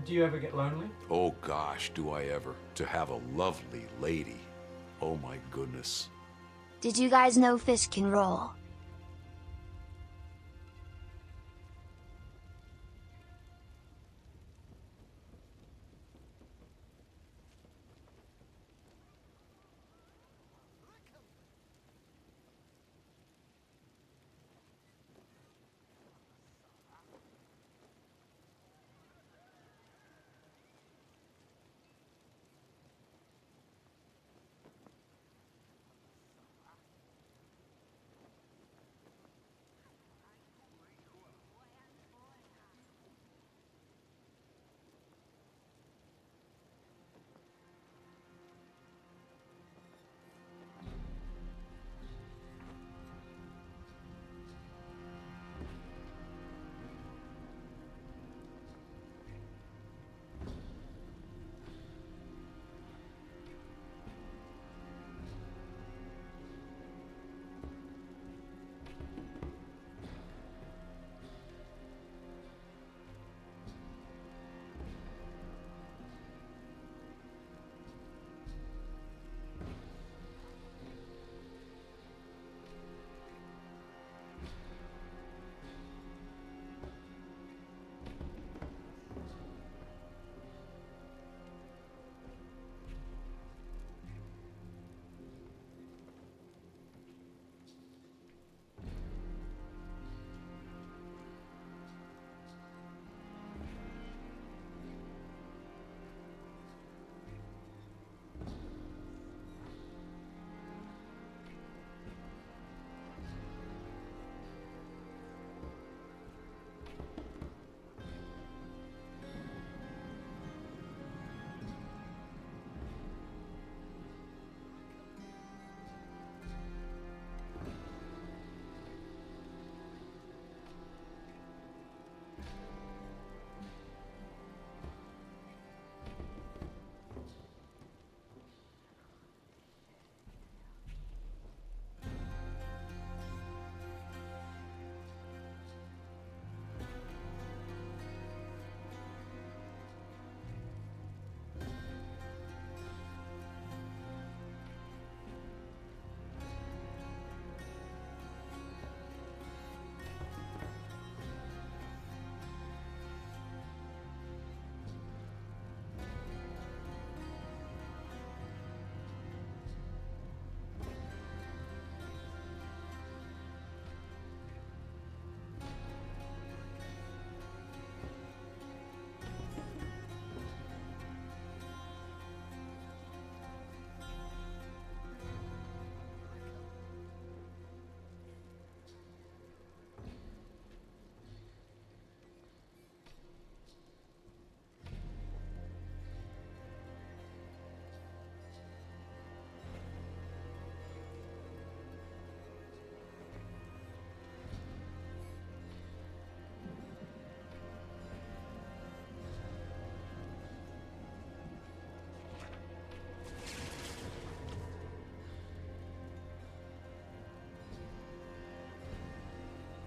Do you ever get lonely? Oh gosh, do I ever. To have a lovely lady. Oh my goodness. Did you guys know fish can roll?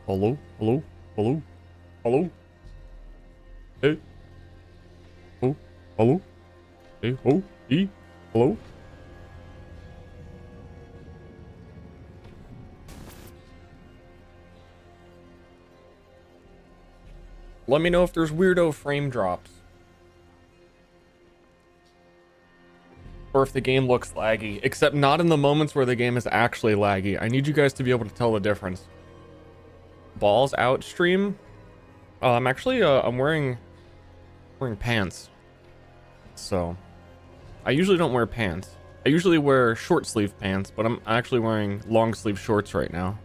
Hello? Hello? Hello? Hello? Hey? Oh? Hello? Hey? Oh? E? Hello? Let me know if there's weirdo frame drops. Or if the game looks laggy. Except not in the moments where the game is actually laggy. I need you guys to be able to tell the difference. Balls out stream? I'm actually, I'm wearing pants. So, I usually don't wear pants. I usually wear short sleeve pants, but I'm actually wearing long sleeve shorts right now,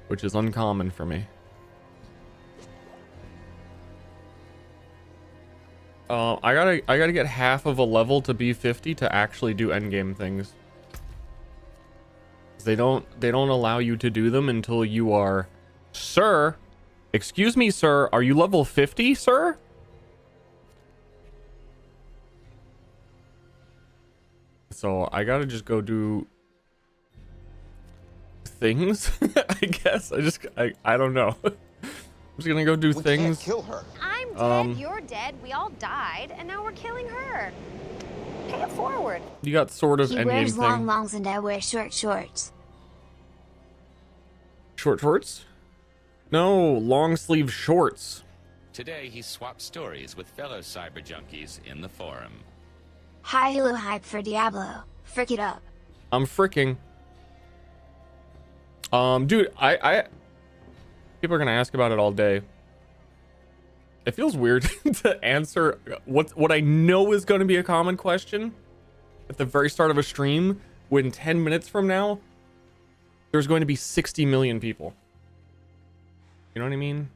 which is uncommon for me. I gotta get half of a level to be 50 to actually do endgame things. They don't allow you to do them until you are, sir. Excuse me, sir. Are you level 50, sir? So I gotta just go do things. I guess I don't know. I'm just gonna go do things. Can't kill her. I'm dead, you're dead, we all died, and now we're killing her. Pay it forward. You got sort of He endgame wears long thing. longs and I wear short shorts. Short shorts? No, long sleeve shorts. Today, he swapped stories with fellow cyber junkies in the forum. Hi Halo hype for Diablo. Frick it up. I'm fricking. Dude, I people are gonna ask about it all day. It feels weird to answer what I know is going to be a common question at the very start of a stream when 10 minutes from now there's going to be 60 million people. You know what I mean?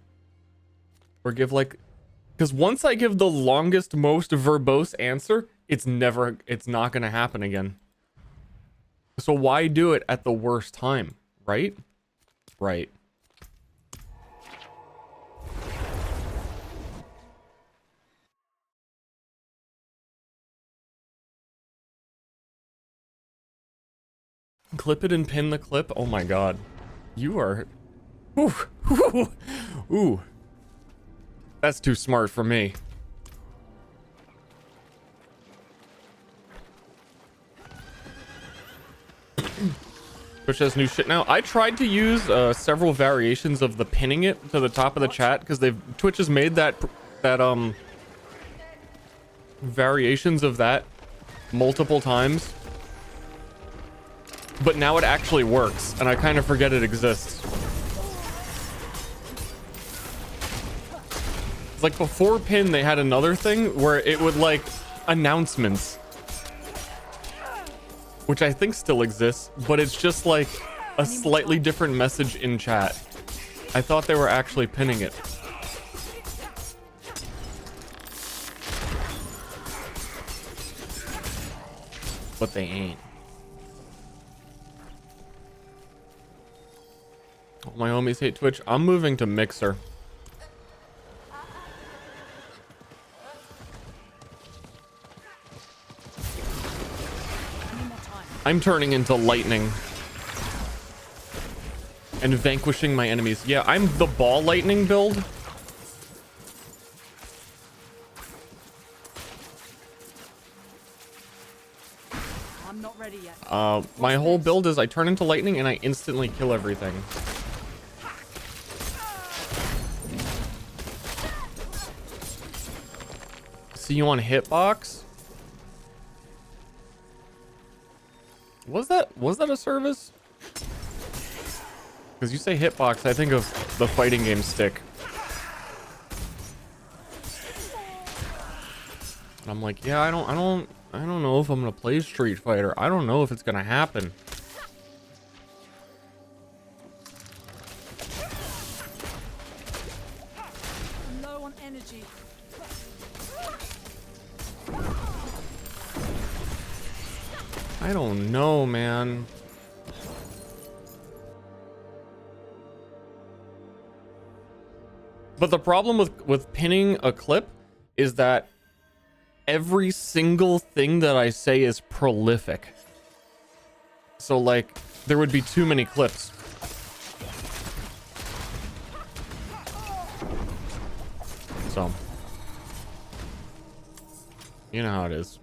Or give like, because once I give the longest, most verbose answer, it's not going to happen again. So why do it at the worst time, right? Right. Clip it and pin the clip. Oh my god. You are... Ooh. Ooh. Ooh. That's too smart for me. Twitch has new shit now. I tried to use several variations of the pinning it to the top of the chat because Twitch has made that variations of that multiple times. But now it actually works, and I kind of forget it exists. Like before pin, they had another thing where it would like announcements, which I think still exists, but it's just like a slightly different message in chat. I thought they were actually pinning it. But they ain't. All my homies hate Twitch. I'm moving to Mixer. I'm turning into lightning and vanquishing my enemies. Yeah, I'm the ball lightning build. I'm not ready yet. My whole build is I turn into lightning and I instantly kill everything. See you on Hitbox? Was that a service? Because you say Hitbox, I think of the fighting game stick. And I'm like, yeah, I don't know if I'm gonna play Street Fighter. I don't know if it's gonna happen. I'm low on energy. I don't know, man. But the problem with pinning a clip is that every single thing that I say is prolific. So like there would be too many clips. So you know how it is.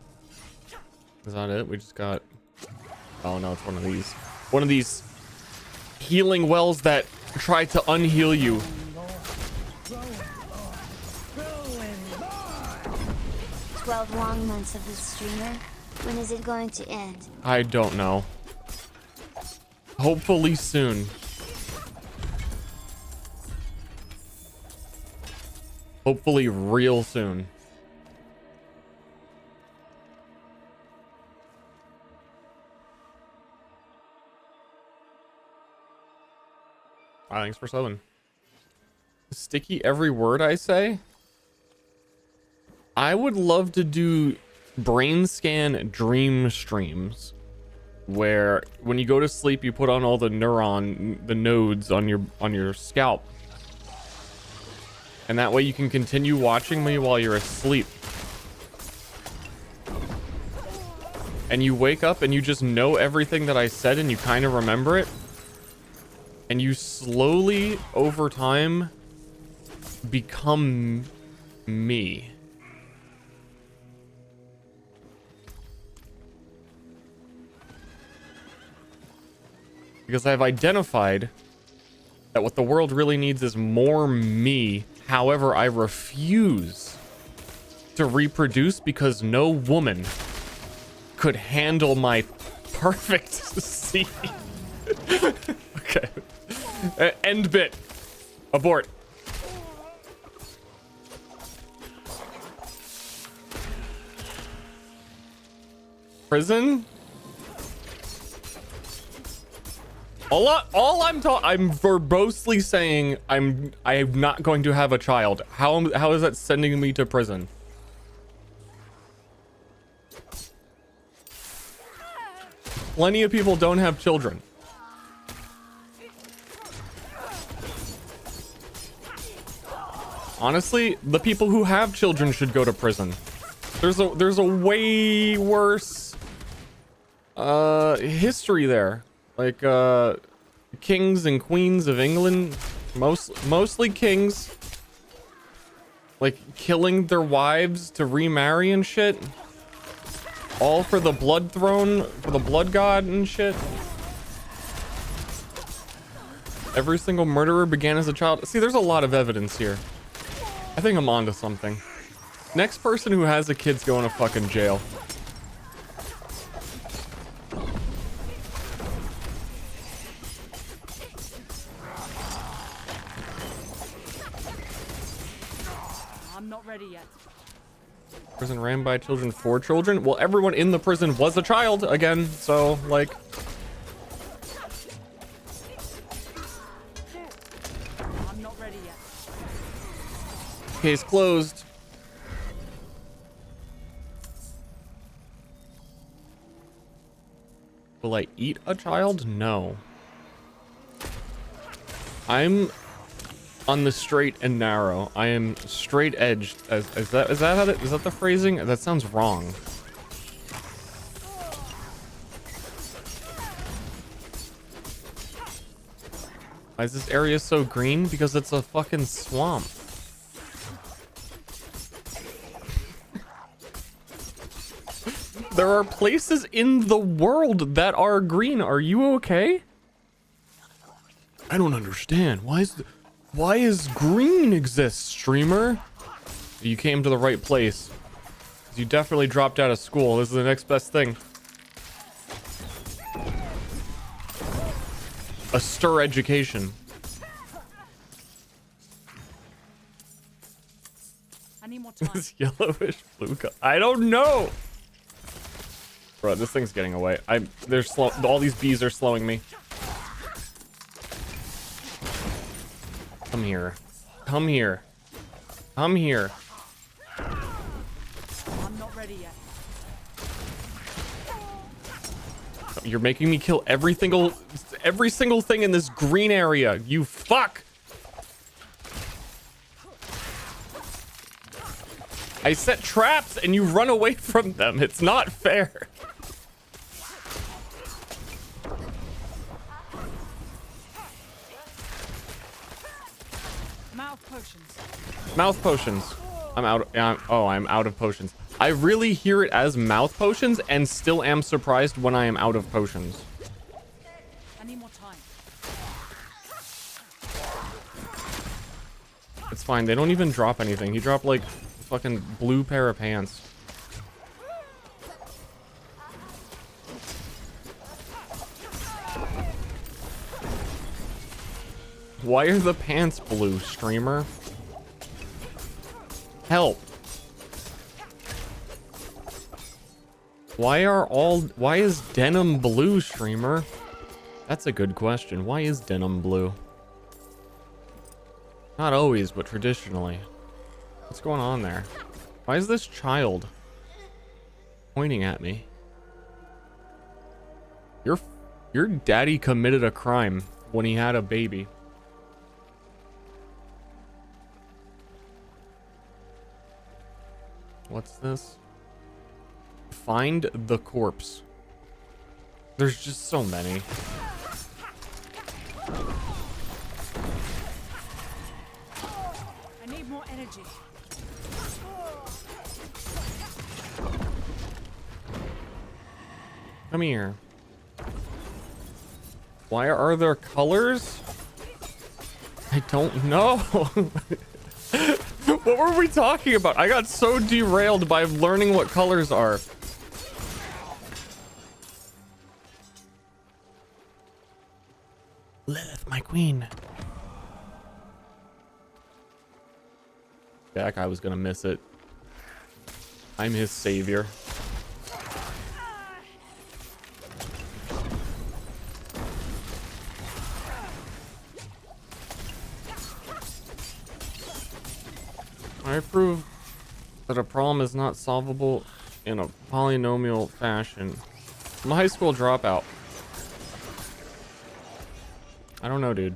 Is that it? We just got... Oh no, it's one of these. One of these healing wells that try to unheal you. 12 long months of this streamer. When is it going to end? I don't know. Hopefully soon. Hopefully real soon. Thanks for subbing. Sticky every word I say? I would love to do brain scan dream streams where when you go to sleep you put on all the nodes on your scalp. And that way you can continue watching me while you're asleep. And you wake up and you just know everything that I said and you kind of remember it. And you slowly, over time, become me. Because I've identified that what the world really needs is more me. However, I refuse to reproduce because no woman could handle my perfect seed. Okay. End bit. Abort. Prison? I'm verbosely saying I'm not going to have a child. How is that sending me to prison? Plenty of people don't have children. Honestly, the people who have children should go to prison. There's a way worse history there. Like kings and queens of England, mostly kings, like killing their wives to remarry and shit. All for the blood throne, for the blood god and shit. Every single murderer began as a child. See, there's a lot of evidence here. I think I'm onto something. Next person who has a kid's going to fucking jail. I'm not ready yet. Prison ran by children for children. Well, everyone in the prison was a child again, so like. I'm not ready yet. Case closed. Will I eat a child? No. I'm on the straight and narrow. I am straight edged. Is that the phrasing? That sounds wrong. Why is this area so green? Because it's a fucking swamp. There are places in the world that are green. Are you okay? I don't understand. Why is green exist, streamer? You came to the right place. You definitely dropped out of school. This is the next best thing. A Ster education. I need more time. This yellowish blue color. I don't know. Bro, this thing's getting away. All these bees are slowing me. Come here. Come here. Come here. I'm not ready yet. You're making me kill every single thing in this green area. You fuck. I set traps and you run away from them. It's not fair. Mouth potions. Mouth potions. I'm out of potions. I really hear it as mouth potions and still am surprised when I am out of potions. I need more time. It's fine. They don't even drop anything. He dropped like a fucking blue pair of pants. Why are the pants blue, streamer? Help. Why is denim blue, streamer? That's a good question. Why is denim blue? Not always, but traditionally. What's going on there? Why is this child pointing at me? Your daddy committed a crime when he had a baby. What's this? Find the corpse. There's just so many. I need more energy. Come here. Why are there colors? I don't know. What were we talking about? I got so derailed by learning what colors are. Lilith, my queen. That guy was gonna miss it. I'm his savior. I prove that a problem is not solvable in a polynomial fashion. I'm a high school dropout. I don't know, dude.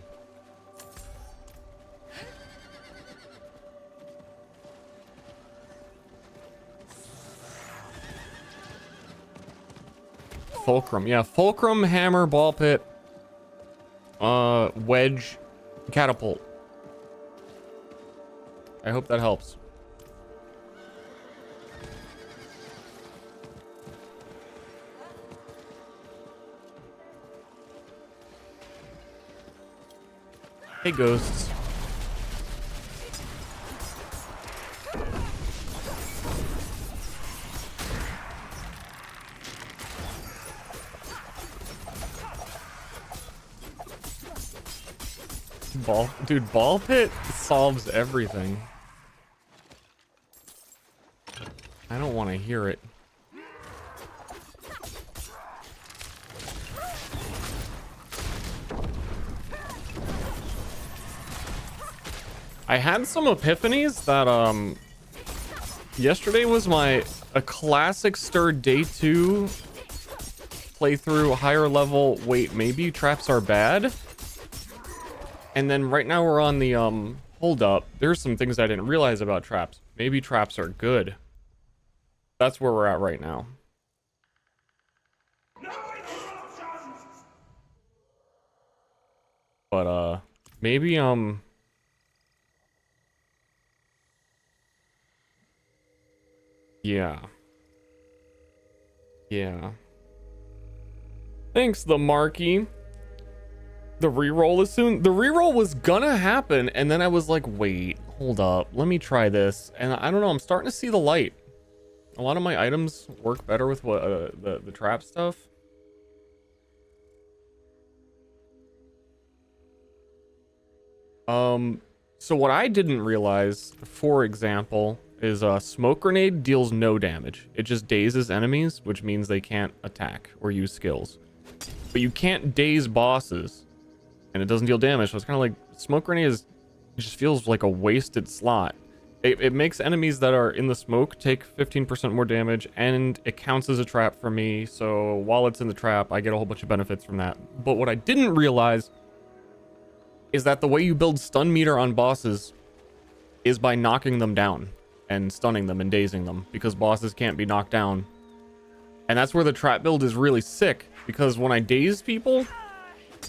Fulcrum. Yeah, fulcrum, hammer, ball pit, wedge, catapult. I hope that helps. Hey, ghosts. Dude, ball pit solves everything. I don't want to hear it. I had some epiphanies that yesterday was a classic Ster day 2 playthrough, higher level. Wait, maybe traps are bad. And then right now we're on the hold up. There's some things I didn't realize about traps. Maybe traps are good. That's where we're at right now. But maybe yeah. Yeah. Thanks, the Marquee. The reroll is soon. The reroll was gonna happen, and then I was like, wait, hold up, let me try this. And I don't know, I'm starting to see the light. A lot of my items work better with what the trap stuff. So what I didn't realize, for example, is a smoke grenade deals no damage. It just dazes enemies, which means they can't attack or use skills. But you can't daze bosses, and it doesn't deal damage. So it's kind of like smoke grenade just feels like a wasted slot. It makes enemies that are in the smoke take 15% more damage, and it counts as a trap for me. So while it's in the trap, I get a whole bunch of benefits from that. But what I didn't realize is that the way you build stun meter on bosses is by knocking them down and stunning them and dazing them, because bosses can't be knocked down. And that's where the trap build is really sick, because when I daze people,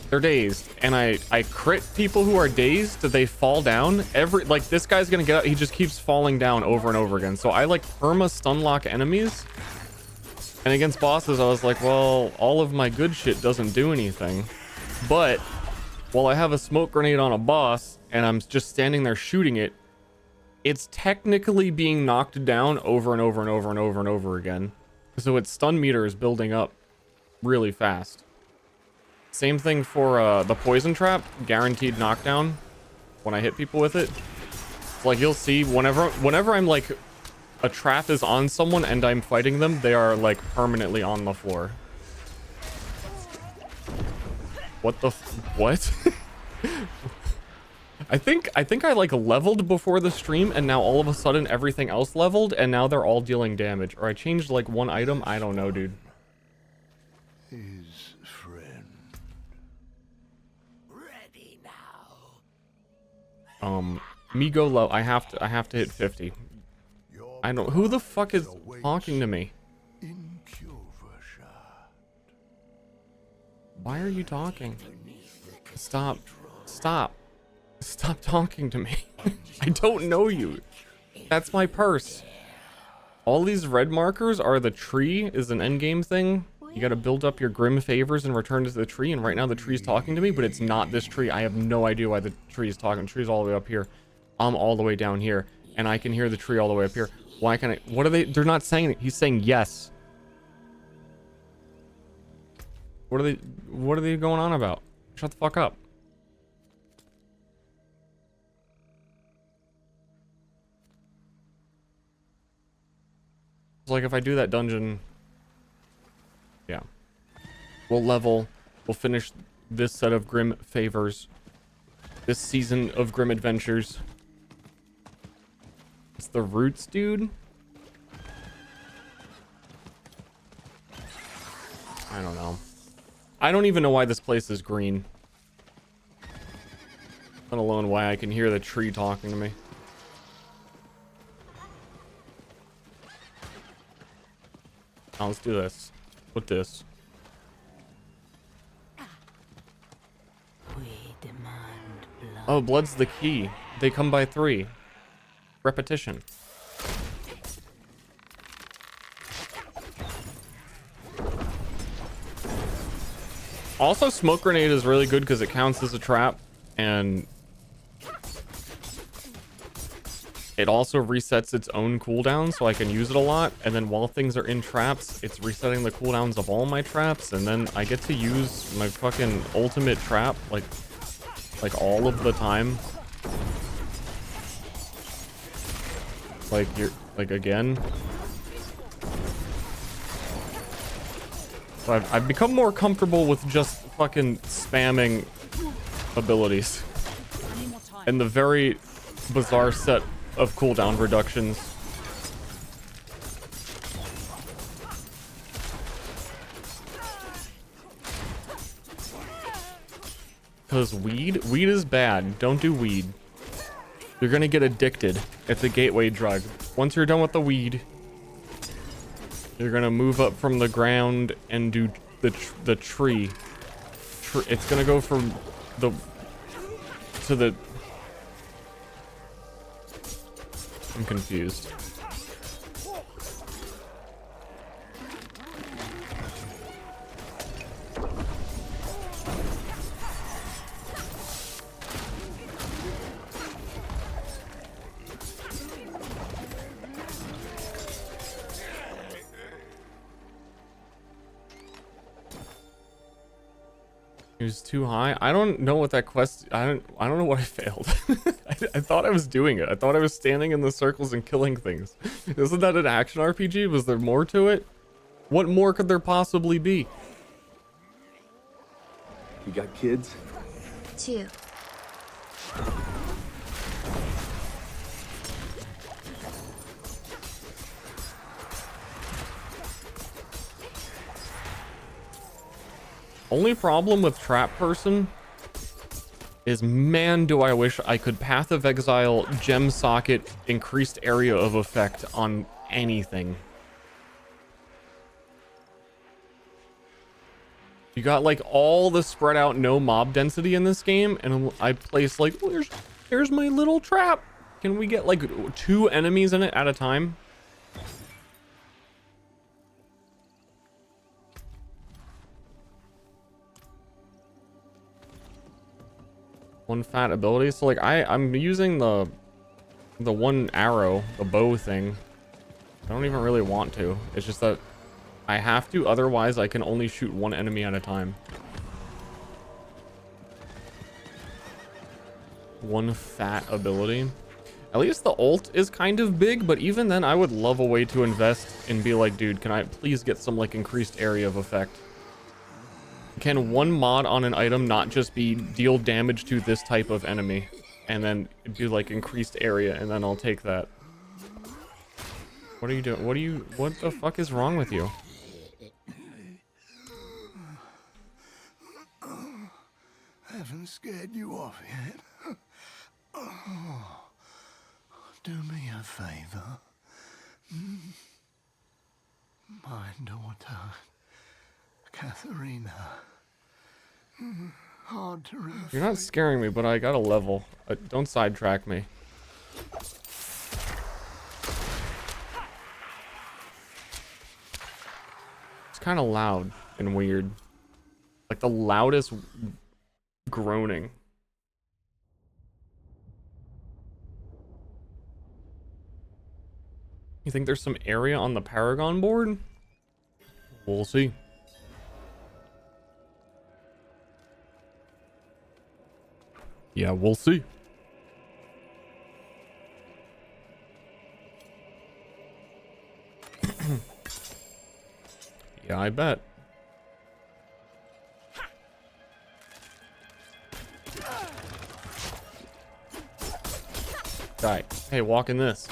they're dazed, and I crit people who are dazed, they fall down. Like, this guy's gonna get up, he just keeps falling down over and over again. So I like perma stun lock enemies, and against bosses I was like, well, all of my good shit doesn't do anything. But while I have a smoke grenade on a boss and I'm just standing there shooting it, it's technically being knocked down over and over and over and over and over again. So its stun meter is building up really fast. Same thing for the poison trap, guaranteed knockdown when I hit people with it. It's like, you'll see whenever I'm like, a trap is on someone and I'm fighting them, they are like permanently on the floor. What the what? I think I like leveled before the stream, and now all of a sudden everything else leveled, and now they're all dealing damage. Or I changed like one item. I don't know, dude. His friend. Ready now. Me go low. I have to hit 50. I don't. Who the fuck is talking to me? Why are you talking? Stop talking to me. I don't know you. That's my purse. All these red markers are the tree is an endgame thing. You gotta build up your grim favors and return to the tree, and right now the tree's talking to me, but it's not this tree. I have no idea why the tree is talking. The tree's all the way up here. I'm all the way down here, and I can hear the tree all the way up here. Why can't I? What are they? They're not saying it. He's saying yes. What are they going on about? Shut the fuck up. It's like if I do that dungeon, yeah. We'll level, we'll finish this set of grim favors. This season of grim adventures. It's the roots, dude. I don't know. I don't even know why this place is green. Let alone why I can hear the tree talking to me. Now let's do this. With this. We demand blood. Oh, blood's the key. They come by 3. Repetition. Also, smoke grenade is really good because it counts as a trap, and it also resets its own cooldown, so I can use it a lot. And then while things are in traps, it's resetting the cooldowns of all my traps, and then I get to use my fucking ultimate trap like all of the time. Like again. So I've become more comfortable with just fucking spamming abilities. And the very bizarre set of cooldown reductions. Because weed is bad. Don't do weed. You're gonna get addicted. It's a gateway drug. Once you're done with the weed, you're gonna move up from the ground and do the tree. It's gonna go from the to the. I'm confused. It was too high. I don't know what that quest. I don't know what I failed. I thought I was doing it. I thought I was standing in the circles and killing things. Isn't that an action RPG? Was there more to it? What more could there possibly be? You got kids? 2. Only problem with Trap Person is, man, do I wish I could Path of Exile, Gem Socket, increased area of effect on anything. You got like all the spread out no mob density in this game, and I place like, well, here's my little trap. Can we get like 2 enemies in it at a time? One fat ability. So like I'm using the one arrow, the bow thing. I don't even really want to. It's just that I have to, otherwise I can only shoot 1 enemy at a time. One fat ability. At least the ult is kind of big, but even then I would love a way to invest and be like, dude, can I please get some like increased area of effect? Can one mod on an item not just be deal damage to this type of enemy and then do like increased area, and then I'll take that. What are you doing? What the fuck is wrong with you? I haven't scared you off yet. Oh, do me a favor. My daughter, Katharina. Hard to refuse. You're not scaring me, but I got a level. Don't sidetrack me. It's kind of loud. fucking weird. Like the loudest groaning. You think there's some area on the Paragon board? We'll see. Yeah, we'll see. Yeah, I bet. Right. Hey, walk in this.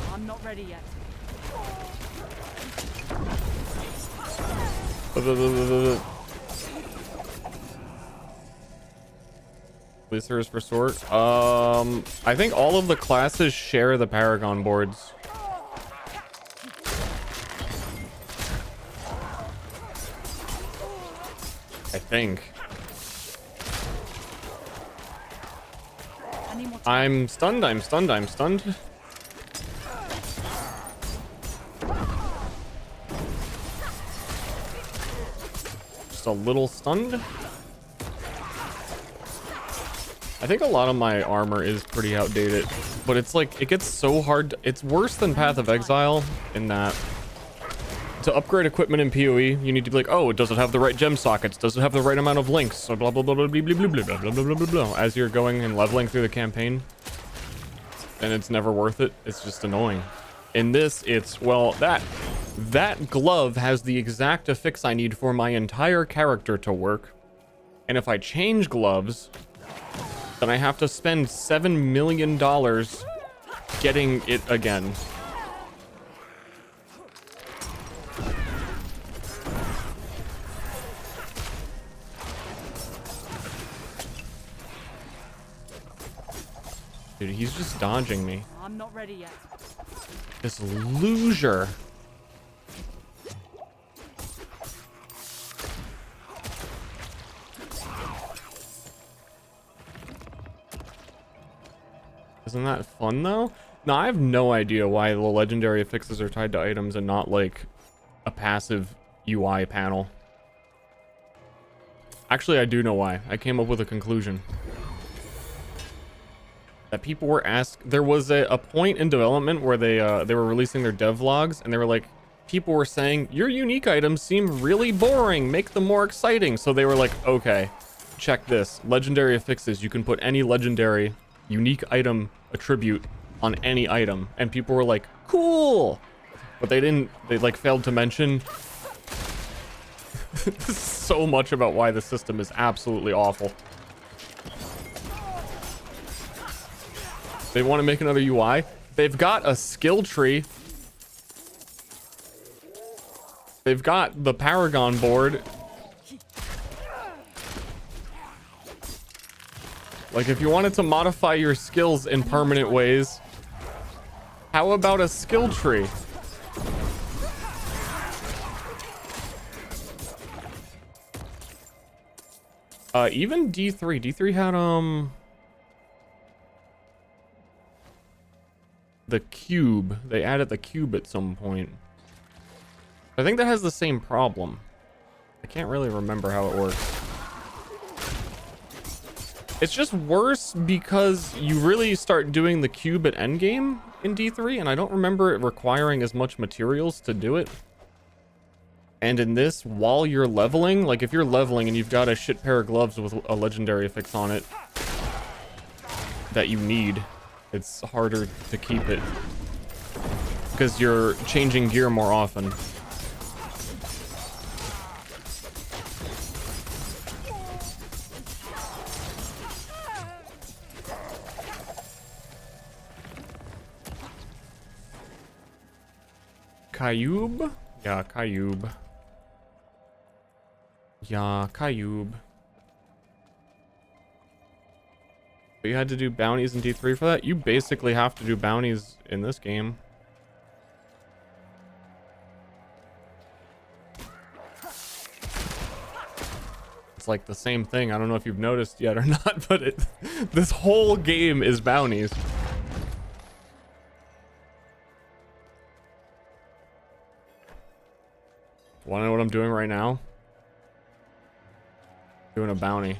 I'm not ready yet. Blisters for sword. I think all of the classes share the Paragon boards. I think. I need more time. I'm stunned, I'm stunned, I'm stunned. Just a little stunned. I think a lot of my armor is pretty outdated, but it's like, it gets so hard. It's worse than Path of Exile in that to upgrade equipment in PoE, you need to be like, oh, does it have the right gem sockets? Does it have the right amount of links? So blah, blah, blah, blah, blah, blah, blah, blah, blah, blah, blah, blah, blah, as you're going and leveling through the campaign. And it's never worth it. It's just annoying. In this, it's, well, that glove has the exact affix I need for my entire character to work. And if I change gloves, then I have to spend $7 million getting it again. Dude, he's just dodging me. I'm not ready yet. This loser. Isn't that fun though? No, I have no idea why the legendary affixes are tied to items and not like a passive UI panel. Actually, I do know why. I came up with a conclusion. That people were asked, there was a point in development where they were releasing their devlogs and they were like, people were saying, your unique items seem really boring, make them more exciting. So they were like, okay, check this. Legendary affixes, you can put any legendary unique item attribute on any item. And people were like, cool. But they like failed to mention so much about why the system is absolutely awful. They want to make another UI. They've got a skill tree. They've got the Paragon board. Like, if you wanted to modify your skills in permanent ways, how about a skill tree? Even D3. D3 had, the cube. They added the cube at some point. I think that has the same problem. I can't really remember how it works. It's just worse because you really start doing the cube at endgame in D3, and I don't remember it requiring as much materials to do it. And in this, while you're leveling, like if you're leveling and you've got a shit pair of gloves with a legendary affix on it that you need, it's harder to keep it because you're changing gear more often. Kayub? Yeah, Kayub. Yeah, Kayub. But you had to do bounties in D3 for that? You basically have to do bounties in this game. it's like the same thing. I don't know if you've noticed yet or not, but this whole game is bounties. Want to know what I'm doing right now? Doing a bounty.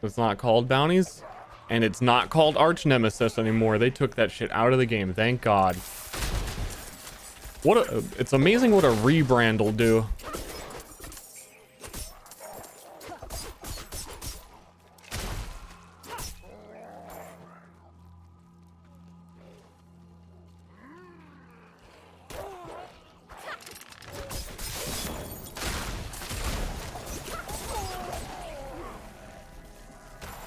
It's not called bounties, and it's not called arch nemesis anymore. They took that shit out of the game. Thank God. It's amazing what a rebrand will do.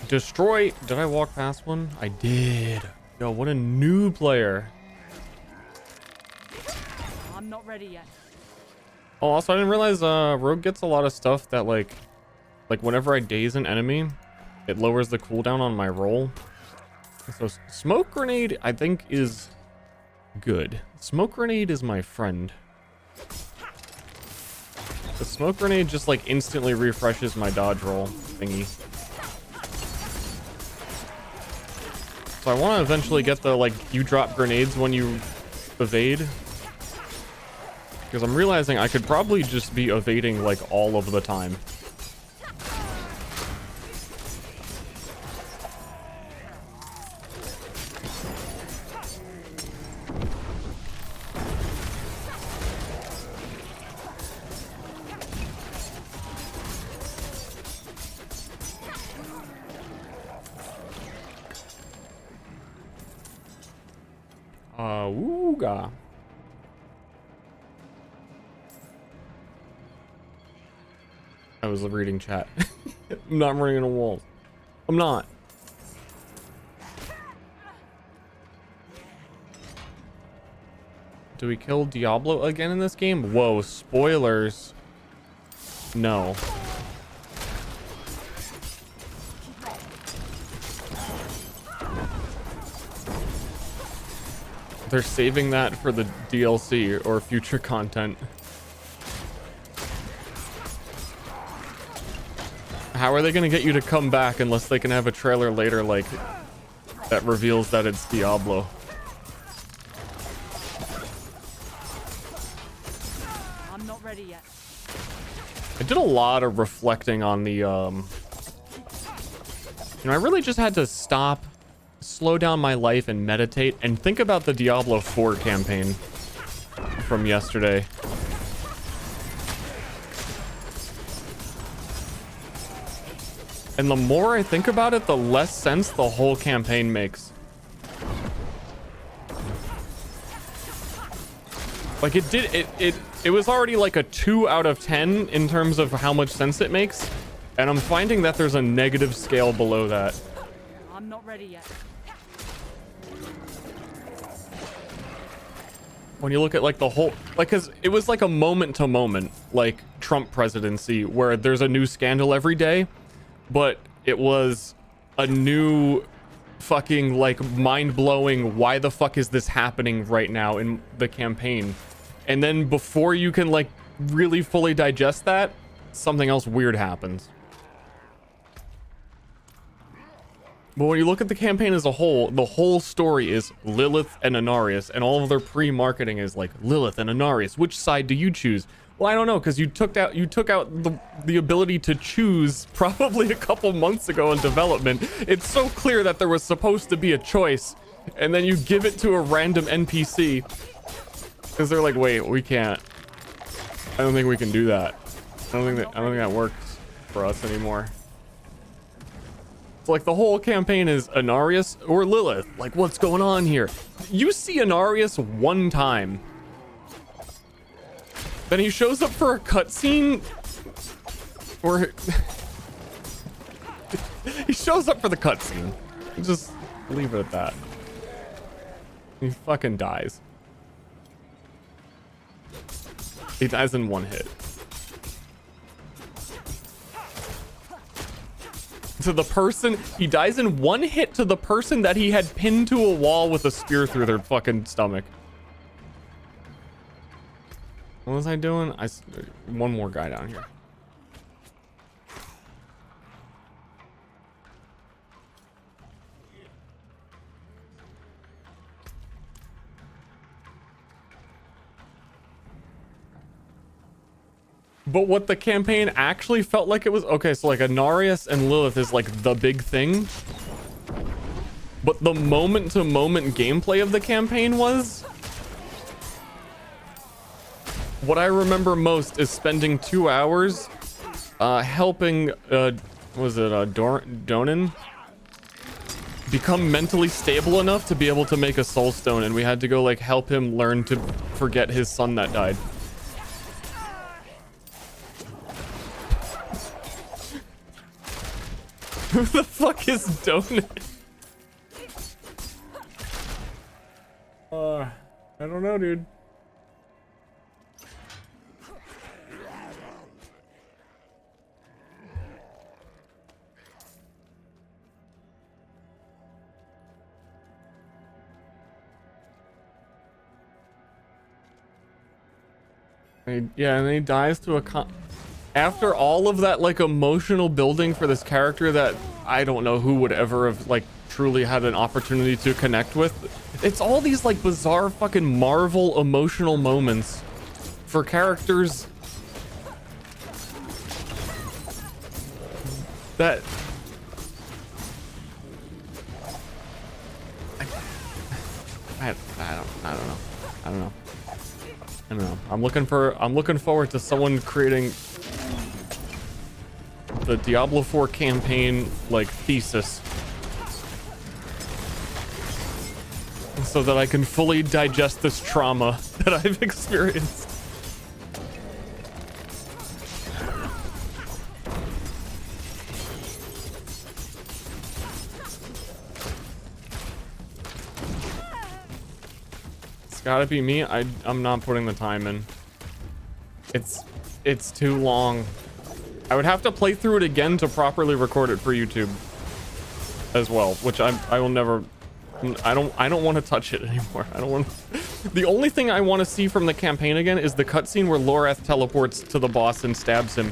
Destroy. Did I walk past one? I did. Yo, what a new player. I'm not ready yet. Oh, also, I didn't realize Rogue gets a lot of stuff that like whenever I daze an enemy, it lowers the cooldown on my roll. So smoke grenade, I think, is good. Smoke grenade is my friend. The smoke grenade just like instantly refreshes my dodge roll thingy. So I want to eventually get the like you drop grenades when you evade, because I'm realizing I could probably just be evading like all of the time. Ooga. I was reading chat. I'm not running into walls. I'm not. Do we kill Diablo again in this game? Whoa, spoilers. No. They're saving that for the DLC or future content. How are they gonna get you to come back unless they can have a trailer later like that reveals that it's Diablo? I'm not ready yet. I did a lot of reflecting on the I really just had to stop, slow down my life and meditate and think about the Diablo IV campaign from yesterday. And the more I think about it, the less sense the whole campaign makes. Like it was already like a 2 out of 10 in terms of how much sense it makes. And I'm finding that there's a negative scale below that. I'm not ready yet. When you look at like the whole, like, cause it was like a moment to moment, like Trump presidency, where there's a new scandal every day, but it was a new fucking like mind-blowing, why the fuck is this happening right now in the campaign? And then before you can like really fully digest that, something else weird happens. But when you look at the campaign as a whole, the whole story is Lilith and Inarius, and all of their pre-marketing is like Lilith and Inarius. Which side do you choose? Well, I don't know, because you took out the ability to choose probably a couple months ago in development. It's so clear that there was supposed to be a choice, and then you give it to a random NPC because they're like, wait, we can't. I don't think we can do that. I don't think that works for us anymore. Like the whole campaign is Inarius or Lilith. Like, what's going on here? You see Inarius one time, then he shows up for a cutscene, or he shows up for the cutscene. Just leave it at that. He fucking dies. He dies in one hit. To the person, he dies in one hit to the person that he had pinned to a wall with a spear through their fucking stomach. What was I doing? One more guy down here. But what the campaign actually felt like it was, okay, so like Anarius and Lilith is like the big thing. But the moment to moment gameplay of the campaign was, what I remember most is spending 2 hours helping Donan become mentally stable enough to be able to make a soul stone, and we had to go like help him learn to forget his son that died. Who the fuck is Donan? I don't know, dude. Yeah, and then he dies to a after all of that like emotional building for this character that I don't know who would ever have like truly had an opportunity to connect with. It's all these like bizarre fucking Marvel emotional moments for characters that I don't know. I'm looking forward to someone creating the Diablo IV campaign like thesis so that I can fully digest this trauma that I've experienced. It's gotta be me. I'm not putting the time in. It's too long. I would have to play through it again to properly record it for YouTube as well, which I will never. I don't want to touch it anymore. I don't want. The only thing I want to see from the campaign again is the cutscene where Lorath teleports to the boss and stabs him.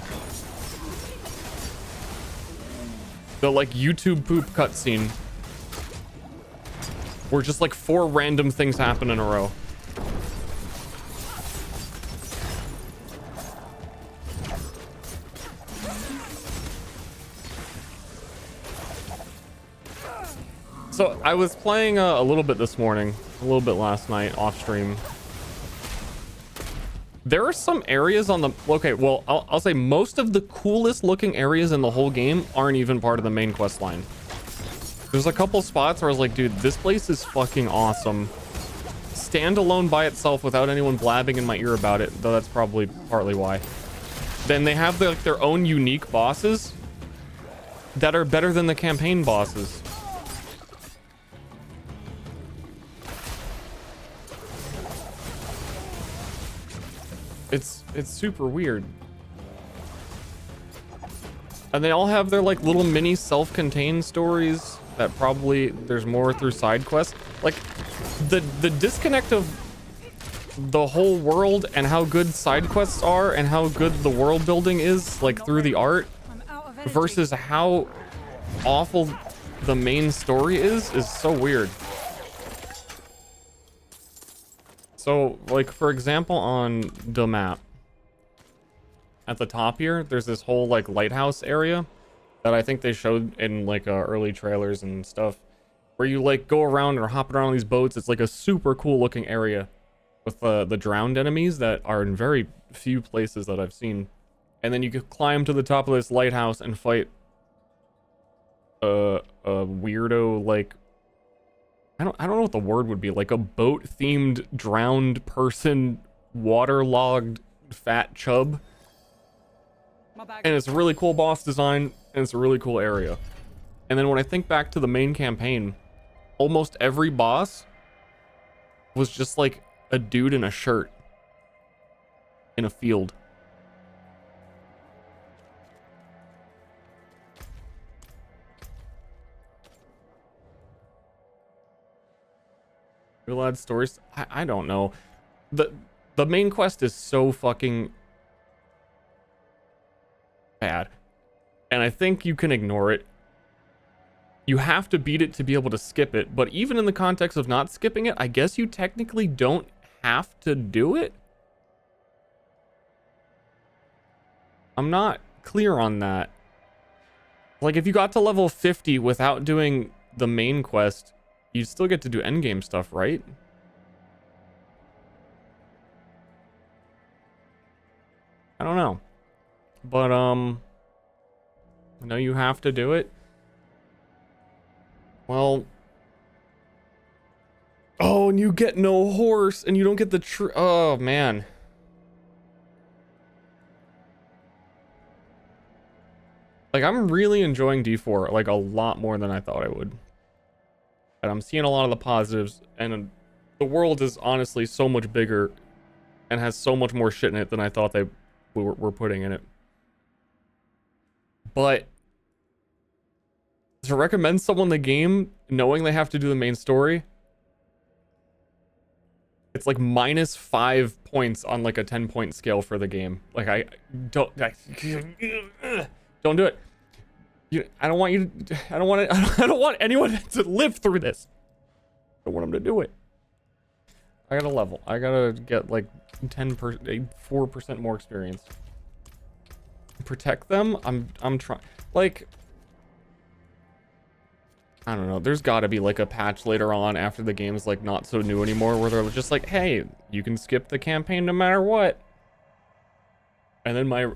The like YouTube poop cutscene, where just like 4 random things happen in a row. So I was playing a little bit this morning, a little bit last night off stream. There are some areas on the, okay, well, I'll say most of the coolest looking areas in the whole game aren't even part of the main quest line. There's a couple spots where I was like, dude, this place is fucking awesome. Standalone by itself without anyone blabbing in my ear about it, though that's probably partly why. Then they have their own unique bosses that are better than the campaign bosses. It's super weird. And they all have their like little mini self-contained stories that probably there's more through side quests. Like the disconnect of the whole world and how good side quests are and how good the world building is like through the art versus how awful the main story is so weird. So, like, for example, on the map, at the top here, there's this whole, like, lighthouse area that I think they showed in, like, early trailers and stuff, where you, like, go around or hop around on these boats. It's, like, a super cool-looking area with the drowned enemies that are in very few places that I've seen. And then you can climb to the top of this lighthouse and fight a weirdo, like, I don't know what the word would be, like a boat-themed drowned person, waterlogged fat chub. And it's a really cool boss design, and it's a really cool area. And then when I think back to the main campaign, almost every boss was just like a dude in a shirt in a field. Real odd stories. I don't know. The main quest is so fucking bad. And I think you can ignore it. You have to beat it to be able to skip it. But even in the context of not skipping it, I guess you technically don't have to do it. I'm not clear on that. Like, if you got to level 50 without doing the main quest, you still get to do endgame stuff, right? I don't know. But, I know you have to do it. Well... Oh, and you get no horse, and you don't get the oh, man. Like, I'm really enjoying D4, like, a lot more than I thought I would. And I'm seeing a lot of the positives, and the world is honestly so much bigger and has so much more shit in it than I thought they were putting in it. But to recommend someone the game knowing they have to do the main story, it's like -5 points on like a 10-point scale for the game. Like, don't do it. I don't want you to, I don't want it, I don't want anyone to live through this. I want them to do it. I gotta level. I gotta get like 4% more experience. Protect them. I'm trying. Like, I don't know. There's gotta be like a patch later on after the game's like not so new anymore, where they're just like, hey, you can skip the campaign no matter what. And then my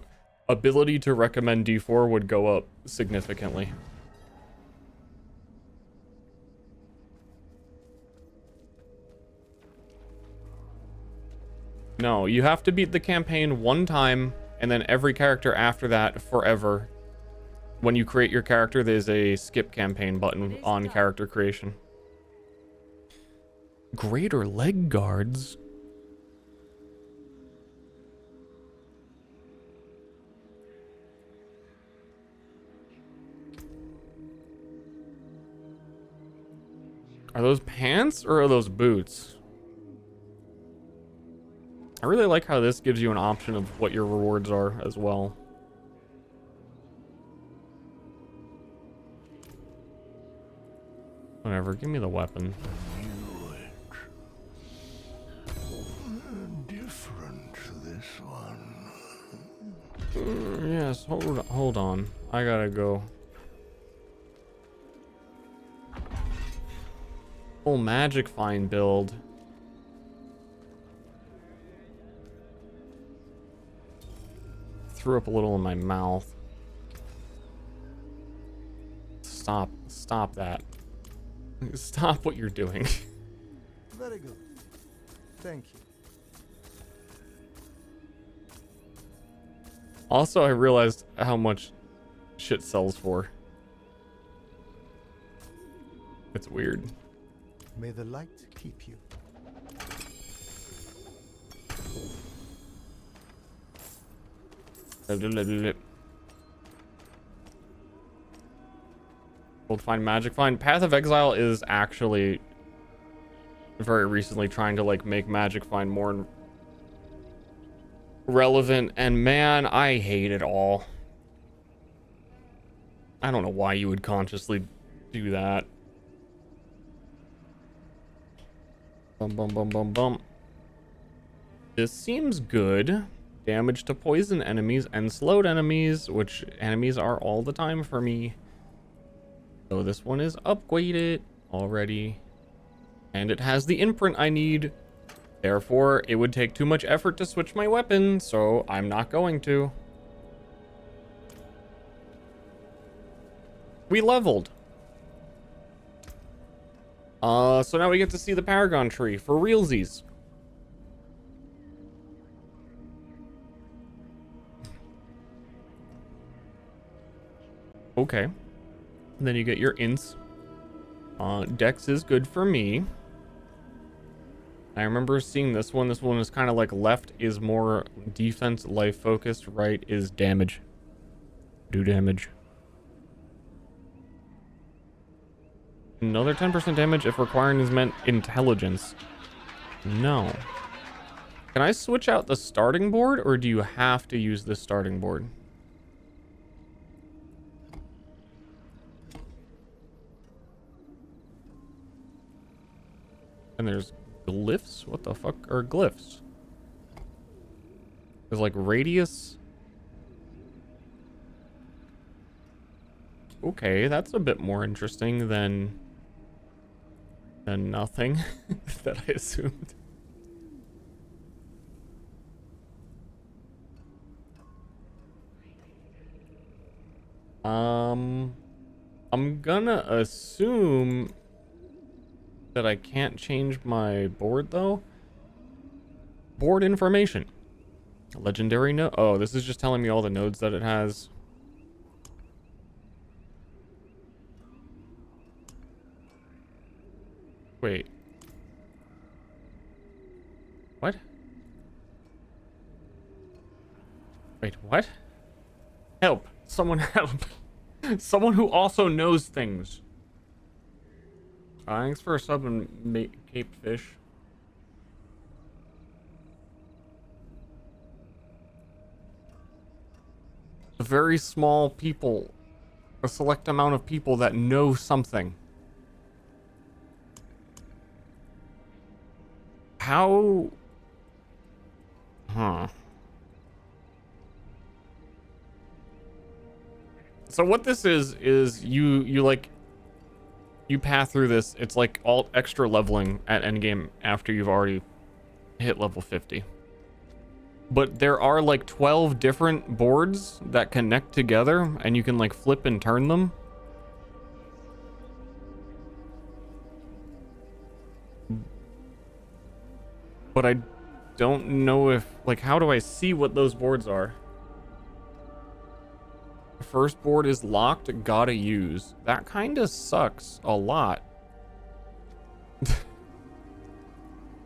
ability to recommend D4 would go up significantly. No, you have to beat the campaign one time, and then every character after that forever. When you create your character, there's a skip campaign button on character creation. Greater leg guards? Are those pants or are those boots? I really like how this gives you an option of what your rewards are as well. Whatever, give me the weapon. Different, this one. Yes, hold on. I gotta go. Full magic find build. Threw up a little in my mouth. Stop that. Stop what you're doing. Very good. Thank you. Also, I realized how much shit sells for. It's weird. May the light keep you. We'll find magic find. Path of Exile is actually very recently trying to like make magic find more relevant, and man, I hate it all. I don't know why you would consciously do that. Bum bum bum bum bum. This seems good. Damage to poison enemies and slowed enemies, which enemies are all the time for me. So this one is upgraded already. And it has the imprint I need. Therefore, it would take too much effort to switch my weapon, so I'm not going to. We leveled. So now we get to see the Paragon tree for realsies. Okay. And then you get your ints. Dex is good for me. I remember seeing this one. This one is kind of like left is more defense, life focused. Right is damage. Do damage. Another 10% damage if requiring is meant intelligence. No. Can I switch out the starting board, or do you have to use this starting board? And there's glyphs? What the fuck are glyphs? There's like radius. Okay, that's a bit more interesting than nothing that I assumed. I'm gonna assume that I can't change my board though. Board information. Legendary node. Oh, this is just telling me all the nodes that it has. Wait. What? Wait, what? Help. Someone help. Someone who also knows things. Thanks for a sub and Cape Fish. A very small people. A select amount of people that know something. How? Huh. So what this is you like, you path through this. It's like all extra leveling at endgame after you've already hit level 50. But there are like 12 different boards that connect together, and you can like flip and turn them. But I don't know if, like, how do I see what those boards are? First board is locked, gotta use. That kind of sucks a lot.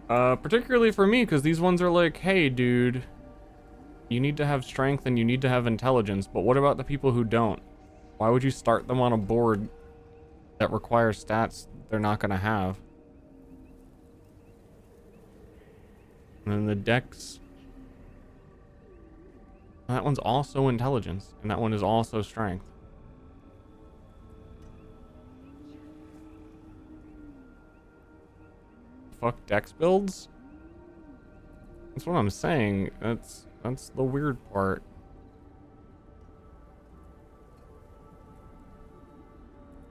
Particularly for me, because these ones are like, hey, dude, you need to have strength and you need to have intelligence. But what about the people who don't? Why would you start them on a board that requires stats they're not gonna have? And then the dex. That one's also intelligence, and that one is also strength. Fuck dex builds? That's what I'm saying. That's the weird part.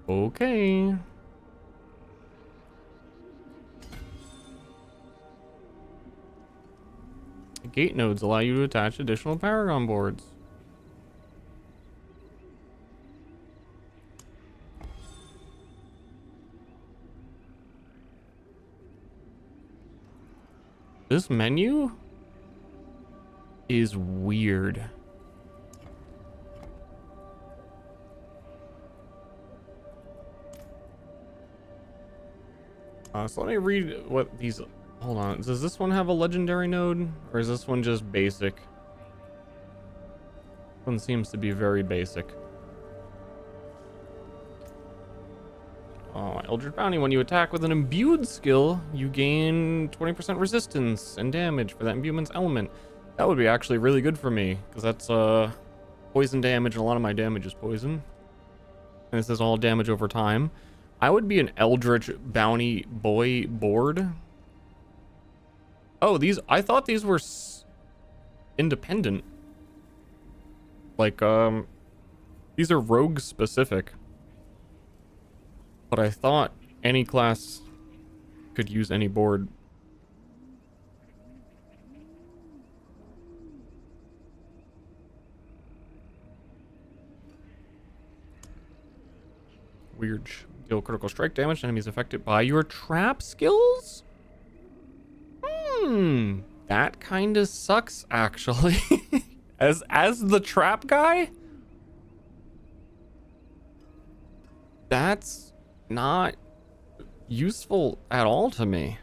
Okay. Gate nodes allow you to attach additional Paragon boards. This menu is weird. So let me read what these... Hold on, does this one have a legendary node? Or is this one just basic? This one seems to be very basic. Oh, Eldritch Bounty. When you attack with an imbued skill, you gain 20% resistance and damage for that imbuement's element. That would be actually really good for me, because that's poison damage, and a lot of my damage is poison. And this is all damage over time. I would be an Eldritch Bounty boy board. Oh, these, I thought these were independent. Like, these are rogue specific. But I thought any class could use any board. Weird. Deal critical strike damage to enemies affected by your trap skills? That kind of sucks, actually. as the trap guy, that's not useful at all to me.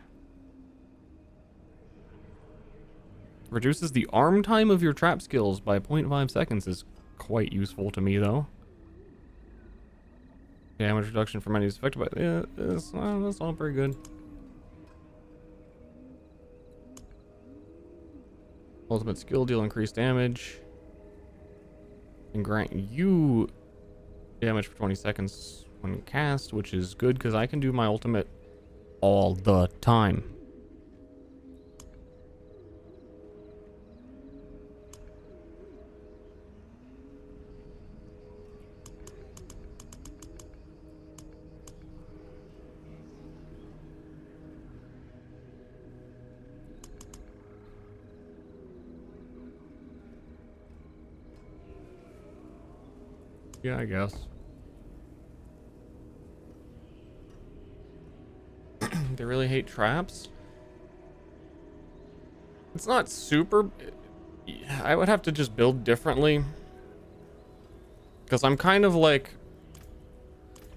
Reduces the arm time of your trap skills by 0.5 seconds is quite useful to me, though. Damage reduction for enemies affected by... Yeah, that's not very good. Ultimate skill, deal increased damage. And grant you damage for 20 seconds when cast, which is good because I can do my ultimate all the time. Yeah, I guess. They really hate traps. It's not super... I would have to just build differently. Because I'm kind of like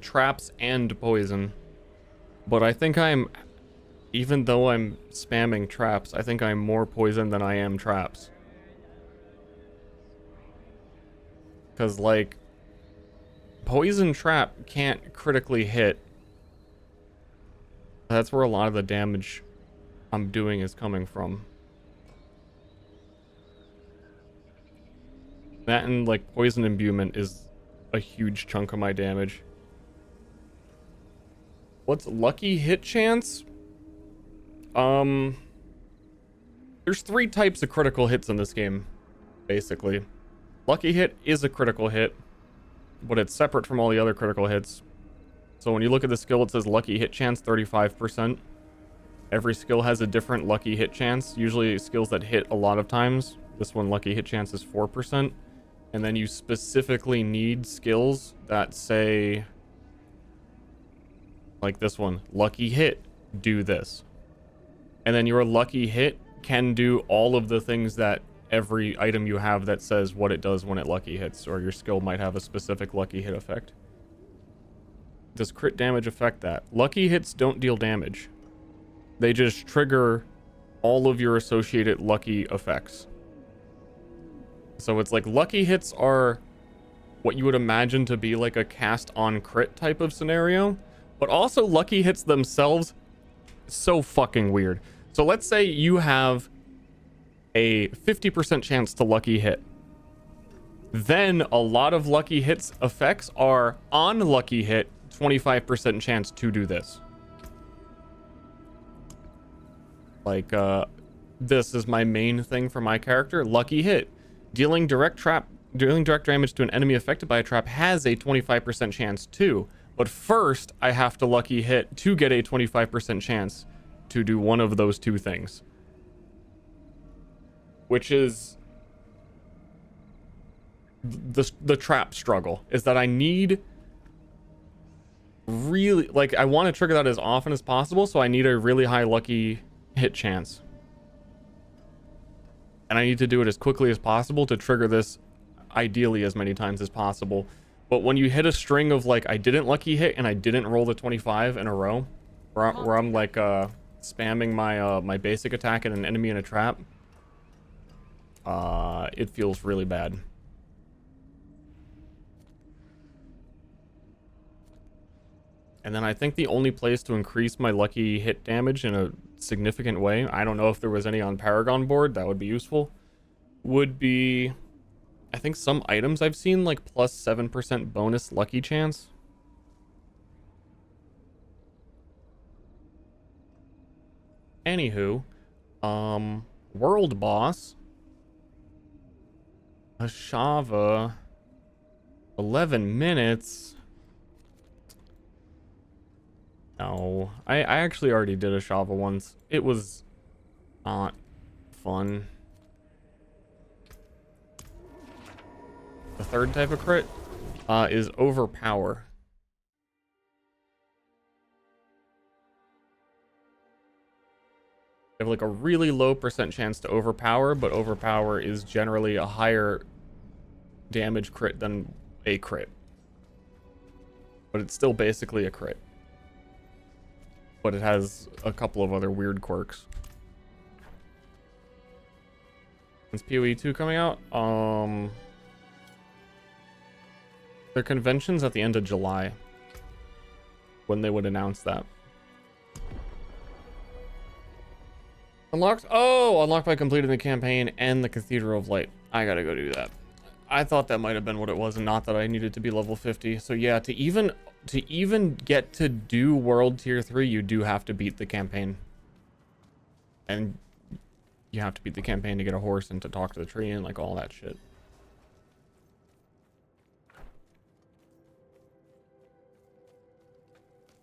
traps and poison. But I think I'm... Even though I'm spamming traps, I think I'm more poison than I am traps. Because like... Poison trap can't critically hit. That's where a lot of the damage I'm doing is coming from. That and like poison imbuement is a huge chunk of my damage. What's lucky hit chance? There's 3 types of critical hits in this game, basically. Lucky hit is a critical hit, but it's separate from all the other critical hits. So when you look at the skill, it says lucky hit chance 35%. Every skill has a different lucky hit chance. Usually skills that hit a lot of times. This one, lucky hit chance is 4%. And then you specifically need skills that say, like this one, lucky hit, do this. And then your lucky hit can do all of the things that every item you have that says what it does when it lucky hits, or your skill might have a specific lucky hit effect. Does crit damage affect that? Lucky hits don't deal damage. They just trigger all of your associated lucky effects. So it's like lucky hits are what you would imagine to be like a cast on crit type of scenario, but also lucky hits themselves, so fucking weird. So let's say you have a 50% chance to lucky hit. Then a lot of lucky hits effects are on lucky hit, 25% chance to do this. Like, this is my main thing for my character. Lucky hit. Dealing direct damage to an enemy affected by a trap has a 25% chance too. But first, I have to lucky hit to get a 25% chance to do one of those 2 things. Which is the trap struggle. Is that I need really... Like, I want to trigger that as often as possible, so I need a really high lucky hit chance. And I need to do it as quickly as possible to trigger this ideally as many times as possible. But when you hit a string of like, I didn't lucky hit and I didn't roll the 25 in a row, where I'm like spamming my my basic attack at an enemy in a trap, it feels really bad. And then I think the only place to increase my lucky hit damage in a significant way, I don't know if there was any on Paragon board, that would be useful, would be, I think some items I've seen like plus 7% bonus lucky chance. Anywho, world boss, Ashava, 11 minutes. No, I actually already did a Shava once. It was not fun. The third type of crit is overpower. You have like a really low percent chance to overpower, but overpower is generally a higher damage crit than a crit. But it's still basically a crit. But it has a couple of other weird quirks. When's PoE 2 coming out? Their convention's at the end of July. When they would announce that. Unlocked. Oh, unlocked by completing the campaign and the Cathedral of Light. I gotta go do that. I thought that might have been what it was, and not that I needed to be level 50. So yeah, to even get to do World Tier 3, you do have to beat the campaign. And you have to beat the campaign to get a horse and to talk to the tree and like all that shit.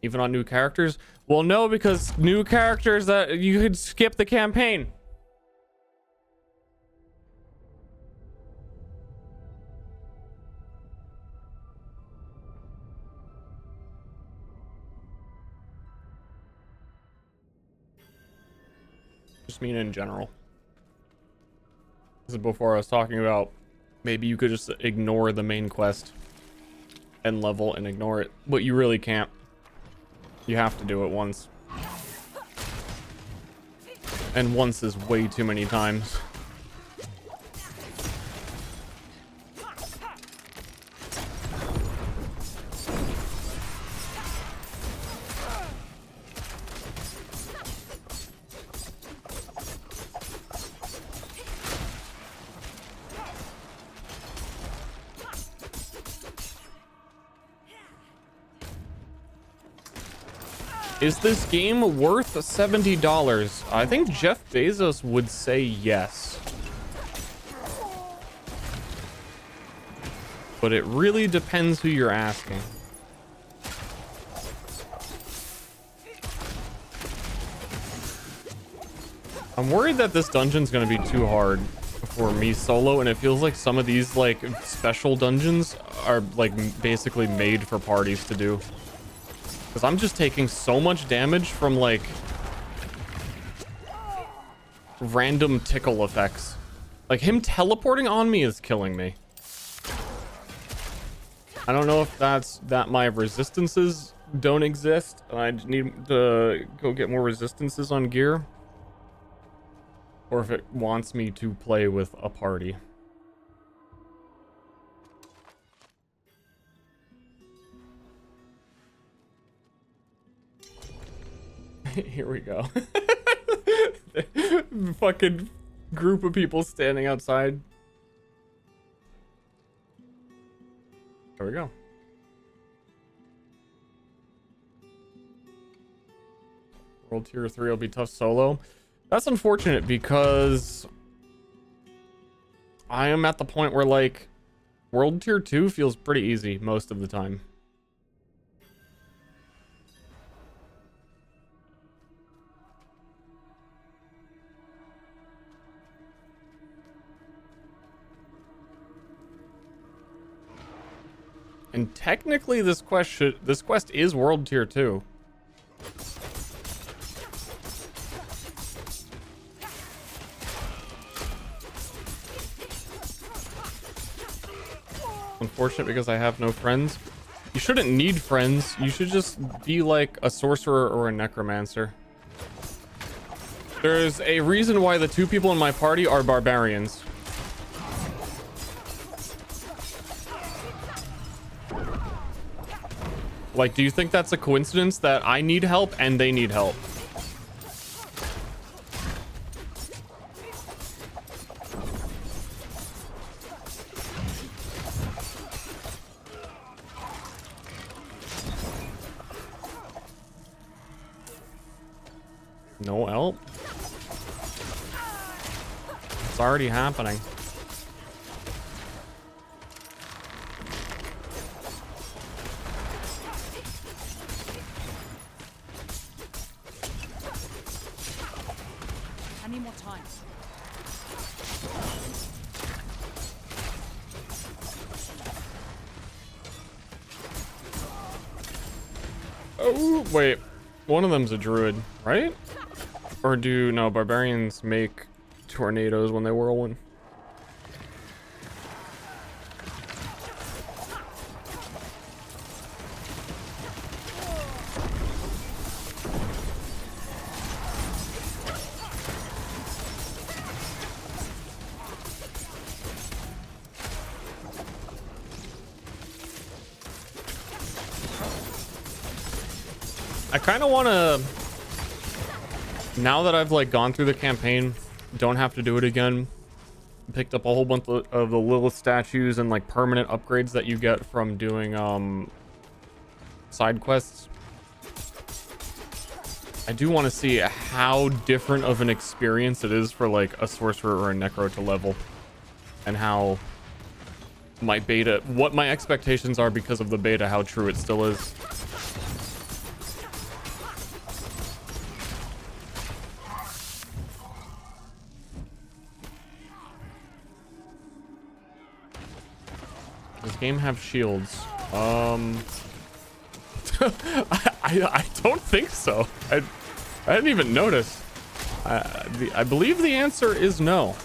Even on new characters? Well, no, because new characters that you could skip the campaign. Just mean in general. This is before I was talking about maybe you could just ignore the main quest and level and ignore it, but you really can't. You have to do it once. And once is way too many times. Is this game worth $70? I think Jeff Bezos would say yes. But it really depends who you're asking. I'm worried that this dungeon's gonna be too hard for me solo, and it feels like some of these like special dungeons are like basically made for parties to do. Because I'm just taking so much damage from like random tickle effects. Like him teleporting on me is killing me. I don't know if that's that my resistances don't exist. I need to go get more resistances on gear. Or if it wants me to play with a party. Here we go. Fucking group of people standing outside. There we go. World Tier 3 will be tough solo. That's unfortunate because I am at the point where like World Tier 2 feels pretty easy most of the time. And technically this quest is World Tier 2. Unfortunate because I have no friends. You shouldn't need friends. You should just be like a sorcerer or a necromancer. There's a reason why the two people in my party are barbarians. Like, do you think that's a coincidence that I need help and they need help? No help? It's already happening. I need more time. Oh, wait. One of them's a druid, right? Or no, barbarians make tornadoes when they whirl one. I kind of want to Now that I've like gone through the campaign, don't have to do it again. Picked up a whole bunch of the Lilith statues and like permanent upgrades that you get from doing side quests. I do want to see how different of an experience it is for like a sorcerer or a necro to level, and how my beta, what my expectations are because of the beta, how true it still is. Does game have shields? I don't think so. I didn't even notice. I believe the answer is no.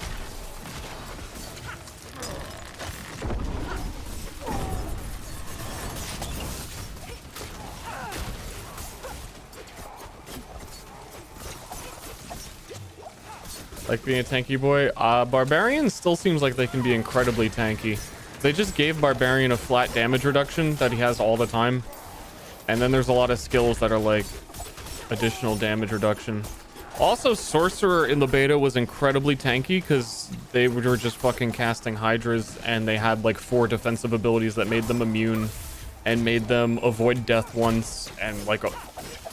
Like being a tanky boy. Barbarian still seems like they can be incredibly tanky. They just gave Barbarian a flat damage reduction that he has all the time. And then there's a lot of skills that are like additional damage reduction. Also, Sorcerer in the beta was incredibly tanky because they were just fucking casting Hydras, and they had like 4 defensive abilities that made them immune and made them avoid death once, and like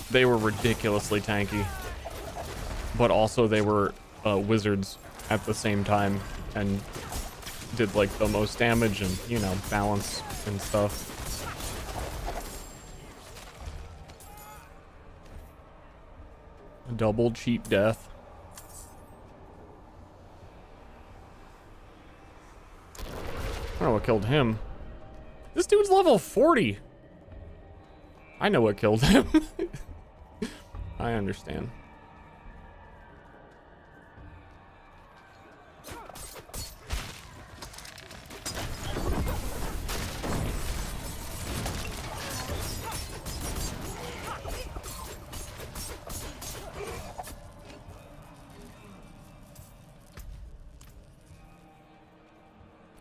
they were ridiculously tanky. But also they were wizards at the same time and did like the most damage and, you know, balance and stuff. Double cheap death. I don't know what killed him. This dude's level 40. I know what killed him. I understand.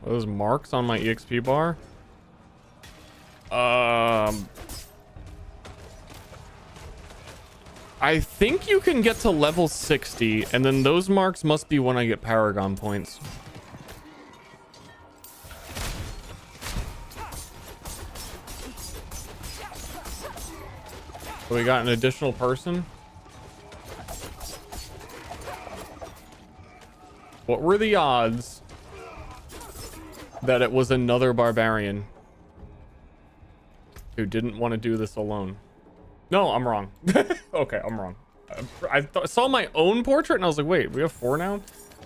Those marks on my EXP bar? I think you can get to level 60, and then those marks must be when I get Paragon points. So we got an additional person. What were the odds that it was another barbarian who didn't want to do this alone? No, I'm wrong. Okay, I'm wrong. I saw my own portrait and I was like, wait, we have 4 now?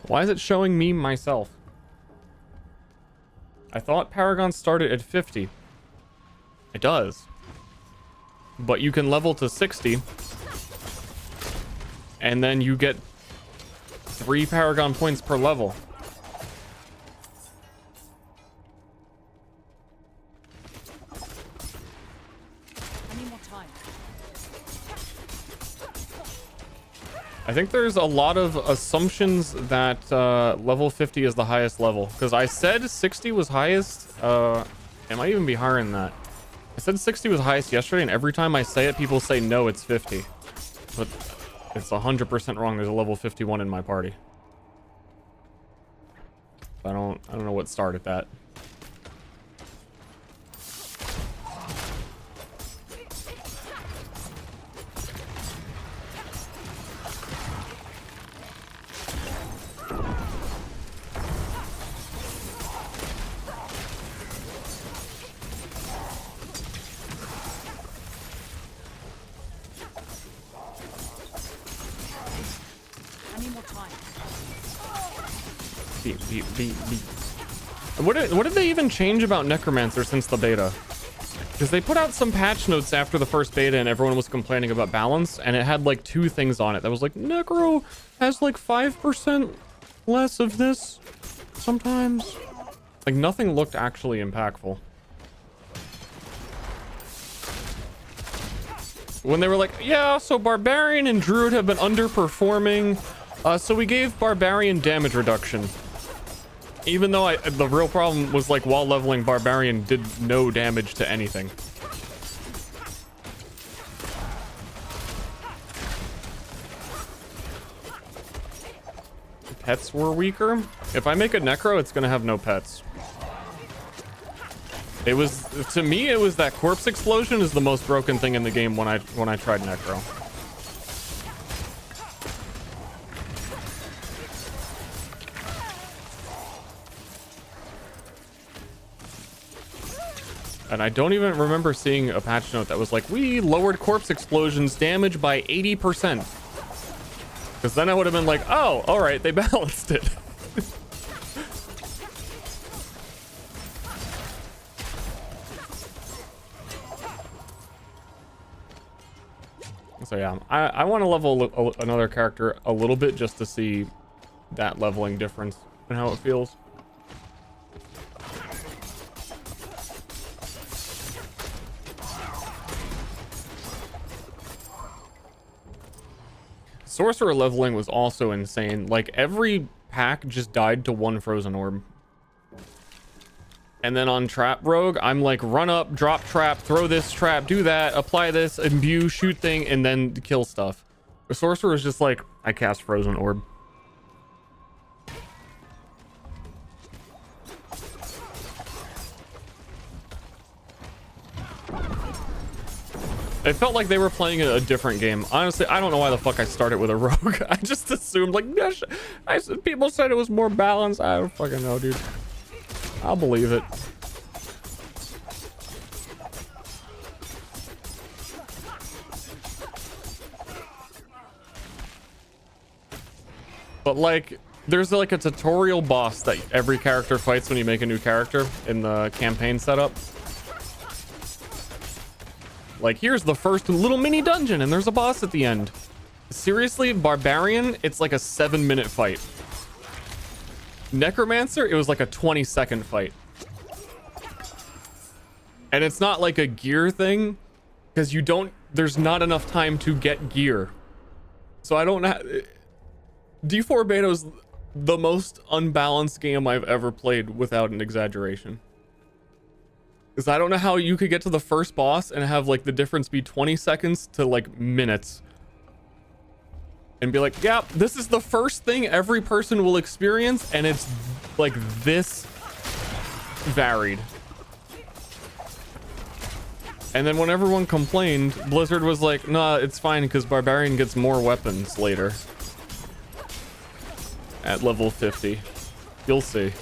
Why is it showing me myself? I thought Paragon started at 50. It does. But you can level to 60. And then you get 3 Paragon points per level. I think there's a lot of assumptions that level 50 is the highest level, because I said 60 was highest. It might even be higher than that. I said 60 was highest yesterday, and every time I say it, people say no, it's 50. But it's 100% wrong. There's a level 51 in my party. I don't know what started that. What did they even change about Necromancer since the beta? Because they put out some patch notes after the first beta and everyone was complaining about balance, and it had like 2 things on it that was like, Necro has like 5% less of this sometimes. Like nothing looked actually impactful. When they were like, yeah, so Barbarian and Druid have been underperforming, so we gave Barbarian damage reduction. Even though the real problem was like while leveling, Barbarian did no damage to anything. pets were weaker. If I make a necro, it's gonna have no pets. It was, to me, it was that corpse explosion is the most broken thing in the game when I tried necro. And I don't even remember seeing a patch note that was like, we lowered corpse explosions damage by 80%. Because then I would have been like, oh, all right, they balanced it. So yeah, I want to level another character a little bit just to see that leveling difference and how it feels. Sorcerer leveling was also insane. Like every pack just died to one frozen orb. And then on trap rogue, I'm like run up, drop trap, throw this trap, do that, apply this, imbue, shoot thing, and then kill stuff. The sorcerer is just like, I cast frozen orb. It felt like they were playing a different game. Honestly, I don't know why the fuck I started with a rogue. I just assumed like, gosh, people said it was more balanced. I don't fucking know, dude. I'll believe it. But like, there's like a tutorial boss that every character fights when you make a new character in the campaign setup. Like, here's the first little mini dungeon and there's a boss at the end. Seriously, Barbarian, it's like a 7-minute fight. Necromancer, it was like a 20-second fight. And it's not like a gear thing, because there's not enough time to get gear. So I don't know. D4 Beto's the most unbalanced game I've ever played without an exaggeration. Because I don't know how you could get to the first boss and have like the difference be 20 seconds to like minutes. And be like, yeah, this is the first thing every person will experience, and it's like this varied. And then when everyone complained, Blizzard was like, nah, it's fine because Barbarian gets more weapons later. At level 50. You'll see.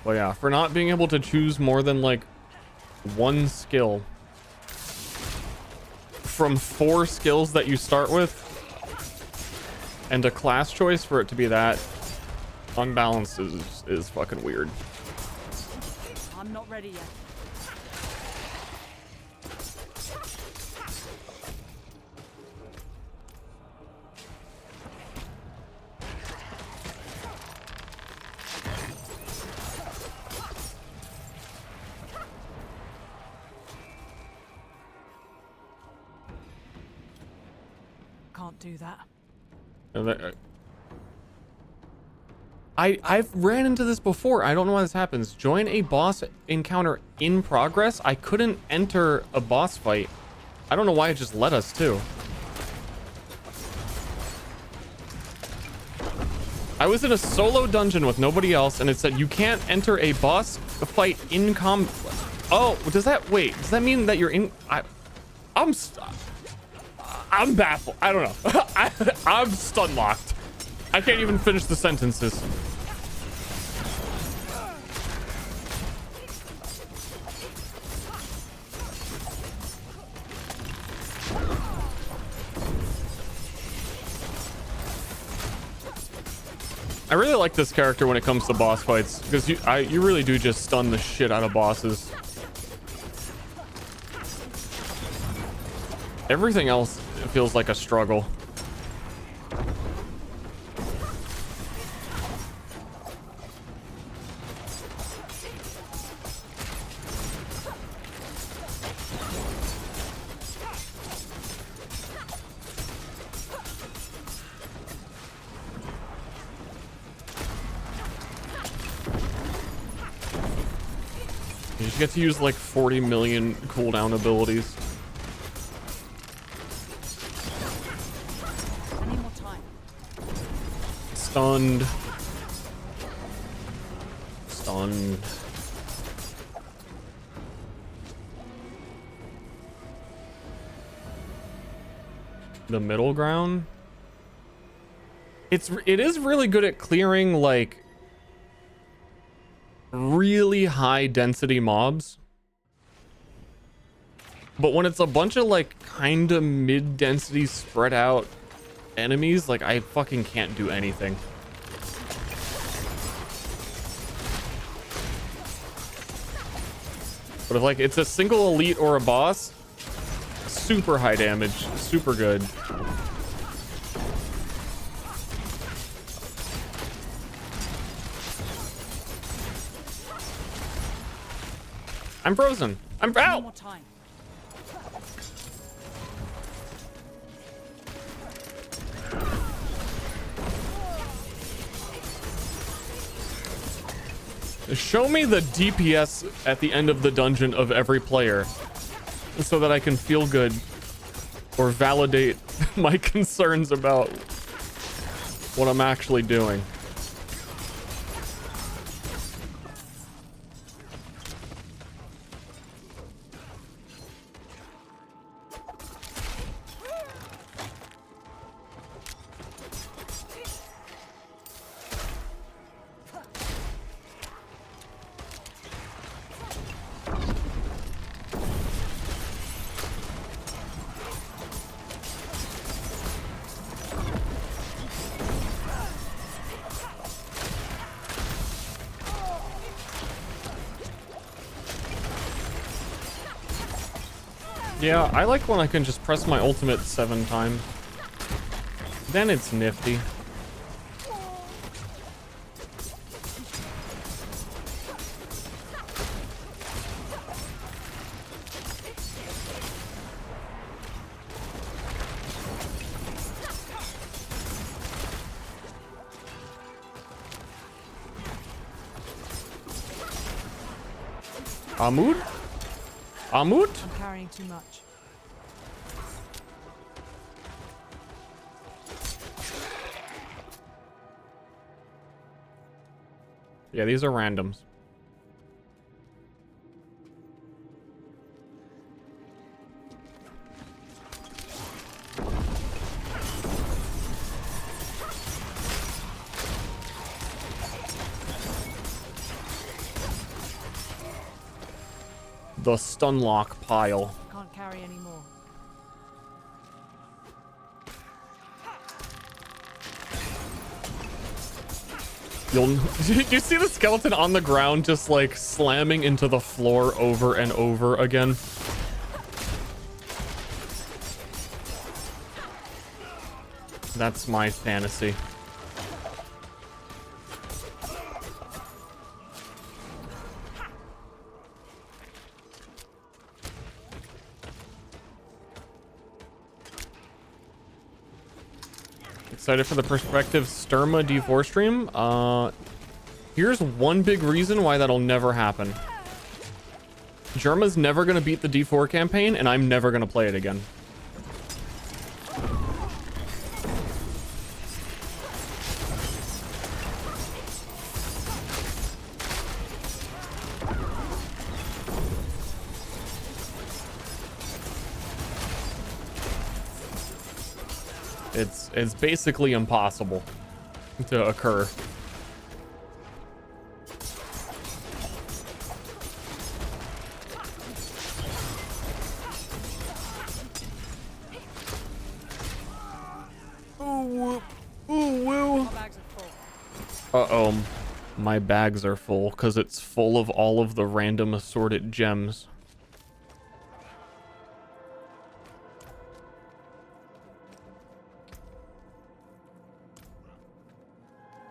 Well, yeah, for not being able to choose more than like one skill from 4 skills that you start with and a class choice, for it to be that unbalanced is fucking weird. I'm not ready yet. Can't do that. I've ran into this before. I don't know why this happens. Join a boss encounter in progress. I couldn't enter a boss fight. I don't know why it just let us too. I was in a solo dungeon with nobody else, and it said you can't enter a boss fight in combat. Oh, does that mean that you're in? I'm baffled. I don't know. I'm stun locked. I can't even finish the sentences. I really like this character when it comes to boss fights, because you really do just stun the shit out of bosses. Everything else feels like a struggle. You get to use like 40 million cooldown abilities. I need more time. Stunned. Stunned. The middle ground. It is really good at clearing like really high density mobs. But when it's a bunch of like kind of mid density spread out enemies, like I fucking can't do anything. But if like it's a single elite or a boss, super high damage, super good. I'm frozen. I'm I need out. more time. Show me the DPS at the end of the dungeon of every player so that I can feel good or validate my concerns about what I'm actually doing. Yeah, I like when I can just press my ultimate 7 times. Then it's nifty. Amud? Amud? I'm carrying too much. Yeah, these are randoms. The stunlock pile. Can't carry any more. Did you see the skeleton on the ground just like slamming into the floor over and over again? That's my fantasy. Excited for the Perspective Sturma D4 stream. Here's one big reason why that'll never happen. Germa's never gonna beat the D4 campaign, and I'm never gonna play it again. It's basically impossible to occur. Ooh, woo. My bags are full. Uh-oh. My bags are full because it's full of all of the random assorted gems.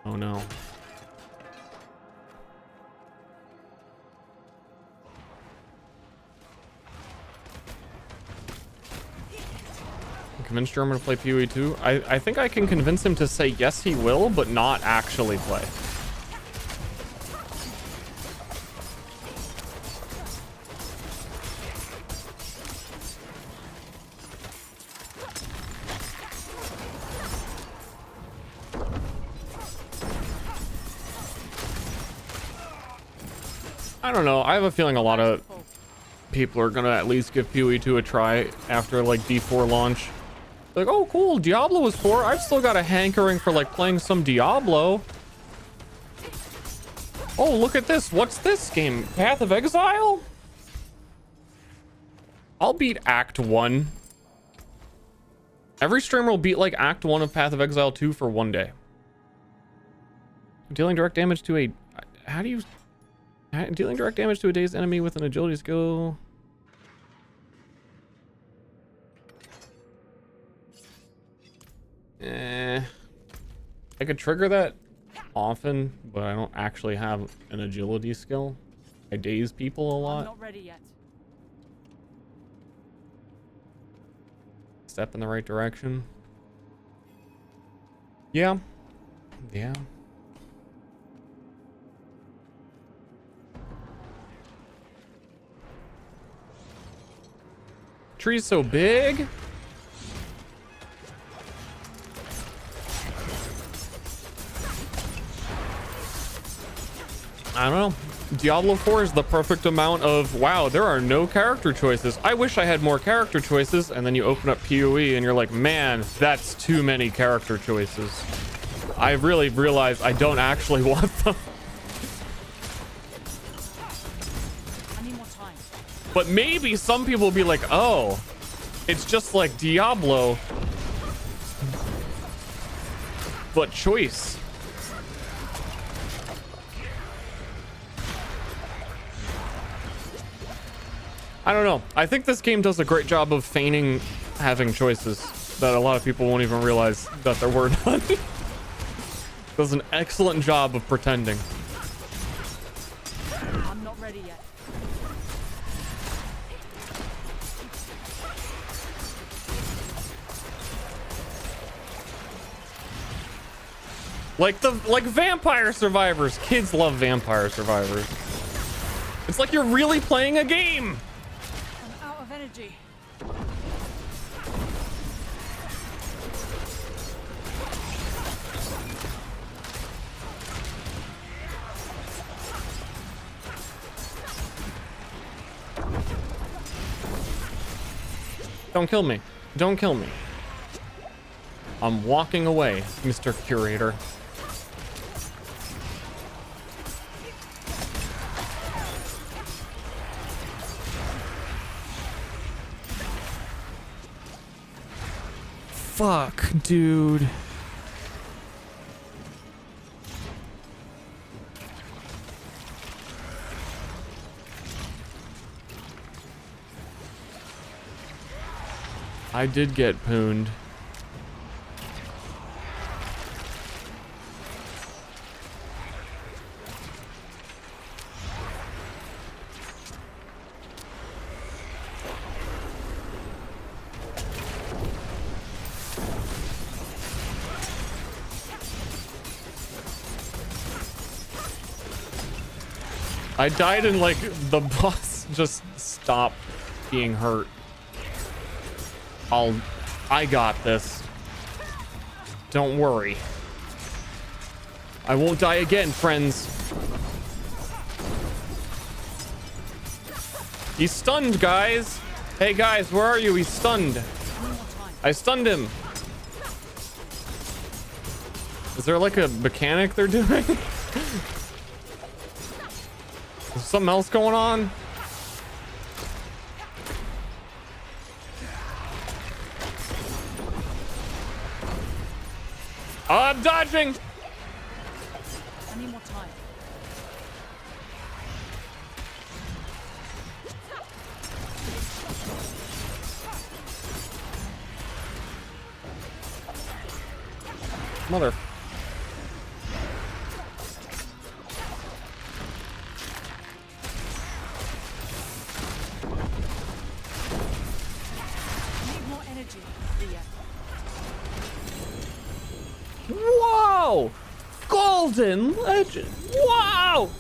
Oh no. Convince German to play PoE 2? I think I can convince him to say yes he will, but not actually play. I don't know. I have a feeling a lot of people are gonna at least give PoE 2 a try after like D4 launch. Like, oh cool, Diablo was 4. I've still got a hankering for like playing some Diablo. Oh, look at this. What's this game? Path of Exile? I'll beat Act 1. Every streamer will beat like Act 1 of Path of Exile 2 for one day. Dealing direct damage to a... How do you... Dealing direct damage to a dazed enemy with an agility skill. I could trigger that often, but I don't actually have an agility skill. I daze people a lot. I'm not ready yet. Step in the right direction. Yeah. Yeah. Tree's so big. I don't know. Diablo 4 is the perfect amount of, wow, there are no character choices. I wish I had more character choices. And then you open up PoE and you're like, man, that's too many character choices. I really realized I don't actually want them. I need more time. But maybe some people will be like, oh, it's just like Diablo, but choice. I don't know. I think this game does a great job of feigning having choices that a lot of people won't even realize that there were none. Does an excellent job of pretending. I'm not ready yet. Like Vampire Survivors. Kids love Vampire Survivors. It's like you're really playing a game. I'm out of energy. Don't kill me. Don't kill me. I'm walking away, Mr. Curator. Fuck, dude. I did get pooned. I died and like the boss just stopped being hurt. I got this. Don't worry. I won't die again, friends. He's stunned, guys. Hey guys, where are you? He's stunned. I stunned him. Is there like a mechanic they're doing? Is something else going on? Oh, I'm dodging. I need more time. Mother. Need more energy. Yeah. Whoa! Golden legend. Wow!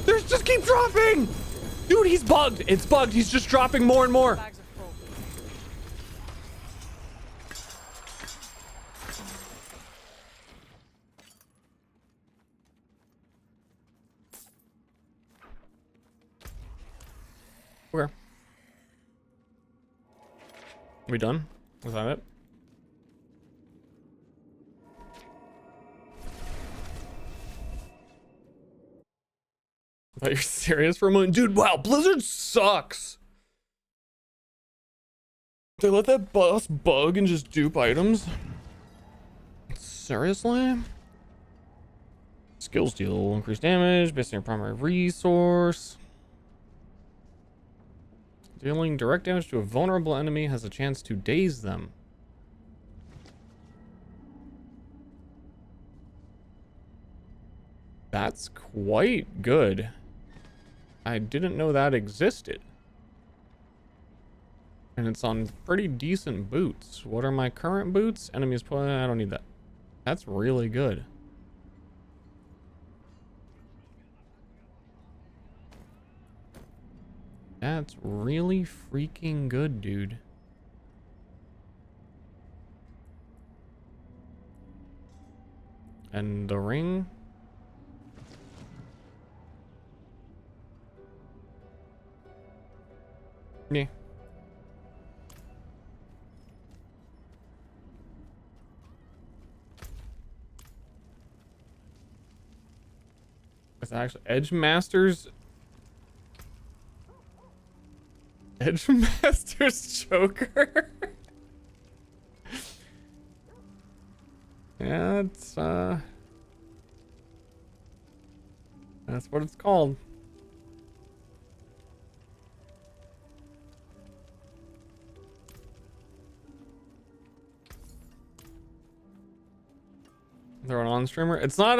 There's just keep dropping. Dude, he's bugged. It's bugged. He's just dropping more and more. Bags are full. Okay. We done? Was that it? I thought you're serious for a moment. Dude, wow, Blizzard sucks. They let that boss bug and just dupe items? Seriously? Skills deal increased damage based on your primary resource. Dealing direct damage to a vulnerable enemy has a chance to daze them. That's quite good. I didn't know that existed. And it's on pretty decent boots. What are my current boots? Enemies put. I don't need that. That's really good. That's really freaking good, dude. And the ring. Yeah. It's actually Edge Masters. Edge Masters Joker. Yeah, it's that's what it's called. They're an on streamer. It's not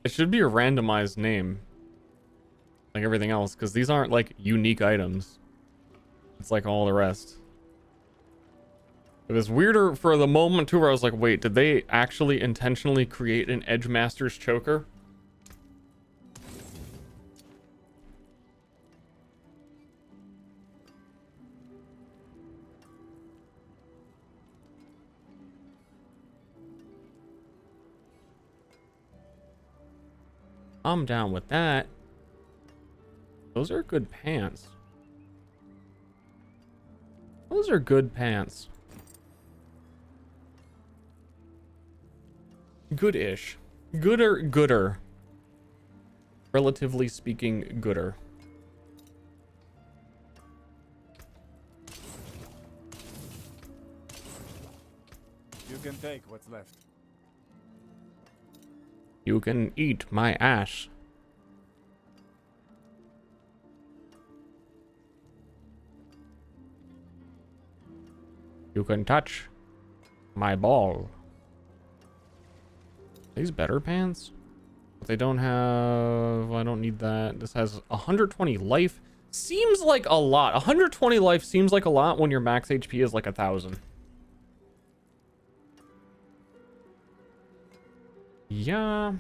it should be a randomized name. Like everything else, because these aren't like unique items. It's like all the rest. It was weirder for the moment too where I was like, wait, did they actually intentionally create an Edge Masters choker? I'm down with that. Those are good pants. Those are good pants. Good-ish. Gooder. Relatively speaking, gooder. You can take what's left. You can eat my ass. You can touch my ball. These better pants? But they don't have... I don't need that. This has 120 life. Seems like a lot. 120 life seems like a lot when your max HP is like 1,000. Yeah.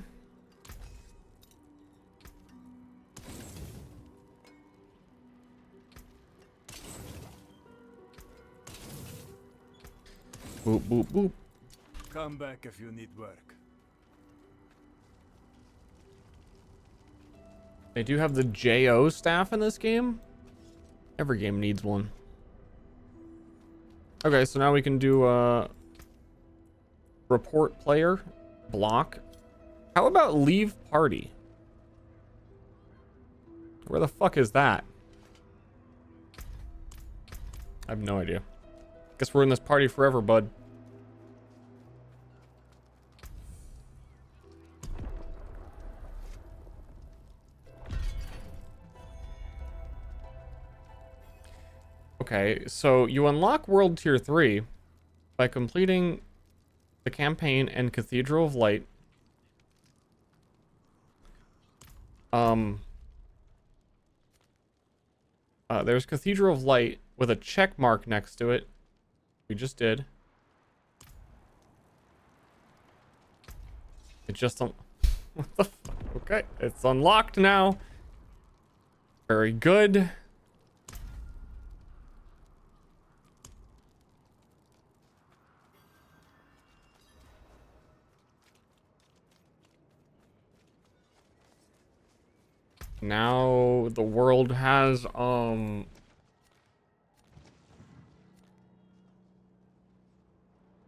Boop, boop, boop. Come back if you need work. They do have the JO staff in this game. Every game needs one. Okay, so now we can do report player, block. How about leave party? Where the fuck is that? I have no idea. Guess we're in this party forever, bud. Okay, so you unlock World Tier 3 by completing the campaign and Cathedral of Light. There's Cathedral of Light with a check mark next to it. We just did. It just what the fuck? Okay, it's unlocked now. Very good. Now the world has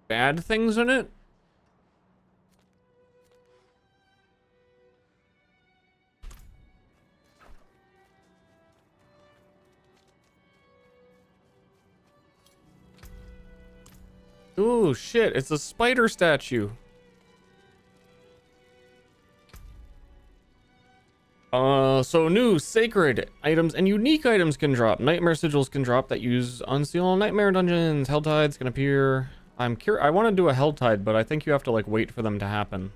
bad things in it. Ooh, shit, it's a spider statue. So new sacred items and unique items can drop. Nightmare sigils can drop that use unseal nightmare dungeons. Hell tides can appear. I want to do a hell tide, but I think you have to like wait for them to happen.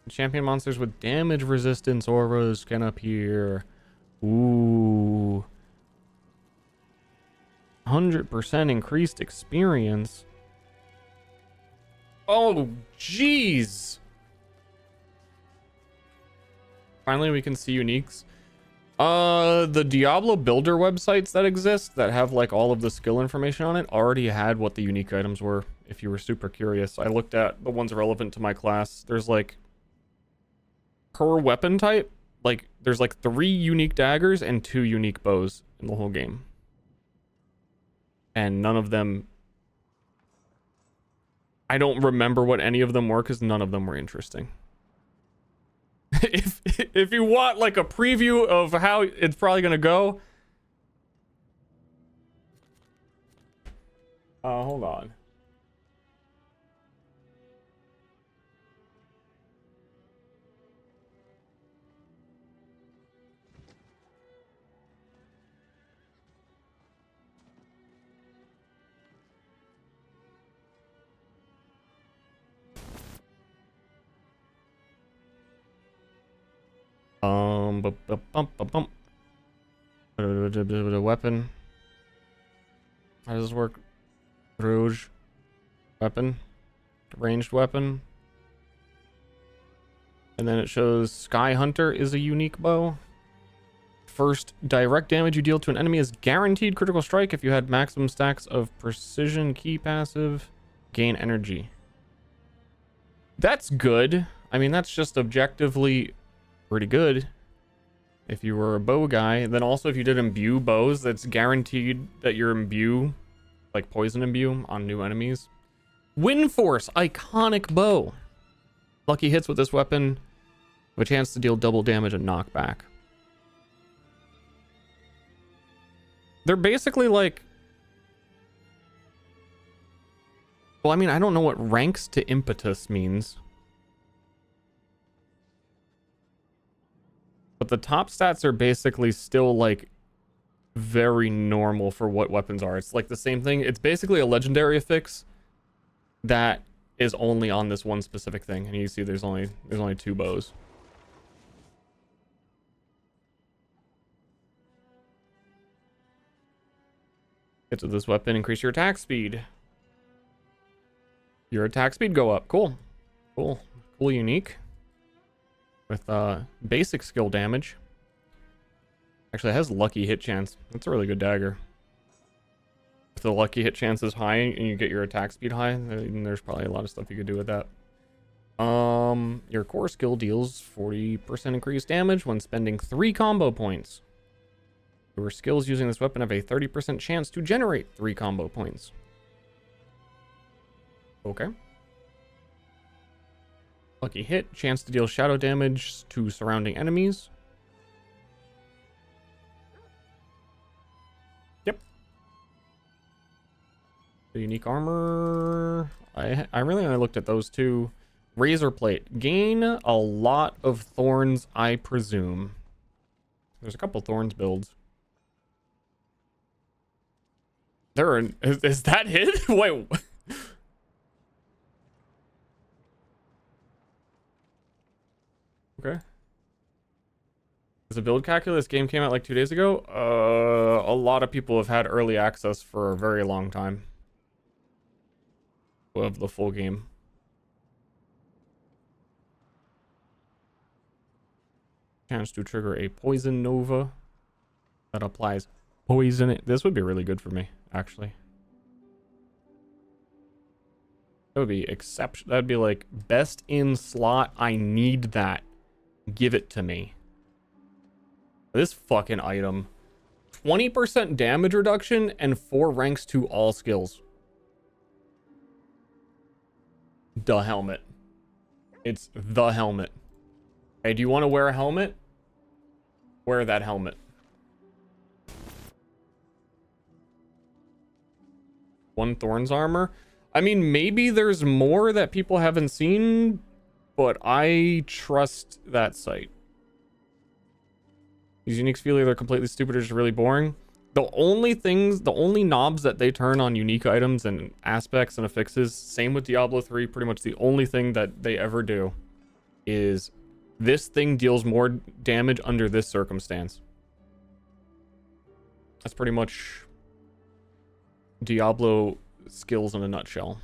Champion monsters with damage resistance auras can appear. Ooh. 100% increased experience. Oh, jeez. Finally, we can see uniques. The Diablo builder websites that exist that have like all of the skill information on it already had what the unique items were. If you were super curious, I looked at the ones relevant to my class. There's like per weapon type, like there's like 3 unique daggers and 2 unique bows in the whole game. And none of them, I don't remember what any of them were because none of them were interesting. if you want like a preview of how it's probably gonna go, hold on. The weapon. How does this work? Rouge. Weapon. Ranged weapon. And then it shows Sky Hunter is a unique bow. First direct damage you deal to an enemy is guaranteed critical strike if you had maximum stacks of precision key passive. Gain energy. That's good. I mean, that's just objectively pretty good. If you were a bow guy, then also if you did imbue bows, that's guaranteed that your imbue, like poison imbue on new enemies. Wind Force, iconic bow. Lucky hits with this weapon have a chance to deal double damage and knockback. They're basically like, well, I mean, I don't know what ranks to impetus means. But the top stats are basically still like very normal for what weapons are. It's like the same thing. It's basically a legendary affix that is only on this one specific thing. And you see there's only 2 bows. Hits with this weapon increase your attack speed. Your attack speed go up. Cool. Cool unique. With basic skill damage. Actually, it has lucky hit chance. That's a really good dagger. If the lucky hit chance is high and you get your attack speed high, then there's probably a lot of stuff you could do with that. Your core skill deals 40% increased damage when spending 3 combo points. Your skills using this weapon have a 30% chance to generate 3 combo points. Okay. Lucky hit, chance to deal shadow damage to surrounding enemies. Yep. The unique armor. I really only looked at those 2. Razor plate. Gain a lot of thorns, I presume. There's a couple thorns builds. Is that hit? Wait. Okay. As a build calculus, game came out like 2 days ago. A lot of people have had early access for a very long time. Of the full game. Chance to trigger a poison nova that applies poison. This would be really good for me, actually. That would be exception. That'd be like best in slot. I need that. Give it to me. This fucking item. 20% damage reduction and 4 ranks to all skills. The helmet. It's the helmet. Hey, do you want to wear a helmet? Wear that helmet. One Thorns armor. I mean, maybe there's more that people haven't seen, but I trust that site. These uniques feel either completely stupid or just really boring. The only knobs that they turn on unique items and aspects and affixes, same with Diablo 3, pretty much the only thing that they ever do is this thing deals more damage under this circumstance. That's pretty much Diablo skills in a nutshell.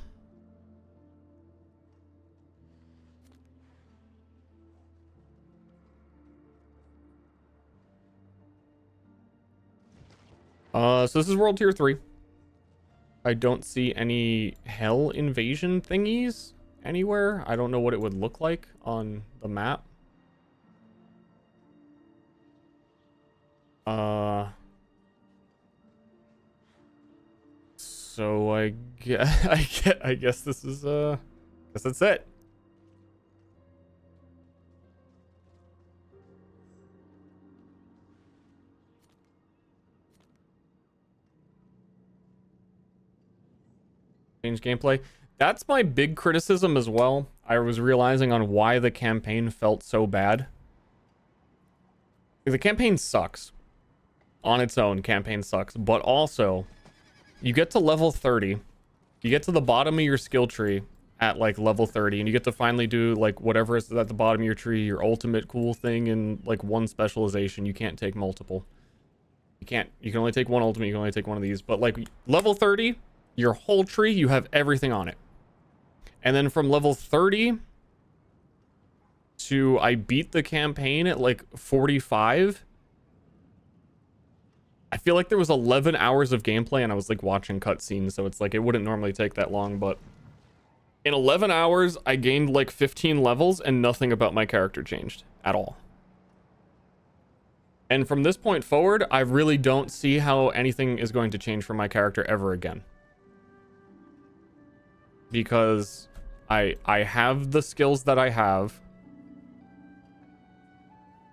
So this is World Tier 3. I don't see any hell invasion thingies anywhere. I don't know what it would look like on the map. So I guess this is guess that's it. Change gameplay. That's my big criticism as well. I was realizing on why the campaign felt so bad. The campaign sucks. On its own, campaign sucks. But also, you get to level 30. You get to the bottom of your skill tree at like level 30. And you get to finally do like whatever is at the bottom of your tree. Your ultimate cool thing in like one specialization. You can't take multiple. You can only take one ultimate. You can only take one of these. But like level 30, your whole tree, you have everything on it. And then from level 30 to I beat the campaign at like 45. I feel like there was 11 hours of gameplay and I was like watching cutscenes. So it's like it wouldn't normally take that long. But in 11 hours, I gained like 15 levels and nothing about my character changed at all. And from this point forward, I really don't see how anything is going to change for my character ever again. Because I have the skills that I have.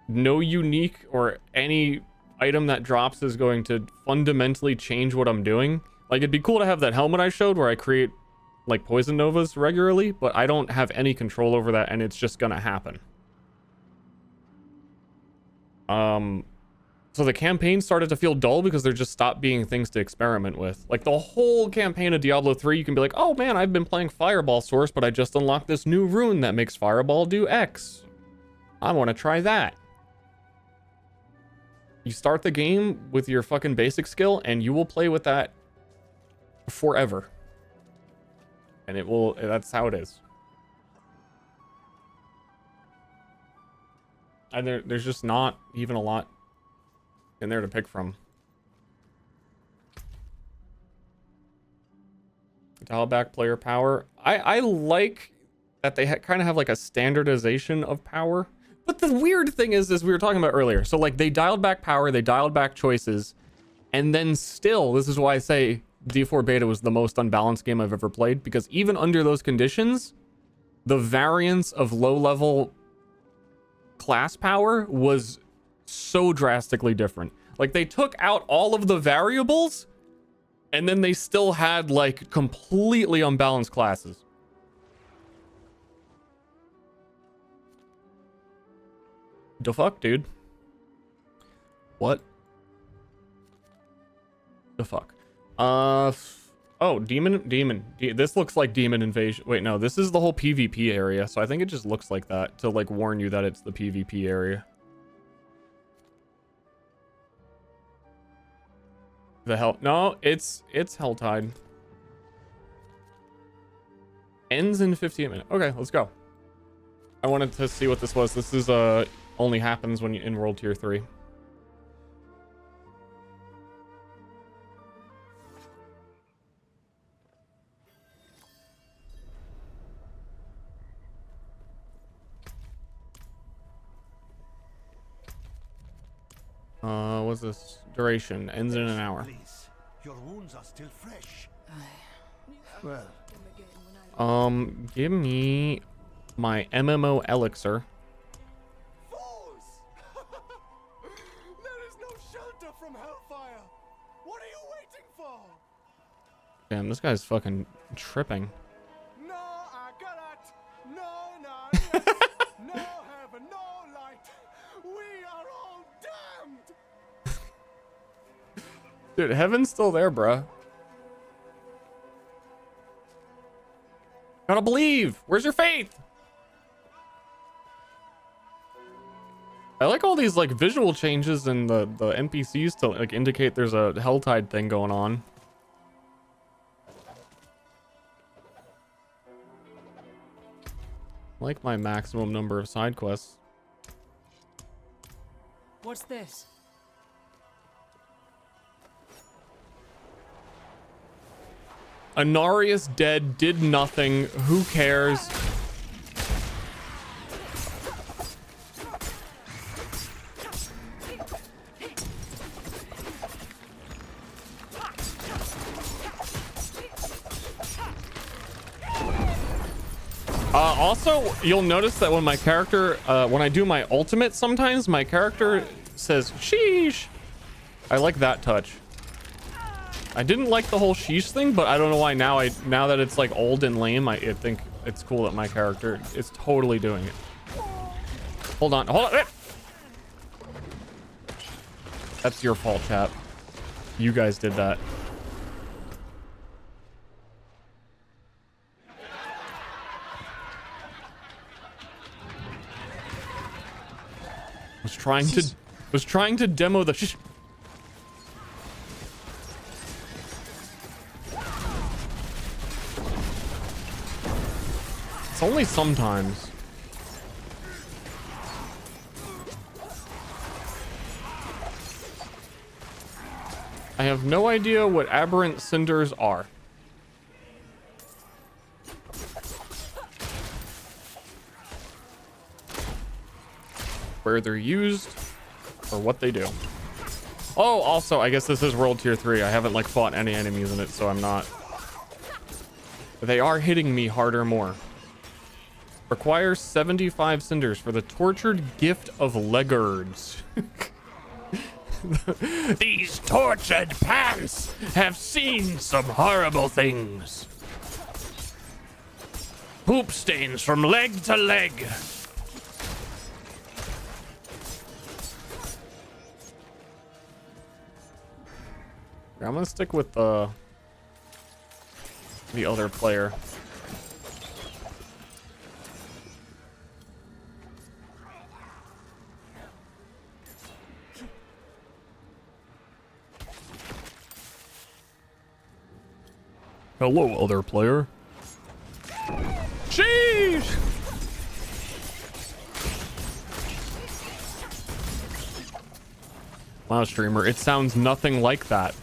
No unique or any item that drops is going to fundamentally change what I'm doing. Like, it'd be cool to have that helmet I showed where I create like poison novas regularly, but I don't have any control over that and it's just gonna happen. So the campaign started to feel dull because there just stopped being things to experiment with. Like the whole campaign of Diablo 3, you can be like, oh man, I've been playing Fireball Source, but I just unlocked this new rune that makes Fireball do X. I want to try that. You start the game with your fucking basic skill and you will play with that forever. And it will, that's how it is. And there's just not even a lot in there to pick from. Dial back player power. I like that they kind of have like a standardization of power. But the weird thing is we were talking about earlier. So like they dialed back power, they dialed back choices, and then still, this is why I say D4 beta was the most unbalanced game I've ever played, because even under those conditions, the variance of low level class power was so drastically different. Like they took out all of the variables and then they still had like completely unbalanced classes. The fuck, dude? What the fuck? Oh, demon. This looks like demon invasion. Wait, no, this is the whole PvP area. So I think it just looks like that to like warn you that it's the PvP area. The hell? No, it's Helltide. Ends in 15 minutes. Okay, let's go. I wanted to see what this was. This is only happens when you in World Tier 3. What's this? Duration ends in an hour. Please. Your wounds are still fresh. Well, Give me my MMO elixir. fools! There is no shelter from hellfire. What are you waiting for? Damn, this guy's fucking tripping. No, I cannot. No, no, yes. No heaven, no light. We are all damned. Dude, heaven's still there, bruh. Gotta believe. Where's your faith? I like all these like visual changes and the NPCs to like indicate there's a Helltide thing going on. I like my maximum number of side quests. What's this? Anarius dead, did nothing. Who cares? Also, you'll notice that when my character, when I do my ultimate, sometimes my character says sheesh. I like that touch. I didn't like the whole sheesh thing, but I don't know why now. Now that it's like old and lame, I think it's cool that my character is totally doing it. Hold on. That's your fault, chat. You guys did that. Was trying to demo the It's only sometimes. I have no idea what aberrant cinders are. Where they're used or what they do. Oh, also, I guess this is World Tier 3. I haven't like fought any enemies in it, so I'm not. But they are hitting me harder more. Requires 75 cinders for the tortured gift of leggards. These tortured pants have seen some horrible things. Poop stains from leg to leg. I'm gonna stick with the other player. Hello, other player. Sheesh! Wow, streamer, it sounds nothing like that.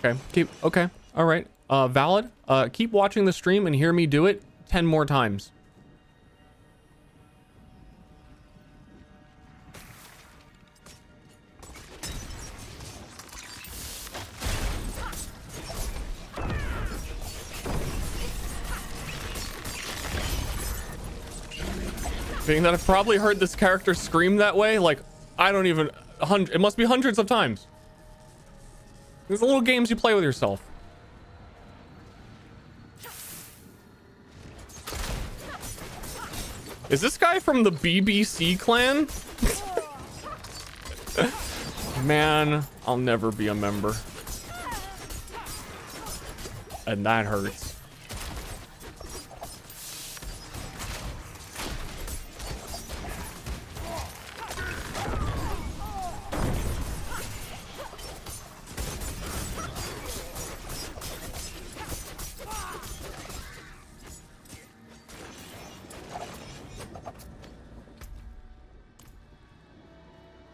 Okay, okay, all right. Valid. Keep watching the stream and hear me do it 10 more times. Being that I've probably heard this character scream that way, like, I don't even, it must be hundreds of times. There's the little games you play with yourself. Is this guy from the BBC clan? Man, I'll never be a member. And that hurts.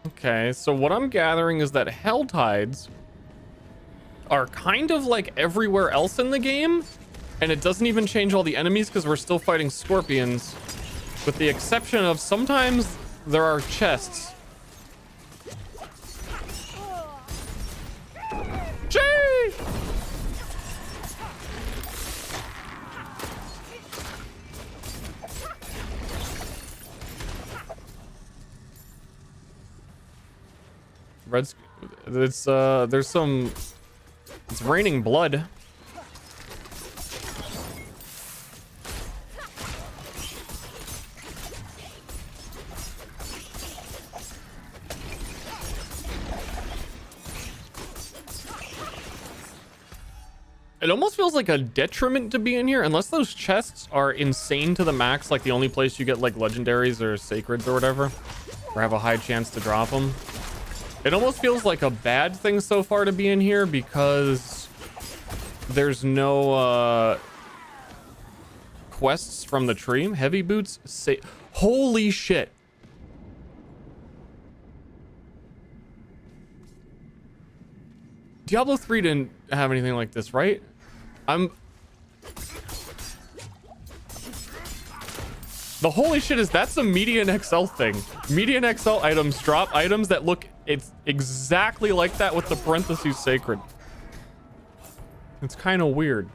Okay, so what I'm gathering is that Helltides are kind of like everywhere else in the game, and it doesn't even change all the enemies because we're still fighting scorpions, with the exception of sometimes there are chests me! Red's, it's there's some, it's raining blood. It almost feels like a detriment to be in here, unless those chests are insane to the max, like the only place you get like legendaries or sacreds or whatever, or have a high chance to drop them. It almost feels like a bad thing so far to be in here because there's no quests from the tree. Heavy boots, holy shit. Diablo 3 didn't have anything like this, right? The holy shit is that's a median XL thing. Median XL items drop items that look it's exactly like that with the parentheses sacred. It's kind of weird.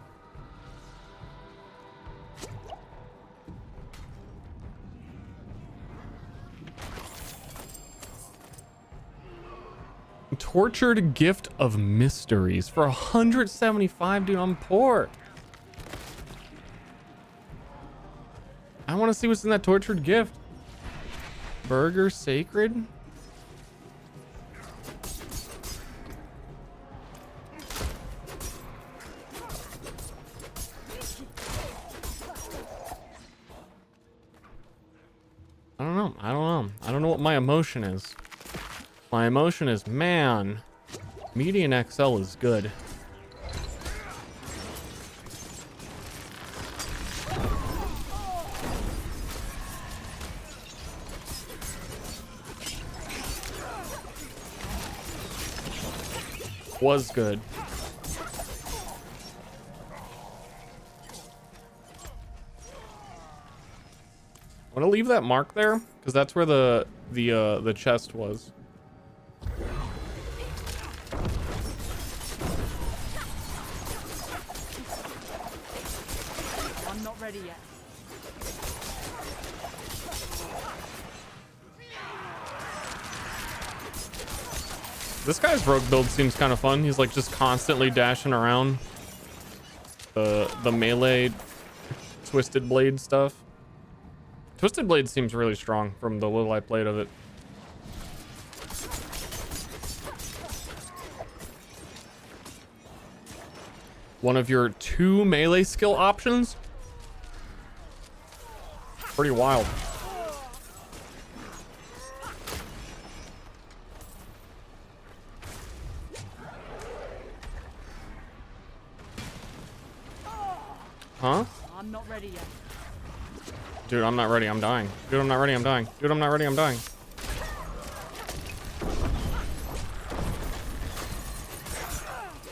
Tortured Gift of Mysteries for 175. Dude, I'm poor. I want to see what's in that tortured gift. Burger sacred. I don't know. I don't know what my emotion is. My emotion is, man, median XL is good. Was good. Want to leave that mark there because that's where the chest was. I'm not ready yet. This guy's rogue build seems kind of fun. He's like just constantly dashing around the melee twisted blade stuff. Twisted blade seems really strong from the little I played of it. One of your 2 melee skill options. Pretty wild. Huh? I'm not ready yet. Dude, I'm not ready. I'm dying. Dude, I'm not ready. I'm dying. Dude, I'm not ready. I'm dying.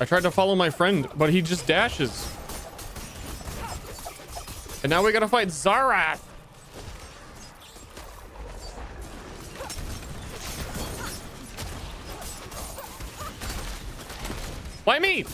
I tried to follow my friend, but he just dashes. And now we gotta fight Zarath. Why me?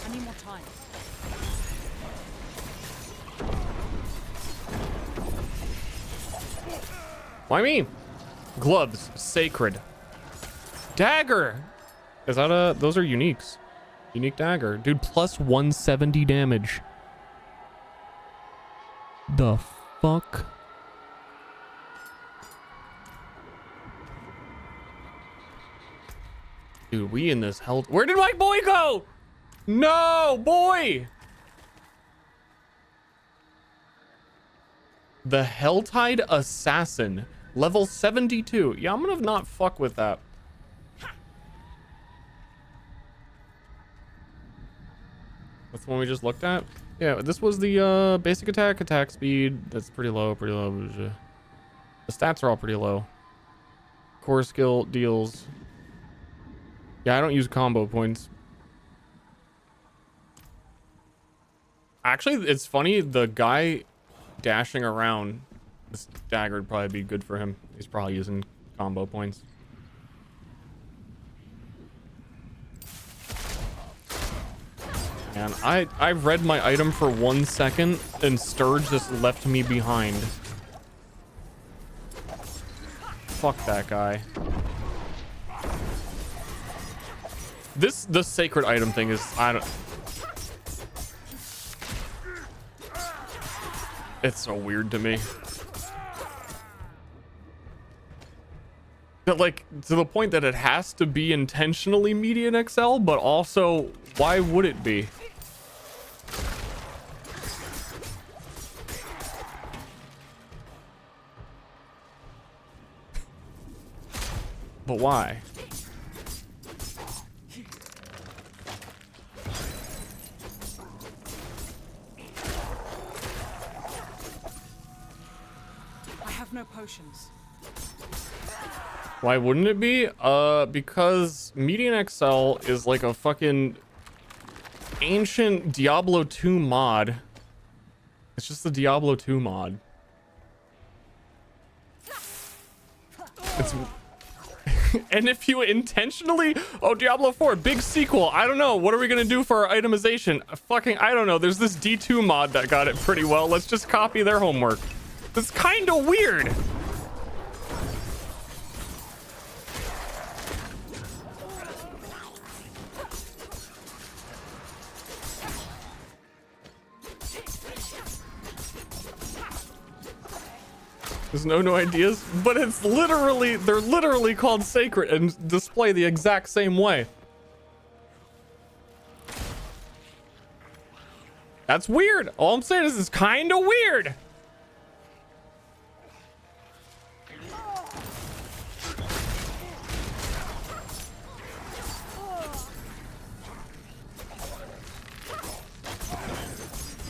I need more time. Why me? Gloves, sacred. Dagger. Is that a... Those are uniques. Unique dagger. Dude, plus 170 damage. The fuck? Dude, we in this hell... Where did my boy go? No, boy! The Helltide Assassin. Level 72. Yeah, I'm gonna not fuck with that. That's the one we just looked at? Yeah, this was the basic attack speed. That's pretty low, pretty low. The stats are all pretty low. Core skill deals Yeah, I don't use combo points. Actually, it's funny, the guy dashing around, this dagger would probably be good for him. He's probably using combo points. Man, I read my item for 1 second and Sturge just left me behind. Fuck that guy. The sacred item thing is, I don't... It's so weird to me. But like, to the point that it has to be intentionally median XL, but also, why would it be? But why? I have no potions. Why wouldn't it be? Because median XL is like a fucking ancient Diablo 2 mod. It's just the Diablo 2 mod. It's... And if you intentionally... Oh, Diablo 4, big sequel. I don't know. What are we going to do for our itemization? Fucking, I don't know. There's this D2 mod that got it pretty well. Let's just copy their homework. It's kind of weird. There's no ideas, but it's literally, they're literally called sacred and display the exact same way. That's weird. All I'm saying is it's kind of weird.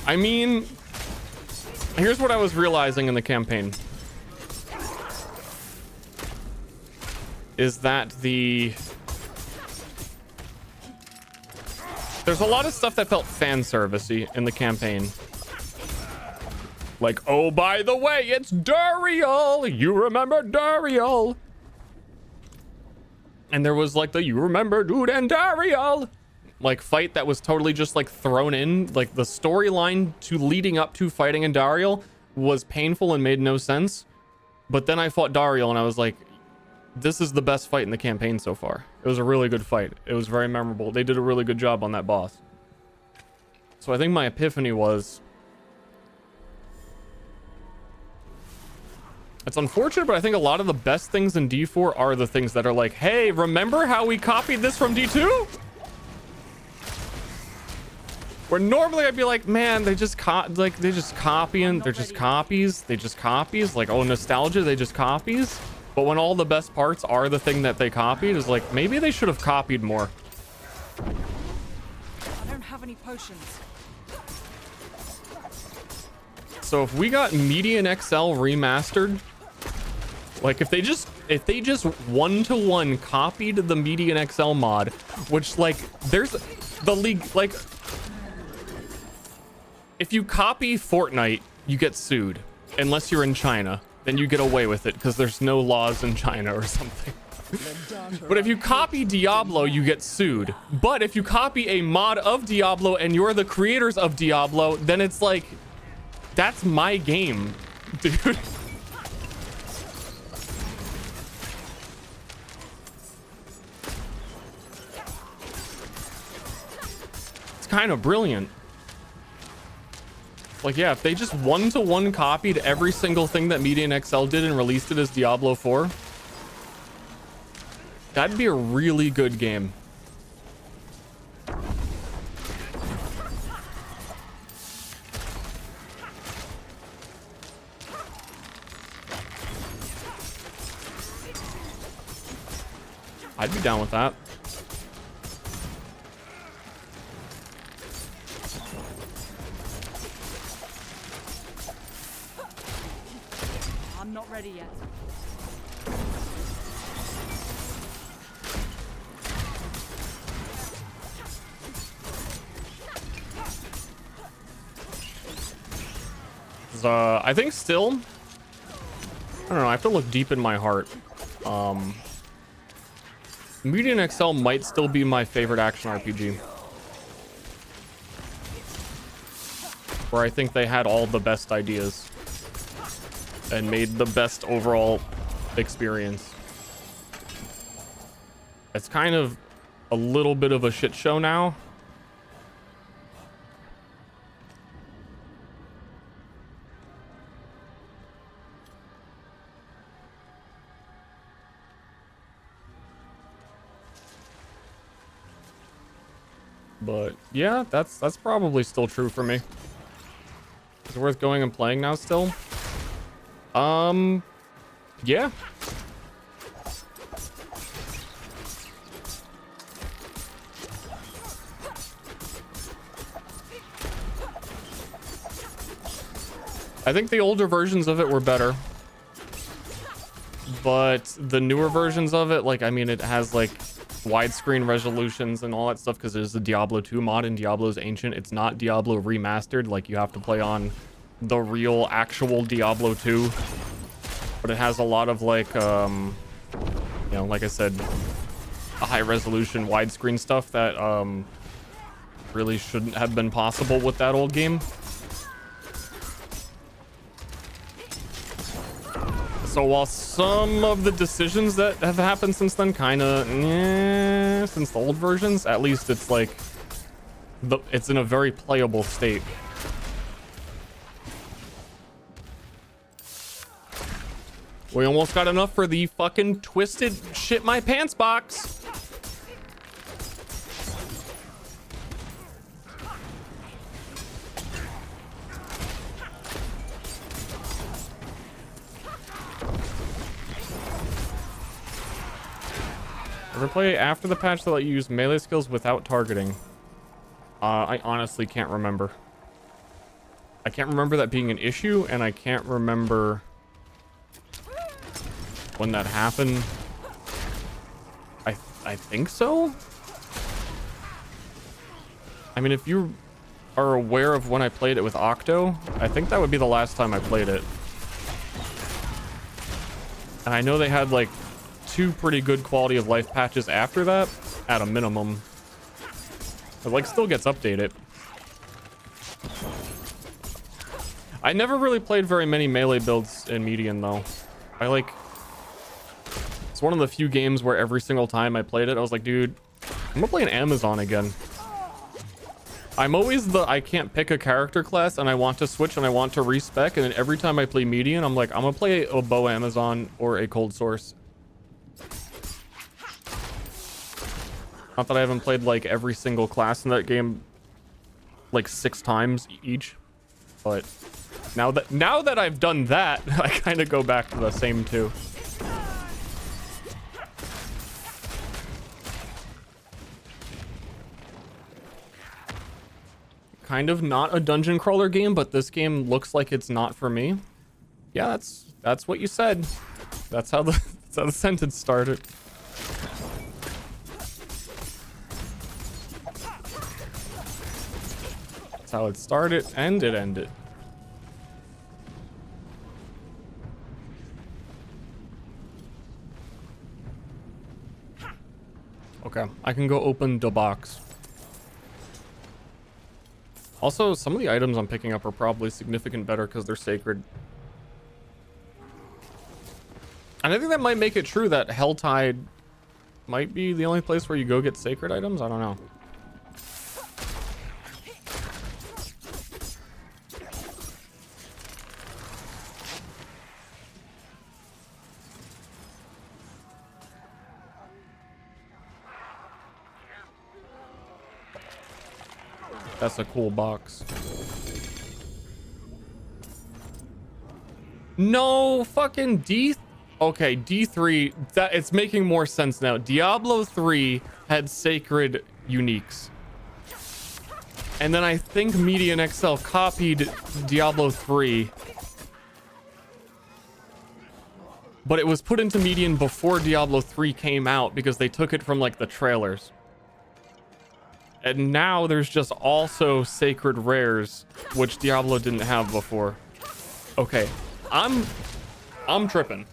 I mean, here's what I was realizing in the campaign. Is that there's a lot of stuff that felt fan servicey in the campaign. Like, oh, by the way, it's Dariel. You remember Dariel? And there was like the you remember dude and Dariel like fight that was totally just like thrown in. Like the storyline to leading up to fighting in Dariel was painful and made no sense. But then I fought Dariel and I was like, this is the best fight in the campaign so far. It was a really good fight. It was very memorable. They did a really good job on that boss. So I think my epiphany was, it's unfortunate, but I think a lot of the best things in D4 are the things that are like, hey, remember how we copied this from D2? Where normally I'd be like, man, they just copying, they're just copies, like, oh, nostalgia, they just copies. But when all the best parts are the thing that they copied, is like, maybe they should have copied more. I don't have any potions. So if we got Median XL remastered, like if they just one-to-one copied the Median XL mod, which like there's the league, like if you copy Fortnite, you get sued unless you're in China. Then you get away with it because there's no laws in China or something. But if you copy Diablo, you get sued. But if you copy a mod of Diablo and you're the creators of Diablo, then it's like, that's my game, dude. It's kind of brilliant. Like, yeah, if they just one-to-one copied every single thing that Median XL did and released it as Diablo 4, that'd be a really good game. I'd be down with that. I'm not ready yet. I think still, I don't know, I have to look deep in my heart. Median XL might still be my favorite action RPG. Where I think they had all the best ideas and made the best overall experience. It's kind of a little bit of a shit show now. But yeah, that's probably still true for me. Is it worth going and playing now still? Yeah. I think the older versions of it were better. But the newer versions of it, like, I mean, it has like widescreen resolutions and all that stuff because it is the Diablo 2 mod and Diablo's ancient. It's not Diablo remastered. Like, you have to play on the real actual Diablo 2. But it has a lot of like, you know, like I said, a high resolution widescreen stuff that really shouldn't have been possible with that old game. So while some of the decisions that have happened since then kind of since the old versions, at least it's like it's in a very playable state. We almost got enough for the fucking twisted shit my pants box. Ever play after the patch that let you use melee skills without targeting? I honestly can't remember. I can't remember that being an issue, and I can't remember when that happened. I think so? I mean, if you are aware of when I played it with Octo, I think that would be the last time I played it. And I know they had like 2 pretty good quality of life patches after that, at a minimum. It like still gets updated. I never really played very many melee builds in Median though. It's one of the few games where every single time I played it, I was like, dude, I'm gonna play an Amazon again. I'm always I can't pick a character class and I want to switch and I want to respec, and then every time I play Median, I'm like, I'm gonna play a bow Amazon or a cold source. Not that I haven't played like every single class in that game like 6 times each, but now that I've done that, I kind of go back to the same 2. Kind of not a dungeon crawler game, but this game looks like it's not for me. Yeah, that's what you said. That's how the sentence started. That's how it started and it ended. Okay, I can go open the box. Also, some of the items I'm picking up are probably significant better because they're sacred. And I think that might make it true that Helltide might be the only place where you go get sacred items. I don't know. That's a cool box. No fucking D. Okay, D3. That it's making more sense now. Diablo 3 had sacred uniques. And then I think Median XL copied Diablo 3. But it was put into Median before Diablo 3 came out because they took it from like the trailers. And now there's just also sacred rares, which Diablo didn't have before. Okay, I'm tripping.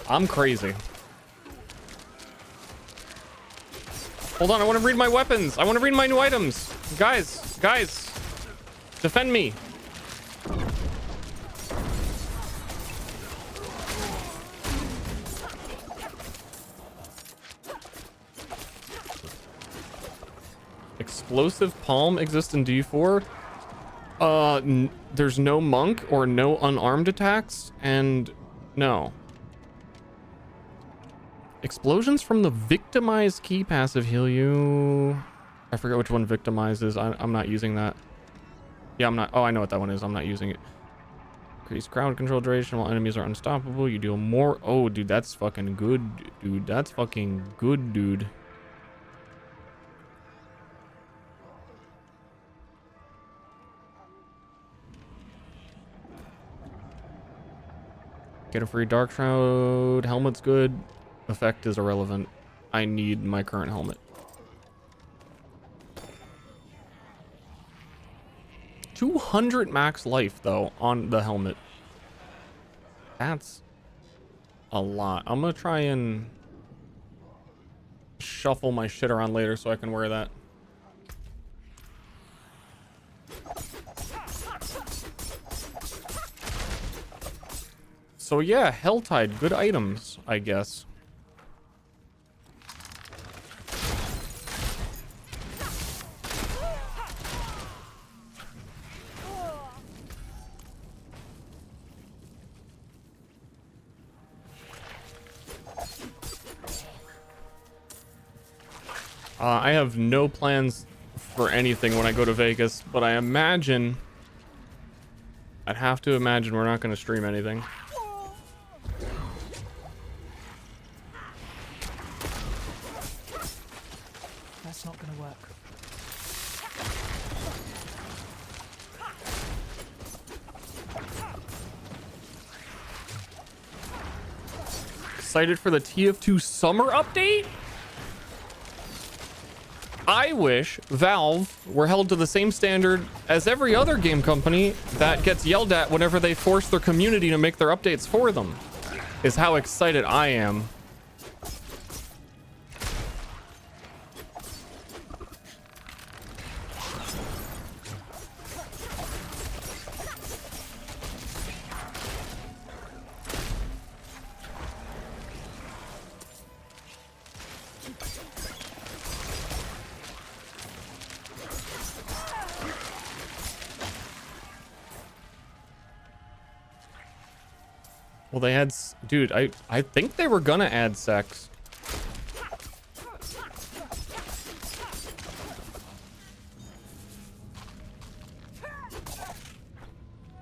I'm crazy. Hold on, I want to read my weapons. I want to read my new items. Guys, defend me. Explosive palm exists in D4. There's no monk or no unarmed attacks, and no. Explosions from the victimized key passive heal you. I forget which one victimizes. I'm not using that. Yeah, I'm not. Oh, I know what that one is. I'm not using it. Increase crowd control duration while enemies are unstoppable. You deal more. Oh, dude, that's fucking good, dude. That's fucking good, dude. Get a free dark shroud. Helmet's good. Effect is irrelevant. I need my current helmet. 200 max life though on the helmet. That's a lot. I'm gonna try and shuffle my shit around later so I can wear that. So yeah, Helltide, good items, I guess. I have no plans for anything when I go to Vegas, but I imagine... I'd have to imagine we're not going to stream anything. That's not gonna work. Excited for the TF2 summer update? I wish Valve were held to the same standard as every other game company that gets yelled at whenever they force their community to make their updates for them, is how excited I am. Well, they had... Dude, I think they were gonna add sex.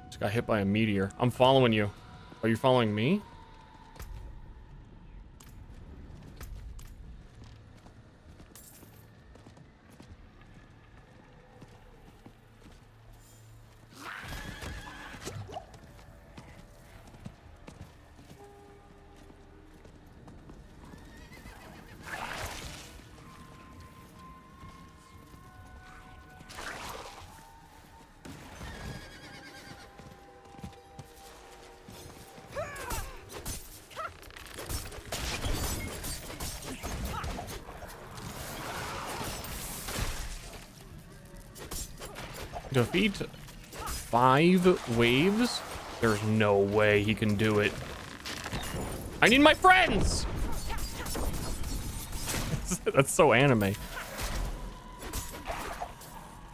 Just got hit by a meteor. I'm following you. Are you following me? Defeat 5 waves? There's no way he can do it. I need my friends! That's so anime.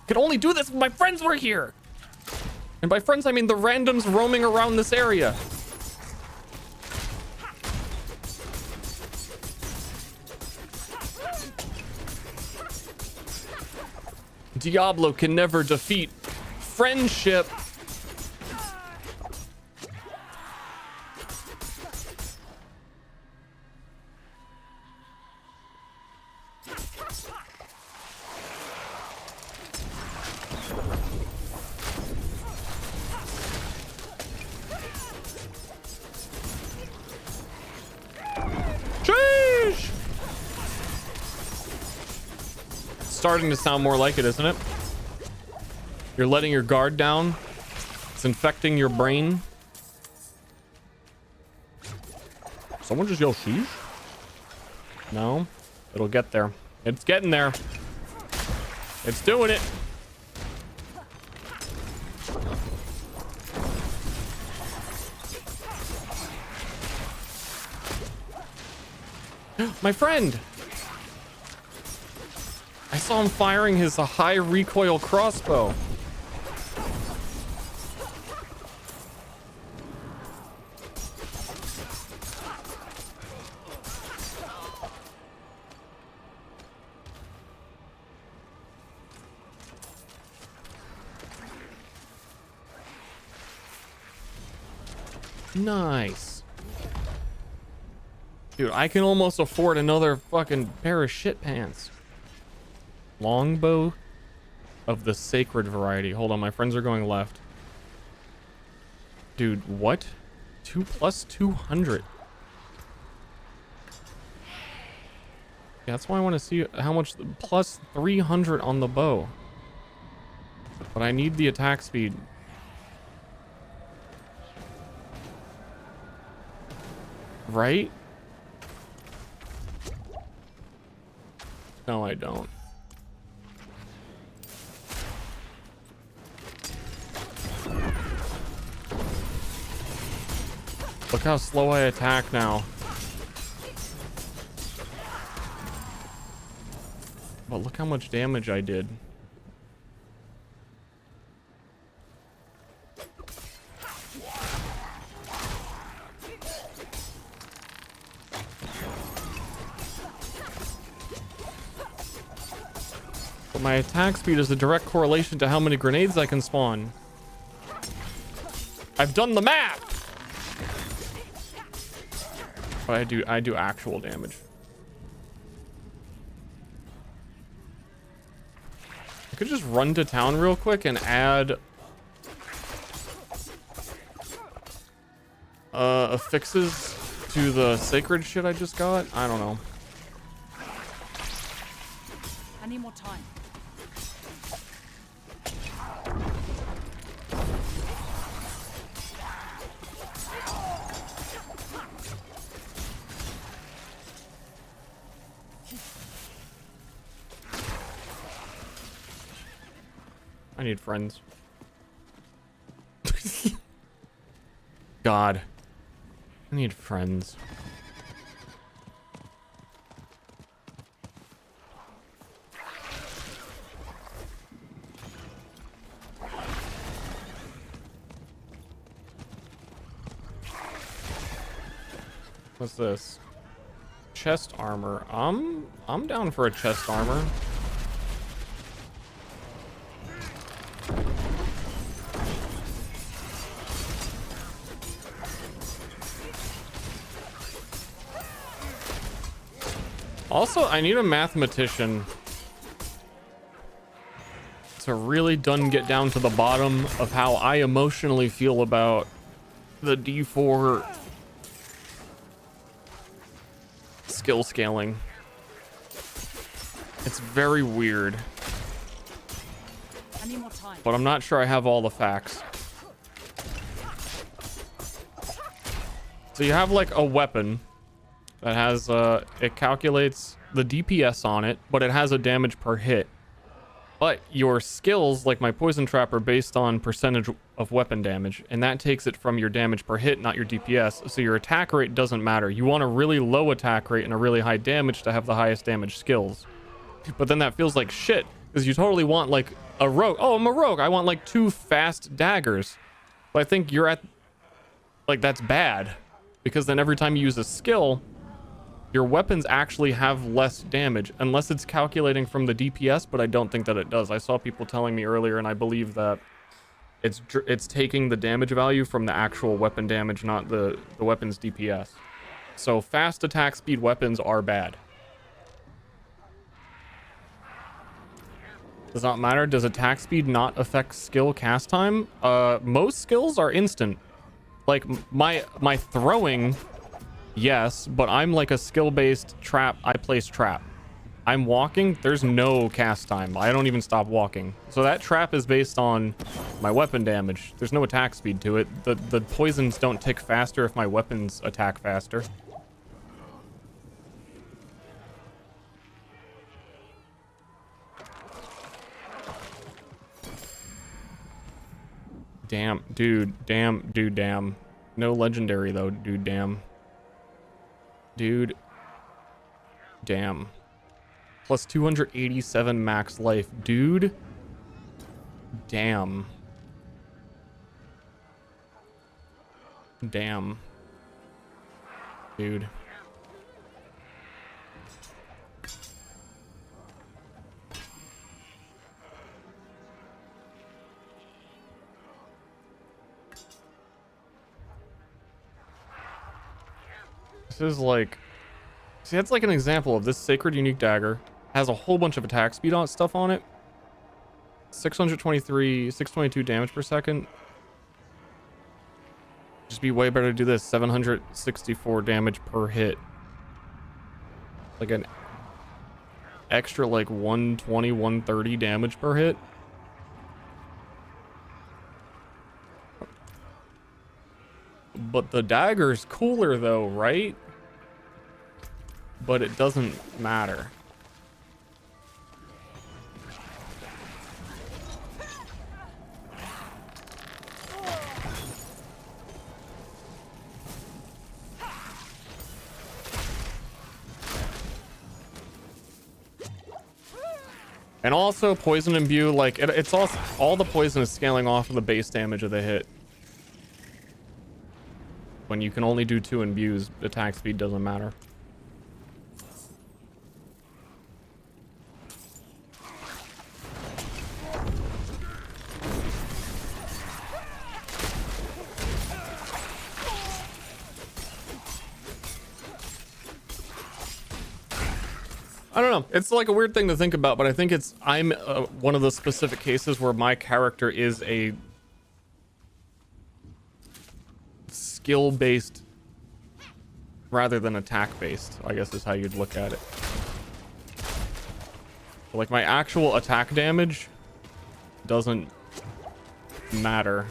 Could only do this if my friends were here! And by friends, I mean the randoms roaming around this area. Diablo can never defeat friendship. Sheesh! Starting to sound more like it, isn't it? You're letting your guard down It's infecting your brain. Someone just yell sheesh? No? It'll get there. It's getting there. It's doing it. My friend! I saw him firing his high recoil crossbow. Nice. Dude, I can almost afford another fucking pair of shit pants. Longbow of the sacred variety. Hold on, my friends are going left. Dude, what? 2 plus 200. Yeah, that's why I want to see how much plus 300 on the bow. But I need the attack speed. Right? No, I don't. Look how slow I attack now. But look how much damage I did. But my attack speed is a direct correlation to how many grenades I can spawn. I've done the math! But I do actual damage. I could just run to town real quick and add affixes to the sacred shit I just got. I don't know. I need more time. I need friends. God. I need friends. What's this? Chest armor. I'm down for a chest armor. Also, I need a mathematician to really get down to the bottom of how I emotionally feel about the D4 skill scaling. It's very weird. I need more time. But I'm not sure I have all the facts. So you have like a weapon that has it calculates the DPS on it, but it has a damage per hit. But your skills, like my poison trap, are based on percentage of weapon damage, and that takes it from your damage per hit, not your DPS. So your attack rate doesn't matter. You want a really low attack rate and a really high damage to have the highest damage skills. But then that feels like shit, because you totally want like a rogue. Oh, I'm a rogue. I want like 2 fast daggers. But I think you're at like, that's bad, because then every time you use a skill, your weapons actually have less damage, unless it's calculating from the DPS, but I don't think that it does. I saw people telling me earlier, and I believe that it's taking the damage value from the actual weapon damage, not the weapon's DPS. So fast attack speed weapons are bad. Does not matter. Does attack speed not affect skill cast time? Most skills are instant. Like my throwing, yes, but I'm like a skill-based trap. I place trap. I'm walking, there's no cast time. I don't even stop walking. So that trap is based on my weapon damage. There's no attack speed to it. The poisons don't tick faster if my weapons attack faster. Damn, dude, damn, dude, damn. No legendary though, dude, damn. Dude, damn. Plus 287 max life, dude. Damn. Damn. Dude. This is like, see, that's like an example of this sacred unique dagger has a whole bunch of attack speed on stuff on it. 623, 622 damage per second. Just be way better to do this. 764 damage per hit. Like an extra like 120, 130 damage per hit. But the dagger's cooler though, right? But it doesn't matter. And also poison imbue, like it's also all the poison is scaling off of the base damage of the hit. When you can only do 2 imbues, attack speed doesn't matter. I don't know. It's like a weird thing to think about, but I think I'm one of the specific cases where my character is a skill-based rather than attack-based, I guess is how you'd look at it. Like my actual attack damage doesn't matter.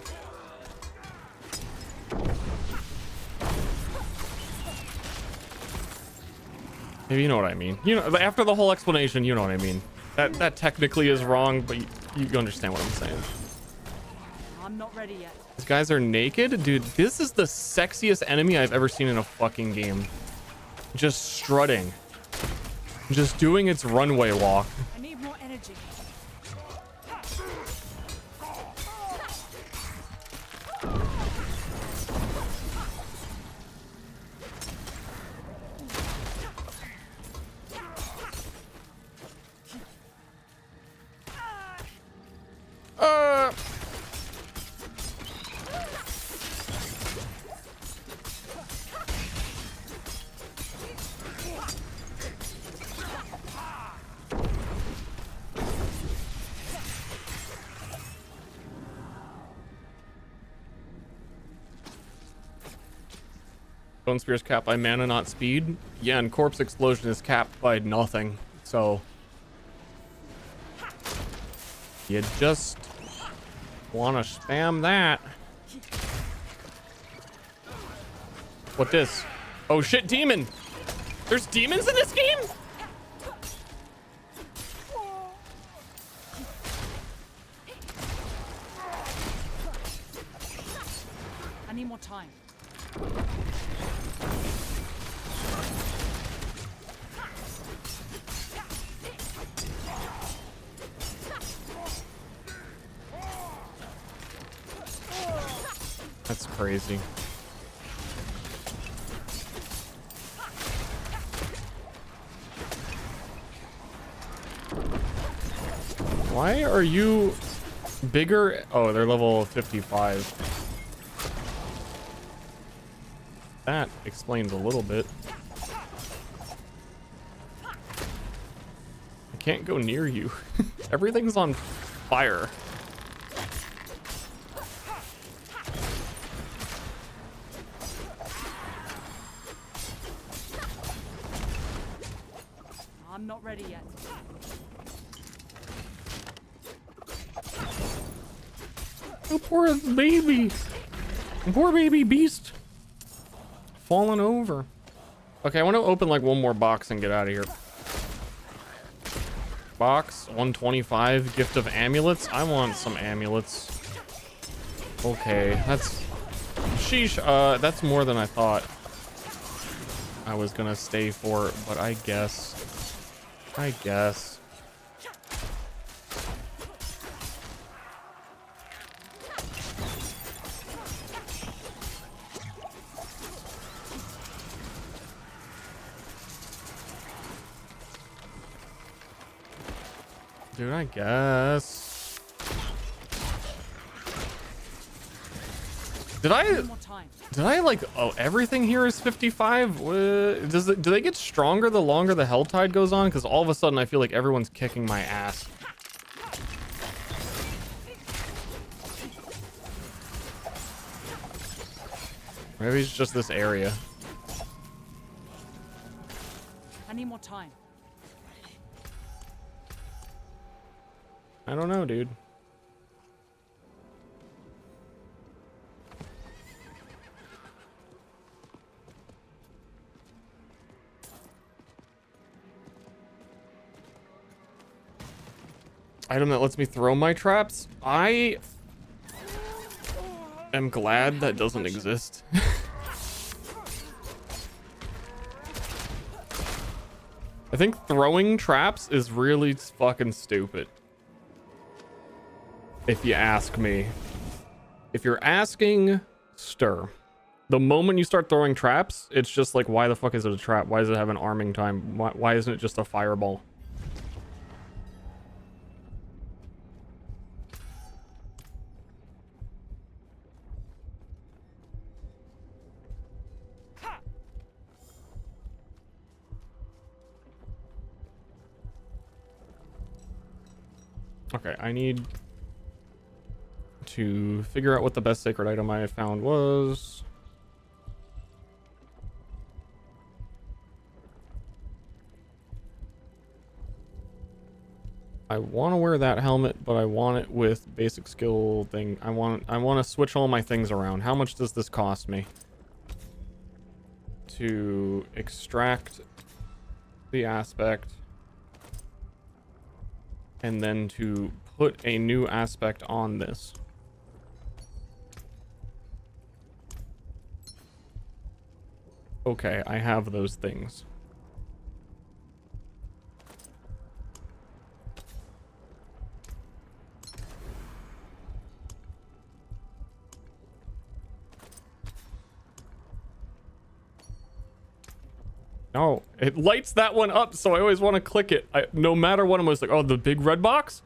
Maybe you know what I mean. You know, after the whole explanation, you know what I mean. That technically is wrong, but you understand what I'm saying. I'm not ready yet. These guys are naked? Dude, this is the sexiest enemy I've ever seen in a fucking game. Just strutting. Just doing its runway walk. I need more energy. Bone Spear's capped by mana, not speed. Yeah, and Corpse Explosion is capped by nothing. So you just want to spam that. What this? Oh shit, demon! There's demons in this game? I need more time. That's crazy. Why are you bigger? Oh, they're level 55. That explains a little bit. I can't go near you. Everything's on fire. I'm not ready yet. Oh, poor baby. Poor baby beast. Falling over. Okay, I want to open like one more box and get out of here. Box 125, gift of amulets. I want some amulets. Okay, that's sheesh. That's more than I thought I was gonna stay for, but I guess. Dude, I guess. Did I like, oh, everything here is 55? Do they get stronger the longer the hell tide goes on? Because all of a sudden I feel like everyone's kicking my ass. Maybe it's just this area. I need more time. I don't know, dude. Item that lets me throw my traps. I am glad that doesn't exist. I think throwing traps is really fucking stupid. If you ask me. If you're asking Ster, the moment you start throwing traps, it's just like, why the fuck is it a trap? Why does it have an arming time? Why isn't it just a fireball? Okay, I need to figure out what the best sacred item I found was. I want to wear that helmet, but I want it with basic skill thing. I want to switch all my things around. How much does this cost me to extract the aspect and then to put a new aspect on this? Okay, I have those things. No, it lights that one up, so I always want to click it. No matter what, I'm always like, oh, the big red box?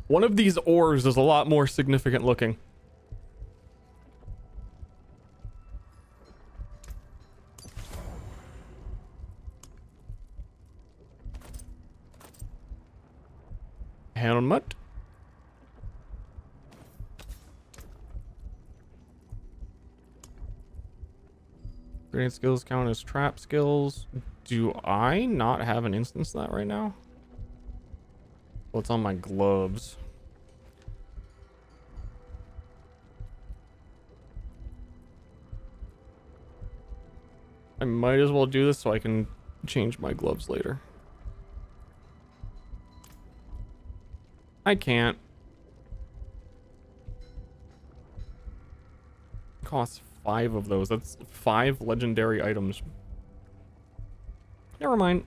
One of these ores is a lot more significant looking. Helmet. Grenade skills count as trap skills. Do I not have an instance of that right now? Well, it's on my gloves. I might as well do this so I can change my gloves later. I can't. Costs 5 of those. That's 5 legendary items. Never mind.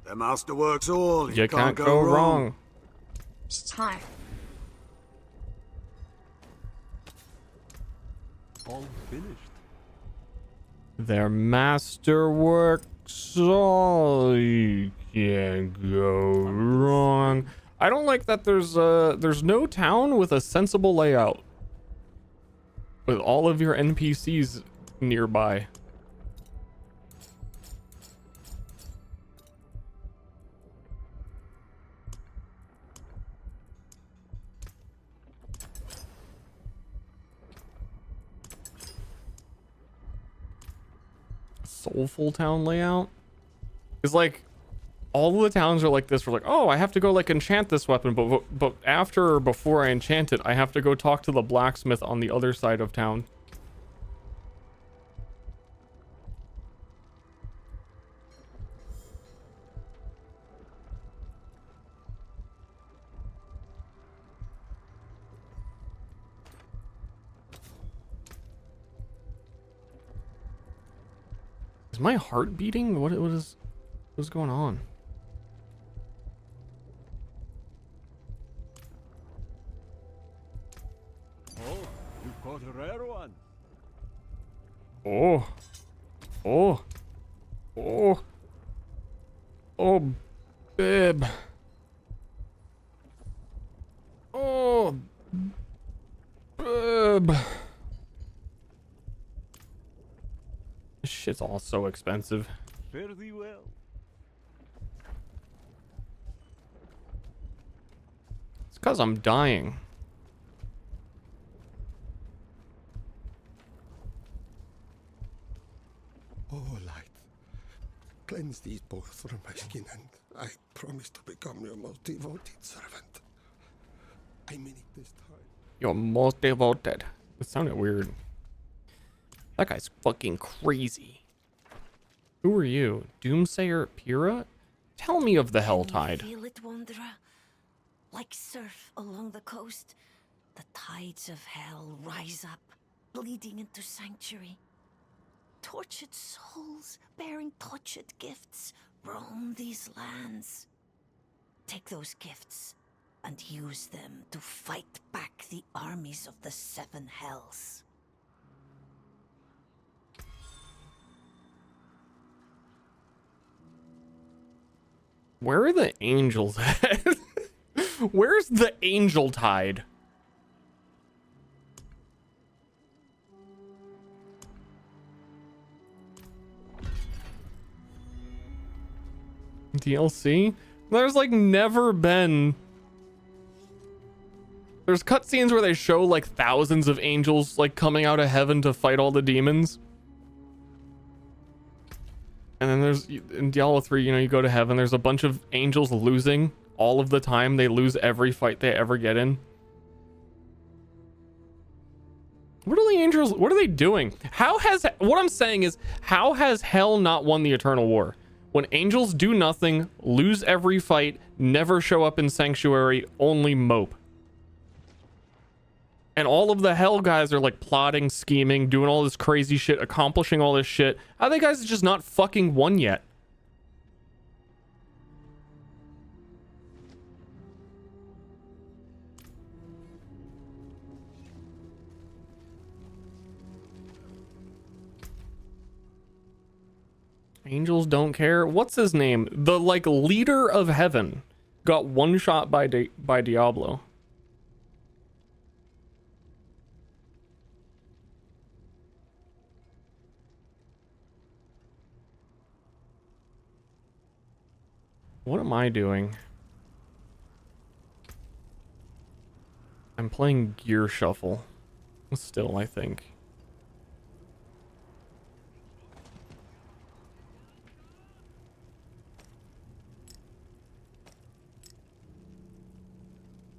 The master works all. You can't go wrong. It's time. All finished. Their master works all. You can't go wrong. I don't like that there's no town with a sensible layout with all of your NPCs nearby. soulful town layout. It's like all of the towns are like this. We're like, oh, I have to go like enchant this weapon, but after or before I enchant it, I have to go talk to the blacksmith on the other side of town. Is my heart beating? What's going on? Oh, you caught a rare one. Oh. Oh. Oh. Oh, babe. Oh, babe. This shit's all so expensive. Fare thee well. It's because I'm dying. Oh, light. Cleanse these both from my skin, and I promise to become your most devoted servant. I mean it this time. You're most devoted. It sounded weird. That guy's fucking crazy. Who are you? Doomsayer Pyrrha? Tell me of the Helltide. Feel it, wanderer? Like surf along the coast, the tides of hell rise up, bleeding into sanctuary. Tortured souls bearing tortured gifts roam these lands. Take those gifts and use them to fight back the armies of the seven hells. Where are the angels at? Where's the angel tide? DLC? There's like never been. There's cutscenes where they show like thousands of angels like coming out of heaven to fight all the demons. And then there's in Diablo 3, you know, you go to heaven, there's a bunch of angels losing all of the time. They lose every fight they ever get in. What are the angels? What are they doing? What I'm saying is, how has hell not won the Eternal War? When angels do nothing, lose every fight, never show up in Sanctuary, only mope. And all of the hell guys are like plotting, scheming, doing all this crazy shit, accomplishing all this shit. How are they guys just not fucking won yet? Angels don't care. What's his name? The like leader of heaven got one shot by Diablo. What am I doing? I'm playing Gear Shuffle. Still, I think.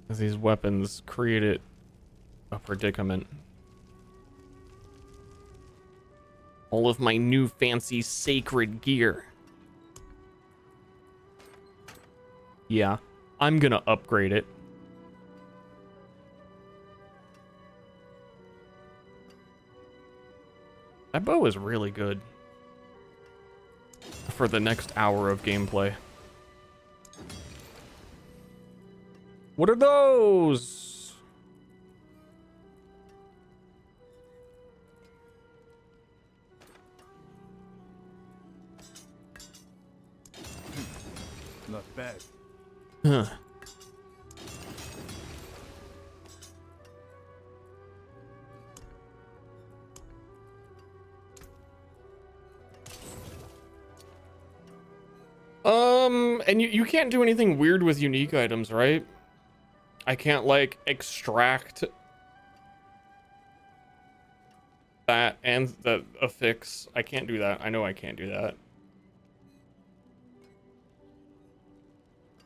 As these weapons created a predicament. All of my new fancy sacred gear. Yeah, I'm gonna upgrade it. That bow is really good for the next hour of gameplay. What are those? Not bad. Huh. And you can't do anything weird with unique items, right? I can't like extract that and the affix. I can't do that. I know I can't do that.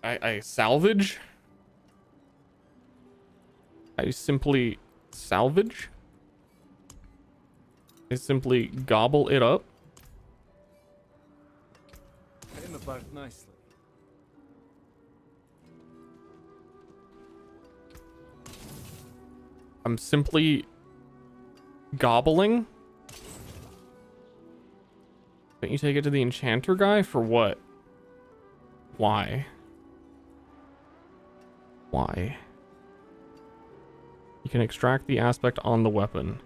I salvage. I simply salvage. I simply gobble it up. Came about nicely. I'm simply gobbling. Don't you take it to the enchanter guy for what? Why? Why? You can extract the aspect on the weapon.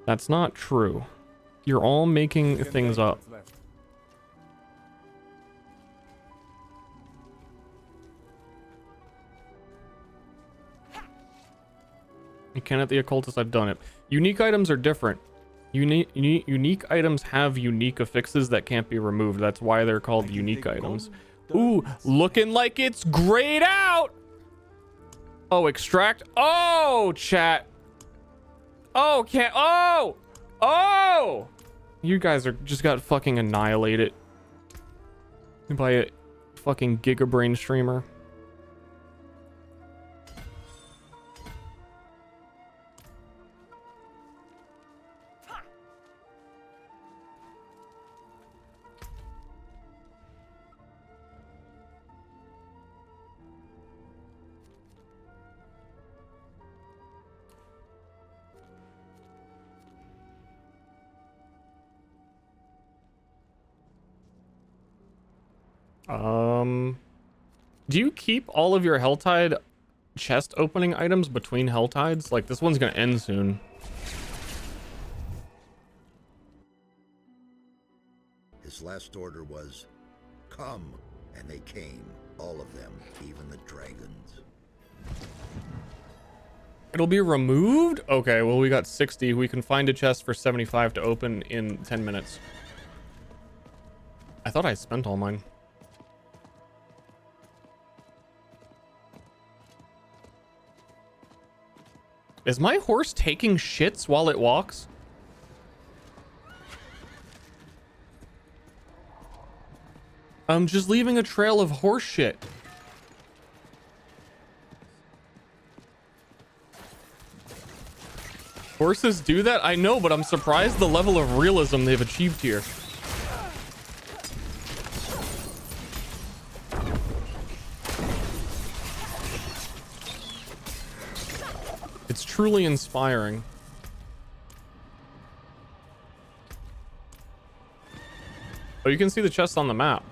That's not true. You're all making things up. Left. You can at the occultist. I've done it. Unique items are different. Unique items have unique affixes that can't be removed. That's why they're called unique items. Ooh, looking like it's grayed out. Oh, extract. Oh, chat. Oh, can't. Oh, oh. You guys are just got fucking annihilated by a fucking gigabrain streamer. Do you keep all of your Helltide chest opening items between Helltides? Like, this one's gonna end soon. His last order was, come, and they came, all of them, even the dragons. It'll be removed? Okay, well, we got 60. We can find a chest for 75 to open in 10 minutes. I thought I spent all mine. Is my horse taking shits while it walks? I'm just leaving a trail of horse shit. Horses do that? I know, but I'm surprised the level of realism they've achieved here. It's truly inspiring. Oh, you can see the chest on the map.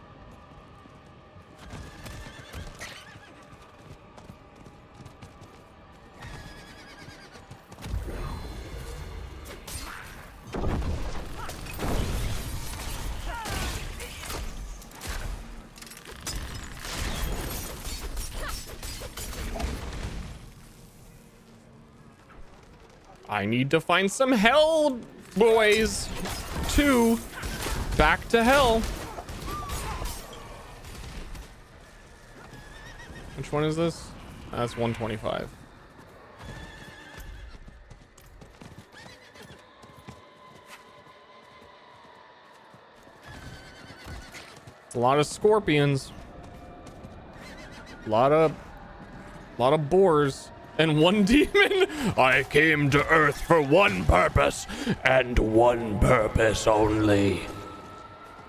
I need to find some hell, boys. 2. Back to hell. Which one is this? That's 125. A lot of scorpions. A lot of boars. And 1 demon. I came to Earth for one purpose, and one purpose only.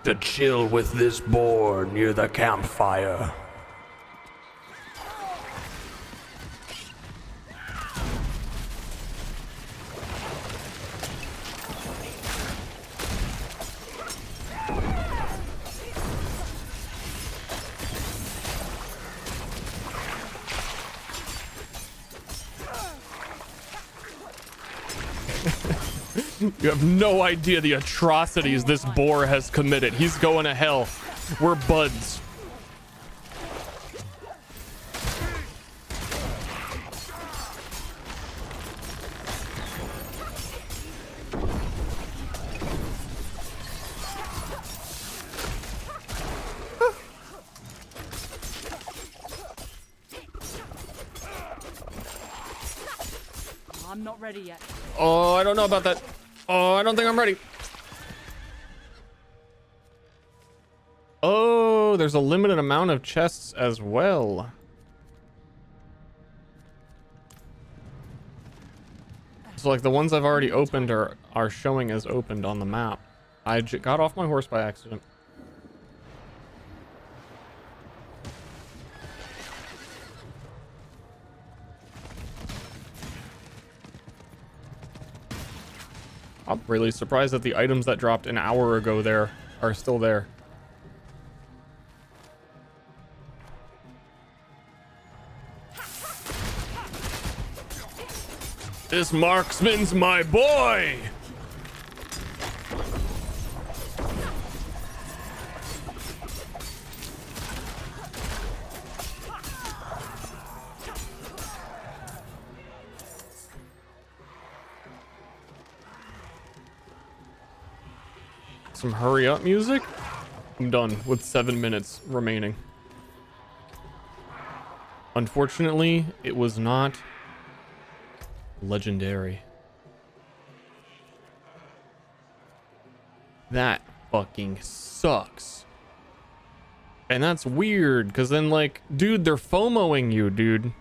To chill with this boar near the campfire. You have no idea the atrocities this boar has committed. He's going to hell. We're buds. I'm not ready yet. Oh, I don't know about that. Oh, I don't think I'm ready. Oh, there's a limited amount of chests as well. So like the ones I've already opened are showing as opened on the map. I got off my horse by accident. I'm really surprised that the items that dropped an hour ago there are still there. This marksman's my boy! Some hurry up music? I'm done with 7 minutes remaining. Unfortunately, it was not legendary. That fucking sucks. And that's weird, because then, like, dude, they're FOMOing you, dude.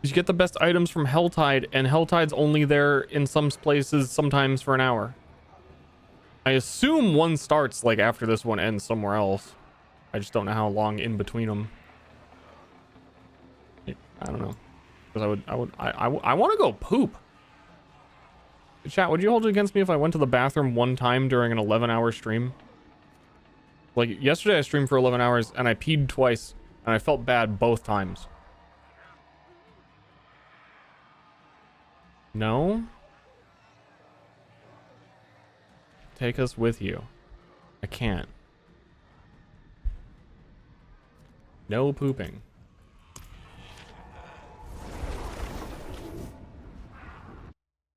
You get the best items from Helltide, and Helltide's only there in some places sometimes for an hour. I assume one starts, like, after this one ends somewhere else. I just don't know how long in between them. I don't know. Because I want to go poop. Chat, would you hold it against me if I went to the bathroom one time during an 11-hour stream? Like, yesterday I streamed for 11 hours and I peed twice and I felt bad both times. No? Take us with you. I can't. No pooping.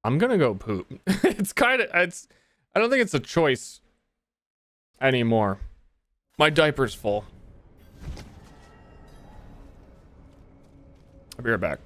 I'm gonna go poop. It's I don't think it's a choice anymore. My diaper's full. I'll be right back.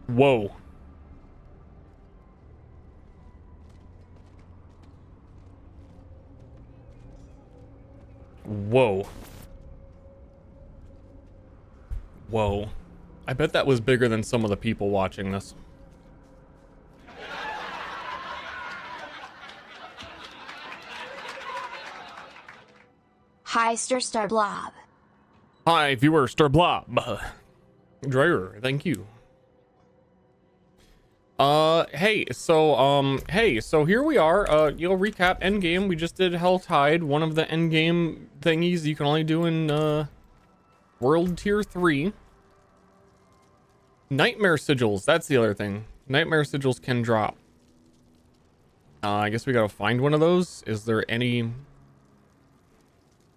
Whoa. Whoa. Whoa. I bet that was bigger than some of the people watching this. Hi, Star Blob. Hi, viewer, Ster Blob. Driver, thank you. Hey, so here we are. You'll recap Endgame. We just did Helltide, one of the Endgame thingies you can only do in, World Tier 3. Nightmare Sigils, that's the other thing. Nightmare Sigils can drop. I guess we gotta find one of those. Is there any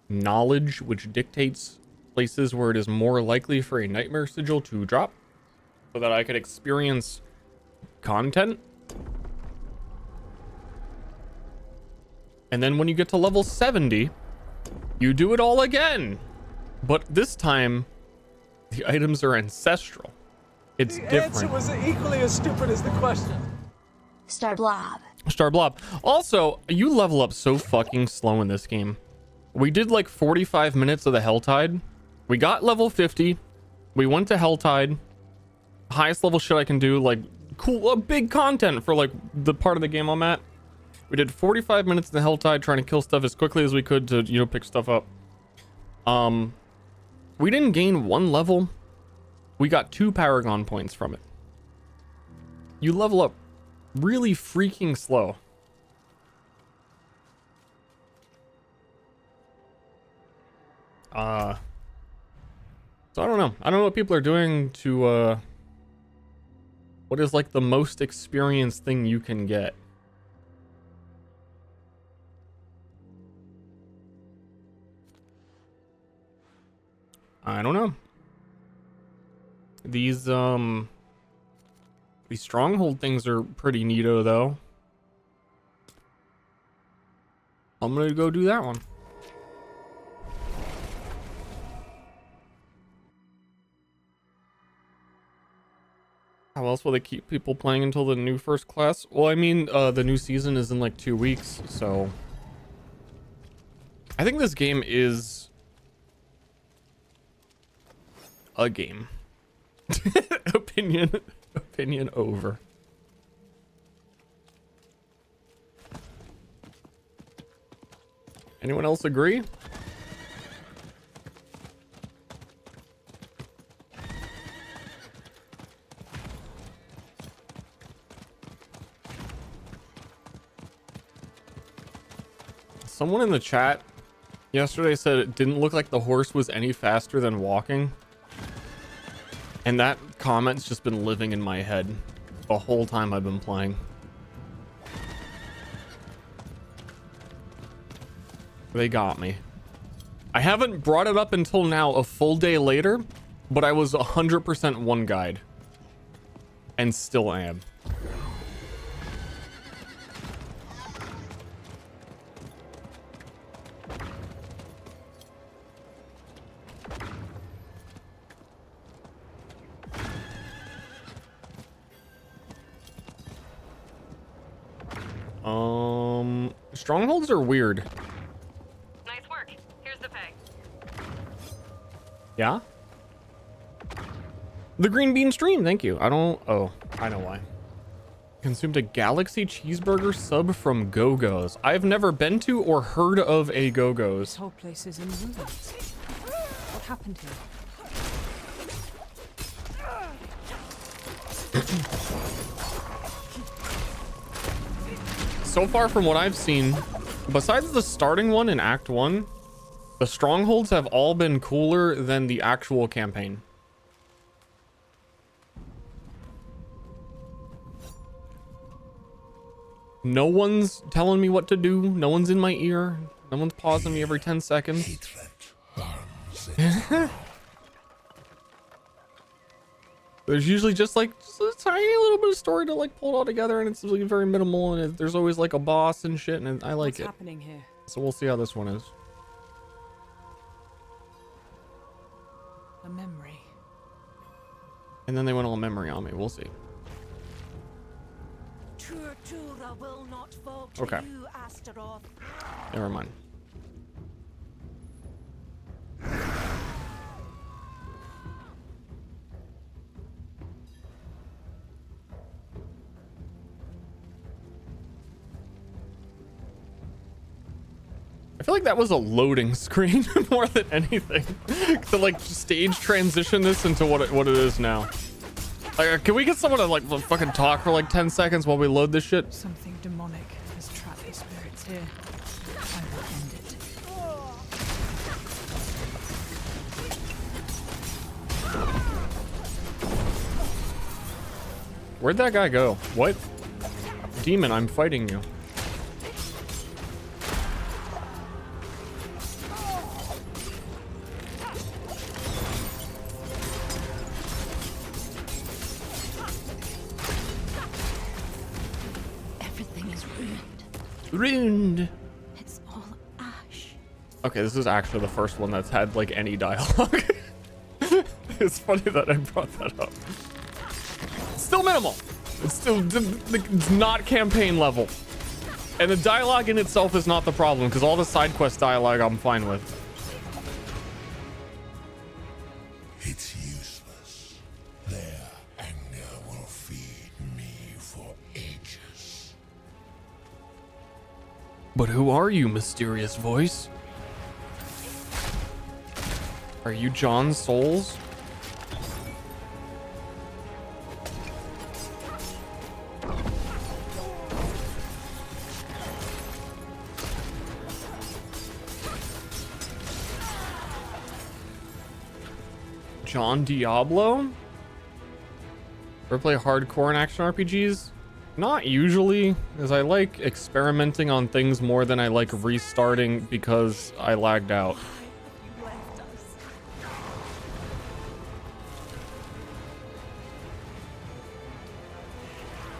knowledge which dictates places where it is more likely for a Nightmare Sigil to drop? So that I could experience content? And then when you get to level 70, you do it all again. But this time, the items are ancestral. It's different. The answer was equally as stupid as the question. Star Blob. Star Blob. Also, you level up so fucking slow in this game. We did like 45 minutes of the Helltide. We got level 50. We went to Helltide. Highest level shit I can do. Like, cool, big content for like the part of the game I'm at. We did 45 minutes in the Helltide trying to kill stuff as quickly as we could to, you know, pick stuff up. We didn't gain one level. We got 2 Paragon points from it. You level up really freaking slow. So I don't know. I don't know what people are doing to, what is like the most experienced thing you can get? I don't know. These stronghold things are pretty neato though. I'm gonna go do that one. How else will they keep people playing until the new first class? Well, I mean, the new season is in like 2 weeks, so I think this game is a game. Opinion over. Anyone else agree? Someone in the chat yesterday said it didn't look like the horse was any faster than walking. And that comment's just been living in my head the whole time I've been playing. They got me. I haven't brought it up until now, a full day later, but I was 100% one guide. And still am. Strongholds are weird. Nice work. Here's the pay. Yeah? The green bean stream, thank you. I know why. Consumed a galaxy cheeseburger sub from Go-Go's. I've never been to or heard of a Go-Go's. This whole place is in ruins. What happened here? So far from what I've seen, besides the starting one in Act 1, the strongholds have all been cooler than the actual campaign. No one's telling me what to do. No one's in my ear. No one's pausing me every 10 seconds. There's usually just like a tiny little bit of story to like pull it all together, and it's like very minimal, and there's always like a boss and shit, and I like it. What's happening here? So we'll see how this one is. A memory. And then they went all memory on me. We'll see. Tortura will not fall to Okay. you, Astaroth. Never mind. I feel like that was a loading screen more than anything to like stage transition this into what it is now. Like, can we get someone to like fucking talk for like 10 seconds while we load this shit? Something demonic has trapped the spirits here. I will end it. Where'd that guy go? What? Demon, I'm fighting you. Everything is ruined. Ruined. It's all ash. Okay, this is actually the first one that's had like any dialogue. It's funny that I brought that up. Still minimal. It's still it's not campaign level. And the dialogue in itself is not the problem because all the side quest dialogue I'm fine with. It's useless. Their anger will feed me for ages. But who are you, mysterious voice? Are you John Souls? John Diablo? Ever play hardcore in action RPGs? Not usually, as I like experimenting on things more than I like restarting because I lagged out.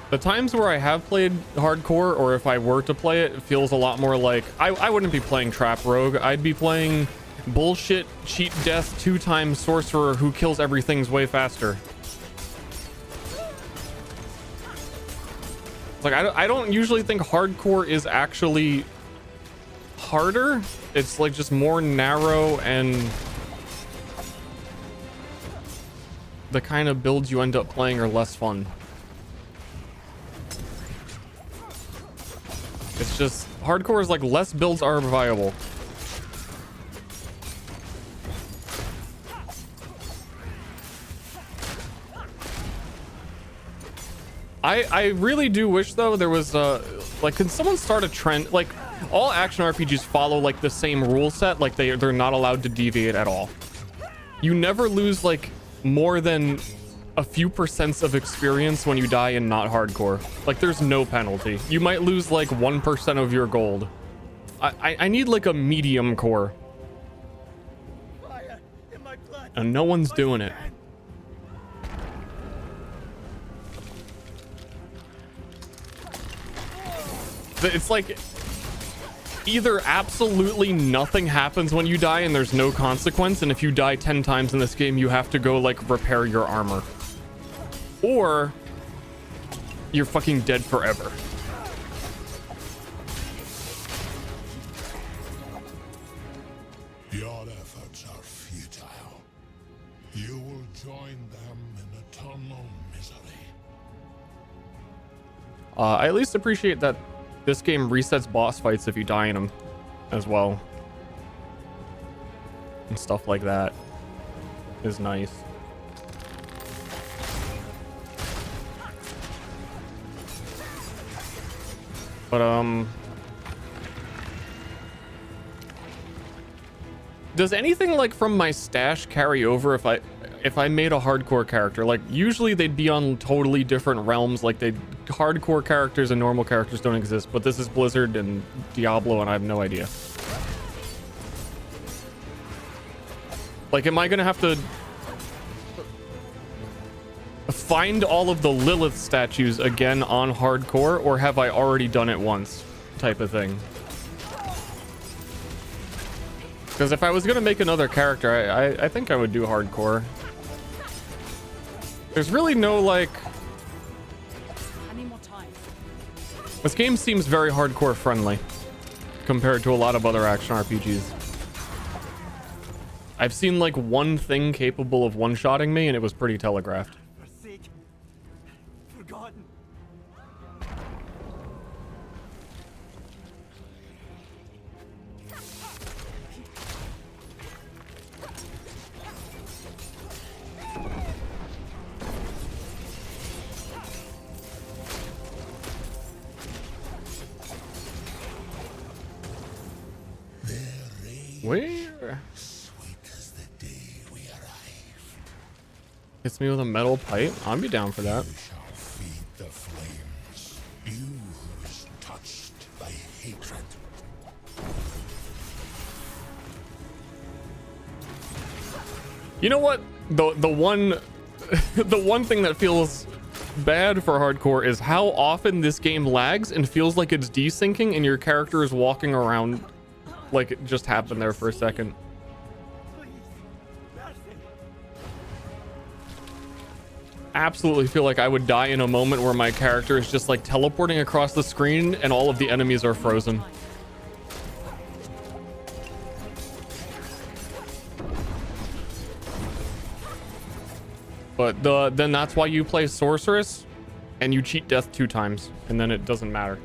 The times where I have played hardcore, or if I were to play it, it feels a lot more like I wouldn't be playing Trap Rogue. I'd be playing bullshit cheat death 2-time sorcerer who kills everything's way faster. Like I don't usually think hardcore is actually harder. It's like just more narrow, and the kind of builds you end up playing are less fun. It's just hardcore is like less builds are viable. I really do wish though there was like, can someone start a trend? Like all action RPGs follow like the same rule set, like they're not allowed to deviate at all. You never lose like more than a few % of experience when you die in not hardcore. Like there's no penalty. You might lose like 1% of your gold. I need like a medium core. And no one's doing it. It's like either absolutely nothing happens when you die and there's no consequence, and if you die 10 times in this game you have to go like repair your armor, or you're fucking dead forever. Your efforts are futile. You will join them in eternal misery. I at least appreciate that this game resets boss fights if you die in them as well, and stuff like that is nice. But does anything like from my stash carry over if I made a hardcore character? Like usually they'd be on totally different realms, like hardcore characters and normal characters don't exist, but this is Blizzard and Diablo and I have no idea. Like am I gonna have to find all of the Lilith statues again on hardcore, or have I already done it once type of thing? Because if I was gonna make another character, I think I would do hardcore. There's really no like, I need more time. This game seems very hardcore friendly compared to a lot of other action RPGs. I've seen like one thing capable of one-shotting me, and it was pretty telegraphed. Forgotten. Where? Hits me with a metal pipe. I'd be down for that. You know what? The one the one thing that feels bad for hardcore is how often this game lags and feels like it's desyncing and your character is walking around like it just happened there for a second. Absolutely feel like I would die in a moment where my character is just like teleporting across the screen and all of the enemies are frozen. But then that's why you play Sorceress and you cheat death 2 times and then it doesn't matter.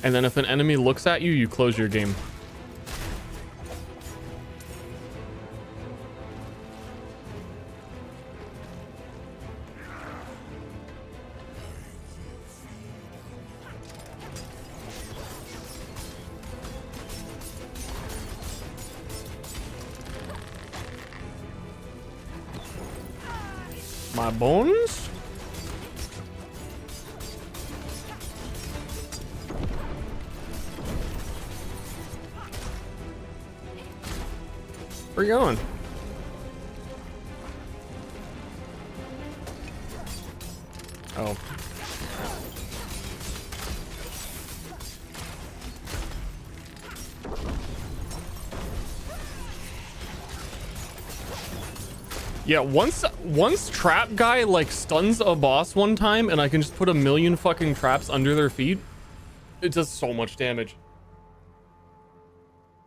And then if an enemy looks at you, you close your game. My bones? Where you going? Oh. Yeah, once Trap Guy like stuns a boss one time and I can just put a million fucking traps under their feet, it does so much damage.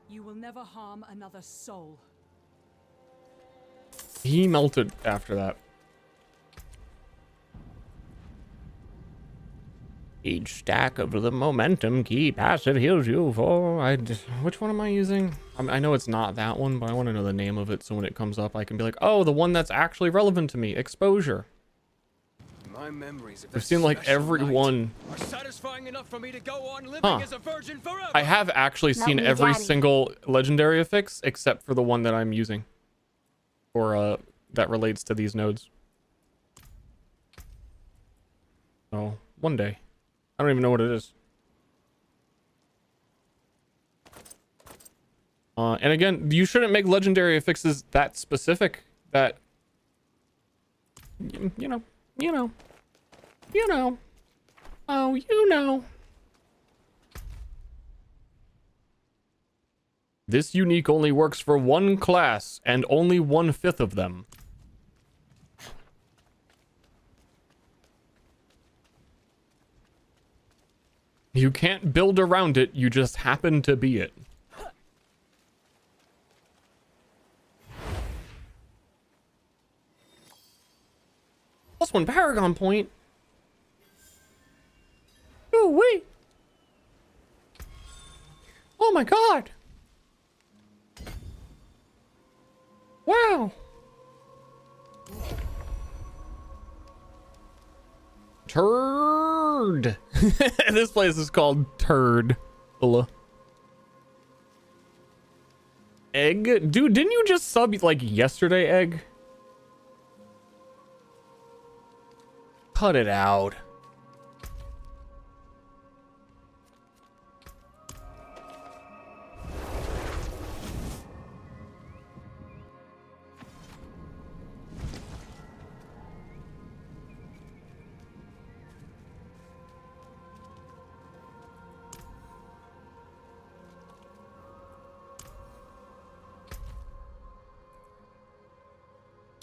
You will never harm another soul. He melted after that. Each stack of the momentum key passive heals you for... which one am I using? I know it's not that one, but I want to know the name of it so when it comes up I can be like, oh, the one that's actually relevant to me. Exposure. My memories of I've seen like every one. are satisfying enough for me to go on living as a virgin forever. I have actually seen every single legendary affix except for the one that I'm using. Or that relates to these nodes. So, one day. I don't even know what it is. And again, you shouldn't make legendary affixes that specific that, you know. Oh, you know. This unique only works for one class and only 1/5 of them. You can't build around it, you just happen to be it. +1 Paragon point. Oh, wait. Oh my god. Wow. Turd. This place is called Turd. Egg? Dude, didn't you just sub like yesterday, Egg? Cut it out.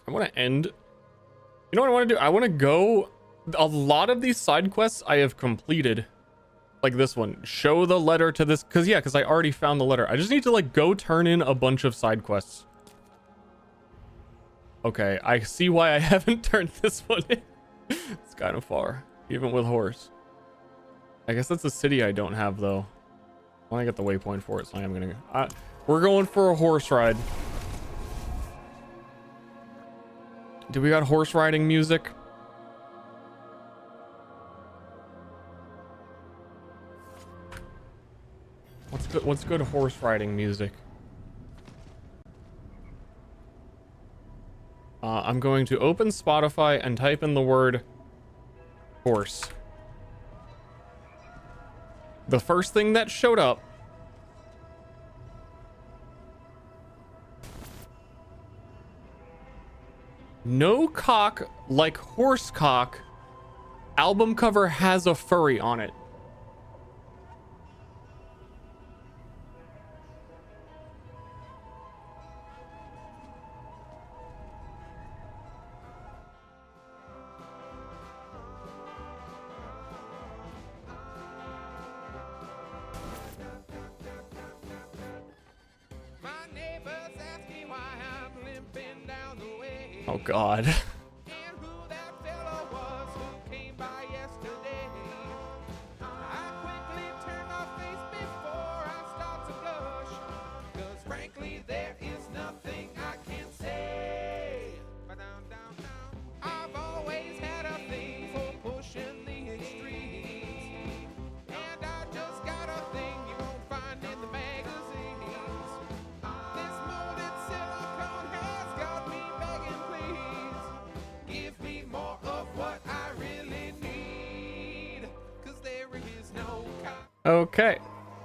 I want to end. You know what I want to do? I want to go A lot of these side quests I have completed. Like this one. Show the letter to this. Because I already found the letter. I just need to like go turn in a bunch of side quests. Okay, I see why I haven't turned this one in. It's kind of far. Even with horse. I guess that's a city I don't have though. I want to get the waypoint for it, so I'm gonna go. We're going for a horse ride. Do we got horse riding music? What's good horse riding music? I'm going to open Spotify and type in the word horse. The first thing that showed up No cock like horse cock. Album cover has a furry on it. Oh God. Okay.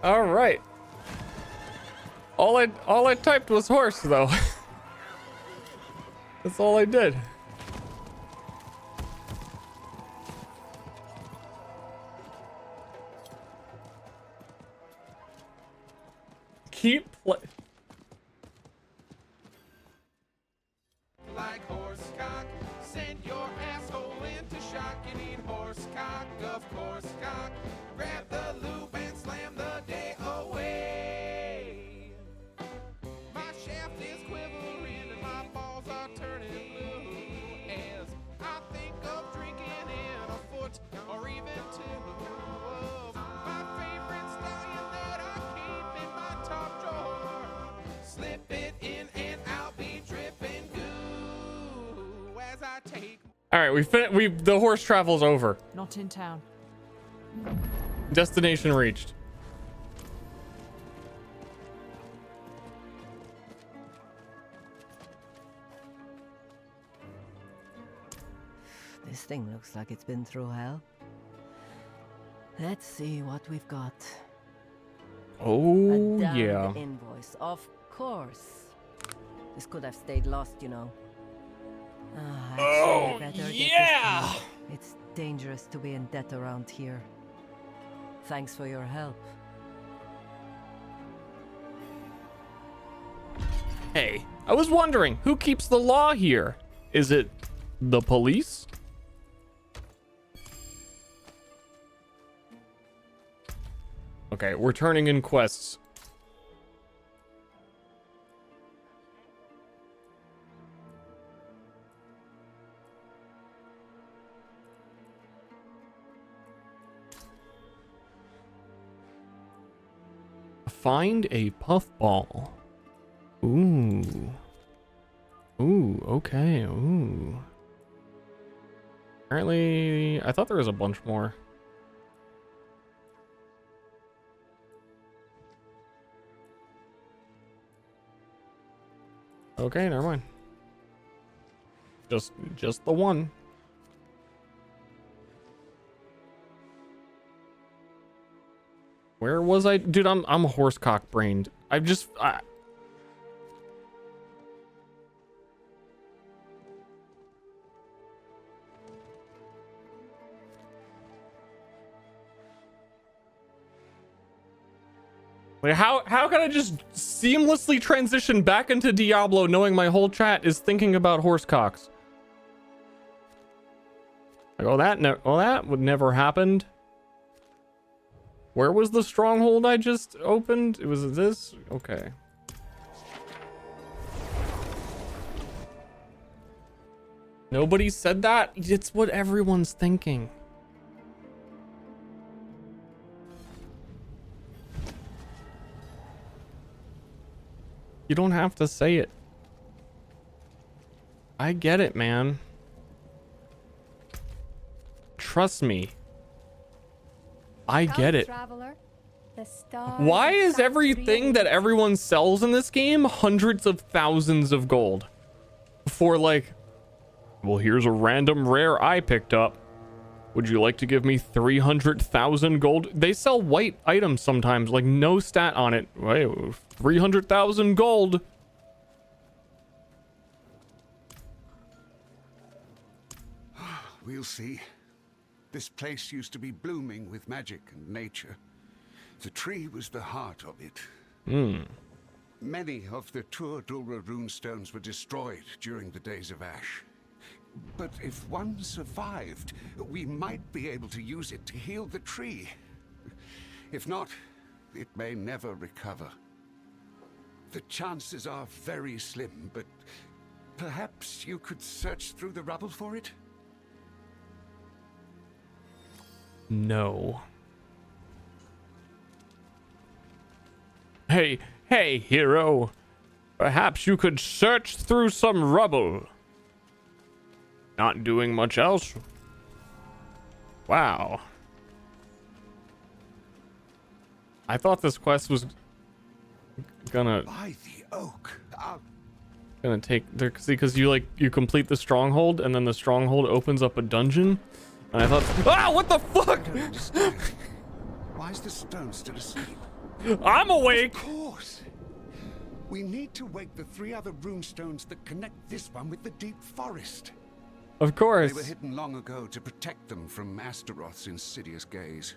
All right. All I typed was horse though. That's all I did. Keep play. Like horse cock, send your asshole into shock. You need horse cock, of course cock. Grab the loop and slam the day away. My shaft is quivering and my balls are turning blue as I think of drinking in a foot or even two of my favorite stallion that I keep in my top drawer. Slip it in and I'll be dripping goo as I take. All right, the horse travel's over. Not in town. Destination reached. This thing looks like it's been through hell. Let's see what we've got. Oh, A damned yeah. invoice, of course. This could have stayed lost, you know. Oh, Better get this yeah! thing. It's dangerous to be in debt around here. Thanks for your help. Hey, I was wondering, who keeps the law here? Is it the police? Okay, we're turning in quests. Find a puffball. Ooh. Ooh, okay, ooh. Apparently, I thought there was a bunch more. Okay, never mind. Just the one. Where was I? Dude, I'm horsecock brained. I've just Wait, how can I just seamlessly transition back into Diablo knowing my whole chat is thinking about horsecocks? Like, oh, that would never happened. Where was the stronghold I just opened? It was this? Okay. Nobody said that? It's what everyone's thinking. You don't have to say it. I get it, man. Trust me. I get it. Why is everything that everyone sells in this game hundreds of thousands of gold? For like, well, here's a random rare I picked up. Would you like to give me 300,000 gold? They sell white items sometimes, like no stat on it. Wait, 300,000 gold. We'll see. This place used to be blooming with magic and nature. The tree was the heart of it. Many of the Tur Dulra runestones were destroyed during the Days of Ash. But if one survived, we might be able to use it to heal the tree. If not, it may never recover. The chances are very slim, but perhaps you could search through the rubble for it? No. Hey, hero. Perhaps you could search through some rubble. Not doing much else. Wow. I thought this quest was gonna By the oak. gonna take there, see, because you complete the stronghold and then the stronghold opens up a dungeon, and I thought, what the fuck? I don't understand. Why is the stone still asleep? I'm awake. Of course. We need to wake the 3 other runestones that connect this one with the deep forest. Of course. They were hidden long ago to protect them from Astaroth's insidious gaze.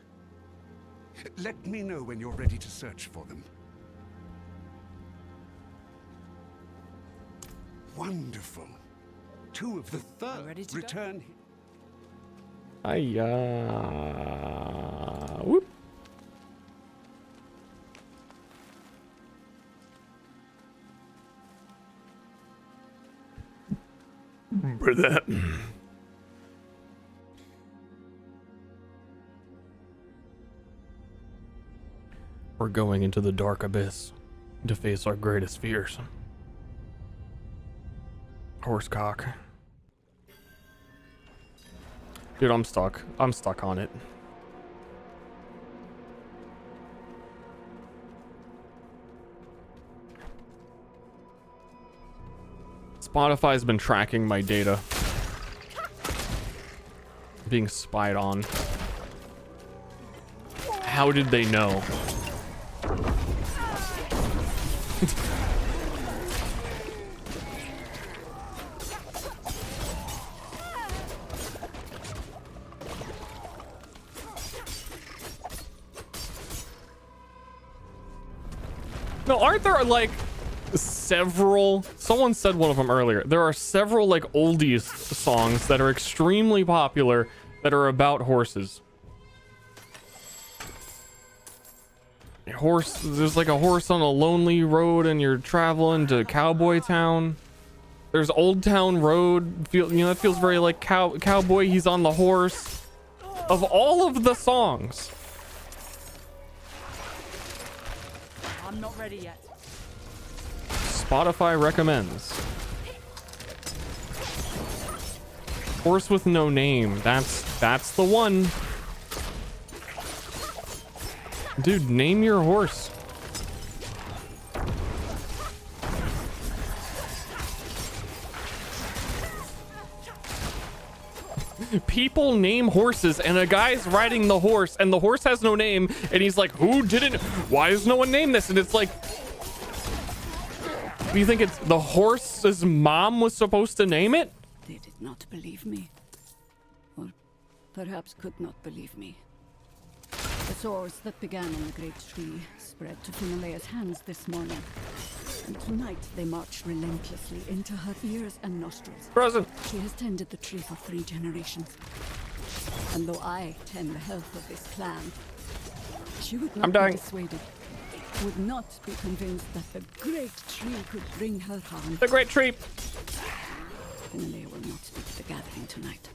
Let me know when you're ready to search for them. Wonderful. 2 of the third return. Whoop. For that. We're going into the dark abyss to face our greatest fears. Horsecock. Dude, I'm stuck. I'm stuck on it. Spotify's been tracking my data. Being spied on. How did they know? No, aren't there like several, someone said one of them earlier, there are several like oldies songs that are extremely popular that are about horses. There's like a horse on a lonely road and you're traveling to Cowboy Town. There's Old Town Road, that feels very like cowboy, he's on the horse. Of all of the songs, I'm not ready yet. Spotify recommends Horse with No Name. That's the one. Dude, name your horse. People name horses, and a guy's riding the horse, and the horse has no name, and he's like, why does no one name this? And it's like, do you think it's the horse's mom was supposed to name it? They did not believe me. Or perhaps could not believe me. The sores that began on the great tree spread to Finalea's hands this morning. And tonight they marched relentlessly into her ears and nostrils. Present. She has tended the tree for 3 generations. And though I tend the health of this clan, she would I'm not dying. be dissuaded. Would not be convinced that the great tree could bring her harm. The great tree. Finlay will not speak at the gathering tonight.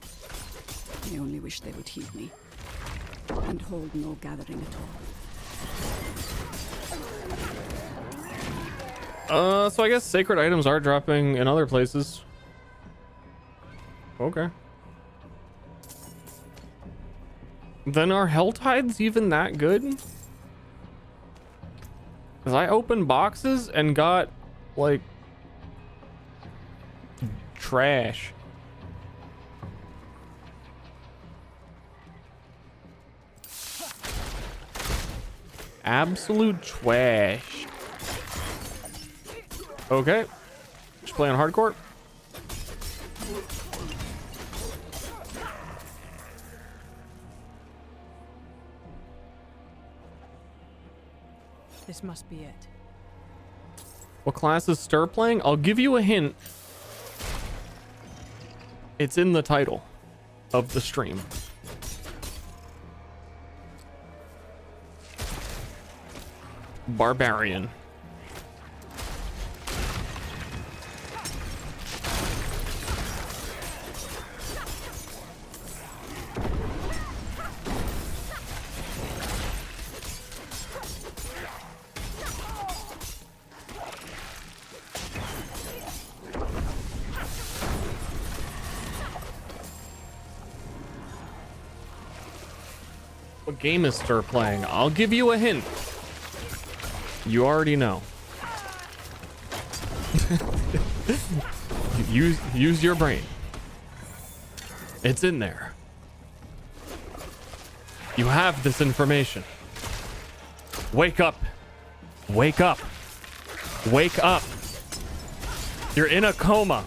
I only wish they would heed me and hold no gathering at all. So I guess sacred items are dropping in other places. Okay. Then are Hell Tides even that good? Because I opened boxes and got, like, trash. Absolute trash. Okay. Just playing hardcore. This must be it. What class is Ster playing? I'll give you a hint. It's in the title of the stream. Barbarian. What game is Ster playing? I'll give you a hint. You already know. use your brain. It's in there. You have this information. Wake up. Wake up. Wake up. You're in a coma.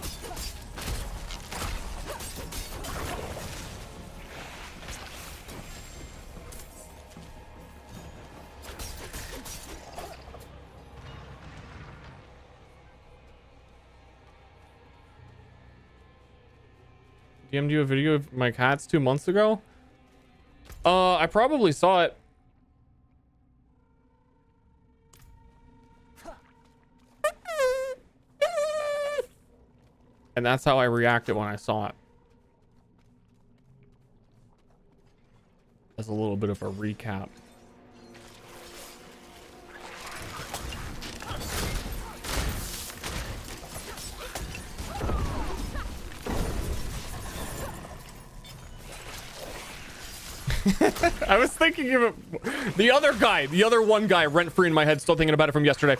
DM'd you a video of my cats 2 months ago? I probably saw it. And that's how I reacted when I saw it. As a little bit of a recap. I was thinking of it. The other one guy, rent-free in my head, still thinking about it from yesterday.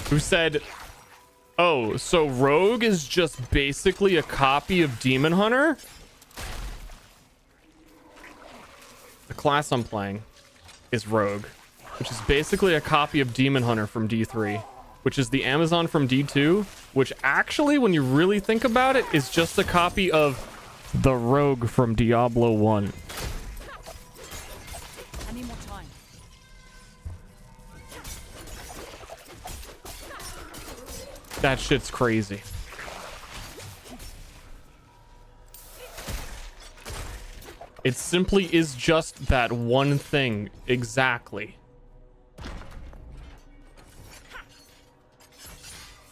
Who said, oh, so Rogue is just basically a copy of Demon Hunter? The class I'm playing is Rogue, which is basically a copy of Demon Hunter from D3, which is the Amazon from D2, which actually, when you really think about it, is just a copy of the Rogue from Diablo 1. I need more time. That shit's crazy. It simply is just that one thing. Exactly.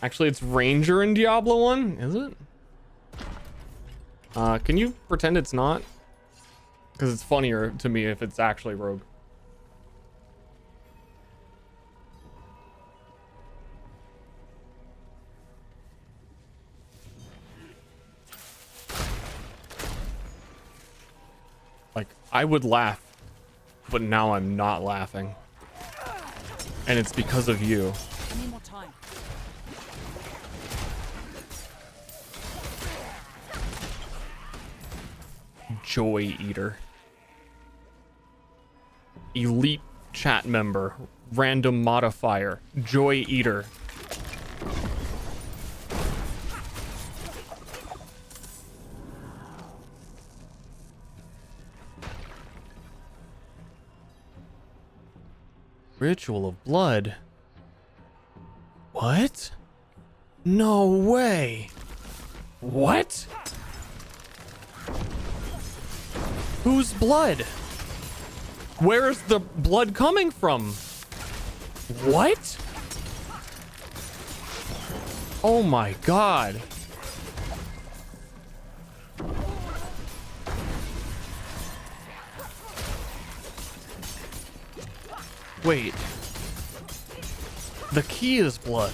Actually, it's Ranger in Diablo 1, is it? Can you pretend it's not? Because it's funnier to me if it's actually Rogue. Like, I would laugh, but now I'm not laughing. And it's because of you. I need more time. Joy Eater. Elite chat member. Random modifier. Joy Eater. Ritual of Blood. What? No way. What? Whose blood? Where's the blood coming from? What? Oh my god. Wait. The key is blood.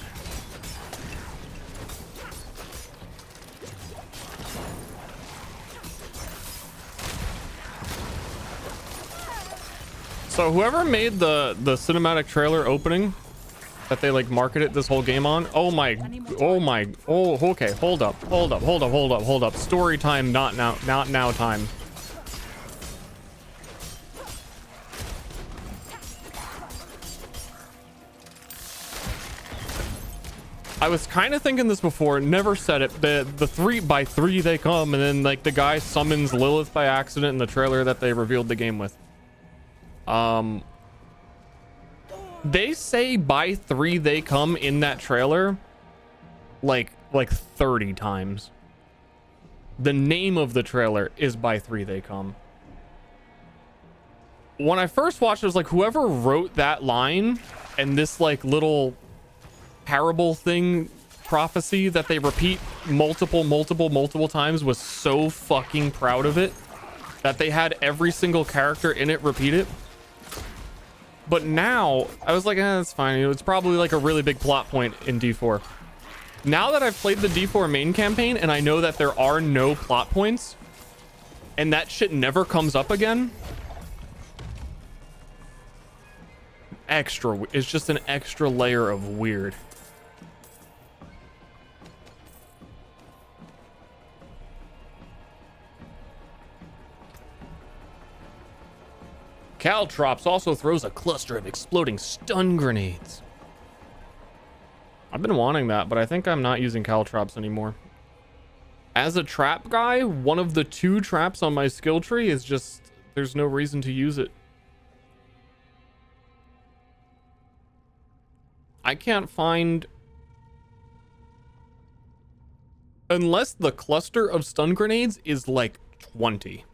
So whoever made the cinematic trailer opening that they like marketed this whole game on, oh okay, hold up, story time, not now time. I was kind of thinking this before, never said it. The 3x3 they come, and then like the guy summons Lilith by accident in the trailer that they revealed the game with. They say by 3 they come in that trailer like 30 times. The name of the trailer is by 3 they come. When I first watched it, I was like, whoever wrote that line and this like little parable thing, prophecy that they repeat multiple times, was so fucking proud of it that they had every single character in it repeat it. But now I was like, that's fine. You know, it's probably like a really big plot point in D4. Now that I've played the D4 main campaign and I know that there are no plot points and that shit never comes up again, it's just an extra layer of weird. Caltrops also throws a cluster of exploding stun grenades. I've been wanting that, but I think I'm not using Caltrops anymore. As a trap guy, one of the 2 traps on my skill tree is just, there's no reason to use it. I can't find... Unless the cluster of stun grenades is like 20.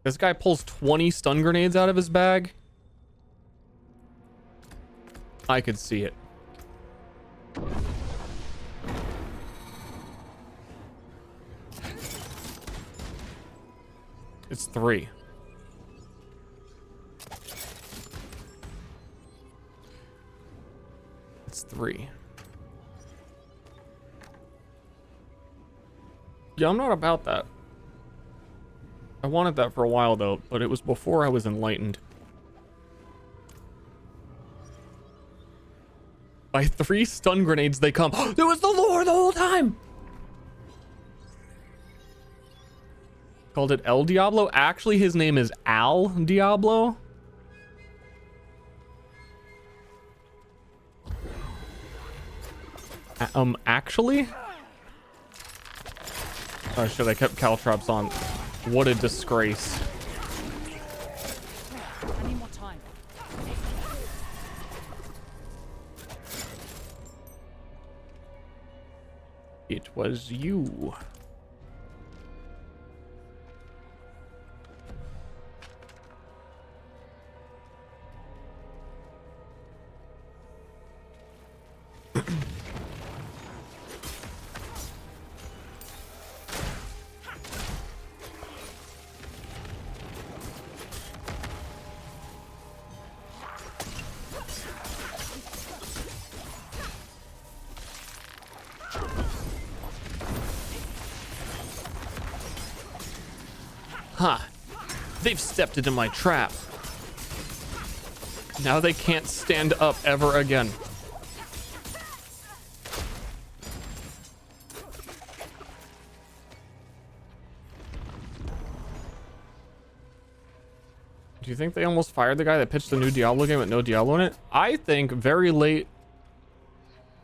This guy pulls 20 stun grenades out of his bag. I could see it. It's 3. It's 3. Yeah, I'm not about that. I wanted that for a while though, but it was before I was enlightened. By 3 stun grenades they come. There was the lore the whole time! Called it El Diablo. Actually, his name is Al Diablo. Actually? Oh shit, I kept Caltrops on. What a disgrace. I need more time. It was you. Ha! They've stepped into my trap. Now they can't stand up ever again. Do you think they almost fired the guy that pitched the new Diablo game with no Diablo in it? I think very late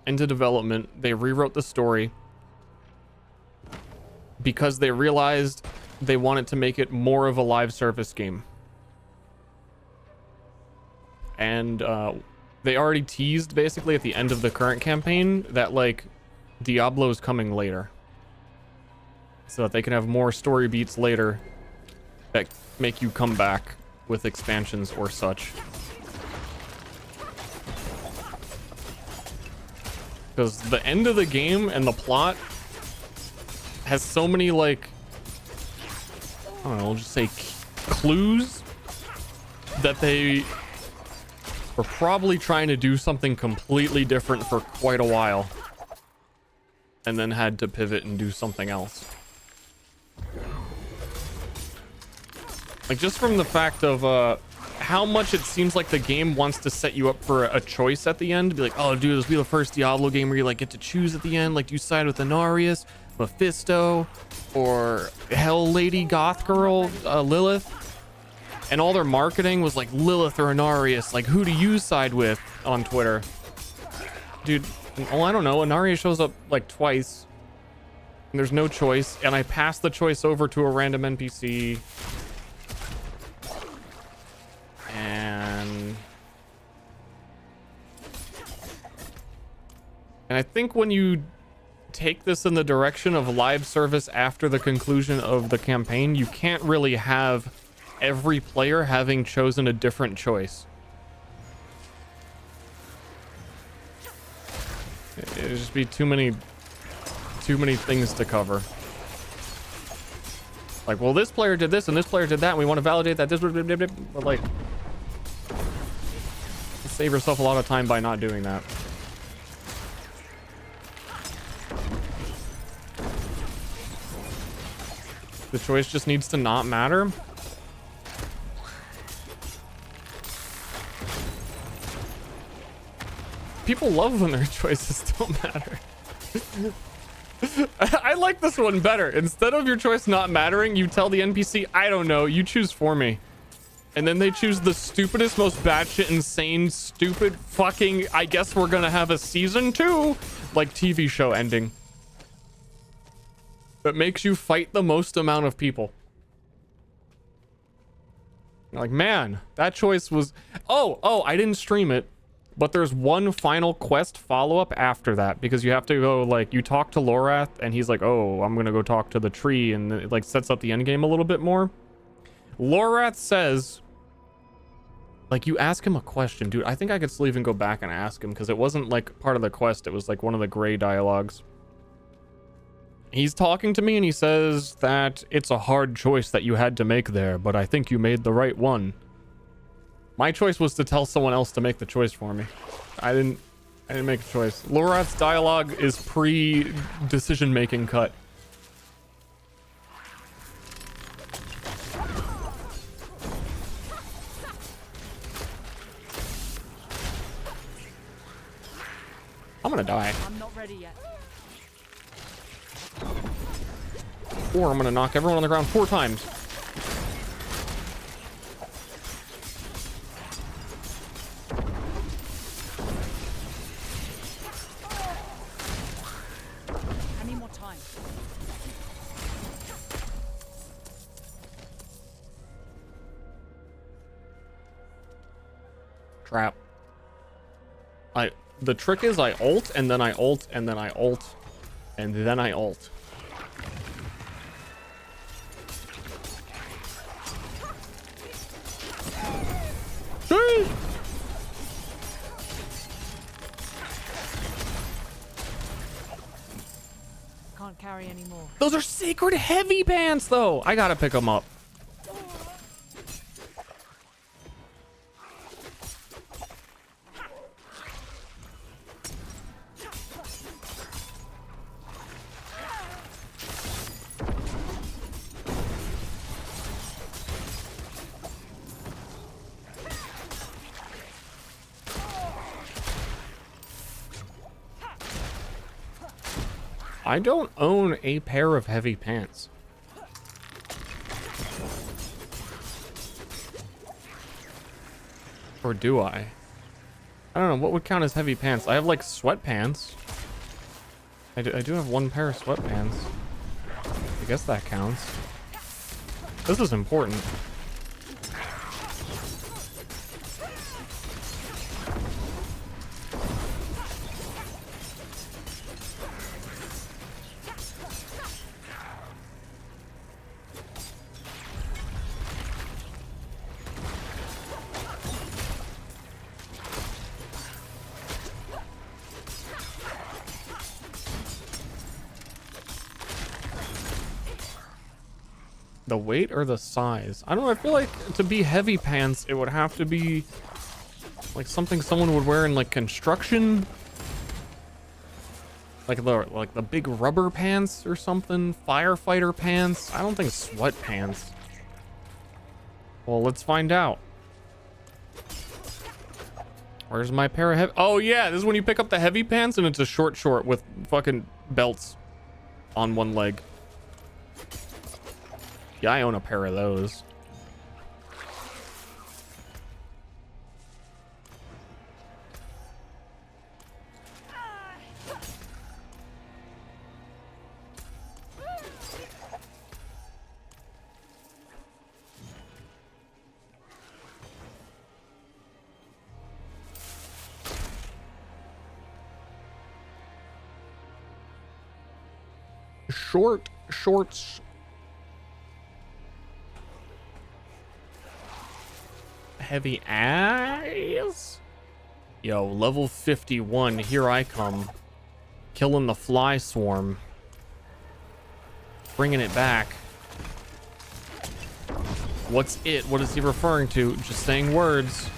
into development, they rewrote the story because they realized they wanted to make it more of a live service game. And they already teased basically at the end of the current campaign that like Diablo is coming later, so that they can have more story beats later that make you come back with expansions or such. Because the end of the game and the plot has so many, like, I don't know, I'll just say clues that they were probably trying to do something completely different for quite a while and then had to pivot and do something else. Like, just from the fact of how much it seems like the game wants to set you up for a choice at the end. Be like, oh, dude, this will be the first Diablo game where you, like, get to choose at the end. Like, do you side with Inarius, Mephisto, or Hell Lady Goth Girl, Lilith? And all their marketing was like Lilith or Inarius. Like, who do you side with on Twitter? Dude, well, I don't know. Inarius shows up like twice. And there's no choice. And I passed the choice over to a random NPC. And I think when you take this in the direction of live service after the conclusion of the campaign, you can't really have every player having chosen a different choice. It'd just be too many things to cover. Like, well, this player did this and this player did that, and we want to validate that this, but like, save yourself a lot of time by not doing that. The choice just needs to not matter. People love when their choices don't matter. I like this one better. Instead of your choice not mattering, you tell the NPC, I don't know, you choose for me. And then they choose the stupidest, most batshit insane, stupid fucking, I guess we're gonna have a season 2, like, TV show ending. That makes you fight the most amount of people. You're like, man, that choice was... Oh, I didn't stream it. But there's one final quest follow-up after that. Because you have to go, like, you talk to Lorath, and he's like, oh, I'm gonna go talk to the tree. And it, like, sets up the endgame a little bit more. Lorath says... Like, you ask him a question. Dude, I think I could still even go back and ask him. Because it wasn't, like, part of the quest. It was, like, one of the gray dialogues. He's talking to me and he says that it's a hard choice that you had to make there, but I think you made the right one. My choice was to tell someone else to make the choice for me. I didn't make a choice. Lorath's dialogue is pre-decision making cut. I'm gonna die. I'm not ready yet. Or I'm gonna knock everyone on the ground 4 times. I need more time. Trap. The trick is I ult, and then I ult, and then I ult, and then I ult. Can't carry anymore. Those are sacred heavy pants, though. I gotta pick them up. I don't own a pair of heavy pants. Or do I? I don't know, what would count as heavy pants? I have like sweatpants. I do have 1 pair of sweatpants. I guess that counts. This is important. The weight or the size? I don't know. I feel like to be heavy pants, it would have to be like something someone would wear in like construction. Like the big rubber pants or something. Firefighter pants. I don't think sweatpants. Well, let's find out. Where's my pair of heavy? Oh yeah, this is when you pick up the heavy pants and it's a short with fucking belts on one leg. Yeah, I own a pair of those. Shorts. Heavy ass. Yo, level 51. Here I come. Killing the fly swarm. Bringing it back. What's it? What is he referring to? Just saying words.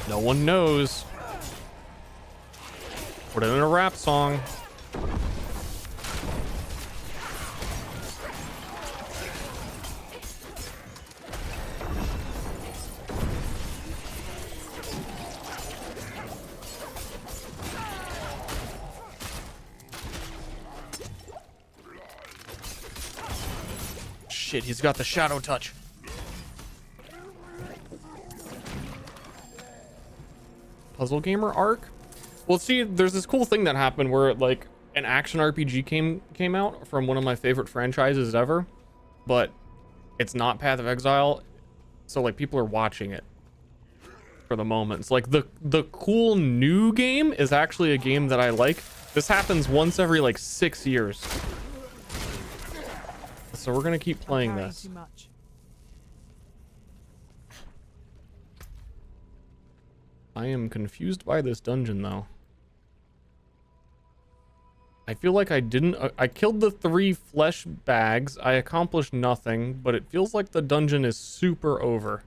No one knows. Put it in a rap song. Shit, he's got the shadow touch. Puzzle Gamer arc? Well, see, there's this cool thing that happened where like an action RPG came out from one of my favorite franchises ever, but it's not Path of Exile, so like people are watching it for the moment. It's like the cool new game is actually a game that I like. This happens once every like 6 years, so we're gonna keep playing this. I am confused by this dungeon though. I feel like I killed the 3 flesh bags. I accomplished nothing, but it feels like the dungeon is super over.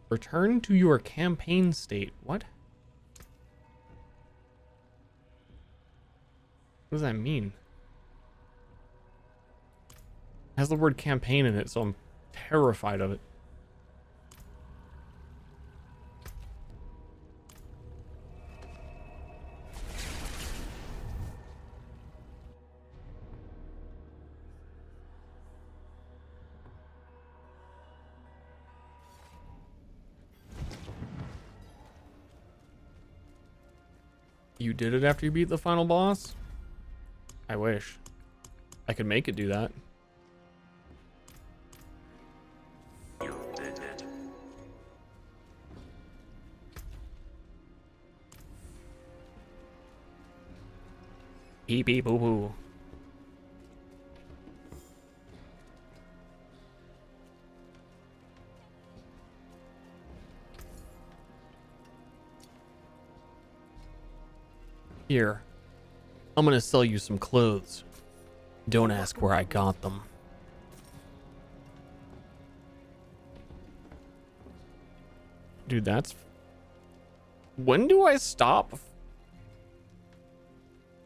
Return to your campaign state. What? What does that mean? It has the word campaign in it, so I'm terrified of it. You did it after you beat the final boss? I wish. I could make it do that. You did it. Beep beep boo boo. Here, I'm gonna sell you some clothes. Don't ask where I got them. Dude, that's... When do I stop?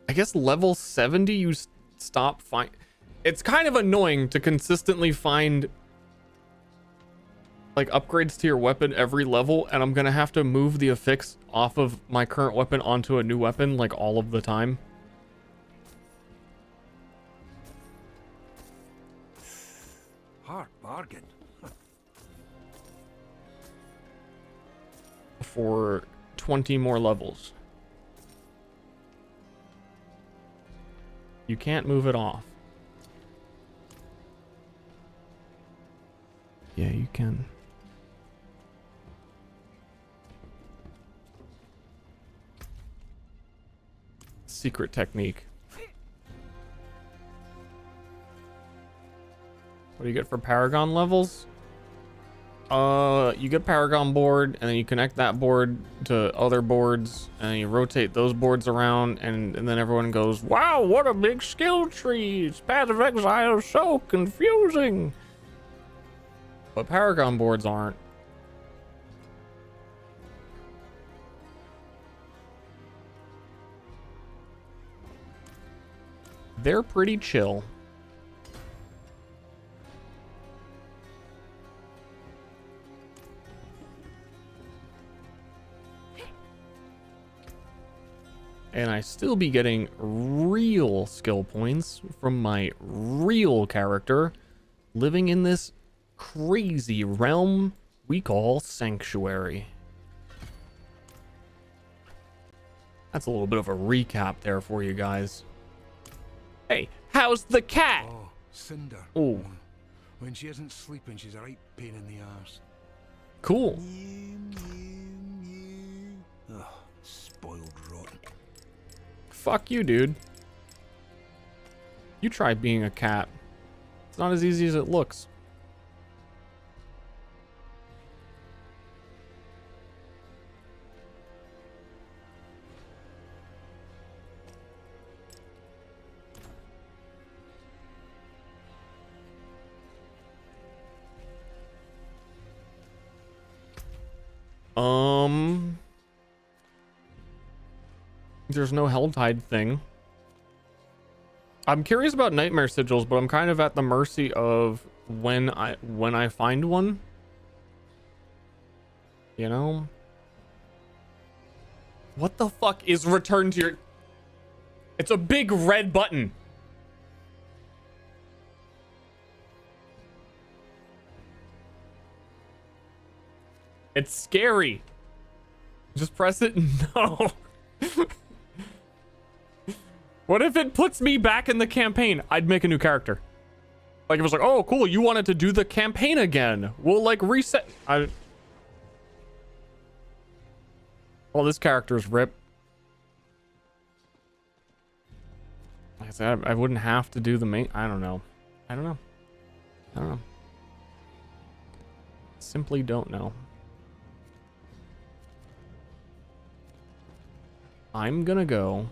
I guess level 70 you stop find. It's kind of annoying to consistently find like upgrades to your weapon every level, and I'm gonna have to move the affix off of my current weapon onto a new weapon like all of the time. Hard bargain. For 20 more levels. You can't move it off. Yeah, you can. Secret technique. What do you get for Paragon levels? You get Paragon board, and then you connect that board to other boards, and you rotate those boards around, and then everyone goes, wow, what a big skill tree. Path of Exile is so confusing. But Paragon boards aren't. They're pretty chill. And I still be getting real skill points from my real character living in this crazy realm we call Sanctuary. That's a little bit of a recap there for you guys. Hey, how's the cat? Oh, Cinder. Oh. When she isn't sleeping, she's a right pain in the arse. Cool. Ugh, spoiled rotten. Fuck you, dude. You try being a cat. It's not as easy as it looks. There's no Helltide thing. I'm curious about Nightmare Sigils, but I'm kind of at the mercy of when I find one. You know? What the fuck is return to your... It's a big red button. It's scary. Just press it. No. What if it puts me back in the campaign? I'd make a new character. Like, it was like, oh, cool, you wanted to do the campaign again. We'll, like, reset. Well, this character's ripped. Like I said, I wouldn't have to do the main... I don't know. Simply don't know. I'm gonna go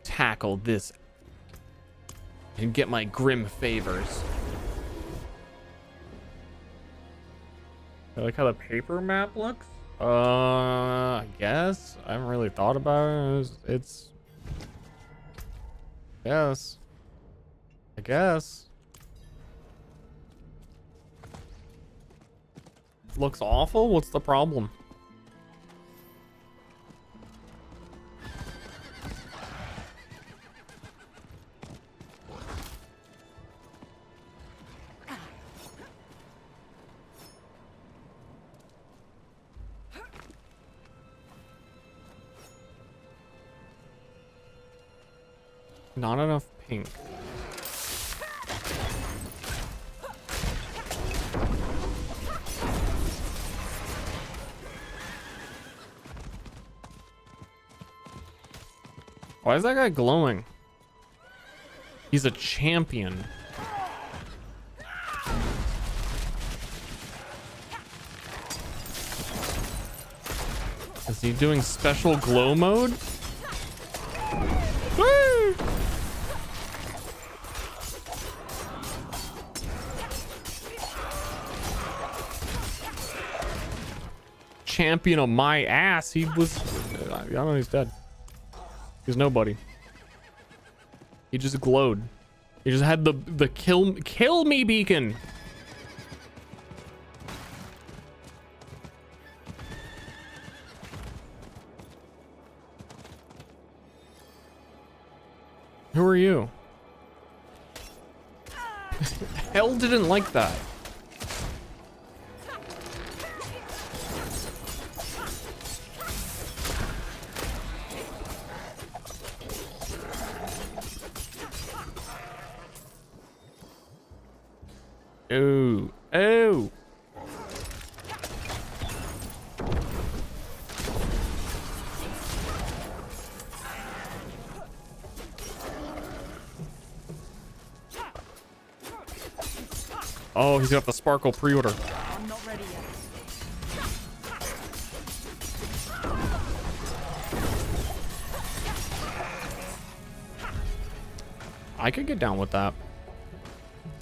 tackle this and get my grim favors. I like how the paper map looks. I guess I haven't really thought about it. It's yes, I guess. Looks awful. What's the problem? Not enough pink. Why is that guy glowing? He's a champion. Is he doing special glow mode? Woo! Champion of my ass. He was... I don't know, he's dead. He's nobody. He just glowed. He just had the kill me beacon. Who are you? Hell didn't like that. Oh, oh. Oh, he's got the sparkle pre-order. I'm not ready yet. I could get down with that.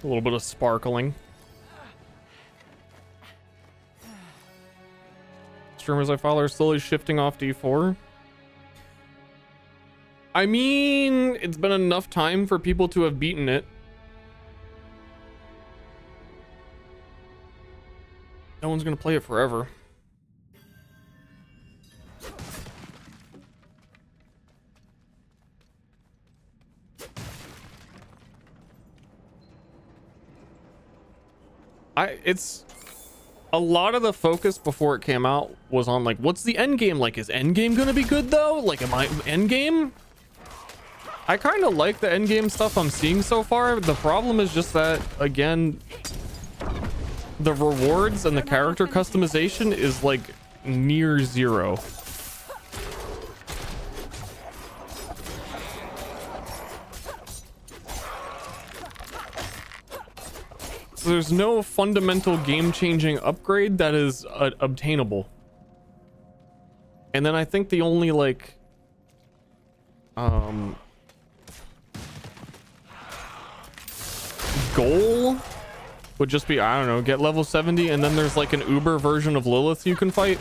A little bit of sparkling. Streamers I follow are slowly shifting off D4. I mean, it's been enough time for people to have beaten it. No one's gonna play it forever. It's a lot of the focus before it came out was on like, what's the end game like? Is Endgame gonna be good though? Like, am I Endgame? I kind of like the Endgame stuff I'm seeing so far. The problem is just that, again, the rewards and the character customization is like near zero. So there's no fundamental game-changing upgrade that is obtainable. And then I think the only like goal would just be, I don't know, get level 70, and then there's like an Uber version of Lilith you can fight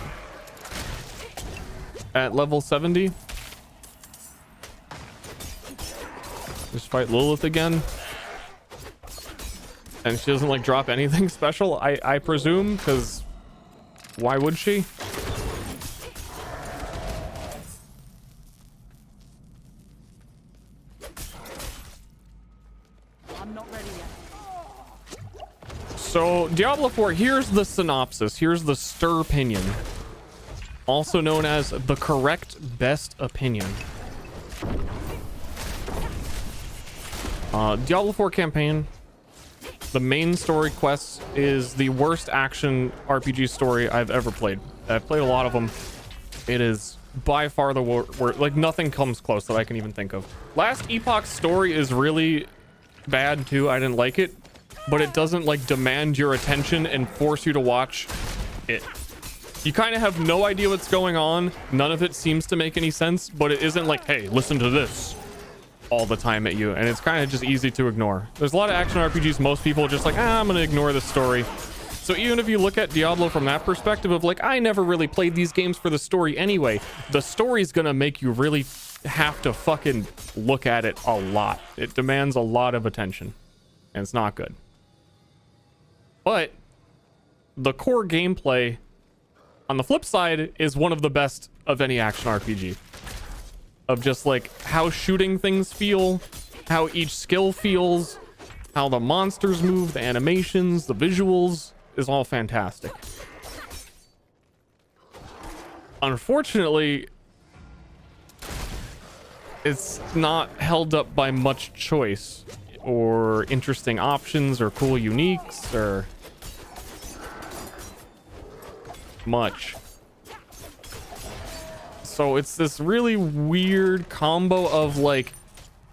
at level 70. Just fight Lilith again. And she doesn't like drop anything special, I presume, because why would she? I'm not ready yet. So Diablo 4, here's the synopsis. Here's the Ster opinion, also known as the correct best opinion. Diablo 4 campaign. The main story quest is the worst action RPG story I've ever played. I've played a lot of them. It is by far the worst. Like, nothing comes close that I can even think of. Last Epoch's story is really bad too. I didn't like it, but it doesn't like demand your attention and force you to watch it. You kind of have no idea what's going on. None of it seems to make any sense, but it isn't like, hey, listen to this all the time at you, and it's kind of just easy to ignore. There's a lot of action RPGs most people are just like, I'm gonna ignore this story. So even if you look at Diablo from that perspective of like, I never really played these games for the story anyway, the story's gonna make you really have to fucking look at it a lot. It demands a lot of attention, and it's not good. But the core gameplay on the flip side is one of the best of any action RPG. Of just like how shooting things feel, how each skill feels, how the monsters move, the animations, the visuals is all fantastic. Unfortunately, it's not held up by much choice or interesting options or cool uniques or much. So it's this really weird combo of like,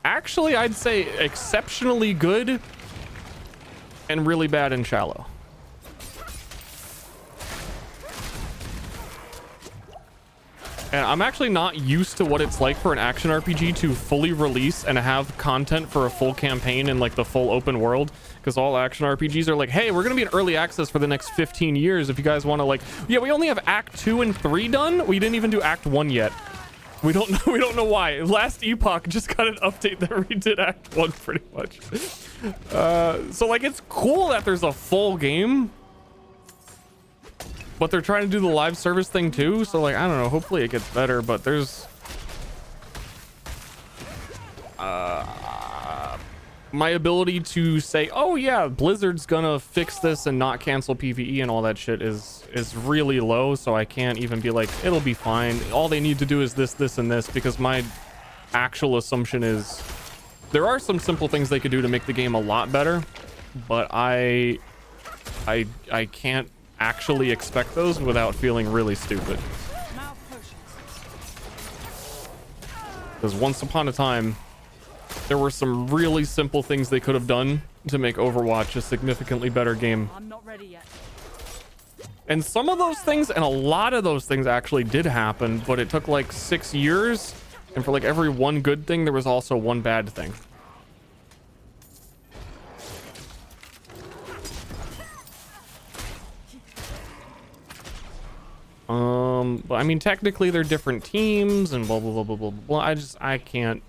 actually I'd say exceptionally good and really bad and shallow. And I'm actually not used to what it's like for an action RPG to fully release and have content for a full campaign and like the full open world, because all action RPGs are like, hey, we're gonna be in early access for the next 15 years if you guys want to, like, yeah, we only have Act 2 and 3 done. We didn't even do Act 1 yet. We don't know why. Last Epoch just got an update that redid Act 1 pretty much. So like, it's cool that there's a full game, but they're trying to do the live service thing too, so like, I don't know, hopefully it gets better. But there's my ability to say, oh yeah, Blizzard's gonna fix this and not cancel PvE and all that shit is really low, so I can't even be like, it'll be fine, all they need to do is this and this, because my actual assumption is there are some simple things they could do to make the game a lot better, but I can't actually expect those without feeling really stupid. Because once upon a time, there were some really simple things they could have done to make Overwatch a significantly better game. I'm not ready yet. And some of those things, and a lot of those things actually did happen, but it took like 6 years. And for like every one good thing, there was also one bad thing. But I mean, technically they're different teams and blah, blah, blah, blah, blah, blah. I can't,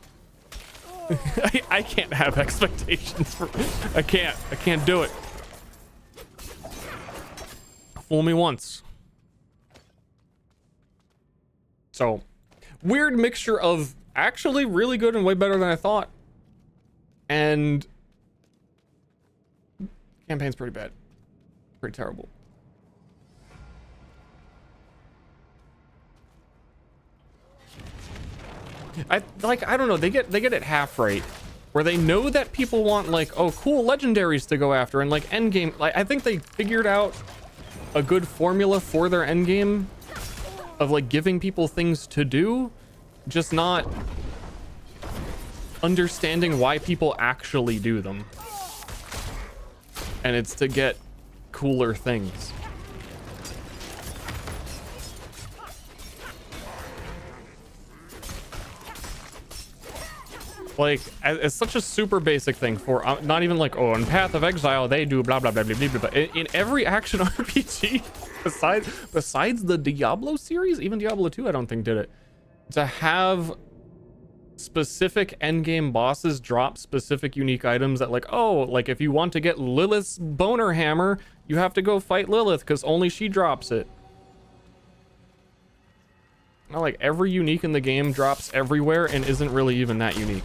I can't have expectations for, I can't do it. Fool me once. So, weird mixture of actually really good and way better than I thought. And campaign's pretty bad. Pretty terrible. I don't know, they get it half right, where they know that people want like, oh cool, legendaries to go after, and like endgame, like I think they figured out a good formula for their endgame of like giving people things to do, just not understanding why people actually do them. And it's to get cooler things. Like, it's such a super basic thing for not even like, oh, in Path of Exile they do blah blah blah blah blah blah. In every action RPG besides the Diablo series, even Diablo 2 I don't think did it, to have specific endgame bosses drop specific unique items that like, oh, like if you want to get Lilith's boner hammer, you have to go fight Lilith because only she drops it. Not like every unique in the game drops everywhere and isn't really even that unique.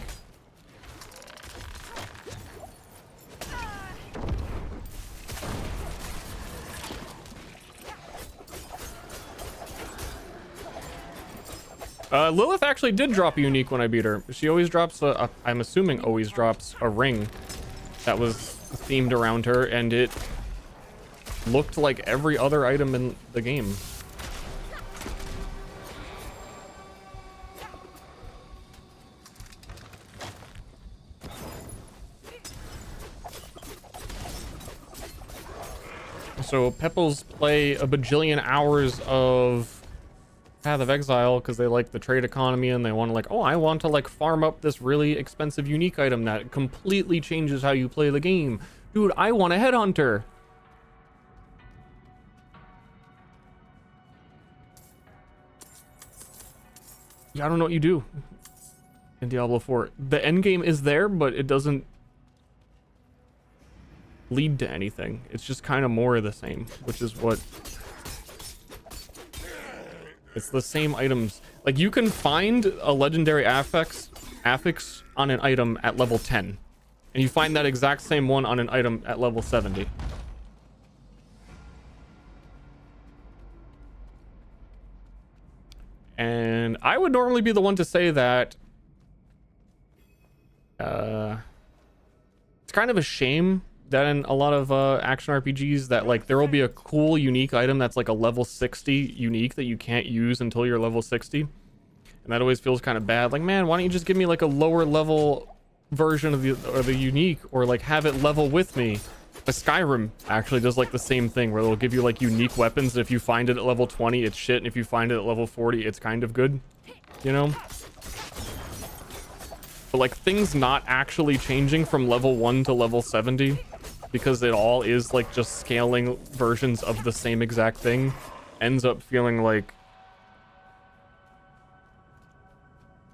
Lilith actually did drop a unique when I beat her. She always drops I'm assuming always drops a ring that was themed around her, and it looked like every other item in the game. So Pepples play a bajillion hours of Path of Exile because they like the trade economy and they want to like, oh, I want to like farm up this really expensive unique item that completely changes how you play the game. Dude, I want a headhunter. Yeah, I don't know what you do in Diablo 4. The end game is there, but it doesn't lead to anything. It's just kind of more of the same, which is what... It's the same items. Like, you can find a legendary affix on an item at level 10. And you find that exact same one on an item at level 70. And I would normally be the one to say that it's kind of a shame that in a lot of action RPGs that like there will be a cool unique item that's like a level 60 unique that you can't use until you're level 60. And that always feels kind of bad. Like, man, why don't you just give me like a lower level version of the unique, or like have it level with me? But Skyrim actually does like the same thing where they'll give you like unique weapons, and if you find it at level 20 it's shit, and if you find it at level 40 it's kind of good, you know? But like things not actually changing from level 1 to level 70 because it all is like just scaling versions of the same exact thing ends up feeling like,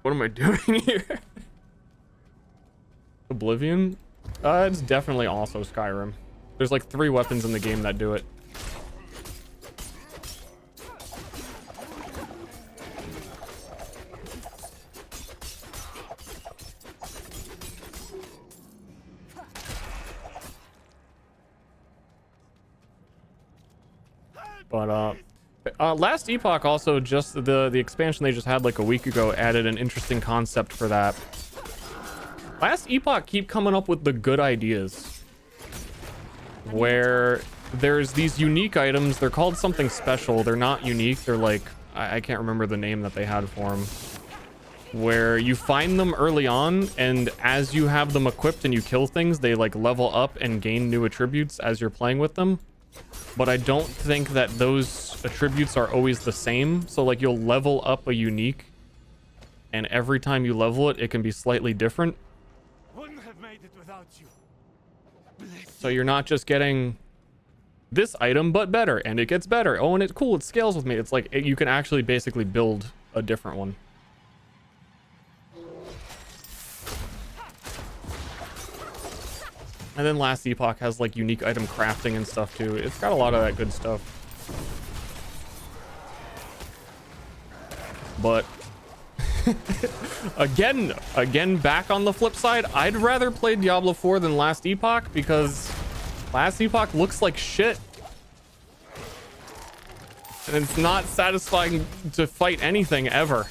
what am I doing here? Oblivion? It's definitely also Skyrim. There's like 3 weapons in the game that do it. But Last Epoch also, just the expansion they just had like a week ago, added an interesting concept for that. Last Epoch keep coming up with the good ideas where there's these unique items. They're called something special. They're not unique. They're like, I can't remember the name that they had for them, where you find them early on, and as you have them equipped and you kill things, they like level up and gain new attributes as you're playing with them. But I don't think that those attributes are always the same. So like you'll level up a unique, and every time you level it, it can be slightly different. Wouldn't have made it without you. So you're not just getting this item, but better, and it gets better. Oh, and it's cool. It scales with me. It's like you can actually basically build a different one. And then Last Epoch has like unique item crafting and stuff too. It's got a lot of that good stuff. But again, back on the flip side, I'd rather play Diablo 4 than Last Epoch because Last Epoch looks like shit. And it's not satisfying to fight anything ever.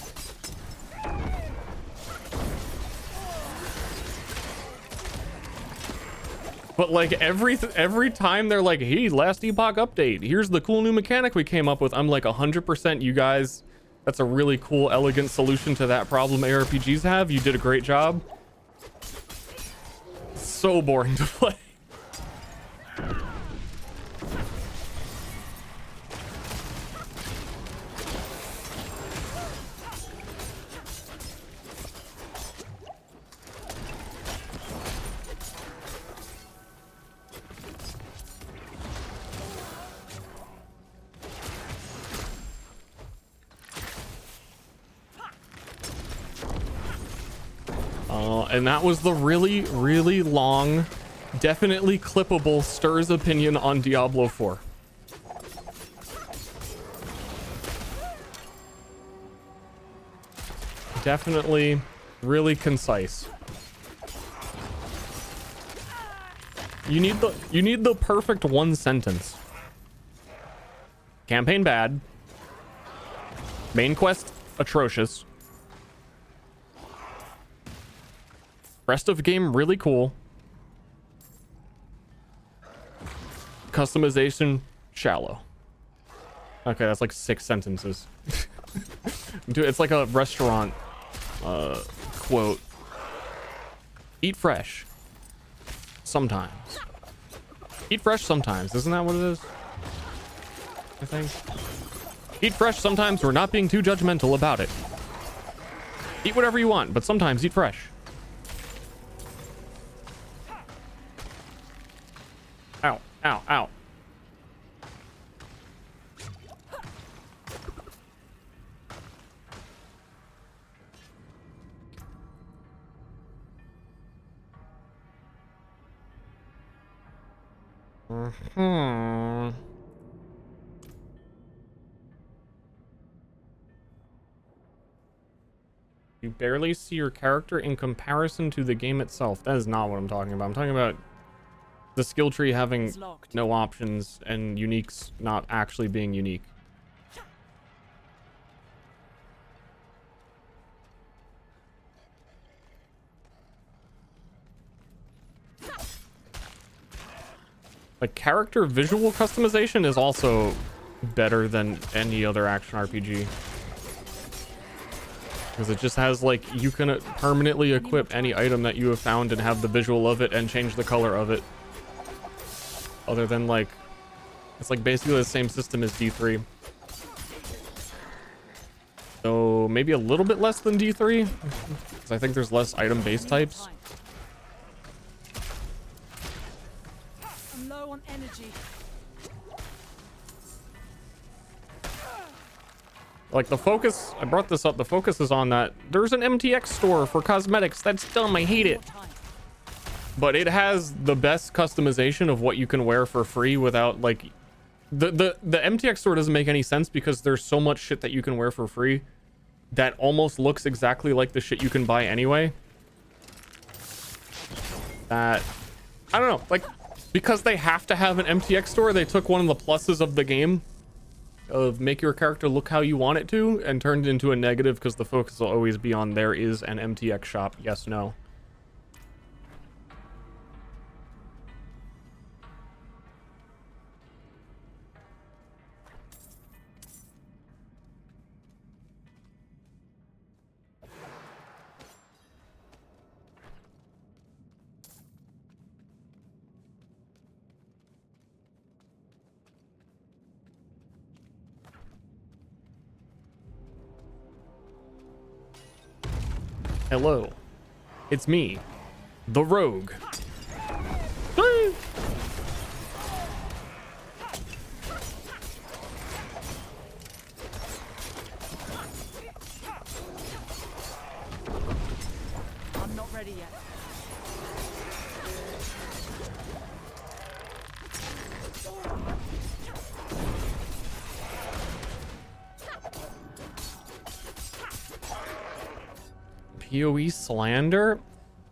But like every time they're like, hey, Last Epoch update, here's the cool new mechanic we came up with, I'm like 100% you guys, that's a really cool, elegant solution to that problem ARPGs have. You did a great job. So boring to play. And that was the really, really long, definitely clippable Ster's opinion on Diablo 4. Definitely really concise. You need the perfect one sentence. Campaign bad. Main quest atrocious. Rest of the game really cool. Customization shallow. Okay, that's like 6 sentences. Dude, it's like a restaurant quote. Eat fresh. Sometimes. Eat fresh sometimes. Isn't that what it is? I think. Eat fresh sometimes. We're not being too judgmental about it. Eat whatever you want, but sometimes eat fresh. Ow, ow, ow. You barely see your character in comparison to the game itself. That is not what I'm talking about. I'm talking about the skill tree having no options and uniques not actually being unique. Like character visual customization is also better than any other action RPG. Because it just has like, you can permanently equip any item that you have found and have the visual of it and change the color of it. Other than like, it's like basically the same system as D3. So maybe a little bit less than D3. Because I think there's less item base types. I'm low on energy. Like the focus, I brought this up, the focus is on that. There's an MTX store for cosmetics. That's dumb, I hate it. But it has the best customization of what you can wear for free without like the MTX store doesn't make any sense because there's so much shit that you can wear for free that almost looks exactly like the shit you can buy anyway. That I don't know, like because they have to have an MTX store, they took one of the pluses of the game of make your character look how you want it to and turned it into a negative because the focus will always be on there is an MTX shop. Yes, no. Hello. It's me, the rogue. Woo! I'm not ready yet. PoE slander?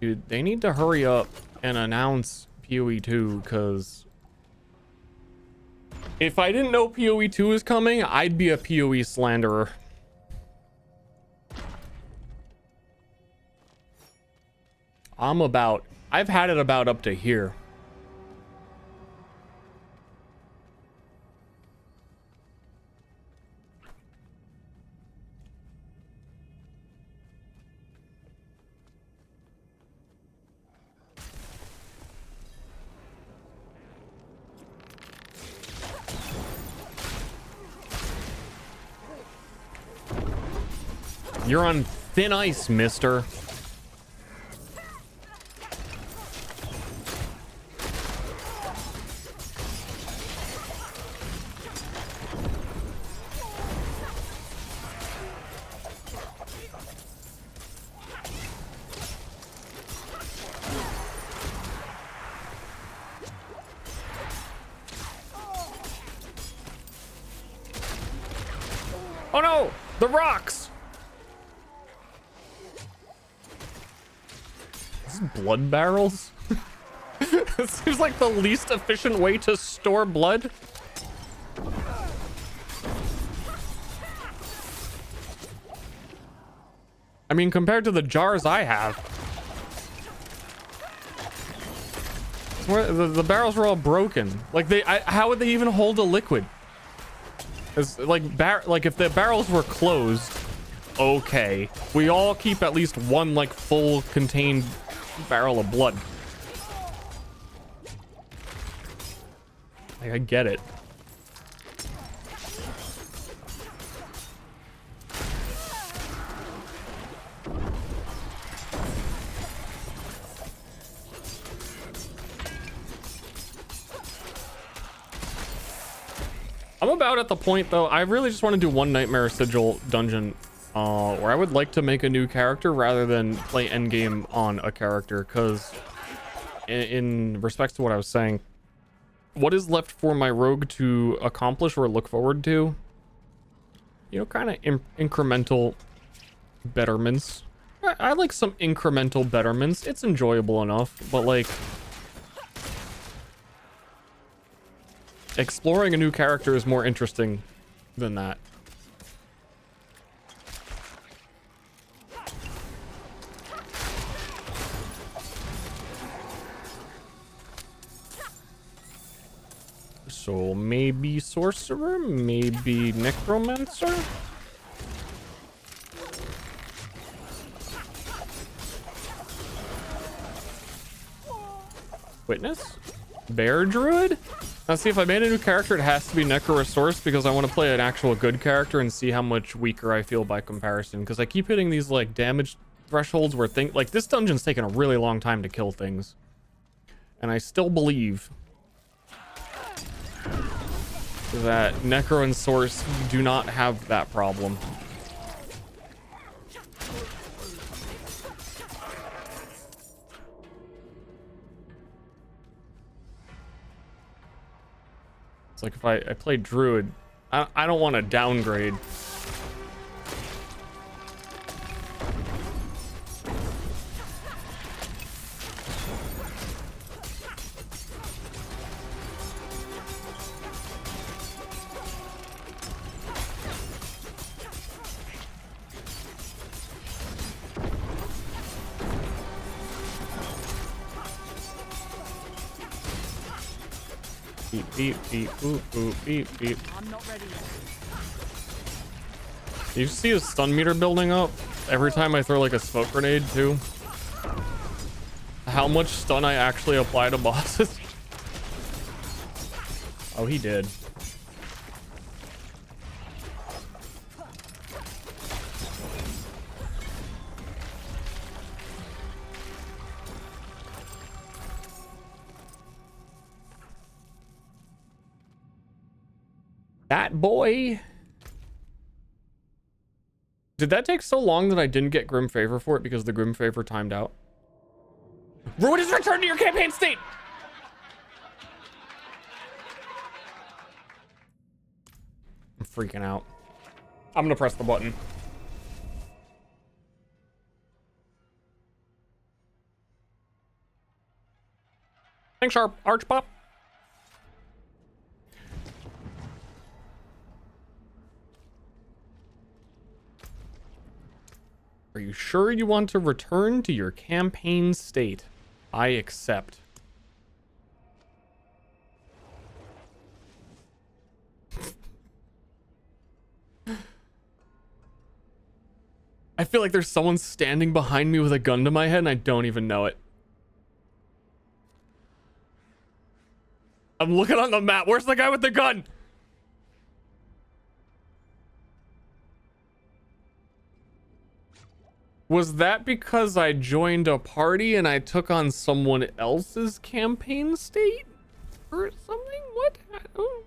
Dude, they need to hurry up and announce PoE 2, because if I didn't know PoE 2 is coming, I'd be a PoE slanderer. I've had it about up to here. You're on thin ice, mister. Oh no! The rocks! This is blood barrels? It seems like the least efficient way to store blood. I mean, compared to the jars I have. The barrels were all broken. Like, how would they even hold a liquid? It's like, if the barrels were closed, okay. We all keep at least one, like, full contained barrel of blood. Like, I get it. I'm about at the point, though, I really just want to do one Nightmare Sigil dungeon where I would like to make a new character rather than play Endgame on a character, because in respects to what I was saying, what is left for my rogue to accomplish or look forward to? You know, kind of incremental betterments. I like some incremental betterments. It's enjoyable enough, but like, exploring a new character is more interesting than that. So maybe sorcerer, maybe necromancer. Witness? Bear druid? Let's see, if I made a new character, it has to be Necro Resource, because I want to play an actual good character and see how much weaker I feel by comparison. Because I keep hitting these like damage thresholds where like this dungeon's taken a really long time to kill things. And I still believe that Necro and Source do not have that problem. It's like if I play Druid, I don't want to downgrade. Beep, beep, beep, boop, boop, beep, beep. I'm not ready yet. You see his stun meter building up every time I throw like a smoke grenade too. How much stun I actually apply to bosses. Oh, he did. That boy. Did that take so long that I didn't get Grim Favor for it because the Grim Favor timed out? Ruin is returned to your campaign state! I'm freaking out. I'm gonna press the button. Thanks, Archpop. Are you sure you want to return to your campaign state? I accept. I feel like there's someone standing behind me with a gun to my head and I don't even know it. I'm looking on the map. Where's the guy with the gun? Was that because I joined a party and I took on someone else's campaign state? Or something? What? I don't...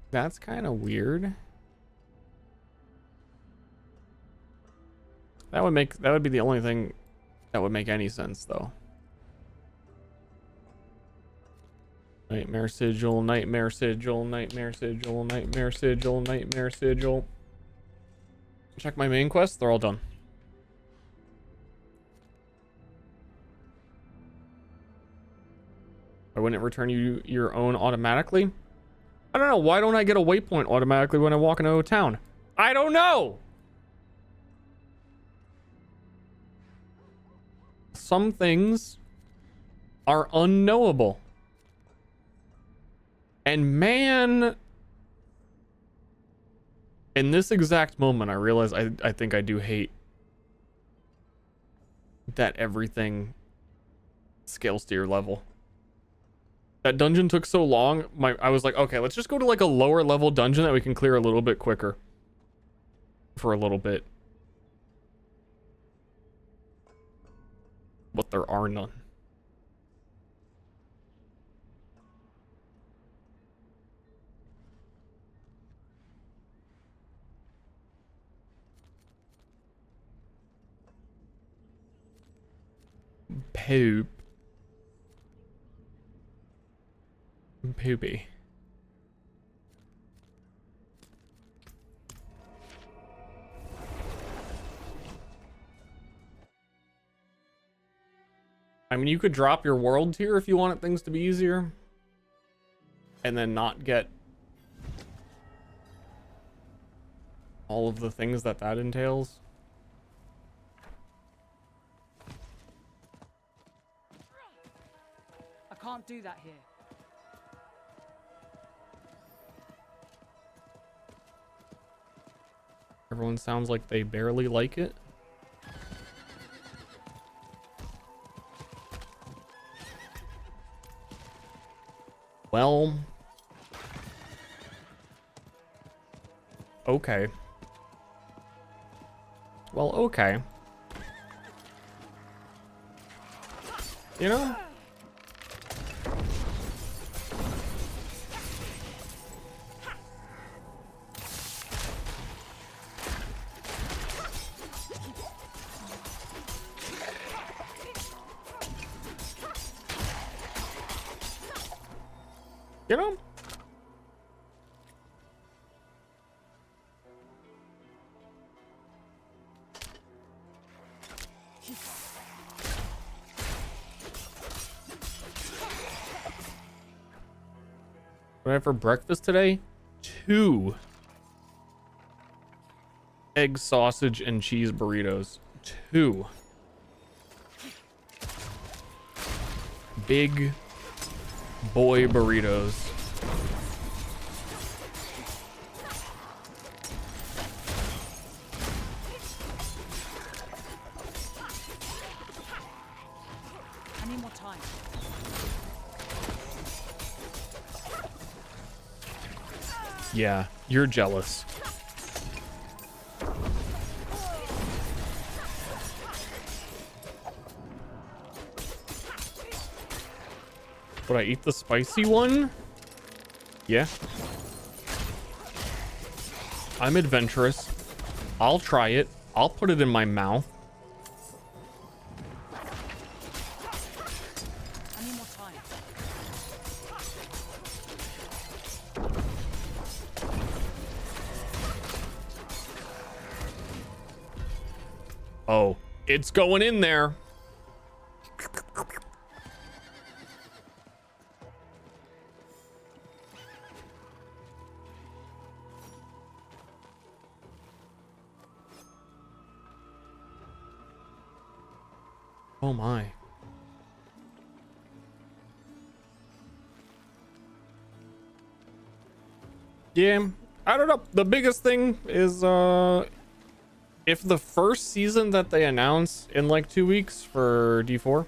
That's kind of weird. That would be the only thing that would make any sense though. Nightmare sigil, nightmare sigil, nightmare sigil, nightmare sigil, nightmare sigil. Check my main quests, they're all done. I wouldn't return you your own automatically. I don't know, why don't I get a waypoint automatically when I walk into a town? I don't know! Some things are unknowable. And man, in this exact moment, I realize I think I do hate that everything scales to your level. That dungeon took so long, I was like, okay, let's just go to like a lower level dungeon that we can clear a little bit quicker. For a little bit. But there are none. Poop. Poopy. I mean, you could drop your world tier if you wanted things to be easier. And then not get all of the things that entails. I can't do that here. Everyone sounds like they barely like it. Well, okay. Well, okay. You know? You know? What did I have for breakfast today? 2 egg sausage and cheese burritos. 2 big boy burritos. I need more time. Yeah, you're jealous. Would I eat the spicy one? Yeah. I'm adventurous. I'll try it. I'll put it in my mouth. I need more time. Oh, it's going in there. Oh my. Yeah, I don't know. The biggest thing is if the first season that they announce in like 2 weeks for D4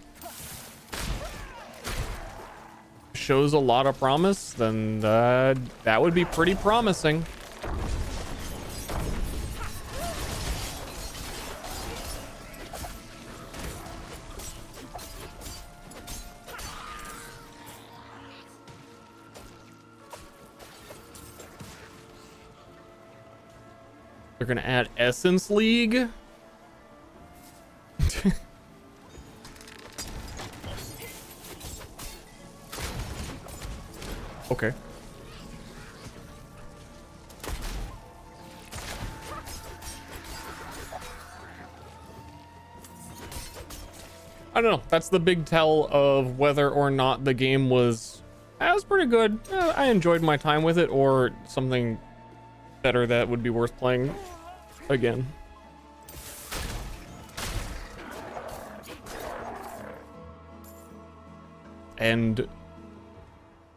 shows a lot of promise, then that would be pretty promising. They're gonna add Essence League. Okay. I don't know. That's the big tell of whether or not the game was pretty good. I enjoyed my time with it, or something better that would be worth playing again. And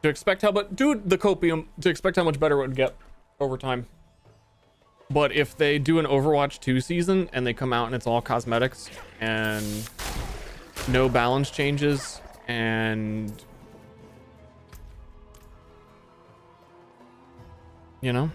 to expect how, but dude, the copium, to expect how much better it would get over time. But if they do an Overwatch 2 season and they come out and it's all cosmetics and no balance changes and, you know,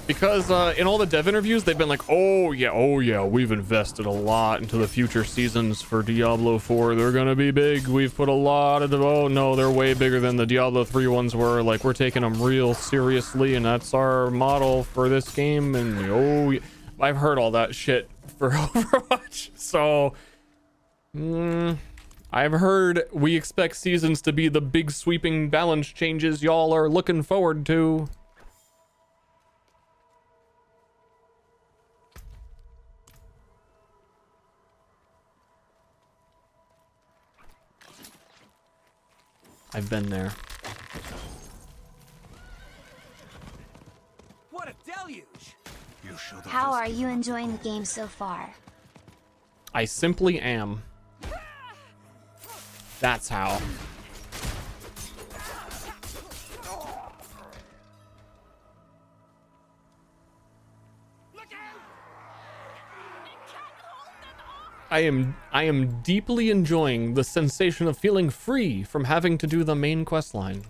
because in all the dev interviews they've been like, oh yeah, we've invested a lot into the future seasons for Diablo 4. They're gonna be big. We've put a lot of oh no, they're way bigger than the Diablo 3 ones were. Like, we're taking them real seriously, and that's our model for this game. And oh yeah. I've heard all that shit for Overwatch. So I've heard we expect seasons to be the big sweeping balance changes y'all are looking forward to. I've been there. What a deluge! How are you enjoying the game so far? I simply am. That's how. I am deeply enjoying the sensation of feeling free from having to do the main quest line.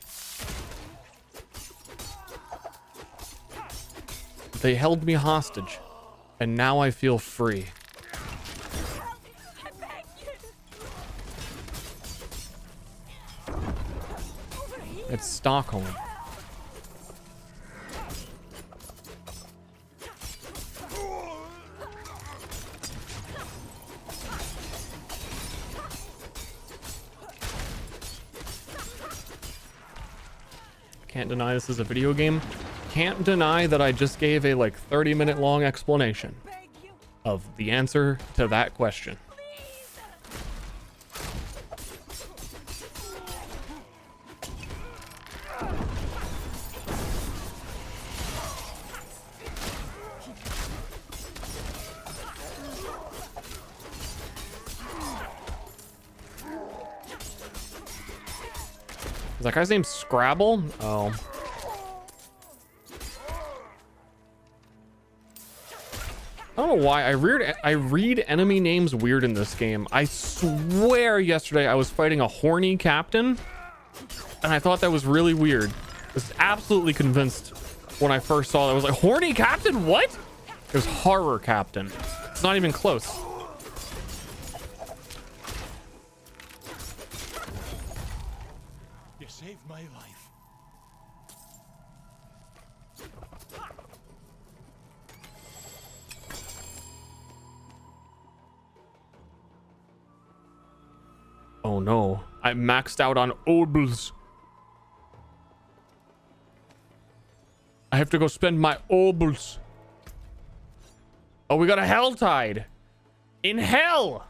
They held me hostage, and now I feel free. It's Stockholm. Can't deny this is a video game. Can't deny that I just gave a like 30-minute long explanation of the answer to that question. Is that guy's name Scrabble? Oh. I don't know why I read enemy names weird in this game. I swear yesterday I was fighting a horny captain and I thought that was really weird. I was absolutely convinced when I first saw it. I was like, horny captain? What? It was horror captain. not even close. You saved my life. Oh no, I maxed out on obols. I have to go spend my obols. Oh, we got a hell tide. In hell.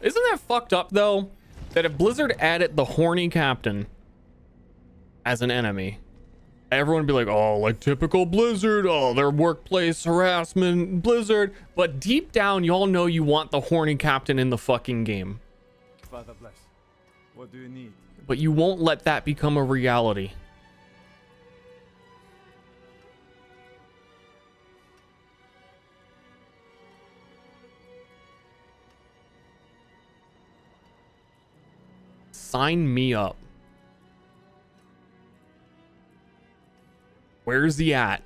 Isn't that fucked up though? That if Blizzard added the horny captain as an enemy, everyone would be like, oh, like typical Blizzard, oh, their workplace harassment, Blizzard. But deep down, y'all know you want the horny captain in the fucking game. Father bless. What do you need? But you won't let that become a reality. Sign me up. Where's he at?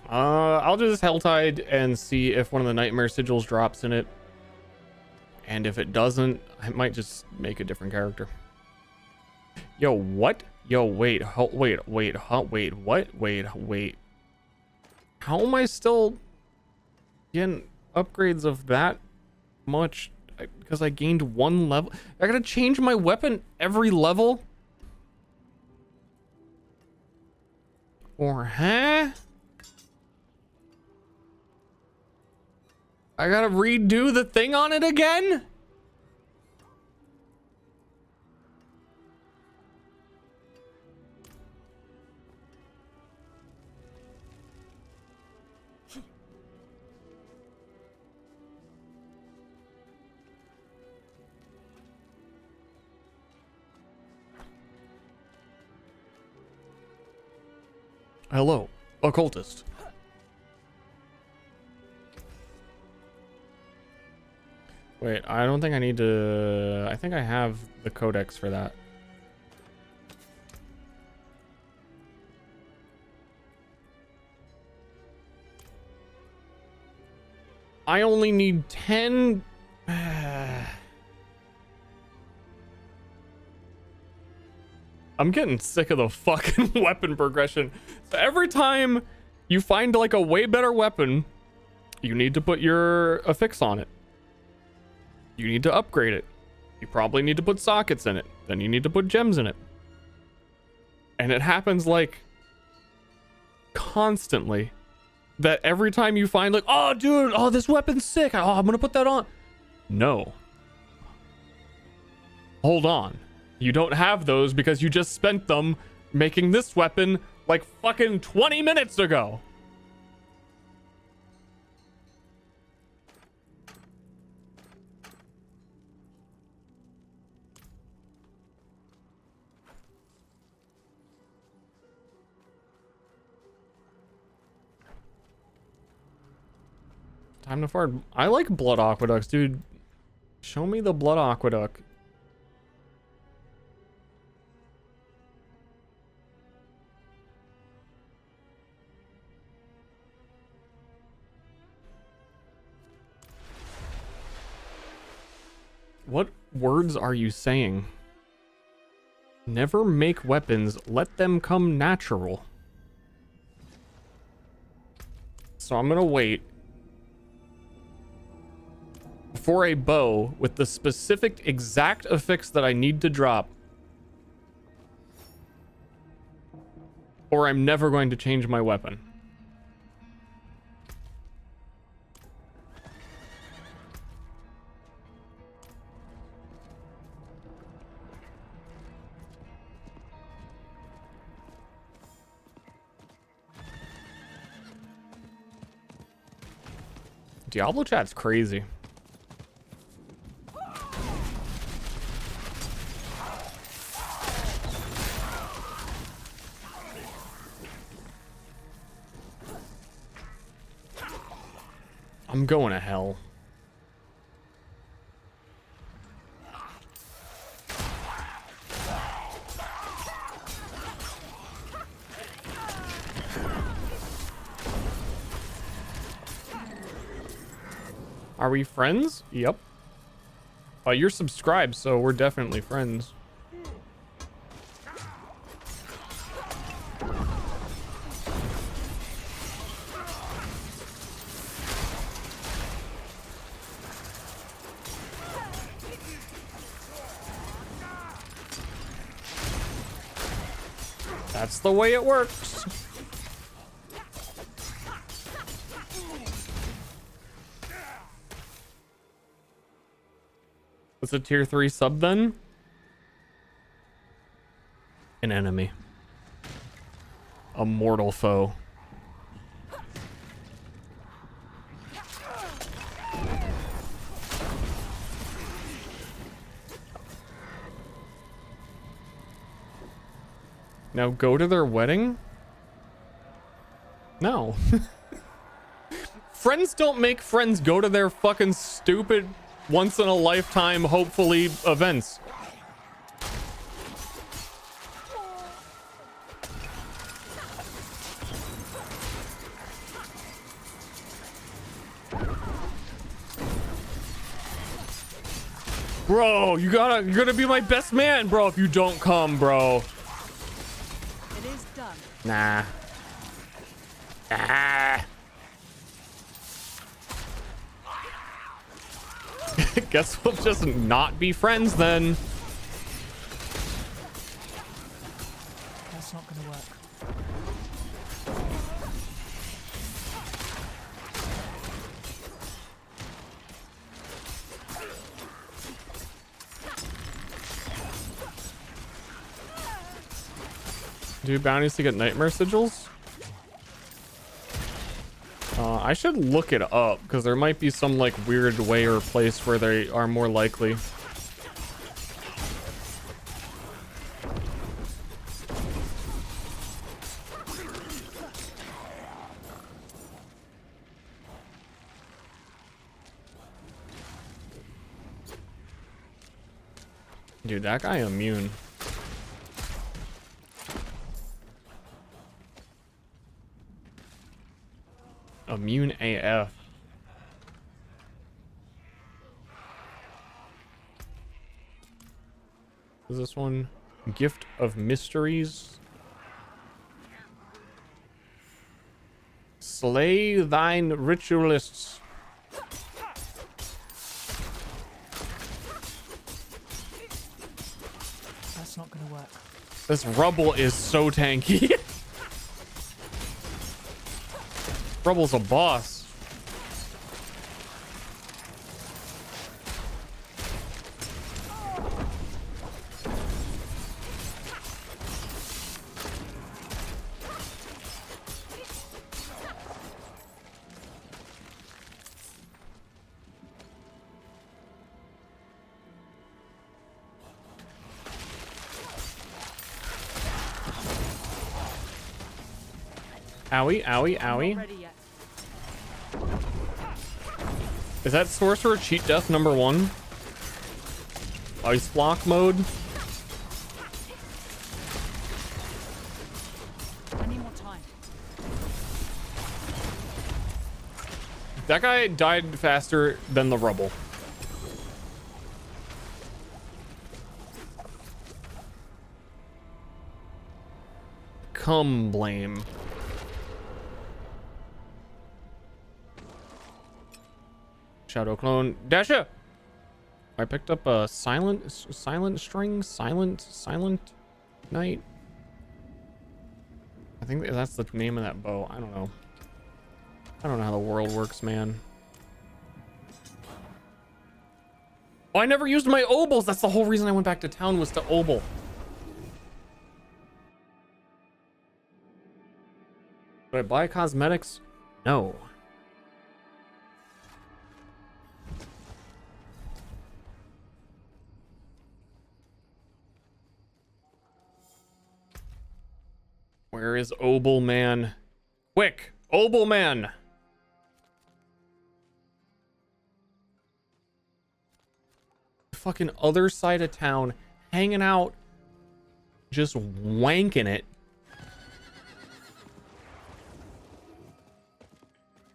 I'll do this Helltide and see if one of the Nightmare Sigils drops in it. And if it doesn't, I might just make a different character. Yo, what? Yo, wait, wait, what? How am I still getting upgrades of that much? Because I gained 1 level. I gotta change my weapon every level? Or, huh? I gotta redo the thing on it again? Hello, occultist. Wait, I don't think I need to... I think I have the codex for that. I only need 10... I'm getting sick of the fucking weapon progression. So every time you find like a way better weapon, you need to put your affix on it. You need to upgrade it. You probably need to put sockets in it. Then you need to put gems in it. And it happens like constantly. That every time you find like, oh dude, oh this weapon's sick. Oh, I'm gonna put that on. No. Hold on. You don't have those because you just spent them making this weapon like fucking 20 minutes ago. Time to fart. I like blood aqueducts, dude. Show me the blood aqueduct. What words are you saying? Never make weapons, let them come natural. So I'm gonna wait for a bow with the specific exact affix that I need to drop. Or I'm never going to change my weapon. Diablo chat's crazy. I'm going to hell. Are we friends? Yep. You're subscribed, so we're definitely friends. That's the way it works. What's a tier 3 sub then? An enemy. A mortal foe. Now go to their wedding? No. Friends don't make friends go to their fucking stupid once in a lifetime, hopefully, events. Bro, you're gonna be my best man, bro, if you don't come, bro. It is done. Nah. Ah. Guess we'll just not be friends then. That's not gonna work. Do bounties to get nightmare sigils? I should look it up because there might be some like weird way or place where they are more likely. Dude, that guy immune. Immune AF. Is this one? Gift of Mysteries. Slay thine ritualists. That's not gonna work. This rubble is so tanky. Rubble's a boss. Owie, owie, owie. Is that sorcerer cheat death number 1? Ice block mode? I need more time. That guy died faster than the rubble. Come blame. Shadow clone Dasha. I picked up a silent string, silent night. I think that's the name of that bow. I don't know. I don't know how the world works, man. Oh, I never used my obols. That's the whole reason I went back to town, was to obol. Did I buy cosmetics? No. is Obelman? Quick, Obelman! Fucking other side of town, hanging out, just wanking it.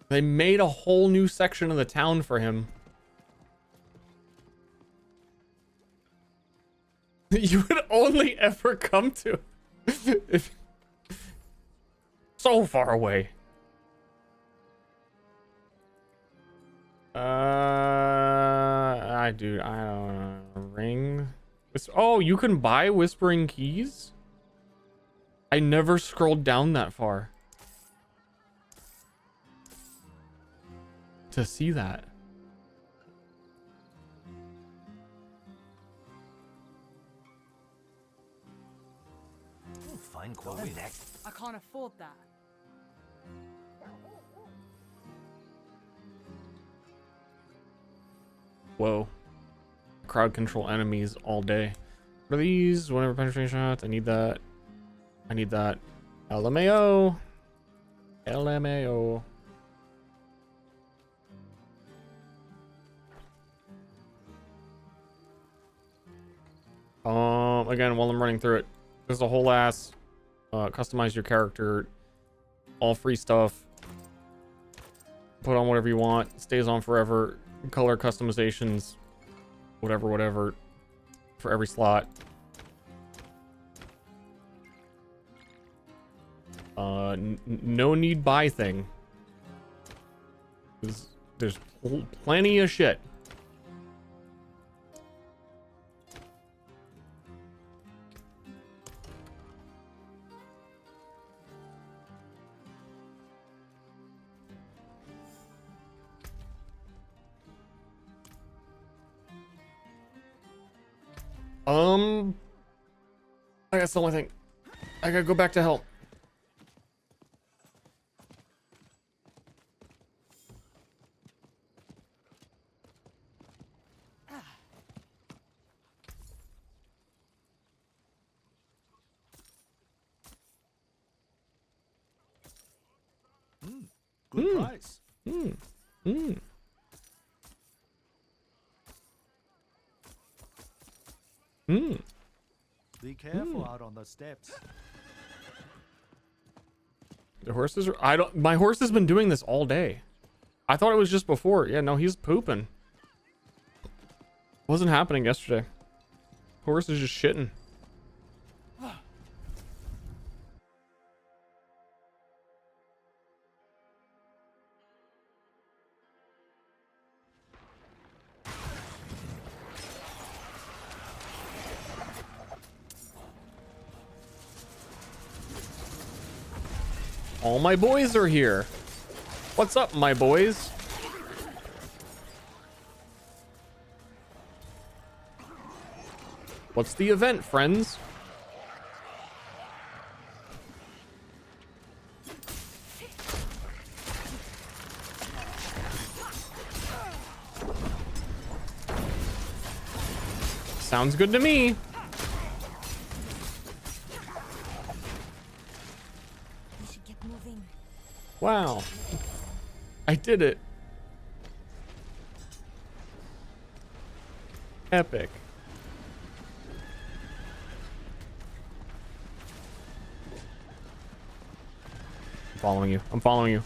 They made a whole new section of the town for him. You would only ever come to if so far away. I don't know. Ring. Oh, you can buy whispering keys? I never scrolled down that far to see that. Fine quality next. I can't afford that. Whoa. Crowd control enemies all day. What are these? Whenever penetration shots. I need that. I need that. LMAO. LMAO. Again, while I'm running through it, there's a whole ass customize your character, all free stuff. Put on whatever you want, stays on forever. Color customizations, whatever, for every slot. No need buy thing. There's plenty of shit. That's the only thing. I gotta go back to help. Good price. Be careful out on the steps. The horses are... My horse has been doing this all day. I thought it was just before. Yeah, no, he's pooping. Wasn't happening yesterday. Horse is just shitting. All my boys are here. What's up, my boys? What's the event, friends? Sounds good to me. Wow. I did it. Epic. I'm following you. I'm following you.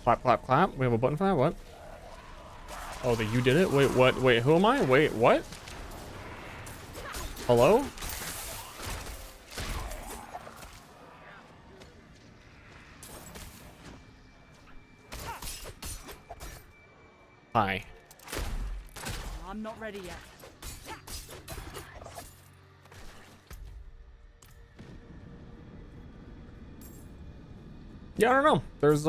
Clap, clap, clap. We have a button for that? What? Oh, that you did it? Wait, what? Wait, who am I? Wait, what? Hello? Hi. I'm not ready yet. Yeah, I don't know. There's,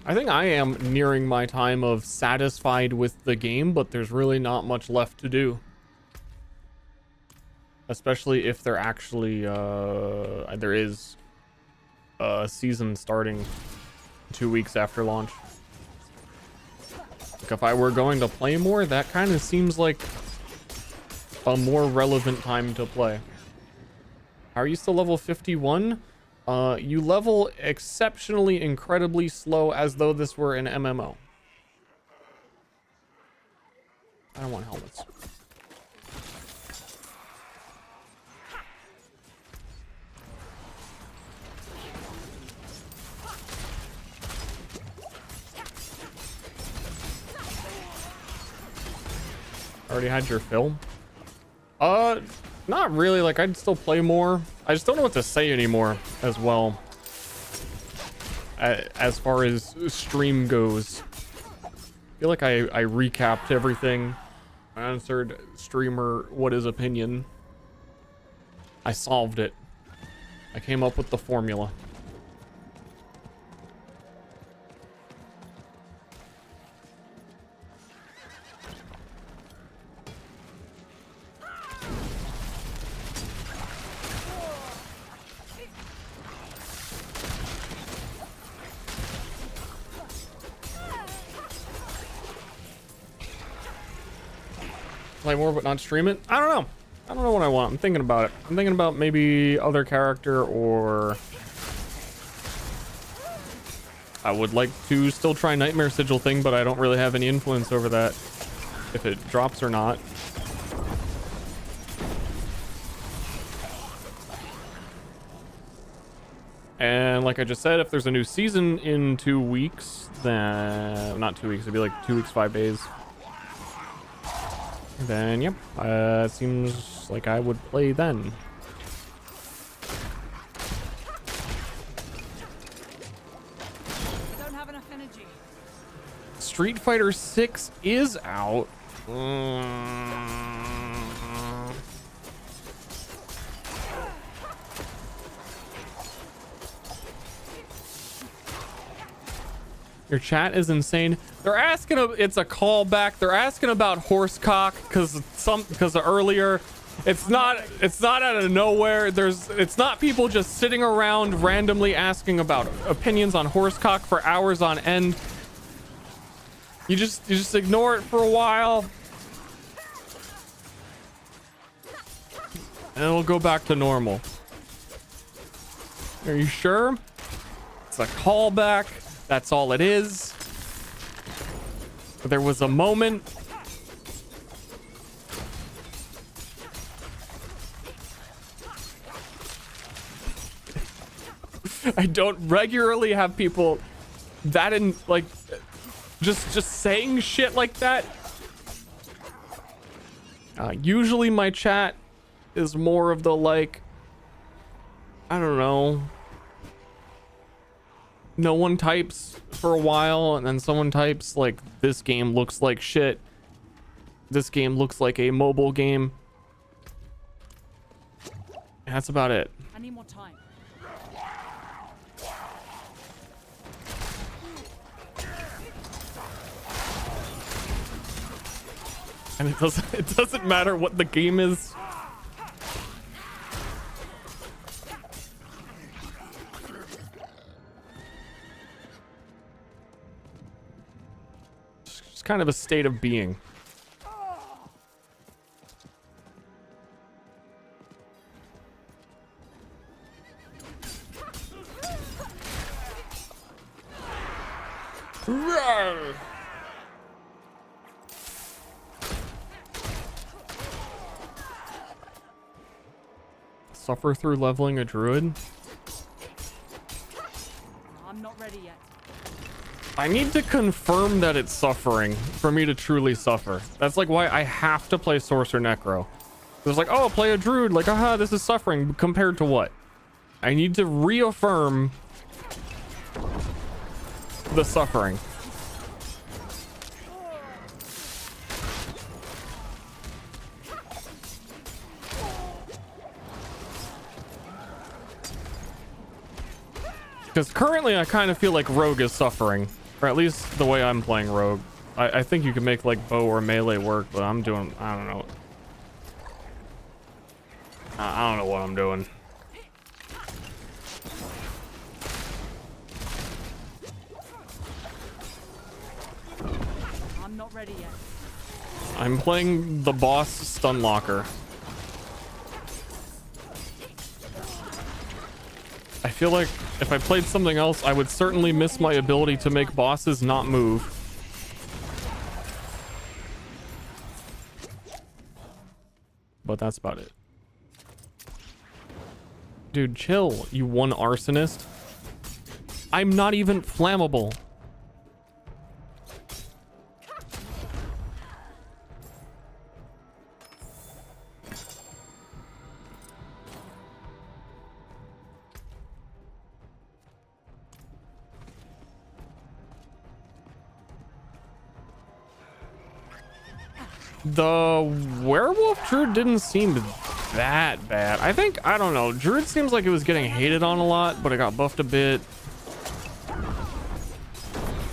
I think I am nearing my time of satisfied with the game, but there's really not much left to do. Especially if there actually, there is season starting 2 weeks after launch. Like if I were going to play more, that kind of seems like a more relevant time to play. How are you still level 51? You level exceptionally incredibly slow, as though this were an MMO. I don't want helmets. Already had your fill? Not really. Like, I'd still play more. I just don't know what to say anymore as well. As far as stream goes. I feel like I recapped everything. I answered streamer what is opinion. I solved it. I came up with the formula. Play more but not stream it? I don't know. I don't know what I want. I'm thinking about it. I'm thinking about maybe other character, or I would like to still try Nightmare Sigil thing, but I don't really have any influence over that, if it drops or not. And like I just said, if there's a new season in 2 weeks, then not 2 weeks, it'd be like 2 weeks, 5 days. Then, yep, seems like I would play then. I don't have enough energy. Street Fighter 6 is out. Your chat is insane. They're asking, it's a callback. They're asking about horsecock because earlier, it's not out of nowhere. It's not people just sitting around randomly asking about opinions on horsecock for hours on end. You just ignore it for a while, and it'll go back to normal. Are you sure? It's a callback. That's all it is. There was a moment. I don't regularly have people that in like just saying shit like that. Usually my chat is more of the like, I don't know. No one types for a while, and then someone types like, this game looks like shit. This game looks like a mobile game. And that's about it. I need more time. And it doesn't matter what the game is. Kind of a state of being. Suffer through leveling a druid? I'm not ready yet. I need to confirm that it's suffering for me to truly suffer. That's like why I have to play Sorcerer Necro. It's like, oh, play a druid. Like, aha, this is suffering. Compared to what? I need to reaffirm the suffering. Because currently I kind of feel like Rogue is suffering. Or at least the way I'm playing Rogue. I think you can make like bow or melee work, but I'm doing, I don't know. I don't know what I'm doing. I'm not ready yet. I'm playing the boss stun locker. I feel like if I played something else, I would certainly miss my ability to make bosses not move. But that's about it. Dude, chill, you one arsonist. I'm not even flammable. The werewolf druid didn't seem that bad. I don't know. Druid seems like it was getting hated on a lot, but it got buffed a bit.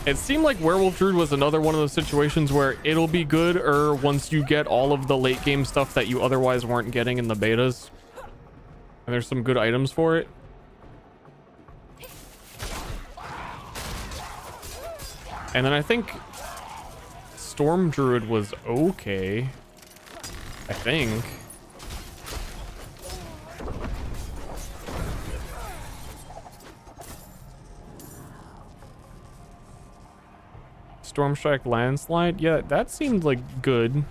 It seemed like werewolf druid was another one of those situations where it'll be good or once you get all of the late game stuff that you otherwise weren't getting in the betas. And there's some good items for it. And then I think Storm Druid was okay. I think. Storm Strike Landslide? Yeah, that seemed like good.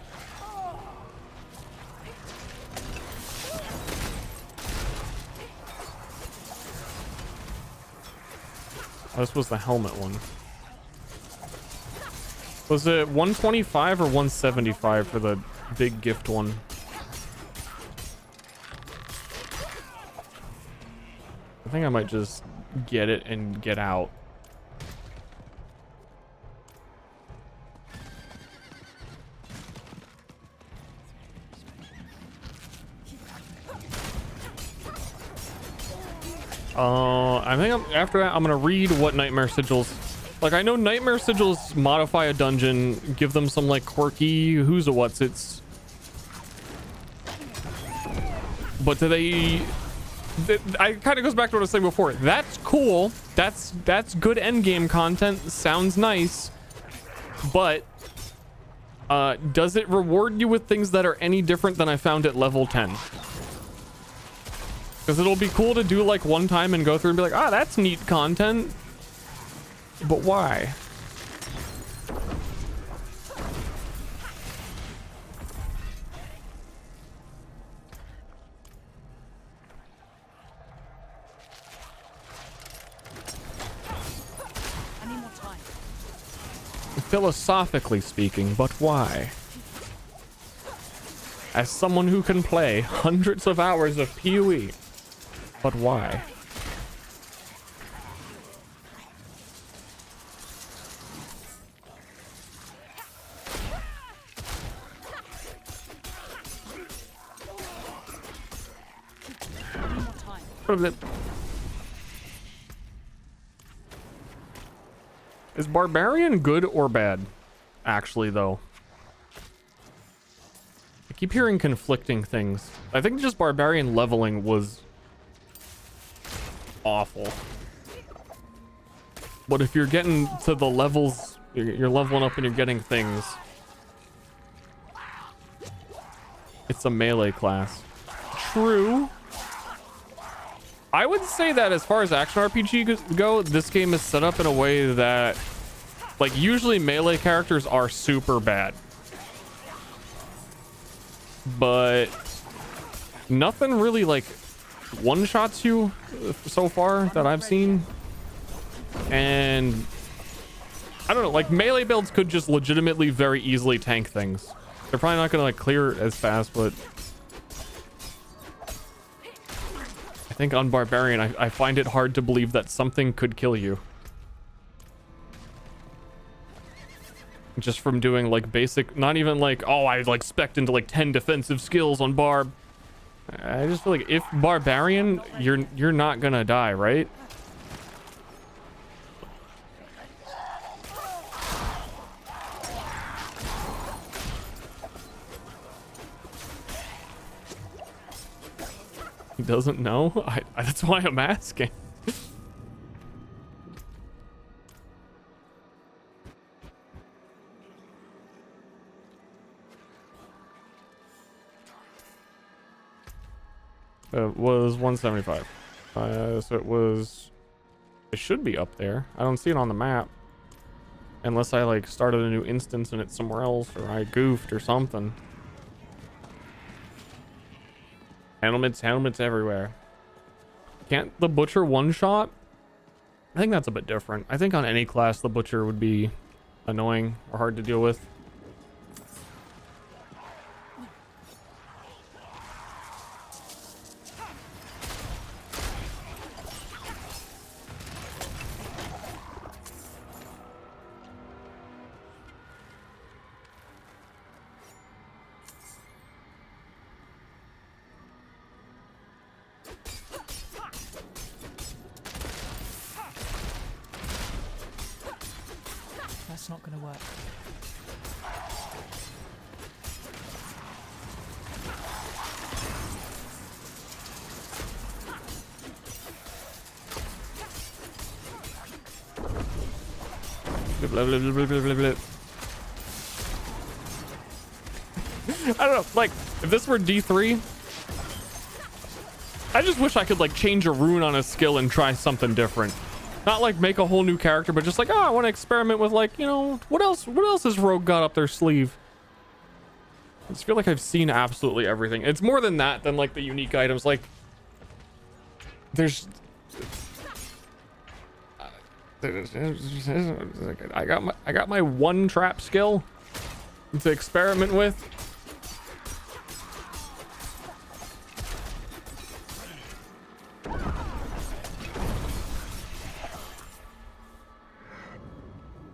Oh, this was the helmet one. Was it 125 or 175 for the big gift one? I think I might just get it and get out. I think after that, I'm gonna read what Nightmare Sigils. Like, I know Nightmare Sigils modify a dungeon, give them some like quirky who's a what's it's. But do they? I kind of goes back to what I was saying before. That's cool. That's good endgame content. Sounds nice. But does it reward you with things that are any different than I found at level 10? Because it'll be cool to do like one time and go through and be like, ah, that's neat content. But why? I need more time. Philosophically speaking, but why? As someone who can play hundreds of hours of PoE, but why? Is Barbarian good or bad? Actually, though. I keep hearing conflicting things. I think just Barbarian leveling was awful. But if you're getting to the levels, you're leveling up and you're getting things. It's a melee class. True. I would say that as far as action RPG go, this game is set up in a way that, like, usually melee characters are super bad. But nothing really, like, one-shots you so far that I've seen. And I don't know, like, melee builds could just legitimately very easily tank things. They're probably not gonna, like, clear as fast, but I think on Barbarian, I find it hard to believe that something could kill you. Just from doing like basic, not even like, oh, I like spec'd into like 10 defensive skills on Barb. I just feel like if Barbarian, you're not gonna die, right? He doesn't know? That's why I'm asking. Was 175. So it should be up there. I don't see it on the map. Unless I like started a new instance and it's somewhere else, or I goofed or something. Helmets everywhere. Can't the butcher one shot? I think that's a bit different. I think on any class the butcher would be annoying or hard to deal with. That's not gonna work. Blah, blah, blah, blah, blah, blah, blah. I don't know, like, if this were D3, I just wish I could like change a rune on a skill and try something different. Not like make a whole new character, but just like, oh, I want to experiment with like, you know, what else has Rogue got up their sleeve? I just feel like I've seen absolutely everything. It's more than that, than like the unique items. Like, I got my one trap skill to experiment with.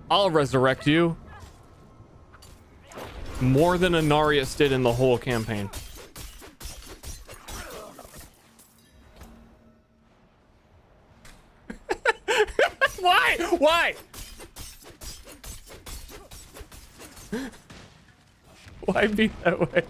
I'll resurrect you. More than Anarius did in the whole campaign. Why? Why? Why be that way?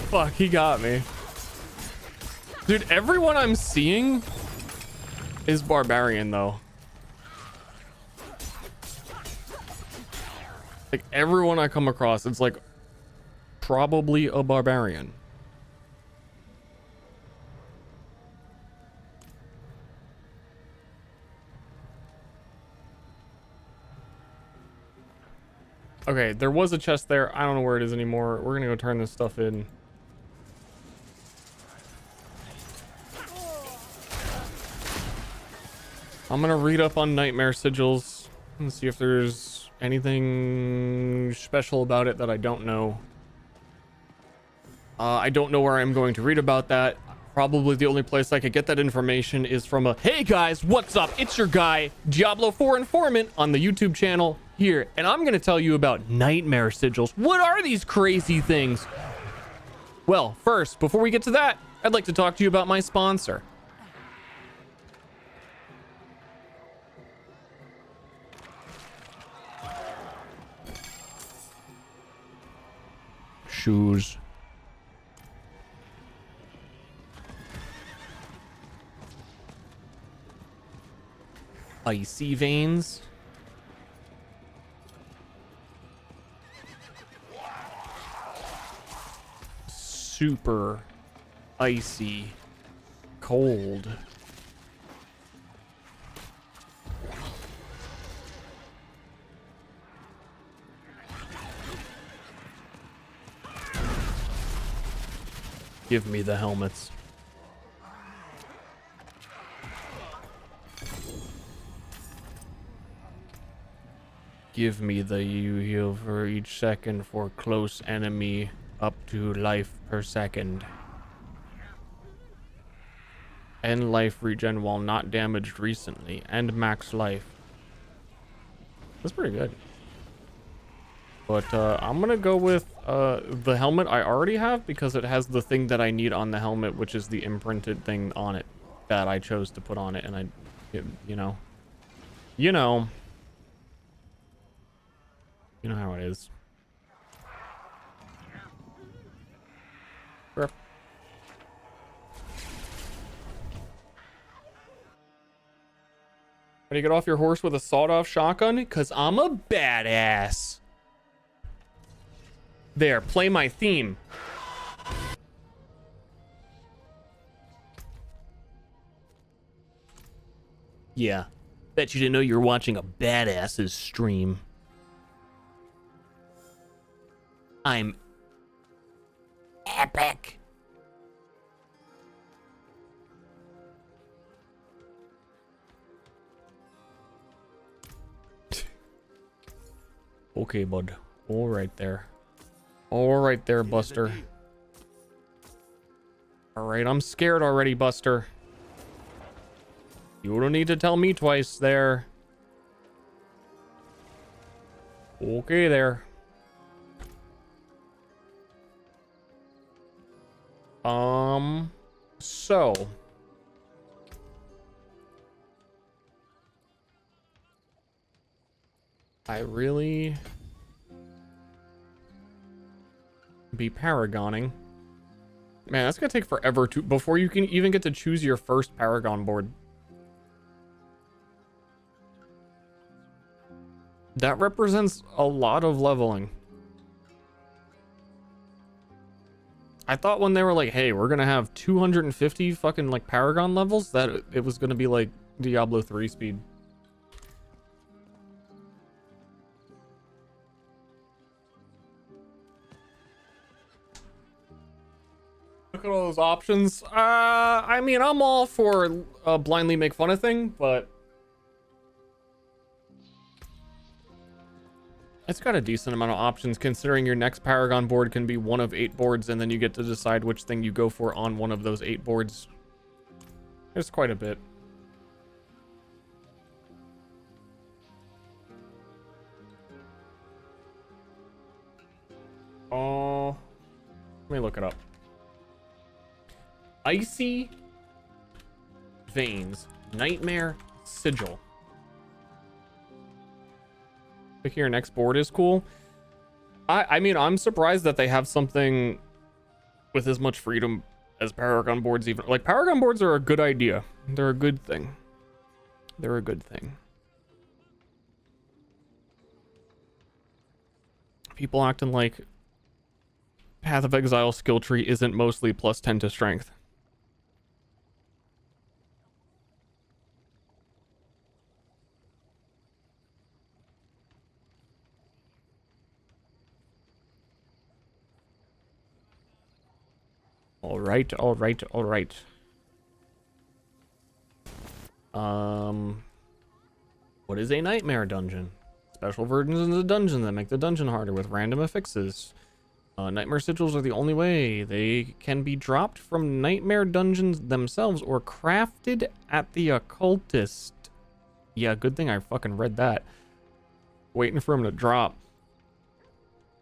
Fuck, he got me. Dude, everyone I'm seeing is barbarian though. Like everyone I come across, it's like probably a barbarian. Okay, there was a chest there. I don't know where it is anymore. We're gonna go turn this stuff in. I'm gonna read up on nightmare sigils and see if there's anything special about it that I don't know. I don't know where I'm going to read about that. Probably the only place I could get that information is from a, hey guys, what's up? It's your guy, Diablo 4 Informant on the YouTube channel here. And I'm gonna tell you about nightmare sigils. What are these crazy things? Well, first, before we get to that, I'd like to talk to you about my sponsor. Shoes. Icy veins. Super icy cold. Give me the helmets. Give me the you heal for each second for close enemy up to life per second. End life regen while not damaged recently. End max life. That's pretty good. But I'm gonna go with the helmet I already have because it has the thing that I need on the helmet, which is the imprinted thing on it that I chose to put on it, and you know how it is. How do you get off your horse with a sawed-off shotgun? Because I'm a badass. There, play my theme. Yeah. Bet you didn't know you were watching a badass's stream. I'm epic. Okay, bud. All right there. All right there, Buster. All right, I'm scared already, Buster. You don't need to tell me twice there. Okay there. So I really be paragoning. Man, that's gonna take forever to before you can even get to choose your first paragon board. That represents a lot of leveling. I thought when they were like, hey, we're gonna have 250 fucking like paragon levels, that it was gonna be like Diablo 3 speed. Look at all those options. I mean, I'm all for blindly make fun of thing, but it's got a decent amount of options considering your next Paragon board can be one of 8 boards and then you get to decide which thing you go for on one of those 8 boards. There's quite a bit. Oh, let me look it up. Icy Veins, Nightmare Sigil. Picking your next board is cool. I mean, I'm surprised that they have something with as much freedom as Paragon boards even. Like, Paragon boards are a good idea. They're a good thing. They're a good thing. People acting like Path of Exile skill tree isn't mostly plus 10 to strength. All right, all right, all right. What is a nightmare dungeon? Special versions of the dungeon that make the dungeon harder with random affixes. Nightmare sigils are the only way. They can be dropped from nightmare dungeons themselves or crafted at the occultist. Yeah, good thing I fucking read that. Waiting for him to drop.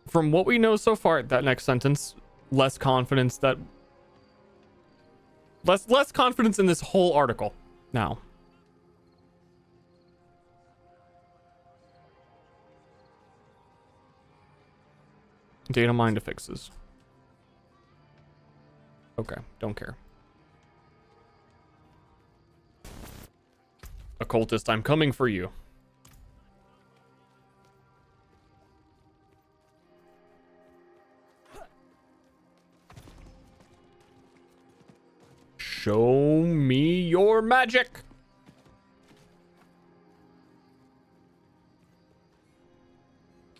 From what we know so far, that next sentence, less confidence that... Less confidence in this whole article now. Data mined affixes. Okay, don't care. Occultist, I'm coming for you. Show me your magic.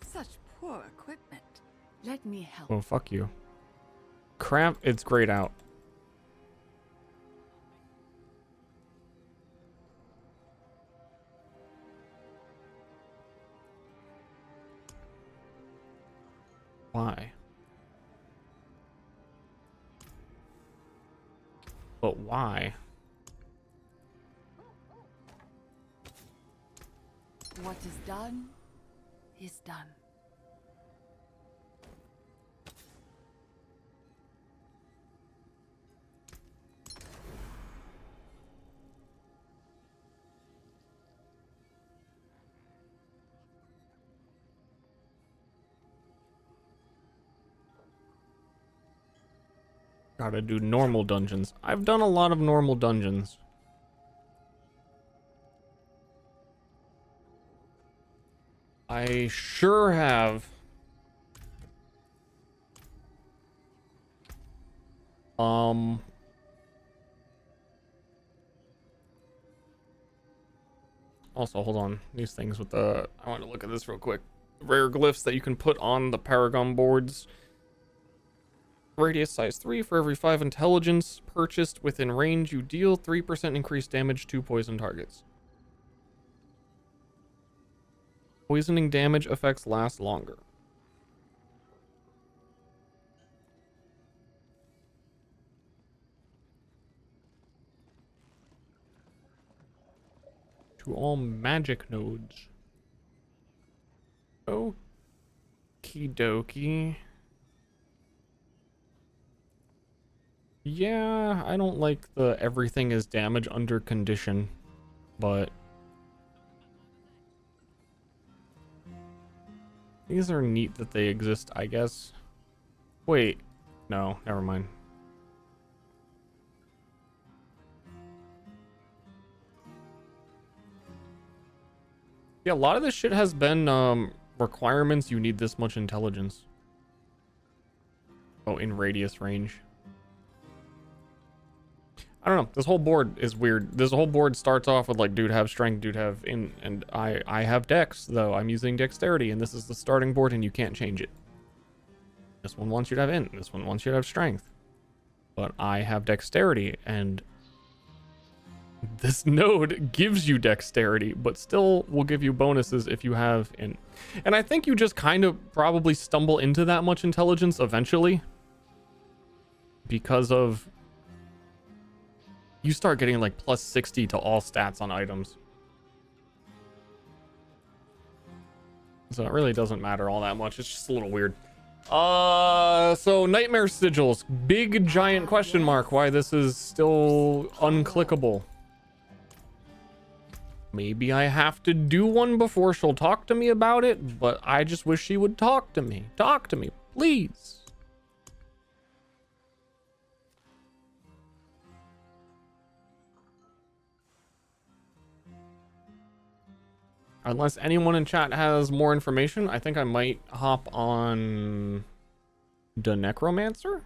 Such poor equipment. Let me help. Oh, fuck you. Crap, it's grayed out. Why? But why? What is done is done. Gotta do normal dungeons. I've done a lot of normal dungeons. I sure have. Also, hold on. These things with the... I want to look at this real quick. Rare glyphs that you can put on the Paragon boards. Radius size 3 for every 5 intelligence purchased within range. You deal 3% increased damage to poison targets. Poisoning damage effects last longer. To all magic nodes. Okie dokie. Yeah, I don't like the everything is damage under condition, but these are neat that they exist, I guess. Wait, no, never mind. Yeah, a lot of this shit has been requirements you need this much intelligence. Oh, in radius range. I don't know. This whole board is weird. This whole board starts off with like, dude have strength, dude have in, and I have dex, though. I'm using dexterity, and this is the starting board, and you can't change it. This one wants you to have in. This one wants you to have strength. But I have dexterity, and this node gives you dexterity, but still will give you bonuses if you have in. And I think you just kind of probably stumble into that much intelligence eventually. Because of... you start getting like plus 60 to all stats on items. So it really doesn't matter all that much. It's just a little weird. So Nightmare Sigils. Big giant question mark why this is still unclickable. Maybe I have to do one before she'll talk to me about it, but I just wish she would talk to me. Talk to me, please. Unless anyone in chat has more information, I think I might hop on the Necromancer.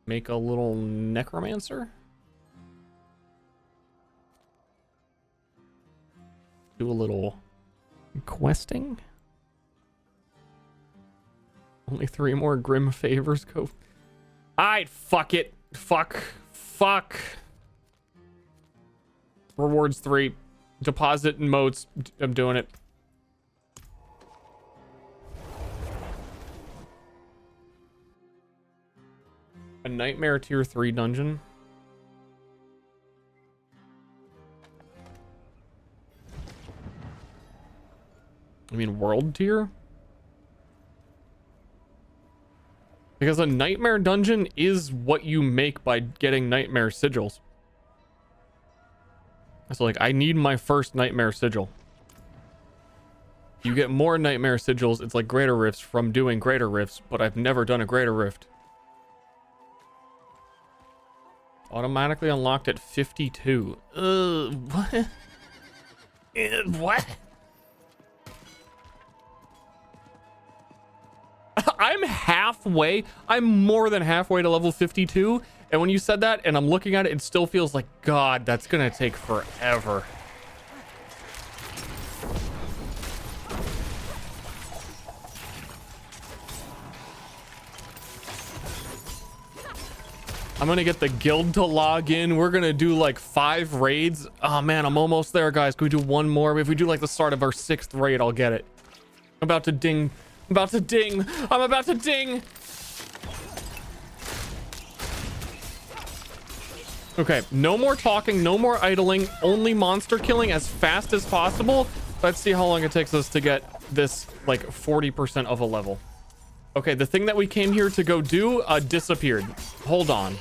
Make a little Necromancer. Do a little questing. Only 3 more Grim Favors go. Alright, fuck it. Fuck. Rewards 3. Deposit and modes. I'm doing it. A Nightmare tier 3 dungeon. I mean world tier? Because a Nightmare dungeon is what you make by getting Nightmare Sigils. So like, I need my first Nightmare Sigil. You get more Nightmare Sigils. It's like Greater Rifts from doing Greater Rifts, but I've never done a Greater Rift. Automatically unlocked at 52. What? What? I'm halfway. I'm more than halfway to level 52. And when you said that and I'm looking at it, it still feels like, God, that's going to take forever. I'm going to get the guild to log in. We're going to do like 5 raids. Oh, man, I'm almost there, guys. Can we do one more? If we do like the start of our 6th raid, I'll get it. I'm about to ding. I'm about to ding. I'm about to ding. Okay, no more talking, no more idling, only monster killing as fast as possible. Let's see how long it takes us to get this, like, 40% of a level. Okay, the thing that we came here to go do disappeared. Hold on.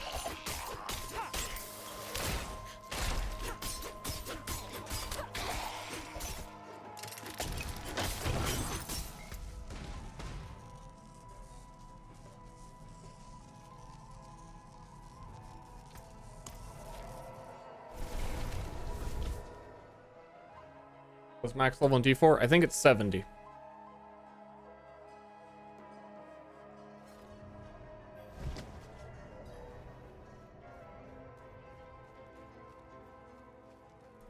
What's max level in D4? I think it's 70.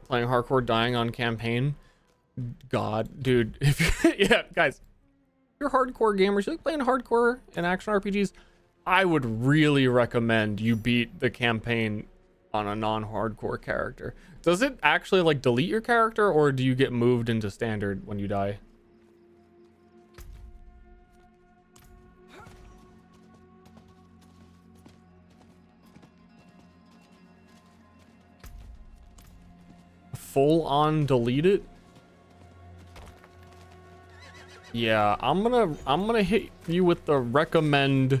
Playing hardcore, dying on campaign. God, dude. If yeah, guys, if you're hardcore gamers, you like playing hardcore and action RPGs, I would really recommend you beat the campaign on a non-hardcore character. Does it actually like delete your character, or do you get moved into standard when you die? Full on delete it? Yeah, I'm gonna hit you with the recommend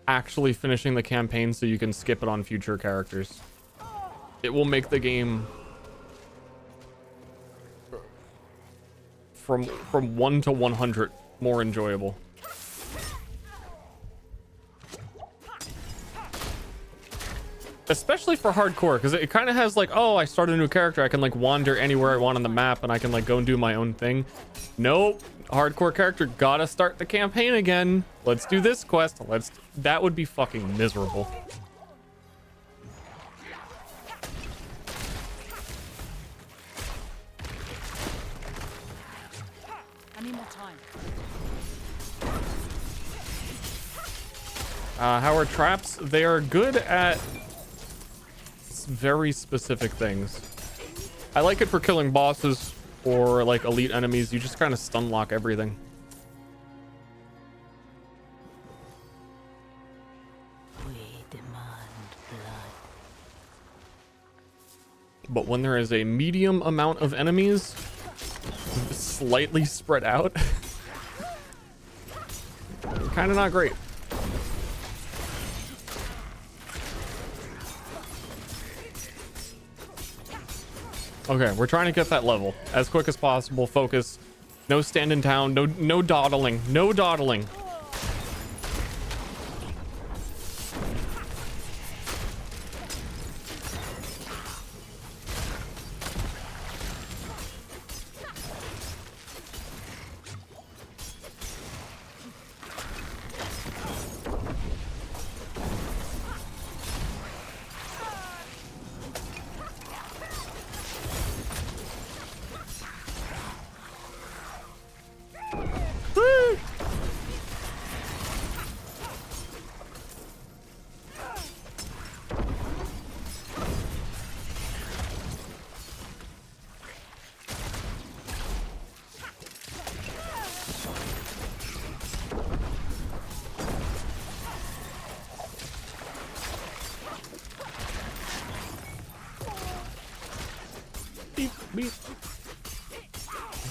actually finishing the campaign so you can skip it on future characters. It will make the game from 1 to 100 more enjoyable. Especially for hardcore, because it kind of has like, oh, I start a new character, I can like wander anywhere I want on the map and I can like go and do my own thing. Nope, hardcore character, gotta start the campaign again. Let's do this quest. That would be fucking miserable. I need more time. How are traps? They are good at very specific things. I like it for killing bosses or like elite enemies. You just kind of stun lock everything. We demand blood. But when there is a medium amount of enemies, slightly spread out, kind of not great. Okay, we're trying to get that level as quick as possible. Focus. No stand in town. No dawdling. No dawdling.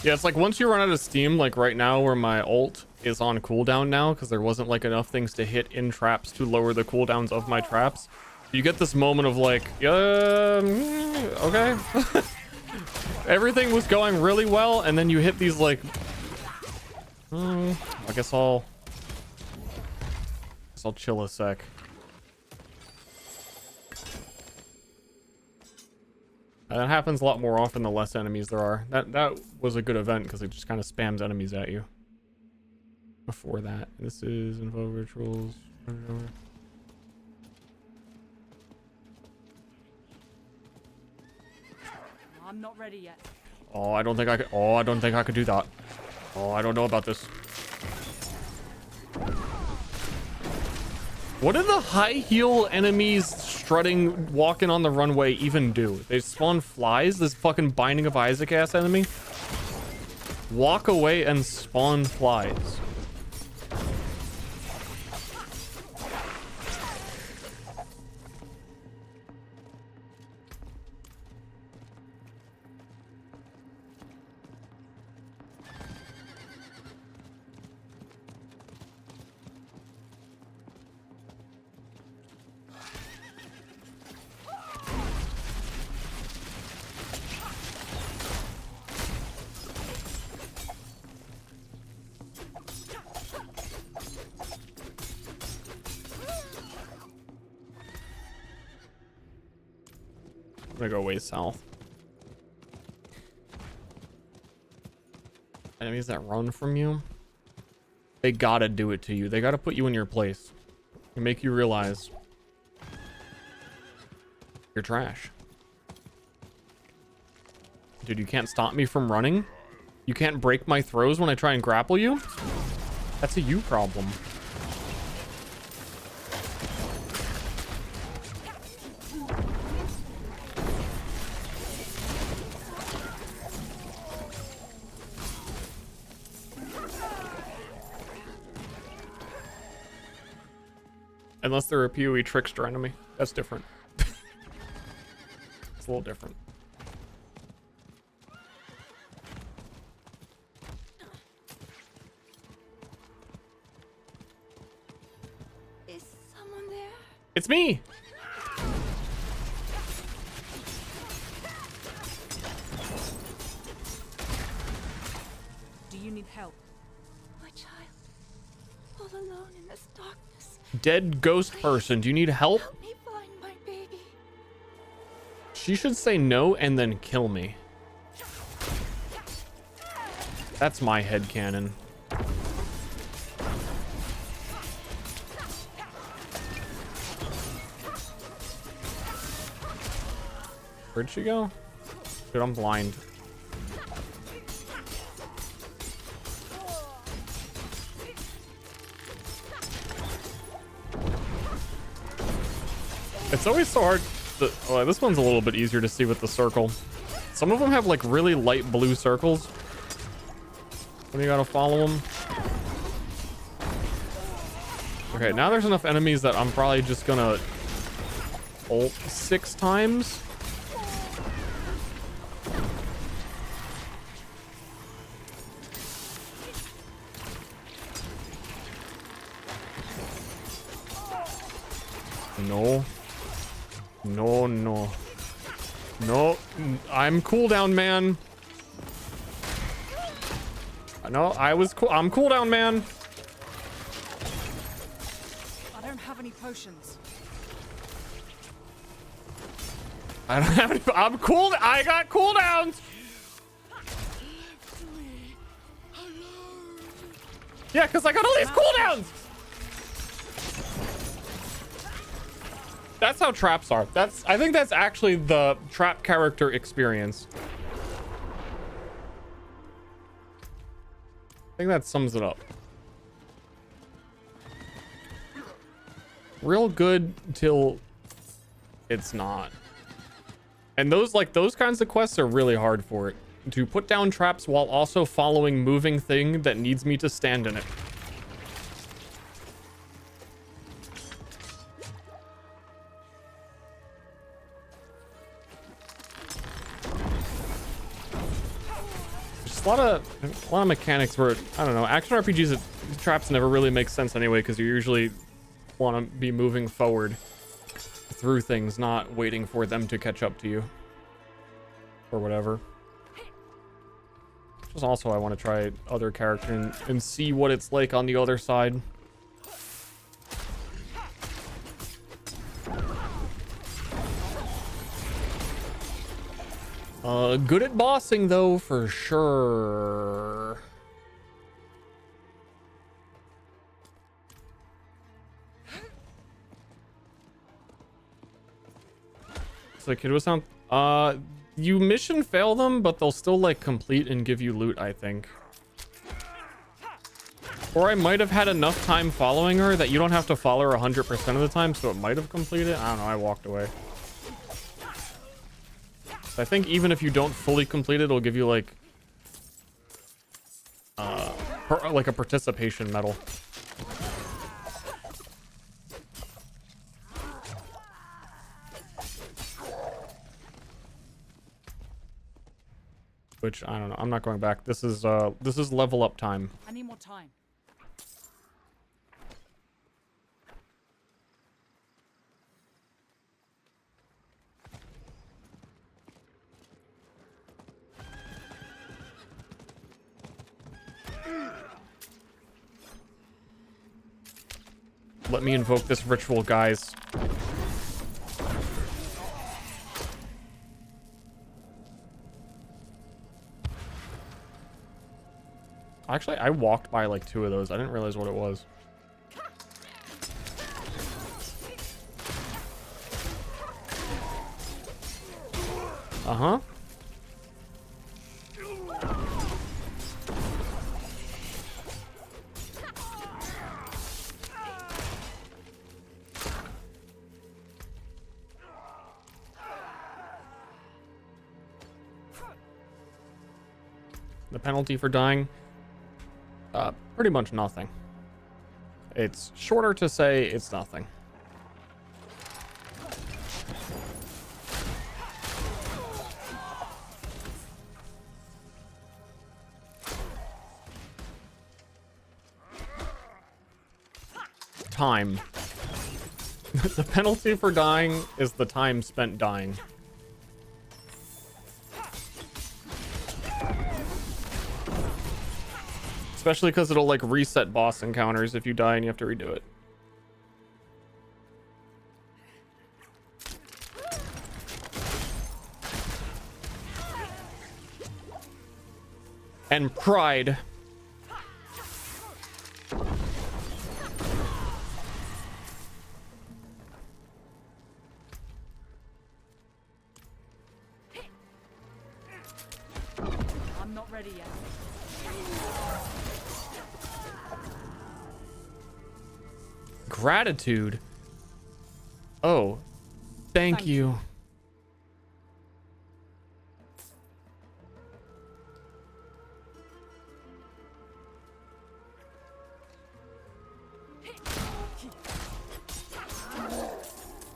Yeah, it's like once you run out of steam, like right now where my ult is on cooldown now because there wasn't like enough things to hit in traps to lower the cooldowns of my traps. You get this moment of like, okay. Everything was going really well, and then you hit these like, I guess I'll chill a sec. That happens a lot more often the less enemies there are. That was a good event because it just kind of spams enemies at you. Before that, this is info rituals. I'm not ready yet. Oh, I don't think I could. Oh, I don't think I could do that. Oh, I don't know about this. What do the high heel enemies strutting, walking on the runway even do? They spawn flies? This fucking Binding of Isaac ass enemy? Walk away and spawn flies. I'm gonna go way south. Enemies that run from you, they gotta do it to you. They gotta put you in your place and make you realize you're trash. Dude, you can't stop me from running? You can't break my throws when I try and grapple you? That's a you problem. Unless they're a PoE trickster enemy. That's different. It's a little different. Is someone there? It's me! Do you need help? My child. All alone in this darkness. Dead ghost person, do you need help? Help me find my baby. She should say no and then kill me. That's my headcanon. Where'd she go? Dude, I'm blind. It's always so hard to, oh, this one's a little bit easier to see with the circle. Some of them have like really light blue circles when you gotta follow them. Okay, now there's enough enemies that I'm probably just gonna ult 6 times. No. No, no. No, I'm cooldown, man. No, I'm cooldown, man. I don't have any potions. I don't have any, I'm cool. I got cooldowns. Yeah, because I got all these cooldowns. That's how traps are. I think that's actually the trap character experience. I think that sums it up. Real good till it's not. And those kinds of quests are really hard for it. To put down traps while also following moving thing that needs me to stand in it. A lot of mechanics where, I don't know, action RPGs, traps never really make sense anyway, because you usually want to be moving forward through things, not waiting for them to catch up to you or whatever. Just also I want to try other character and see what it's like on the other side. Good at bossing though, for sure. So kid was sound. You mission fail them, but they'll still like complete and give you loot, I think. Or I might have had enough time following her that you don't have to follow her 100% of the time, so it might have completed. I don't know. I walked away. I think even if you don't fully complete it, it'll give you like a participation medal. Which I don't know. I'm not going back. This is level up time. I need more time. Let me invoke this ritual, guys. Actually, I walked by like 2 of those. I didn't realize what it was. Uh-huh. The penalty for dying? Pretty much nothing. It's shorter to say it's nothing. Time. The penalty for dying is the time spent dying. Especially because it'll like reset boss encounters if you die and you have to redo it. And pride. I'm not ready yet. Gratitude. Oh, thank you.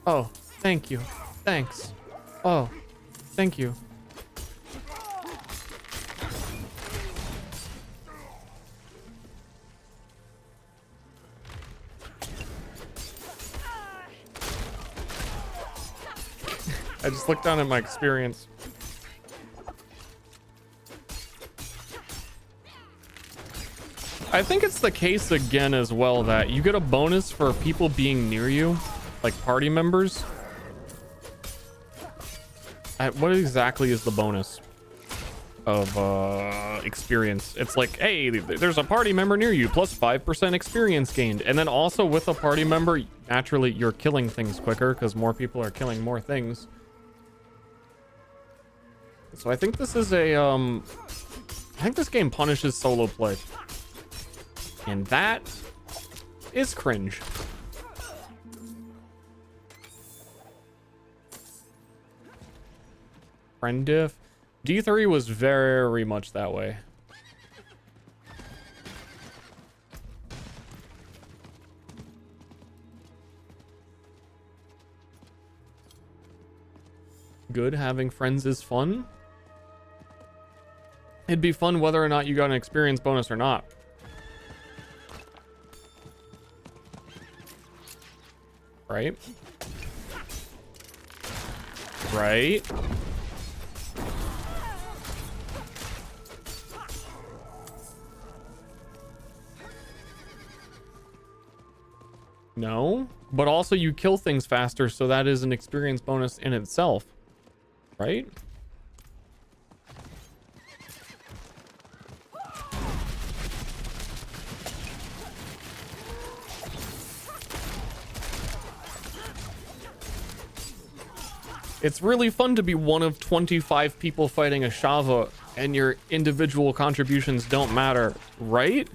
Oh, thank you. Thanks. Oh, thank you. I just looked down at my experience. I think it's the case again as well that you get a bonus for people being near you, like party members. What exactly is the bonus of experience? It's like, hey, there's a party member near you, plus 5% experience gained. And then also with a party member, naturally you're killing things quicker because more people are killing more things. So I think this is a I think this game punishes solo play. And that is cringe. Friend diff. D3 was very much that way. Good, having friends is fun. It'd be fun whether or not you got an experience bonus or not. Right? Right? No, but also you kill things faster, so that is an experience bonus in itself. Right? It's really fun to be one of 25 people fighting a Shava and your individual contributions don't matter, right?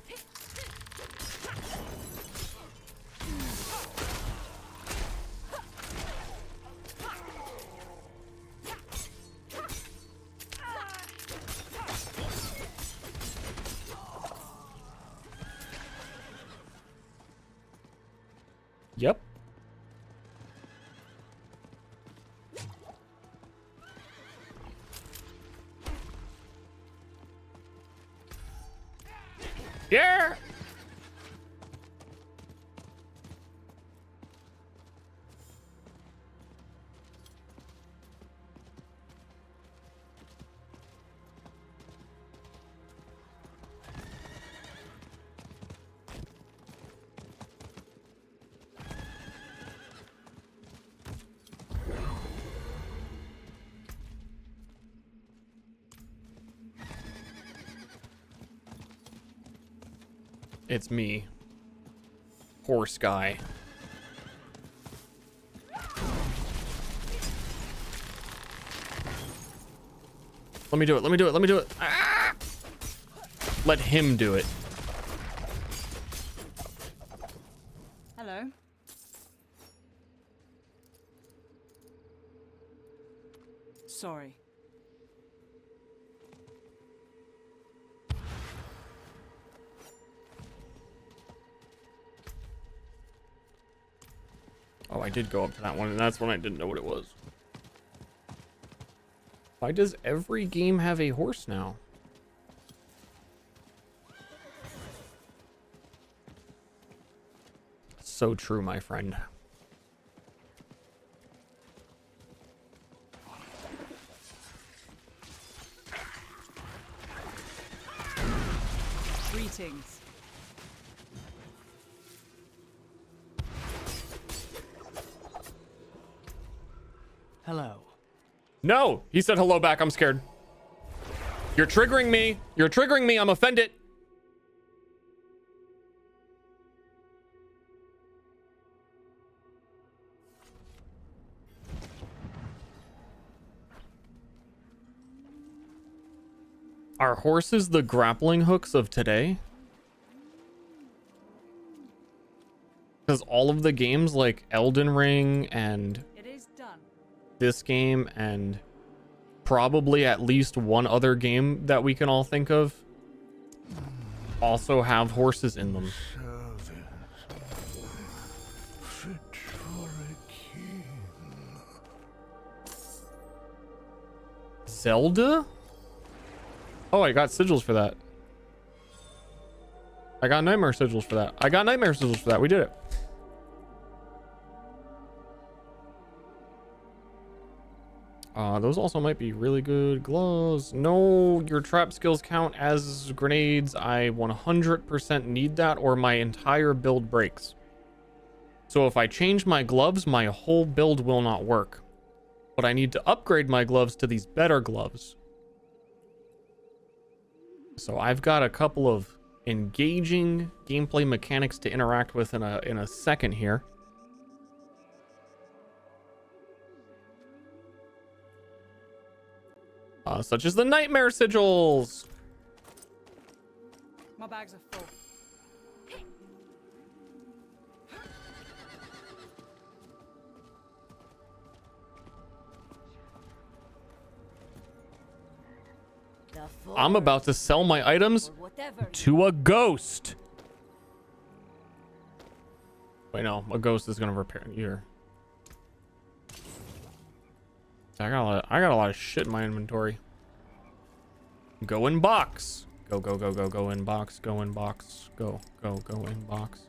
Yep. Yeah. It's me. Horse guy. Let me do it. Let me do it. Let me do it. Ah! Let him do it. Hello. Sorry. Oh, I did go up to that one, and that's when I didn't know what it was. Why does every game have a horse now? So true, my friend. Greetings. Hello. No, he said hello back. I'm scared. You're triggering me. You're triggering me. I'm offended. Are horses the grappling hooks of today? Because all of the games like Elden Ring and It is done. this game and probably at least one other game that we can all think of also have horses in them. Fit for a king. Zelda? Oh, I got sigils for that. I got nightmare sigils for that. I got nightmare sigils for that. We did it. Those also might be really good gloves. No, your trap skills count as grenades. I 100% need that or my entire build breaks. So if I change my gloves, my whole build will not work. But I need to upgrade my gloves to these better gloves. So I've got a couple of engaging gameplay mechanics to interact with in a second here. Such as the nightmare sigils. My bags are full. I'm about to sell my items to a ghost. Wait, no, a ghost is gonna repair here. I got a lot of shit in my inventory. Go in box. Go in box. Go in box. Go in box.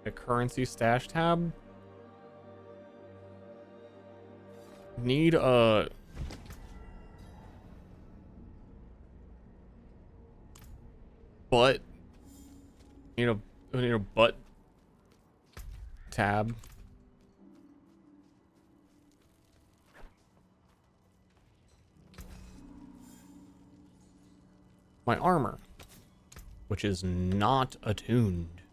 The currency stash tab. Need a butt. We need a butt tab. My armor, which is not attuned.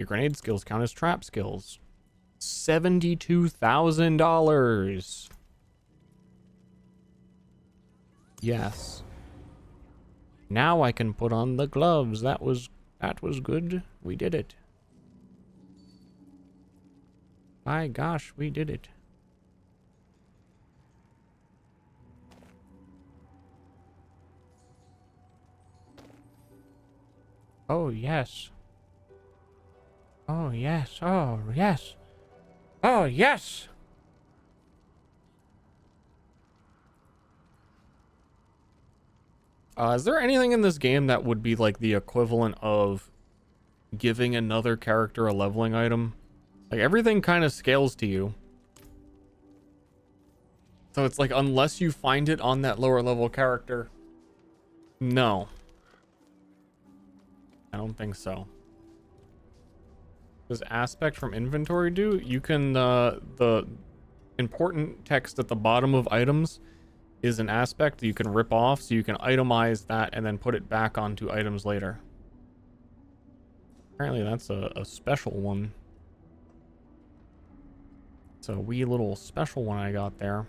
Your grenade skills count as trap skills. $72,000. Yes. Now I can put on the gloves. That was good. We did it. My gosh, we did it. Oh, yes. Oh, yes. Oh, yes. Oh, yes. Is there anything in this game that would be like the equivalent of giving another character a leveling item? Like everything kind of scales to you. So it's like unless you find it on that lower level character. No. I don't think so. Does aspect from inventory do? You can, the important text at the bottom of items is an aspect you can rip off, so you can itemize that and then put it back onto items later. Apparently that's a special one. It's a wee little special one I got there.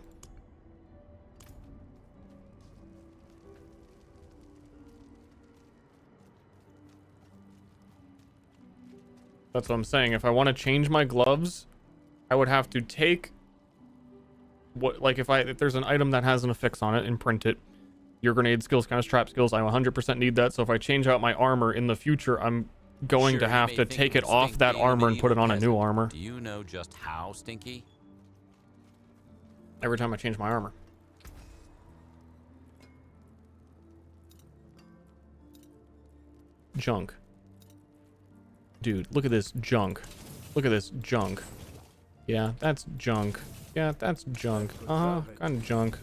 That's what I'm saying. If I want to change my gloves, I would have to take what, like, if there's an item that has an affix on it and print it. Your grenade skills, kind of trap skills, I 100% need that. So if I change out my armor in the future, I'm going to have to take it off that armor and put it on a new armor. Do you know just how stinky? Every time I change my armor. Junk. Dude, look at this junk. Look at this junk. Yeah, that's junk. Yeah, that's junk. Uh-huh, kind of junk.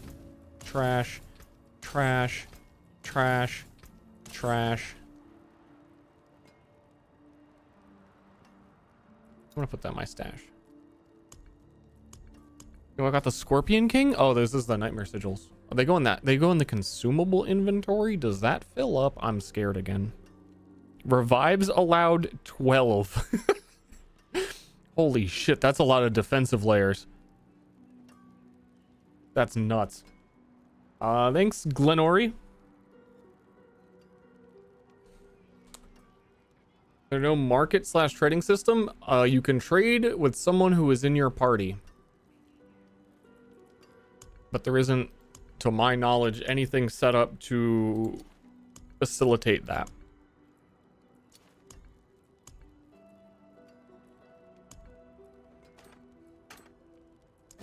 Trash. Trash. Trash. Trash. I'm gonna put that in my stash. Oh, I got the Scorpion King? Oh, this is the Nightmare Sigils. Oh, they go in that. They go in the consumable inventory. Does that fill up? I'm scared again. Revives allowed 12. Holy shit, that's a lot of defensive layers. That's nuts. Thanks, Glenori. There's no market/trading system. You can trade with someone who is in your party. But there isn't, to my knowledge, anything set up to facilitate that.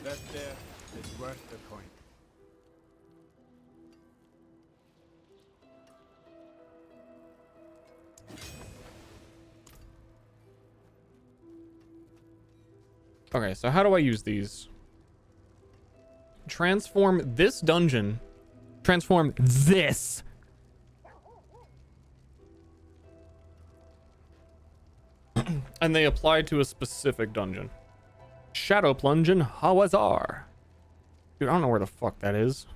That there is worth the coin. Okay, so how do I use these? Transform this dungeon. Transform this. And they apply to a specific dungeon. Shadow Plunge in Hawazar. Dude, I don't know where the fuck that is.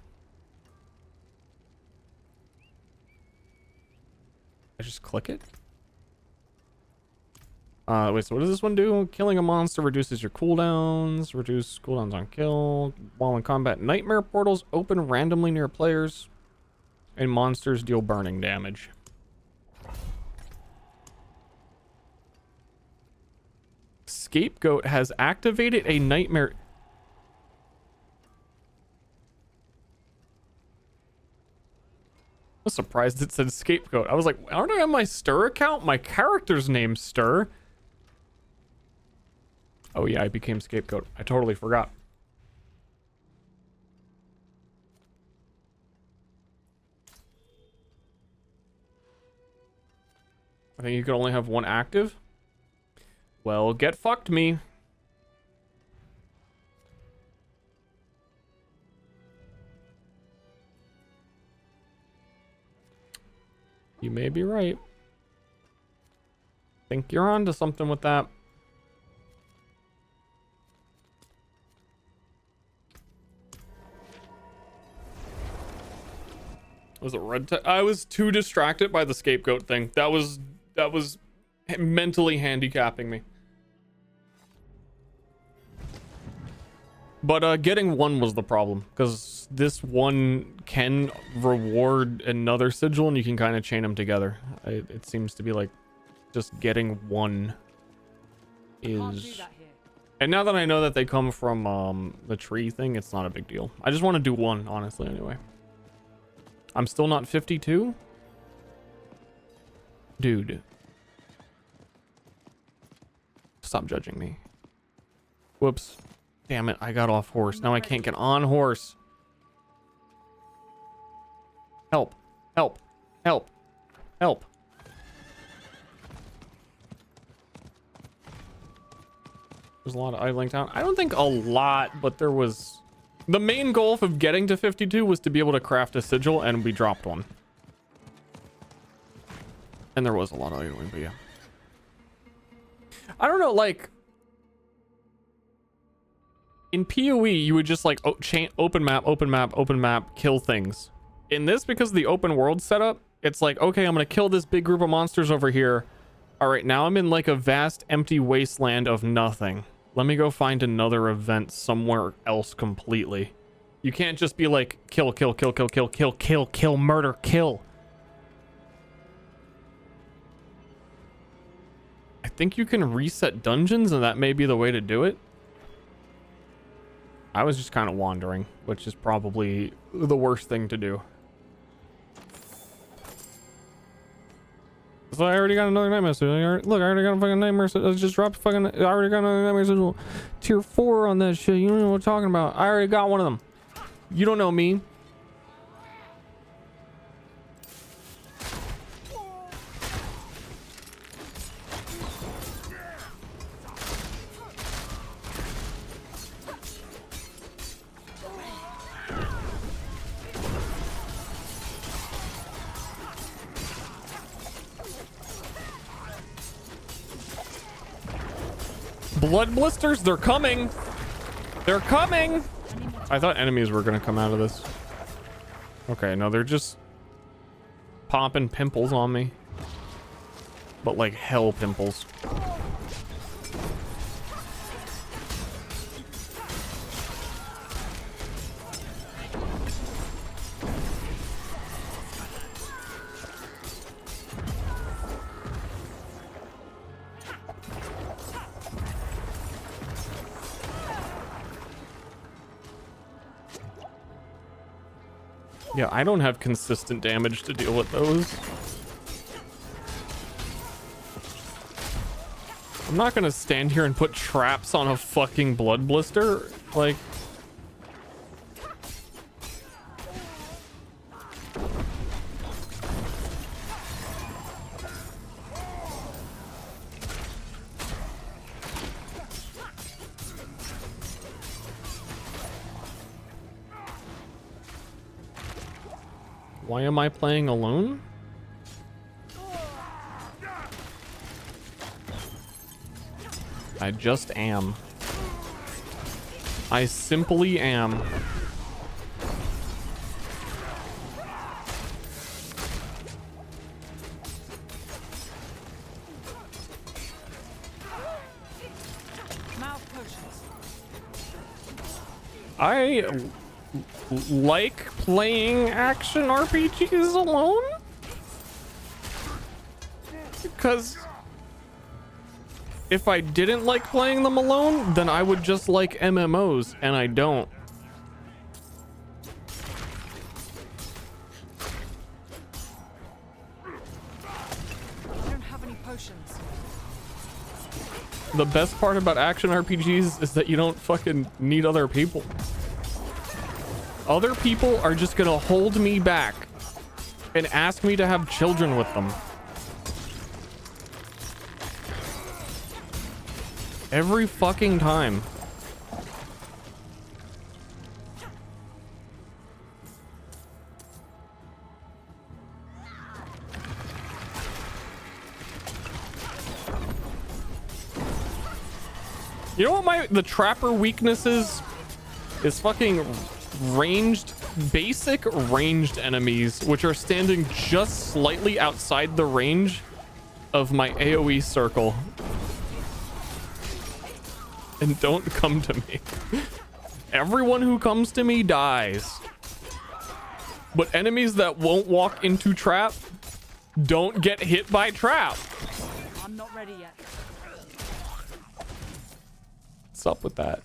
I just click it? Wait, so what does this one do? Killing a monster reduces your cooldowns. Reduce cooldowns on kill. While in combat, nightmare portals open randomly near players. And monsters deal burning damage. Scapegoat has activated a nightmare. I was surprised it said Scapegoat. I was like, aren't I on my Ster account? My character's name's Ster. Oh yeah, I became Scapegoat. I totally forgot. I think you could only have one active. Well, get fucked me. You may be right. Think you're onto something with that. Was it red? I was too distracted by the Scapegoat thing. That was mentally handicapping me. But getting one was the problem, because this one can reward another sigil and you can kind of chain them together. It seems to be like just getting one is... And now that I know that they come from the tree thing, it's not a big deal. I just want to do one, honestly, anyway. I'm still not 52? Dude. Stop judging me. Whoops. Damn it, I got off horse. Now I can't get on horse. Help. Help. Help. Help. There's a lot of idling town. I don't think a lot, but there was... The main goal of getting to 52 was to be able to craft a sigil, and we dropped one. And there was a lot of idling, but yeah. I don't know, like in PoE you would just like open map, kill things. In this, because of the open world setup, it's like, okay, I'm gonna kill this big group of monsters over here. All right, now I'm in like a vast empty wasteland of nothing. Let me go find another event somewhere else completely. You can't just be like kill, murder, kill. I think you can reset dungeons, and that may be the way to do it. I was just kind of wandering, which is probably the worst thing to do. So I already got another night message. Look, I already got a fucking night message. I just dropped fucking. I already got another night message. Tier 4 on that shit. You don't know what I'm talking about. I already got one of them. You don't know me. Blood blisters, they're coming. They're coming. I thought enemies were gonna come out of this. Okay, no, they're just popping pimples on me. But like hell pimples. Yeah, I don't have consistent damage to deal with those. I'm not gonna stand here and put traps on a fucking blood blister. Like... Why am I playing alone? I just am. I simply am. I like playing action RPGs alone, because if I didn't like playing them alone, then I would just like MMOs, and I don't. I don't have any potions. The best part about action RPGs is that you don't fucking need other people. Other people are just gonna hold me back and ask me to have children with them. Every fucking time. You know what the trapper weakness is fucking basic ranged enemies, which are standing just slightly outside the range of my AoE circle. And don't come to me. Everyone who comes to me dies. But enemies that won't walk into trap don't get hit by trap. I'm not ready yet. What's up with that?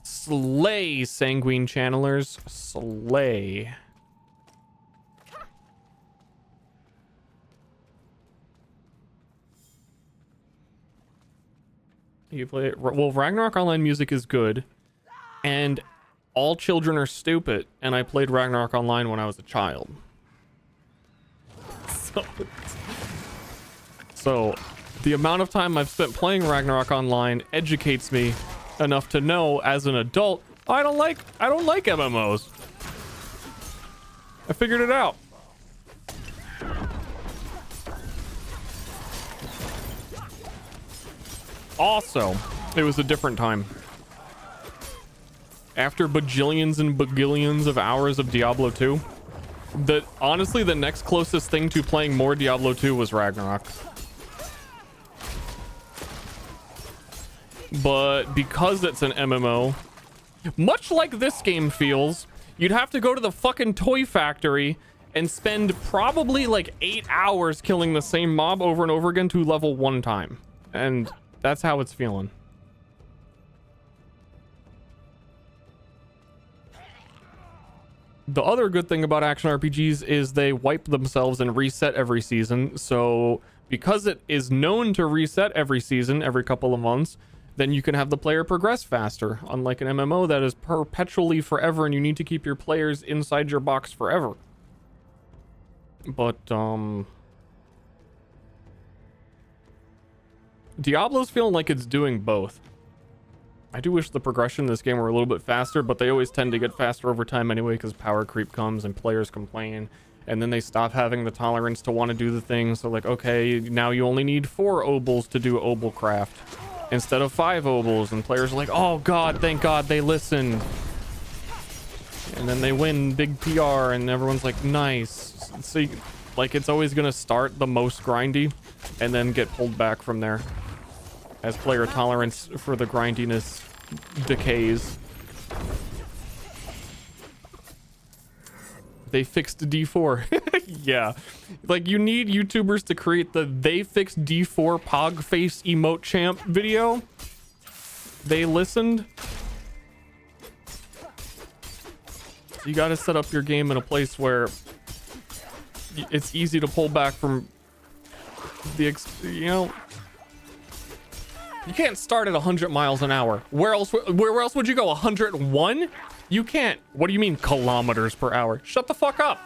Slay, sanguine channelers. Slay. You play it. Well, Ragnarok Online music is good, and all children are stupid, and I played Ragnarok Online when I was a child. So the amount of time I've spent playing Ragnarok Online educates me enough to know as an adult I don't like MMOs. I figured it out. Also, it was a different time. After bajillions and bagillions of hours of Diablo 2, honestly, the next closest thing to playing more Diablo 2 was Ragnarok. But because it's an MMO, much like this game feels, you'd have to go to the fucking toy factory and spend probably like 8 hours killing the same mob over and over again to level 1 time. And that's how it's feeling. The other good thing about action RPGs is they wipe themselves and reset every season. So because it is known to reset every season, every couple of months, then you can have the player progress faster. Unlike an MMO that is perpetually forever and you need to keep your players inside your box forever. But, Diablo's feeling like it's doing both. I do wish the progression in this game were a little bit faster, but they always tend to get faster over time anyway because power creep comes and players complain. And then they stop having the tolerance to want to do the things. So like, okay, now you only need 4 obols to do obol craft instead of 5 obols. And players are like, oh God, thank God they listened. And then they win big PR and everyone's like, nice. So like it's always going to start the most grindy and then get pulled back from there as player tolerance for the grindiness decays. They fixed D4. Yeah. Like, you need YouTubers to create the they fixed D4 pog face emote champ video. They listened. You gotta set up your game in a place where it's easy to pull back from the, you know, you can't start at 100 miles an hour. Where else would you go? 101? You can't. What do you mean kilometers per hour? Shut the fuck up.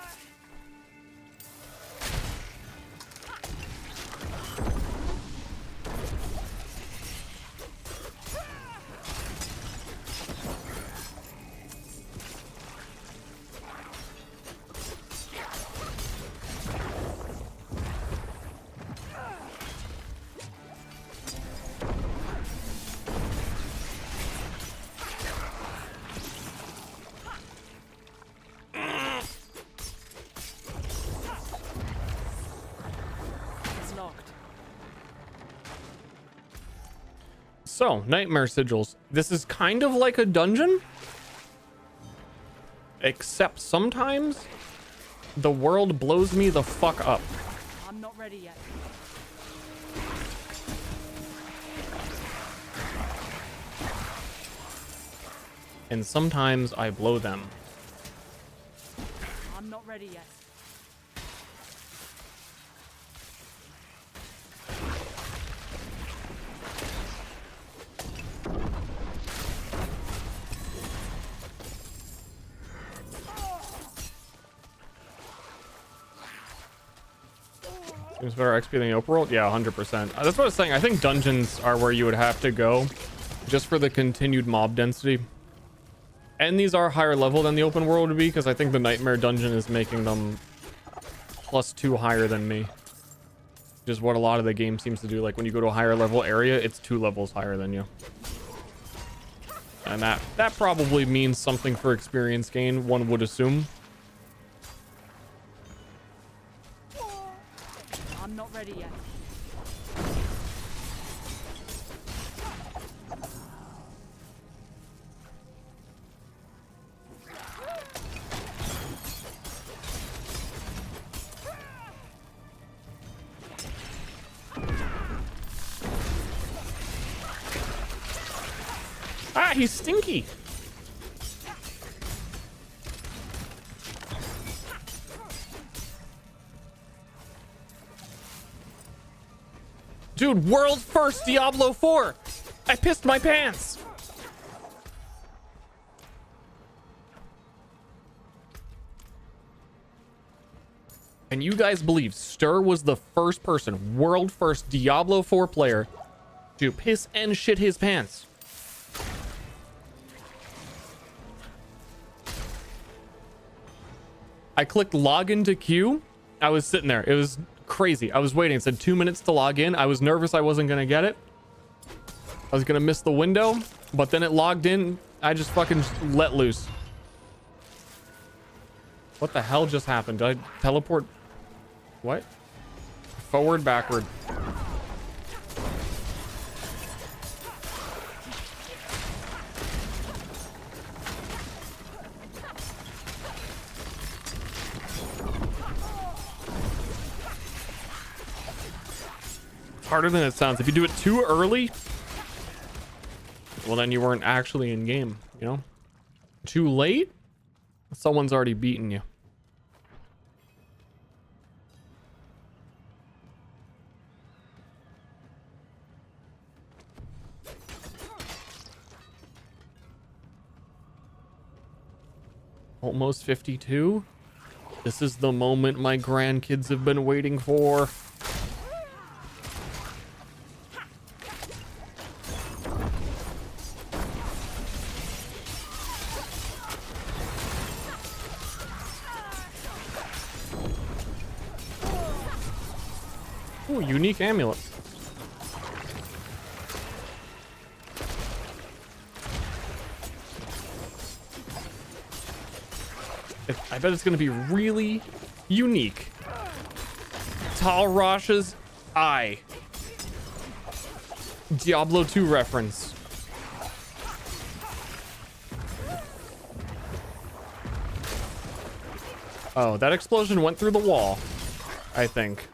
So, Nightmare Sigils. This is kind of like a dungeon. Except sometimes the world blows me the fuck up. I'm not ready yet. And sometimes I blow them. I'm not ready yet. Seems better XP than the open world? Yeah, 100%. That's what I was saying. I think dungeons are where you would have to go just for the continued mob density. And these are higher level than the open world would be because I think the Nightmare Dungeon is making them +2 higher than me. Just what a lot of the game seems to do. Like when you go to a higher level area, it's 2 levels higher than you. And that probably means something for experience gain, one would assume. I'm not ready yet. Ah, he's stinky. Dude, world first Diablo 4. I pissed my pants. And you guys believe Ster was the first person, world first Diablo 4 player to piss and shit his pants? I clicked log into queue. I was sitting there. It was crazy. I was waiting. It said 2 minutes to log in. I was nervous I wasn't going to get it. I was gonna miss the window, but then it logged in. I just fucking let loose. What the hell just happened? Did I teleport? What? Forward, backward. It's harder than it sounds. If you do it too early, well, then you weren't actually in game, you know? Too late? Someone's already beaten you. Almost 52. This is the moment my grandkids have been waiting for. Ooh, unique amulet. I bet it's going to be really unique. Tal Rasha's eye. Diablo 2 reference. Oh, that explosion went through the wall, I think.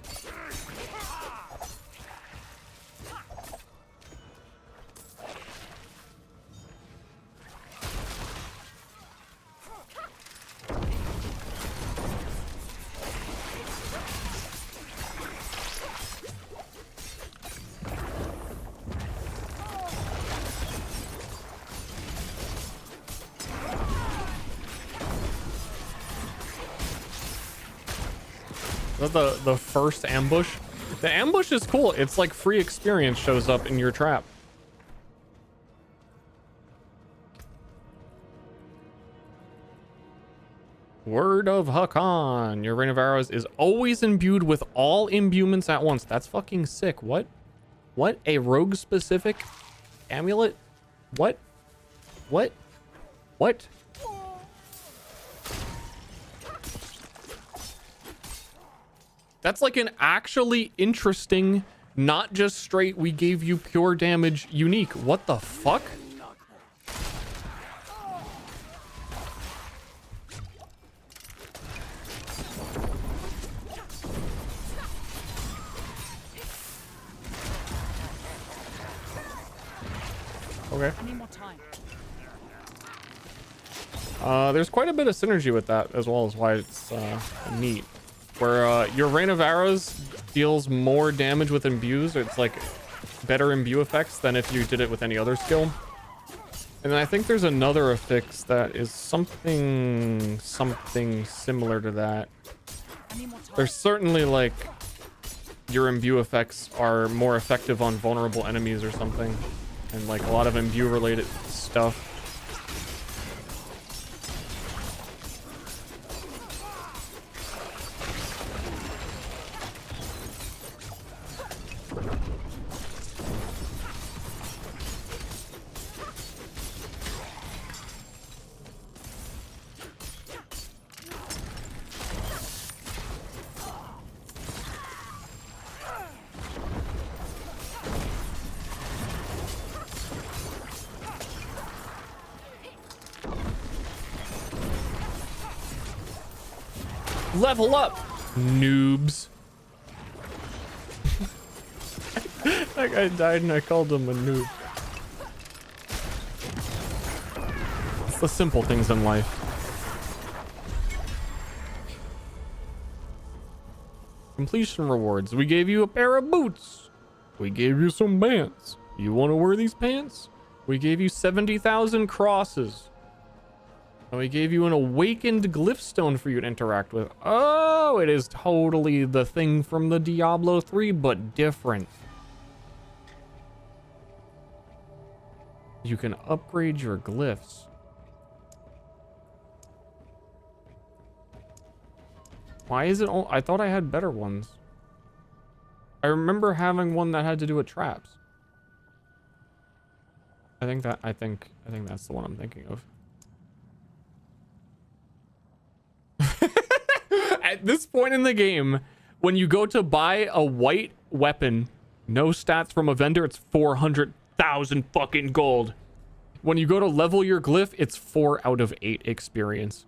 Is that the first ambush? The ambush is cool. It's like free experience shows up in your trap. Word of Hakan. Your rain of arrows is always imbued with all imbuements at once. That's fucking sick. What? What? A rogue specific amulet? What? What? What? That's like an actually interesting, not just straight, we gave you pure damage unique. What the fuck? Okay. I need more time. There's quite a bit of synergy with that as well, as why it's neat. Where your rain of arrows deals more damage with imbues, or it's like better imbue effects than if you did it with any other skill. And then I think there's another affix that is something similar to that. There's certainly like your imbue effects are more effective on vulnerable enemies or something, and like a lot of imbue related stuff. Level up, noobs. That guy died and I called him a noob. It's the simple things in life. Completion rewards. We gave you a pair of boots. We gave you some pants. You want to wear these pants? We gave you 70,000 crosses. And we gave you an awakened glyph stone for you to interact with. Oh, it is totally the thing from the Diablo 3, but different. You can upgrade your glyphs. Why is it all? I thought I had better ones. I remember having one that had to do with traps. I think that's the one I'm thinking of. At this point in the game, when you go to buy a white weapon, no stats from a vendor, it's 400,000 fucking gold. When you go to level your glyph, it's 4 out of 8 experience.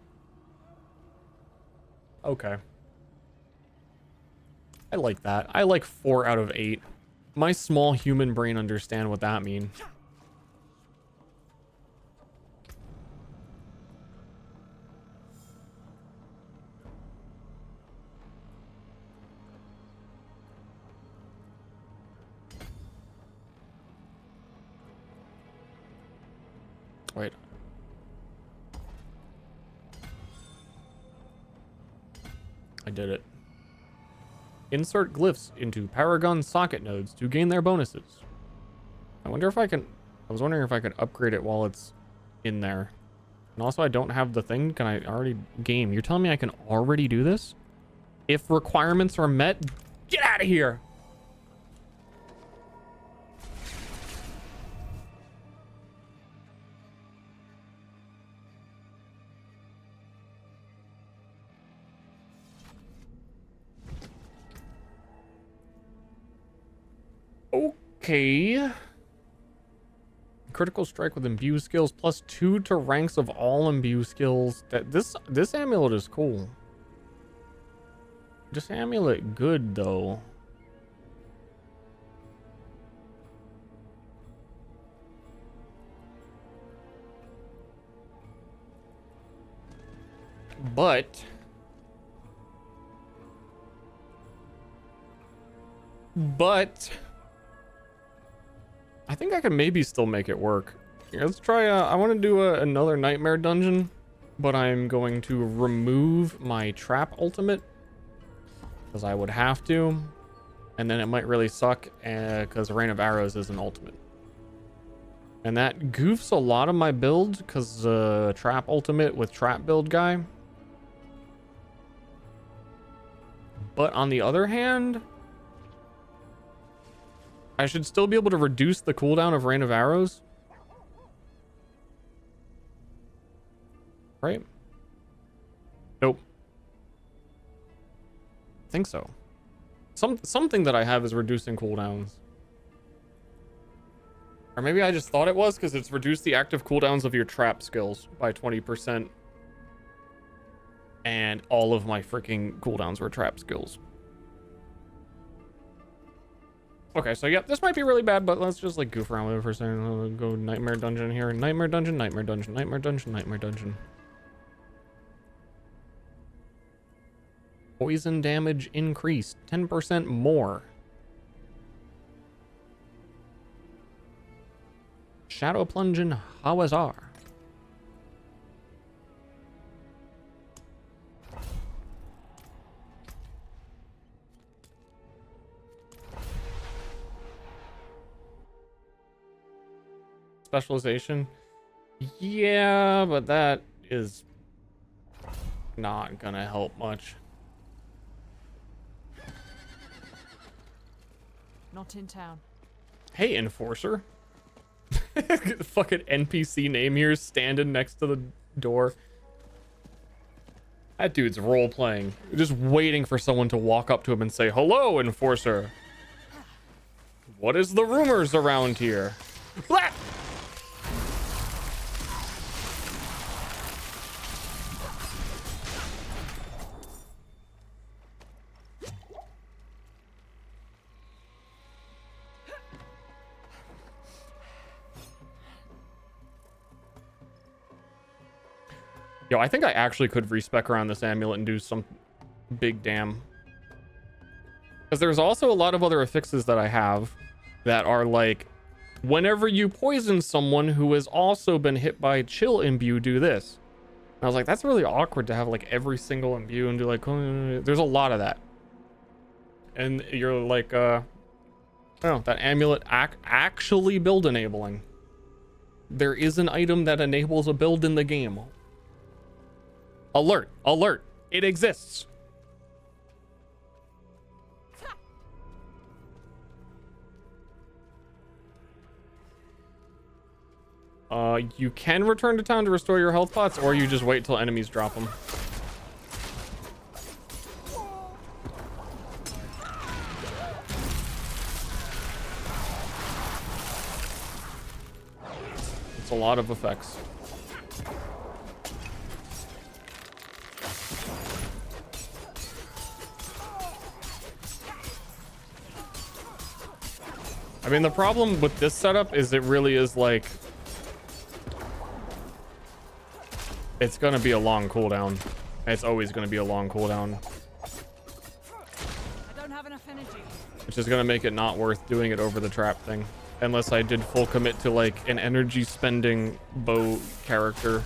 Okay. I like that. I like 4 out of 8. My small human brain understand what that means. Wait. I did it. Insert glyphs into Paragon socket nodes to gain their bonuses. I wonder if I can... I was wondering if I could upgrade it while it's in there. And also, I don't have the thing. Can I already... Game, you're telling me I can already do this? If requirements are met, get out of here! Okay. Critical strike with imbue skills plus 2 to ranks of all imbue skills. This amulet is cool. This amulet good though. But I think I can maybe still make it work. Here, let's try. I want to do another nightmare dungeon, but I'm going to remove my trap ultimate because I would have to, and then it might really suck because Rain of Arrows is an ultimate, and that goofs a lot of my build because trap ultimate with trap build guy. But on the other hand, I should still be able to reduce the cooldown of Rain of Arrows. Right? Nope. I think so. Something that I have is reducing cooldowns. Or maybe I just thought it was because it's reduced the active cooldowns of your trap skills by 20%. And all of my freaking cooldowns were trap skills. Okay, so yeah, this might be really bad, but let's just like goof around with it for a second. I'll go nightmare dungeon here. Nightmare dungeon, nightmare dungeon, nightmare dungeon, nightmare dungeon. Poison damage increased 10% more. Shadow plunging Hawazar. Specialization. Yeah, but that is not gonna help much. Not in town. Hey, Enforcer. The fucking NPC name here standing next to the door. That dude's role-playing. Just waiting for someone to walk up to him and say, "Hello, Enforcer. What is the rumors around here?" Blah! Yo, I think I actually could respec around this amulet and do some big damn. Because there's also a lot of other affixes that I have that are like, whenever you poison someone who has also been hit by chill imbue, do this. And I was like, that's really awkward to have like every single imbue and do like, there's a lot of that. And you're like, oh, that amulet actually build enabling. There is an item that enables a build in the game. Alert, alert, it exists. You can return to town to restore your health pots, or you just wait till enemies drop them. It's a lot of effects. I mean, the problem with this setup is it really is like, it's gonna be a long cooldown. It's always gonna be a long cooldown. I don't have enough energy. Which is gonna make it not worth doing it over the trap thing. Unless I did full commit to like an energy spending bow character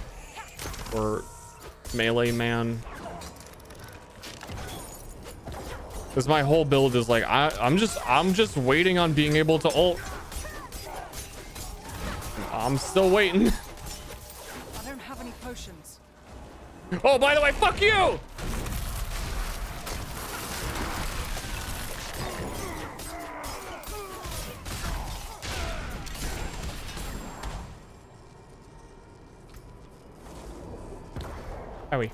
or melee man. Because my whole build is like, I'm just waiting on being able to ult. I'm still waiting. I don't have any potions. Oh, by the way, fuck you! Owie.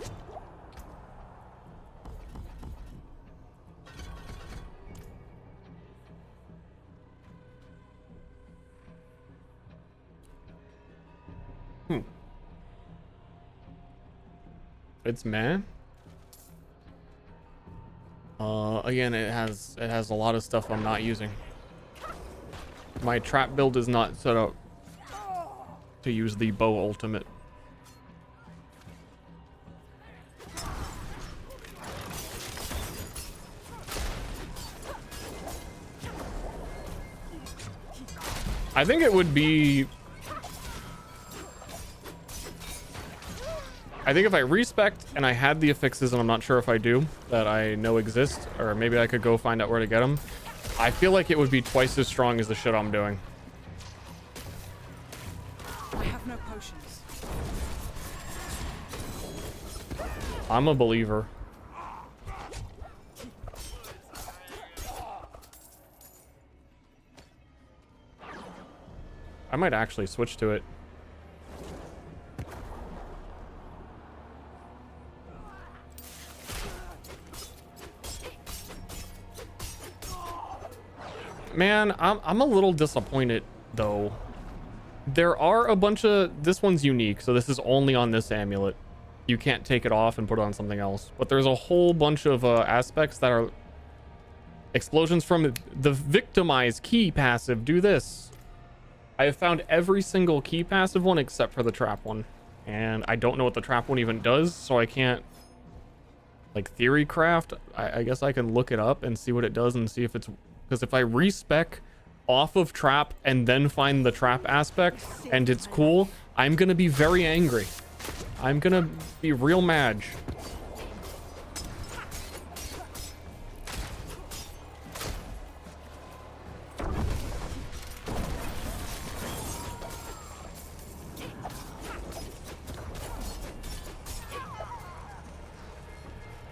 It's meh. Again, it has a lot of stuff I'm not using. My trap build is not set up to use the bow ultimate. I think it would be... I think if I respect and I had the affixes, and I'm not sure if I do, that I know exist, or maybe I could go find out where to get them, I feel like it would be twice as strong as the shit I'm doing. I have no potions. I'm a believer. I might actually switch to it. Man, I'm a little disappointed though. There are a bunch of, this one's unique, so this is only on this amulet. You can't take it off and put it on something else. But there's a whole bunch of aspects that are explosions from the victimize key passive. Do this. I have found every single key passive one except for the trap one. And I don't know what the trap one even does, so I can't like theory craft. I guess I can look it up and see what it does and see if it's, because if I respec off of trap and then find the trap aspect and it's cool, I'm gonna be very angry. I'm gonna be real mad.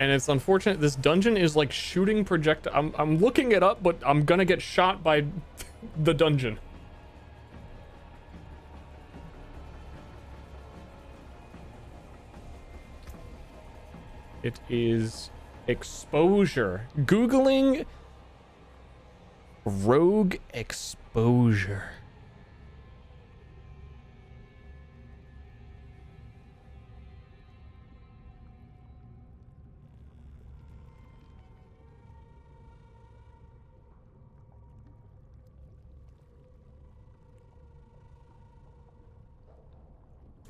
And it's unfortunate, this dungeon is like shooting projectile. I'm looking it up, but I'm gonna get shot by the dungeon. It is exposure. Googling rogue exposure.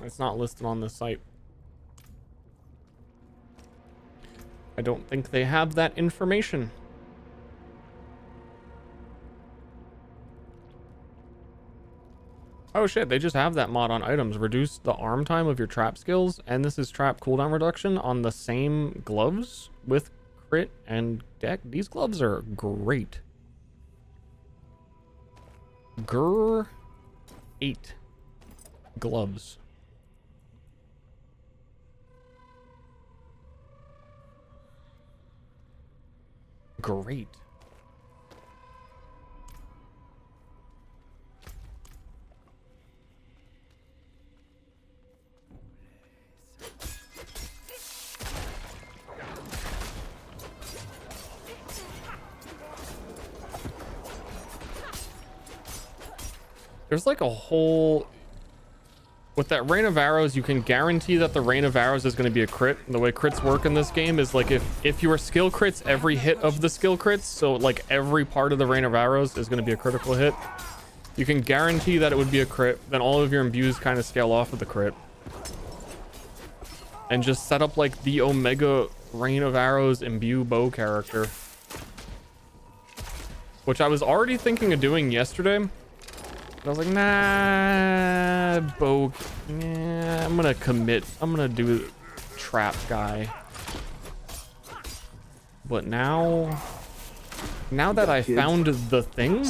It's not listed on this site. I don't think they have that information. Oh shit, they just have that mod on items. Reduce the arm time of your trap skills, and this is trap cooldown reduction on the same gloves with crit and deck. These gloves are great. Grr 8 gloves. Great. There's like a whole... With that rain of arrows, you can guarantee that the rain of arrows is going to be a crit. And the way crits work in this game is like if your skill crits every hit of the skill crits, so like every part of the rain of arrows is going to be a critical hit, you can guarantee that it would be a crit. Then all of your imbues kind of scale off of the crit. And just set up like the Omega Rain of Arrows imbue bow character. Which I was already thinking of doing yesterday. But I was like, nah, bow. Yeah, I'm gonna commit. I'm gonna do trap guy. But now that I found the thing,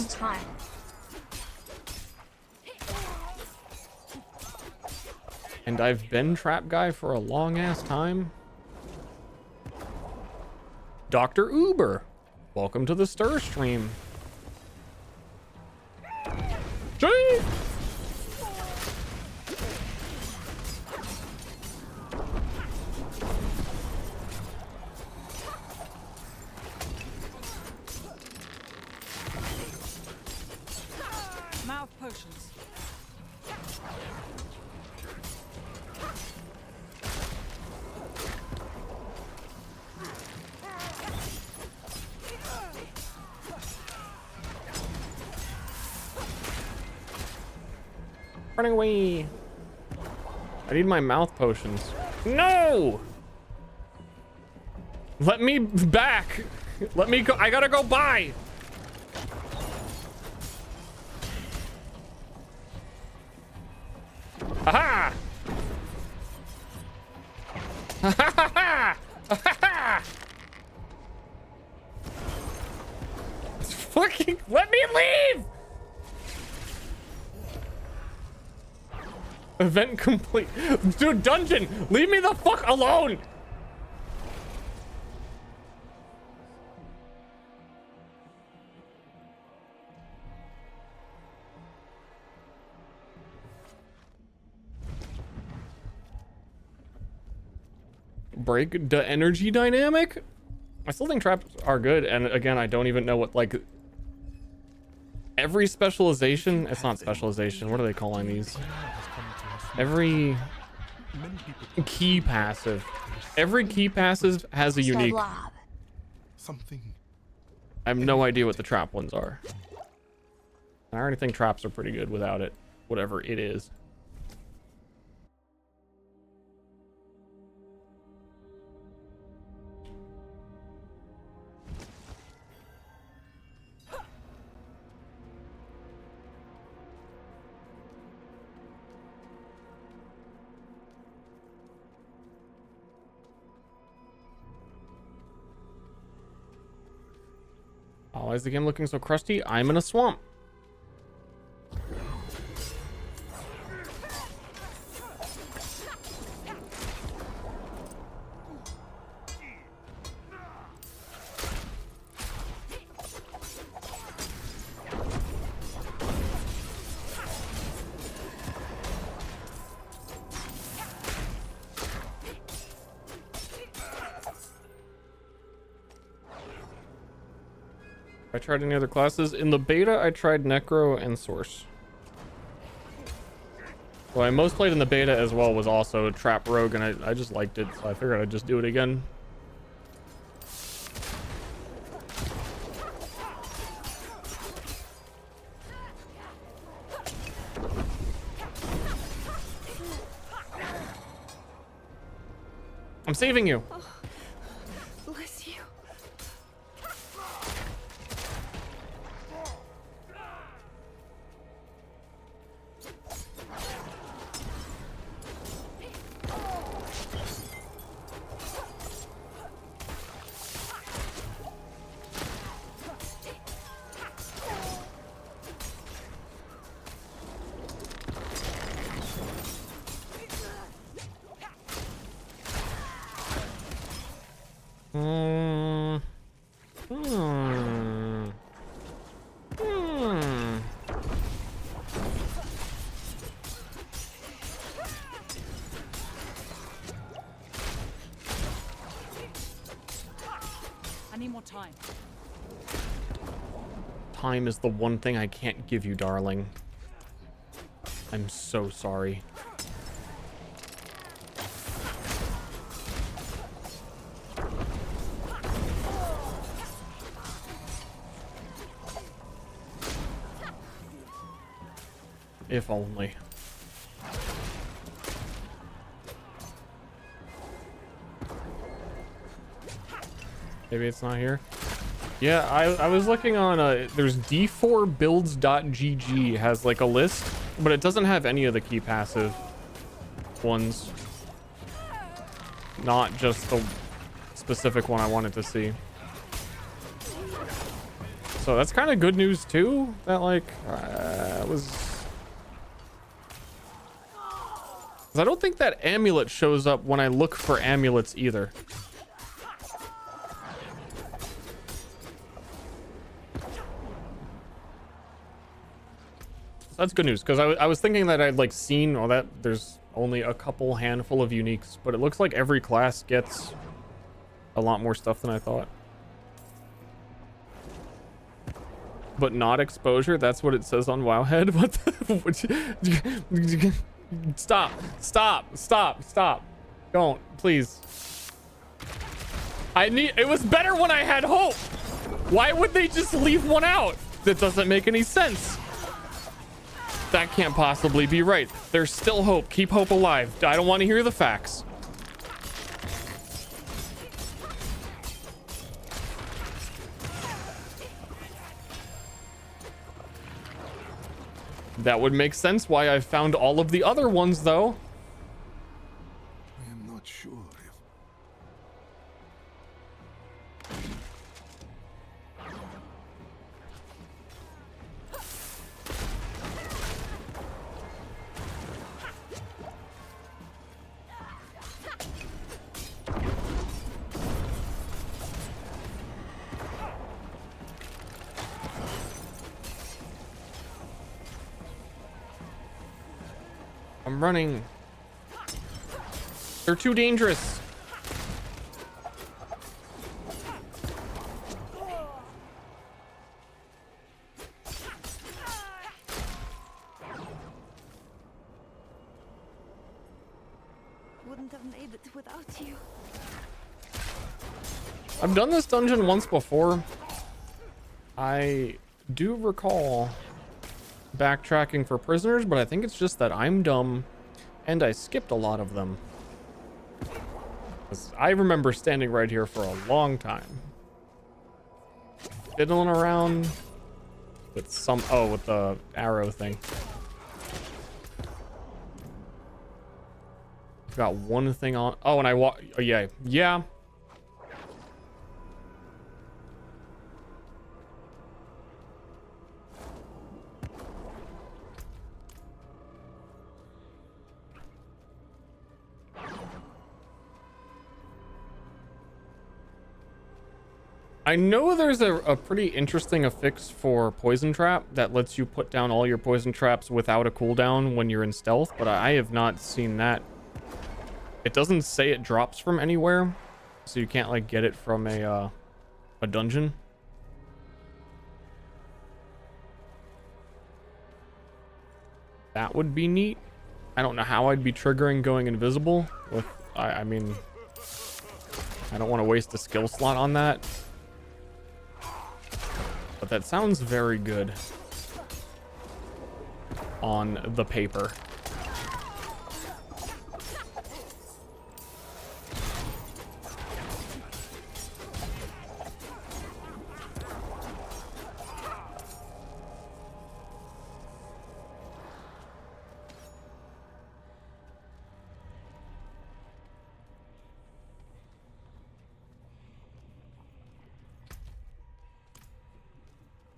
and I've been trap guy for a long ass time. Dr. Uber, welcome to the Ster stream. Gee! Mouth potions. Running away. I need my mouth potions. No! Let me back. Let me go. I gotta go by. Aha! Ha ha ha ha ha! Fucking let me leave! Event complete. Dude, dungeon! Leave me the fuck alone! Break the energy dynamic? I still think traps are good, and again, I don't even know what, like, every specialization, it's not specialization, what are they calling these? Every key passive. Every key passive has a unique. Something. I have no idea what the trap ones are. I already think traps are pretty good without it, whatever it is. Oh, why is the game looking so crusty? I'm in a swamp. I tried any other classes. In the beta, I tried Necro and Source. What I most played in the beta as well was also Trap Rogue, and I just liked it, so I figured I'd just do it again. I'm saving you. Bless you. I need more time. Time is the one thing I can't give you, darling. I'm so sorry. If only. Maybe it's not here. Yeah, I was looking on there's d4builds.gg has like a list, but it doesn't have any of the key passive ones. Not just the specific one I wanted to see. So that's kind of good news too, that like I don't think that amulet shows up when I look for amulets either. That's good news, because I was thinking that I'd like seen all that there's only a couple handful of uniques, but it looks like every class gets a lot more stuff than I thought. But not exposure, that's what it says on Wowhead. What the stop. Don't, please. It was better when I had hope. Why would they just leave one out? That doesn't make any sense. That can't possibly be right. There's still hope. Keep hope alive. I don't want to hear the facts. That would make sense why I found all of the other ones, though. I am not sure if... I'm running. They're too dangerous. Wouldn't have made it without you. I've done this dungeon once before. I do recall backtracking for prisoners, but I think it's just that I'm dumb and I skipped a lot of them. 'Cause I remember standing right here for a long time, fiddling around with with the arrow thing. Got one thing on. Oh, and I walk. Oh, yeah. I know there's a pretty interesting affix for poison trap that lets you put down all your poison traps without a cooldown when you're in stealth, but I have not seen that. It doesn't say it drops from anywhere, so you can't like get it from a dungeon. That would be neat. I don't know how I'd be triggering going invisible with I mean, I don't want to waste a skill slot on that. But that sounds very good on the paper.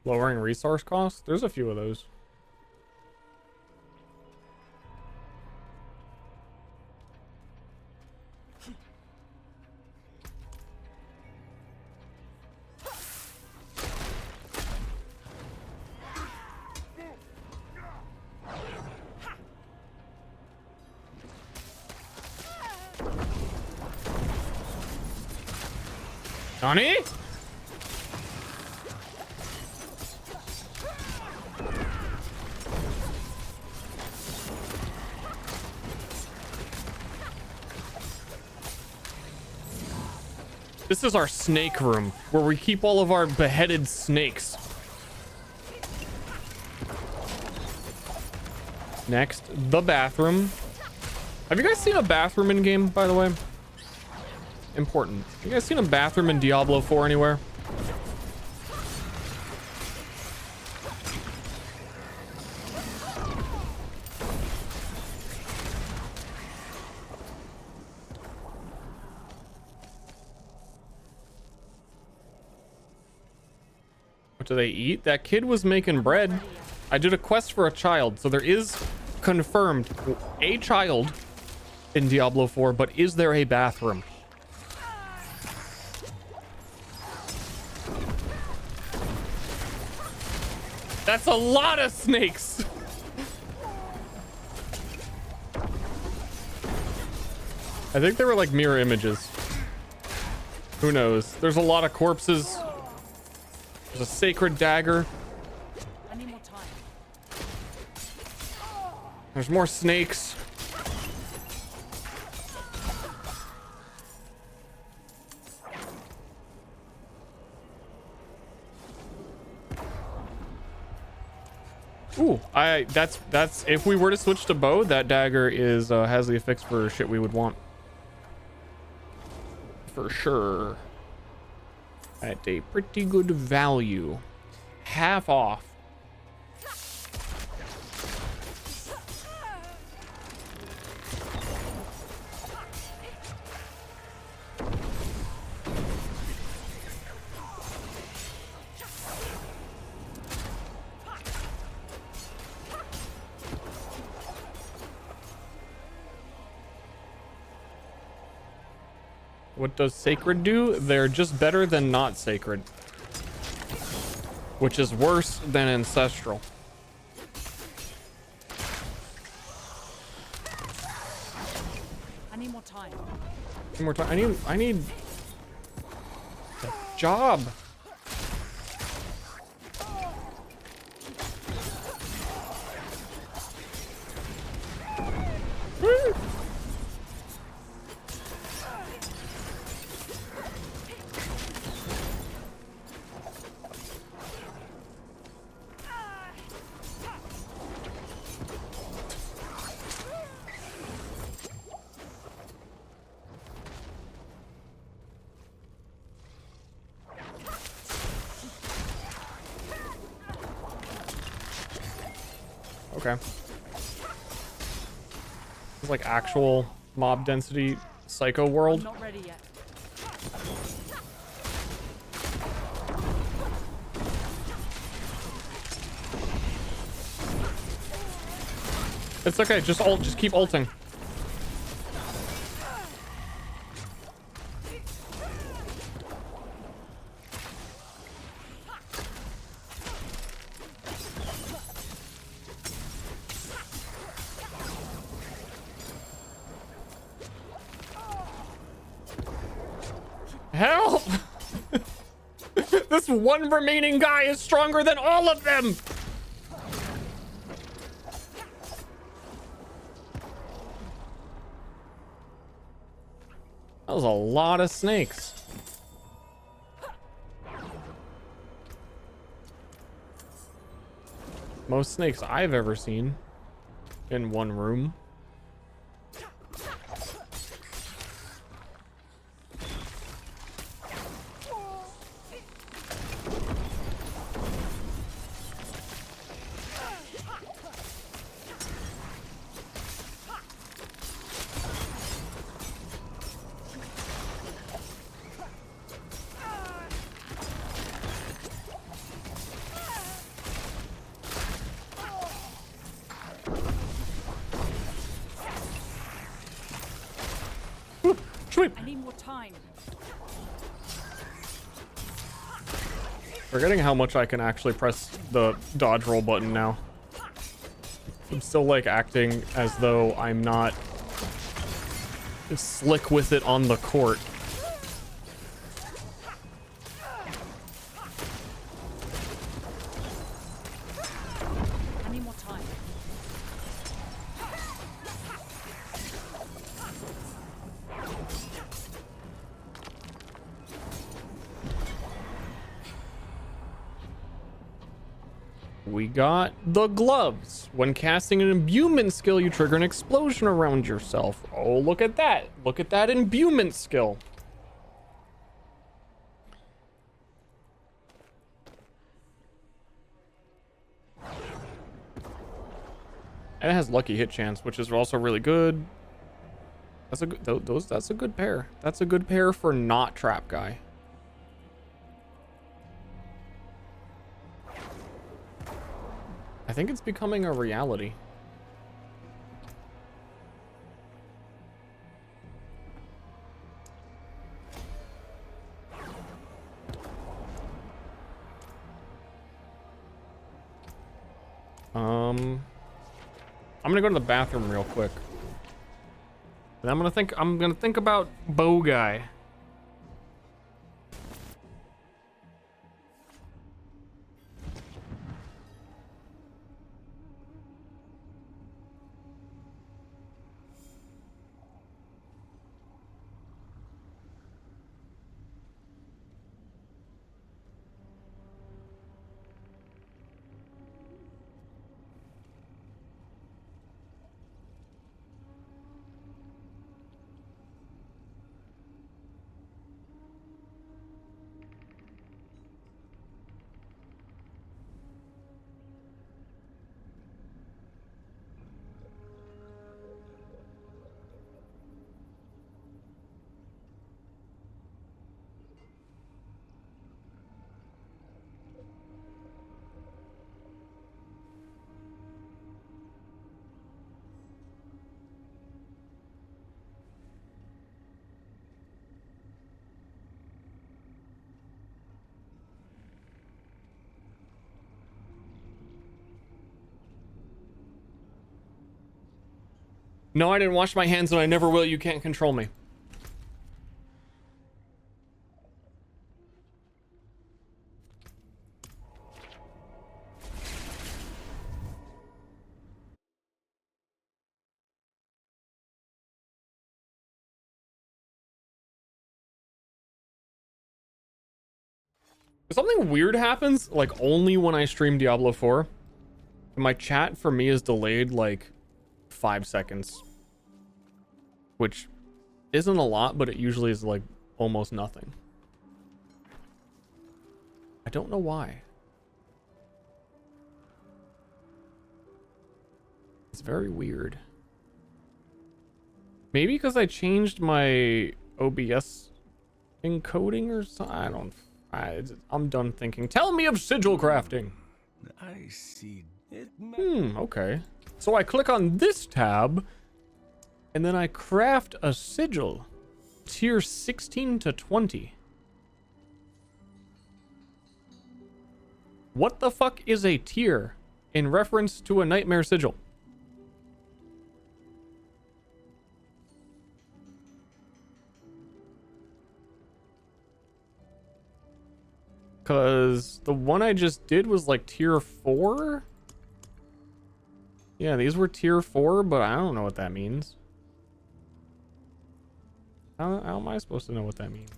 Lowering resource costs? There's a few of those. Nani? This is our snake room where we keep all of our beheaded snakes. Next, the bathroom. Have you guys seen a bathroom in game, by the way? Important. You guys seen a bathroom in Diablo 4 anywhere? What do they eat? That kid was making bread. I did a quest for a child, so there is confirmed a child in Diablo 4, but is there a bathroom? That's a lot of snakes. I think they were like mirror images. Who knows? There's a lot of corpses. There's a sacred dagger. I need more time. There's more snakes. Ooh, that's if we were to switch to bow, that dagger is has the effects for shit we would want. For sure. At a pretty good value. Half off. What does sacred do? They're just better than not sacred, which is worse than ancestral. I need more time. More time. I need a job. Okay. It's like actual mob density psycho world. I'm not ready yet. It's okay, just keep ulting. Help! This one remaining guy is stronger than all of them! That was a lot of snakes. Most snakes I've ever seen in one room. I need more time. Forgetting how much I can actually press the dodge roll button now. I'm still like acting as though I'm not slick with it on the court. I need more time. We got the gloves. When casting an imbuement skill, you trigger an explosion around yourself. Oh, look at that. Look at that imbuement skill. And it has lucky hit chance, which is also really good. That's a good, that's a good pair. That's a good pair for not trap guy. I think it's becoming a reality. I'm gonna go to the bathroom real quick. And I'm gonna think about bow guy. No, I didn't wash my hands and I never will. You can't control me. Something weird happens, like only when I stream Diablo 4. My chat for me is delayed like 5 seconds. Which isn't a lot, but it usually is like almost nothing. I don't know why. It's very weird. Maybe because I changed my OBS encoding or something. I'm done thinking. Tell me of sigil crafting. I see. Okay. So I click on this tab, and then I craft a sigil. Tier 16 to 20. What the fuck is a tier in reference to a nightmare sigil? Because the one I just did was like tier 4. Yeah, these were tier 4, but I don't know what that means. How am I supposed to know what that means?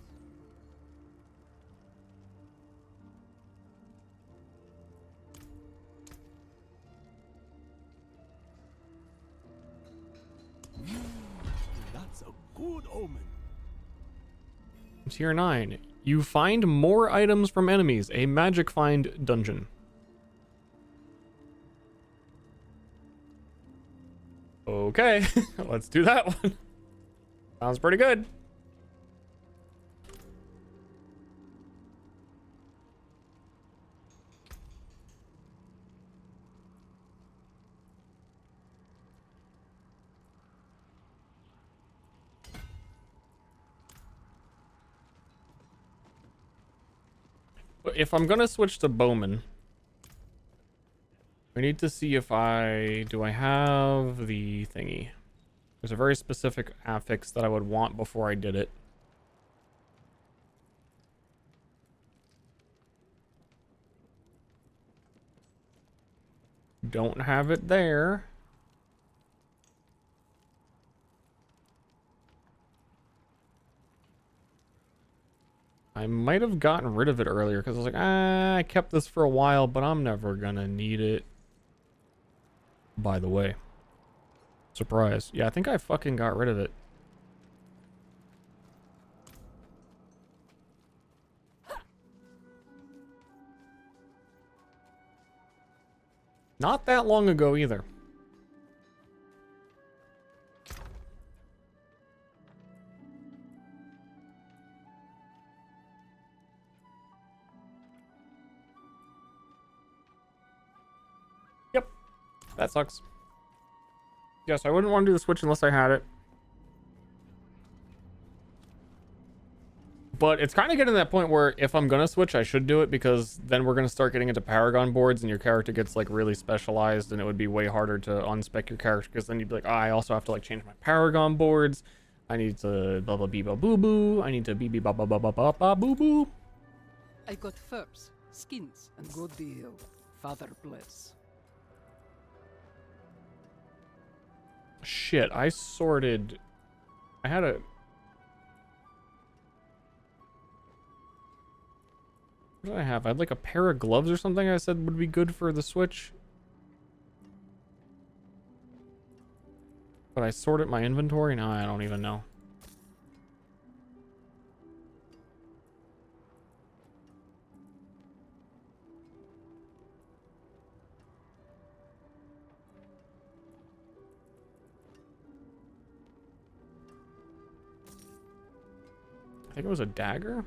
That's a good omen. Tier 9. You find more items from enemies. A magic find dungeon. Okay, let's do that one. Sounds pretty good. If I'm gonna switch to Bowman, we need to see if do I have the thingy? There's a very specific affix that I would want before I did it. Don't have it there. I might have gotten rid of it earlier because I was like, I kept this for a while, but I'm never gonna need it. By the way. Surprise. Yeah, I think I fucking got rid of it. Not that long ago either. Yep. That sucks. Yes, I wouldn't want to do the Switch unless I had it. But it's kind of getting to that point where if I'm gonna Switch, I should do it, because then we're gonna start getting into Paragon boards and your character gets like really specialized, and it would be way harder to unspec your character, because then you'd be like, I also have to like change my Paragon boards. I need to blah blah blah boo boo. I need to bee ba ba ba ba ba ba boo boo. I got furs, skins, and good deal. Father bless. Shit, I sorted. I had a. What did I have? I had like a pair of gloves or something I said would be good for the Switch. But I sorted my inventory? Now I don't even know. I think it was a dagger.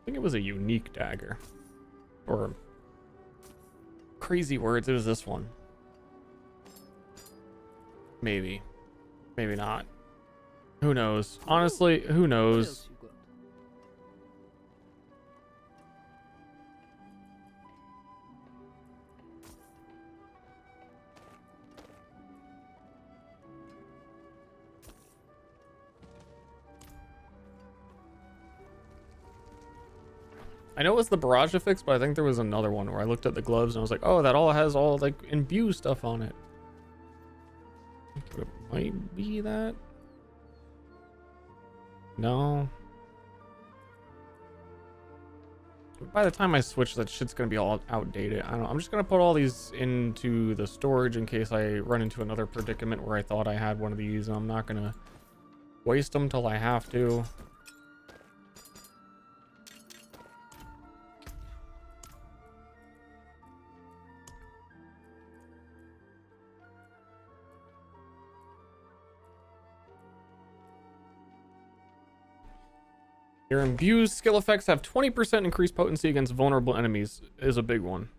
I think it was a unique dagger. Or crazy words, it was this one. Maybe. Maybe not. Who knows? Honestly, who knows? I know it was the barrage affix, but I think there was another one where I looked at the gloves and I was like, oh, that all has all like imbue stuff on it. But it might be that. No. By the time I switch, that shit's gonna be all outdated. I don't know. I'm just gonna put all these into the storage in case I run into another predicament where I thought I had one of these, and I'm not gonna waste them till I have to. Your imbued skill effects have 20% increased potency against vulnerable enemies is a big one.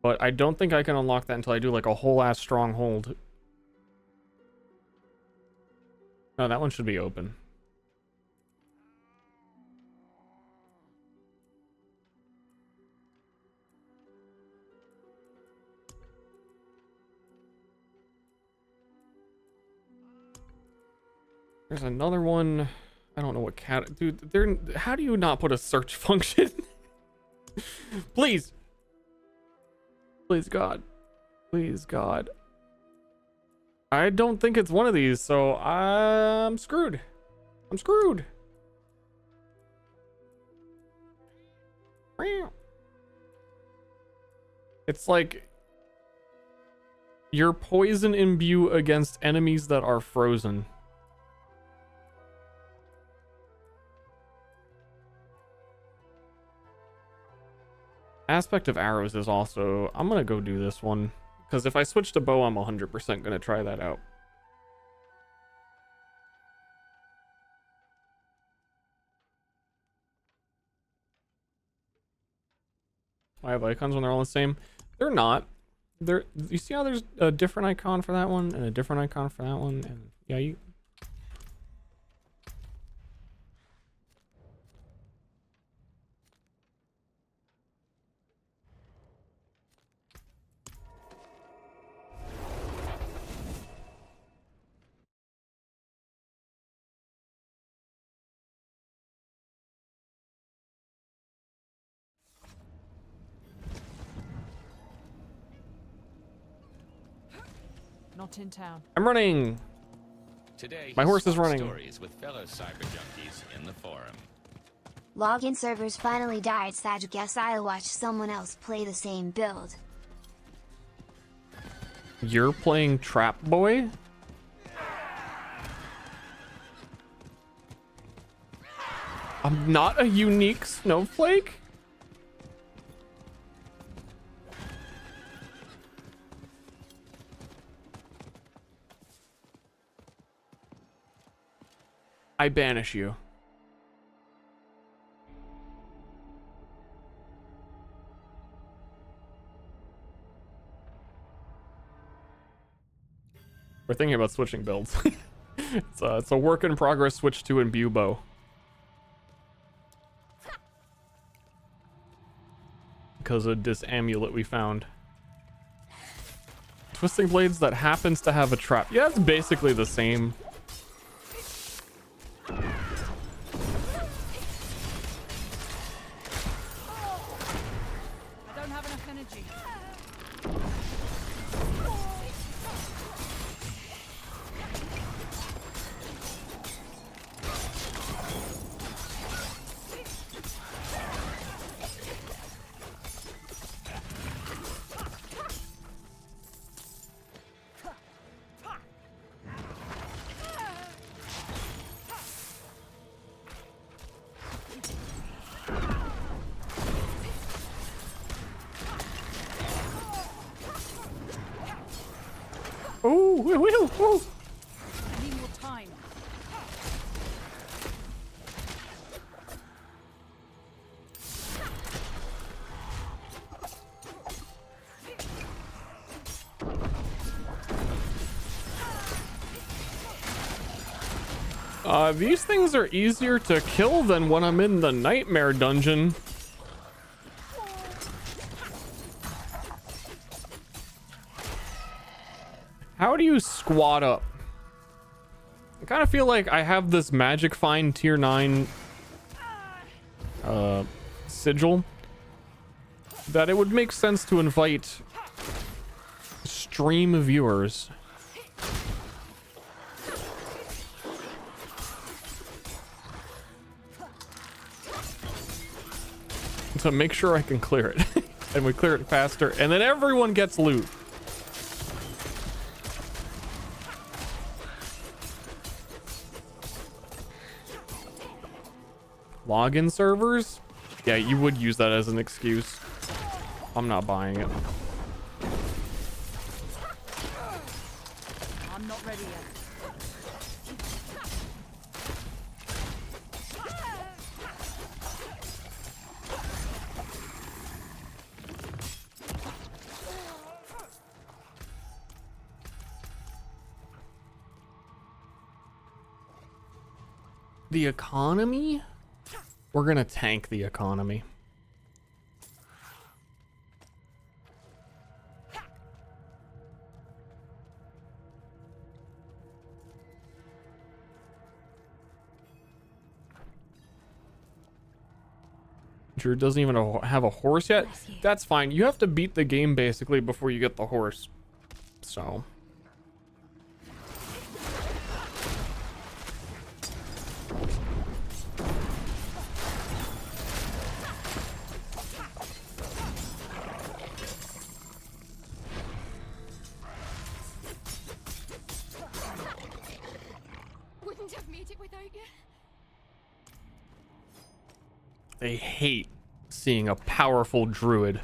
But I don't think I can unlock that until I do like a whole ass stronghold. No, that one should be open. There's another one. I don't know what cat, dude. How do you not put a search function? Please, please, God, please, God. I don't think it's one of these, so I'm screwed. I'm screwed. It's like your poison imbue against enemies that are frozen. Aspect of arrows is also... I'm gonna go do this one, because if I switch to bow, I'm 100% gonna try that out. I have icons when they're all the same. They're not. You see how there's a different icon for that one and a different icon for that one? And yeah, you... Not in town. I'm running. Today, My he horse is swapped running. stories with fellow cyber junkies in the forum. Login servers finally died, so I guess I'll watch someone else play the same build. You're playing Trap Boy? I'm not a unique snowflake? I banish you. We're thinking about switching builds. It's a work in progress switch to imbue bow. Because of this amulet we found. Twisting blades that happens to have a trap. Yeah, it's basically the same. I don't have enough energy. Ooh, woo, woo, woo. I need more time. These things are easier to kill than when I'm in the nightmare dungeon. How do you squat up? I kind of feel like I have this magic find tier 9 sigil that it would make sense to invite stream viewers. To make sure I can clear it. And we clear it faster, and then everyone gets loot. Login servers? Yeah, you would use that as an excuse. I'm not buying it. I'm not ready yet. The economy? We're gonna tank the economy. Drew doesn't even have a horse yet. That's fine. You have to beat the game basically before you get the horse. So. Wouldn't have made it without you. They hate seeing a powerful druid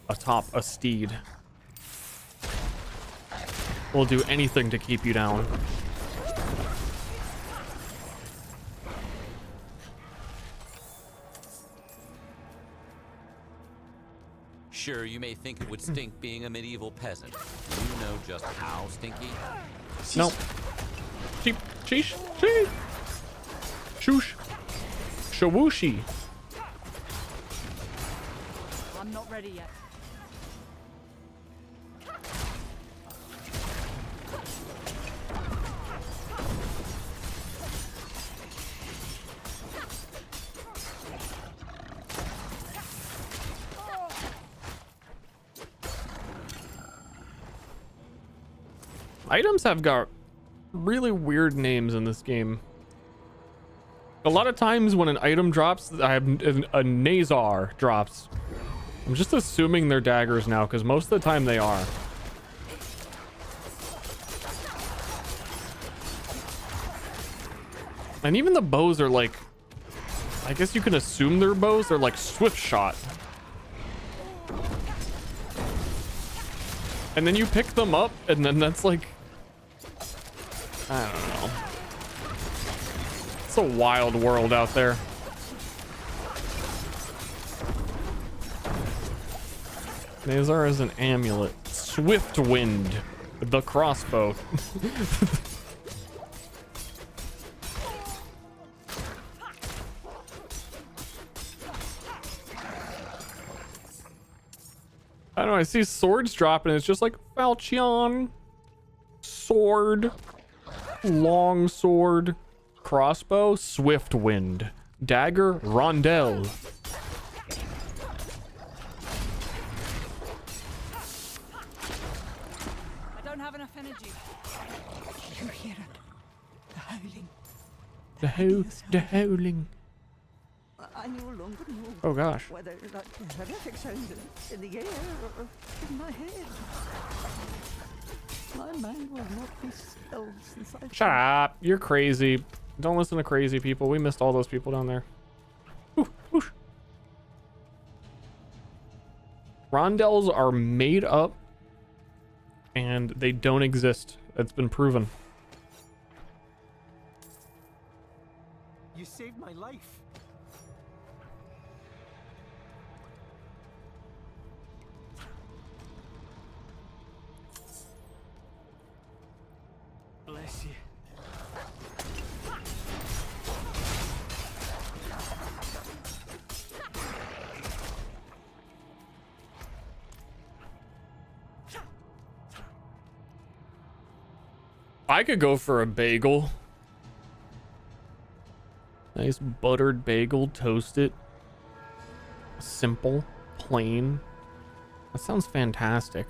atop a steed. Will do anything to keep you down. Sure, you may think it would stink being a medieval peasant. You know just how stinky? Nope. Cheap. Sheesh. Sheesh. Shoosh. Shawooshi. I'm not ready yet. Items have got really weird names in this game. A lot of times when an item drops, I have a Nazar drops. I'm just assuming they're daggers now because most of the time they are. And even the bows are like, I guess you can assume they're bows. They're like swift shot. And then you pick them up and then that's like, I don't know. It's a wild world out there. Nazar is an amulet. Swift wind. The crossbow. I don't know, I see swords dropping. It's just like falchion, sword, long sword, crossbow, swift wind, dagger, rondelle. I don't have enough energy. You hear it? The howling. The howling. I no longer know Oh gosh. whether that horrific sound in the air or in my head. My mind will not be still since I... Shut up. You're crazy. Don't listen to crazy people. We missed all those people down there. Ooh, whoosh. Rondelles are made up and they don't exist. It's been proven. You saved my life. Bless you. I could go for a bagel. Nice buttered bagel, toast it. Simple, plain. That sounds fantastic.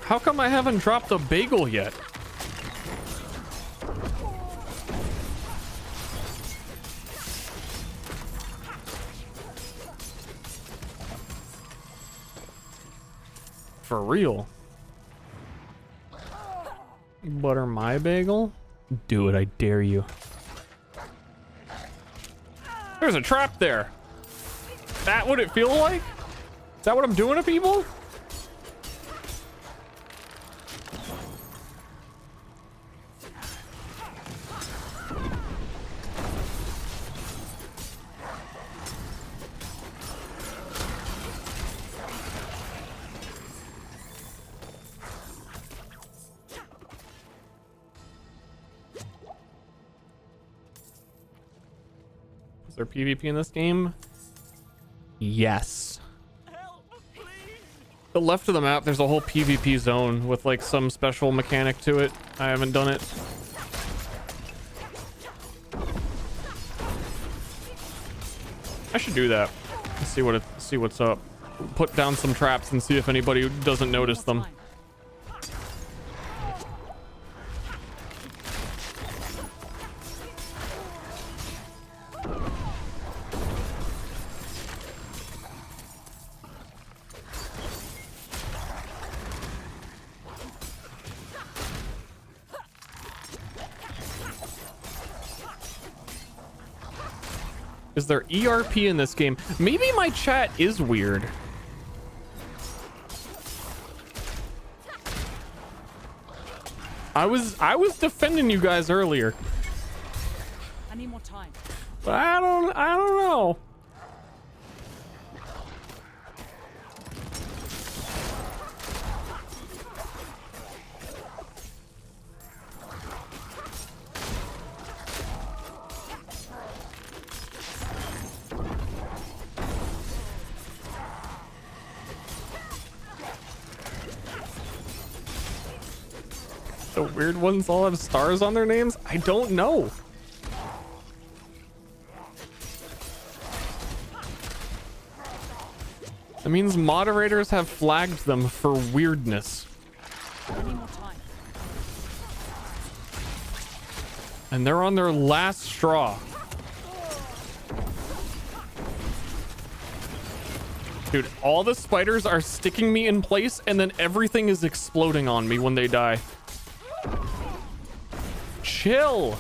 How come I haven't dropped a bagel yet? For real. Butter my bagel? Do it, I dare you. There's a trap there. That what it feel like? Is that what I'm doing to people? Is there PvP in this game? Yes. The left of the map, there's a whole PvP zone with like some special mechanic to it. I haven't done it. I should do that. See what's up. Put down some traps and see if anybody doesn't notice them. Is there ERP in this game? Maybe my chat is weird. I was defending you guys earlier. I need more time. But I don't know. The weird ones all have stars on their names? I don't know. That means moderators have flagged them for weirdness. Any more time? And they're on their last straw. Dude, all the spiders are sticking me in place and then everything is exploding on me when they die. Chill.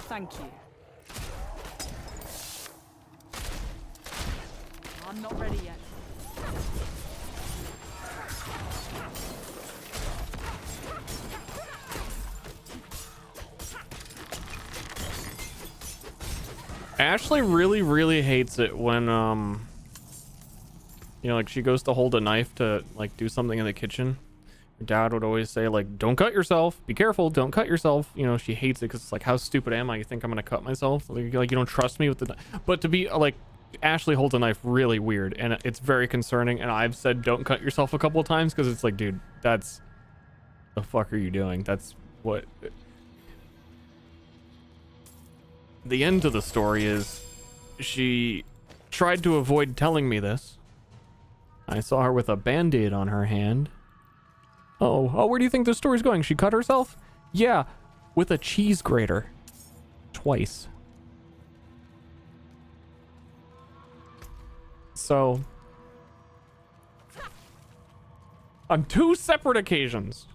Thank you. I'm not ready yet. Ashley really hates it when you know, like she goes to hold a knife to like do something in the kitchen. Her dad would always say like, don't cut yourself, be careful, don't cut yourself. You know, she hates it because it's like, how stupid am I? You think I'm gonna cut myself? Like you don't trust me with the but to be like, Ashley holds a knife really weird and it's very concerning, and I've said don't cut yourself a couple of times because it's like, dude, that's the fuck are you doing? That's what the end of the story is. She tried to avoid telling me this. I saw her with a band-aid on her hand. Oh, where do you think the story's going? She cut herself? Yeah, with a cheese grater. Twice. So, on 2 separate occasions.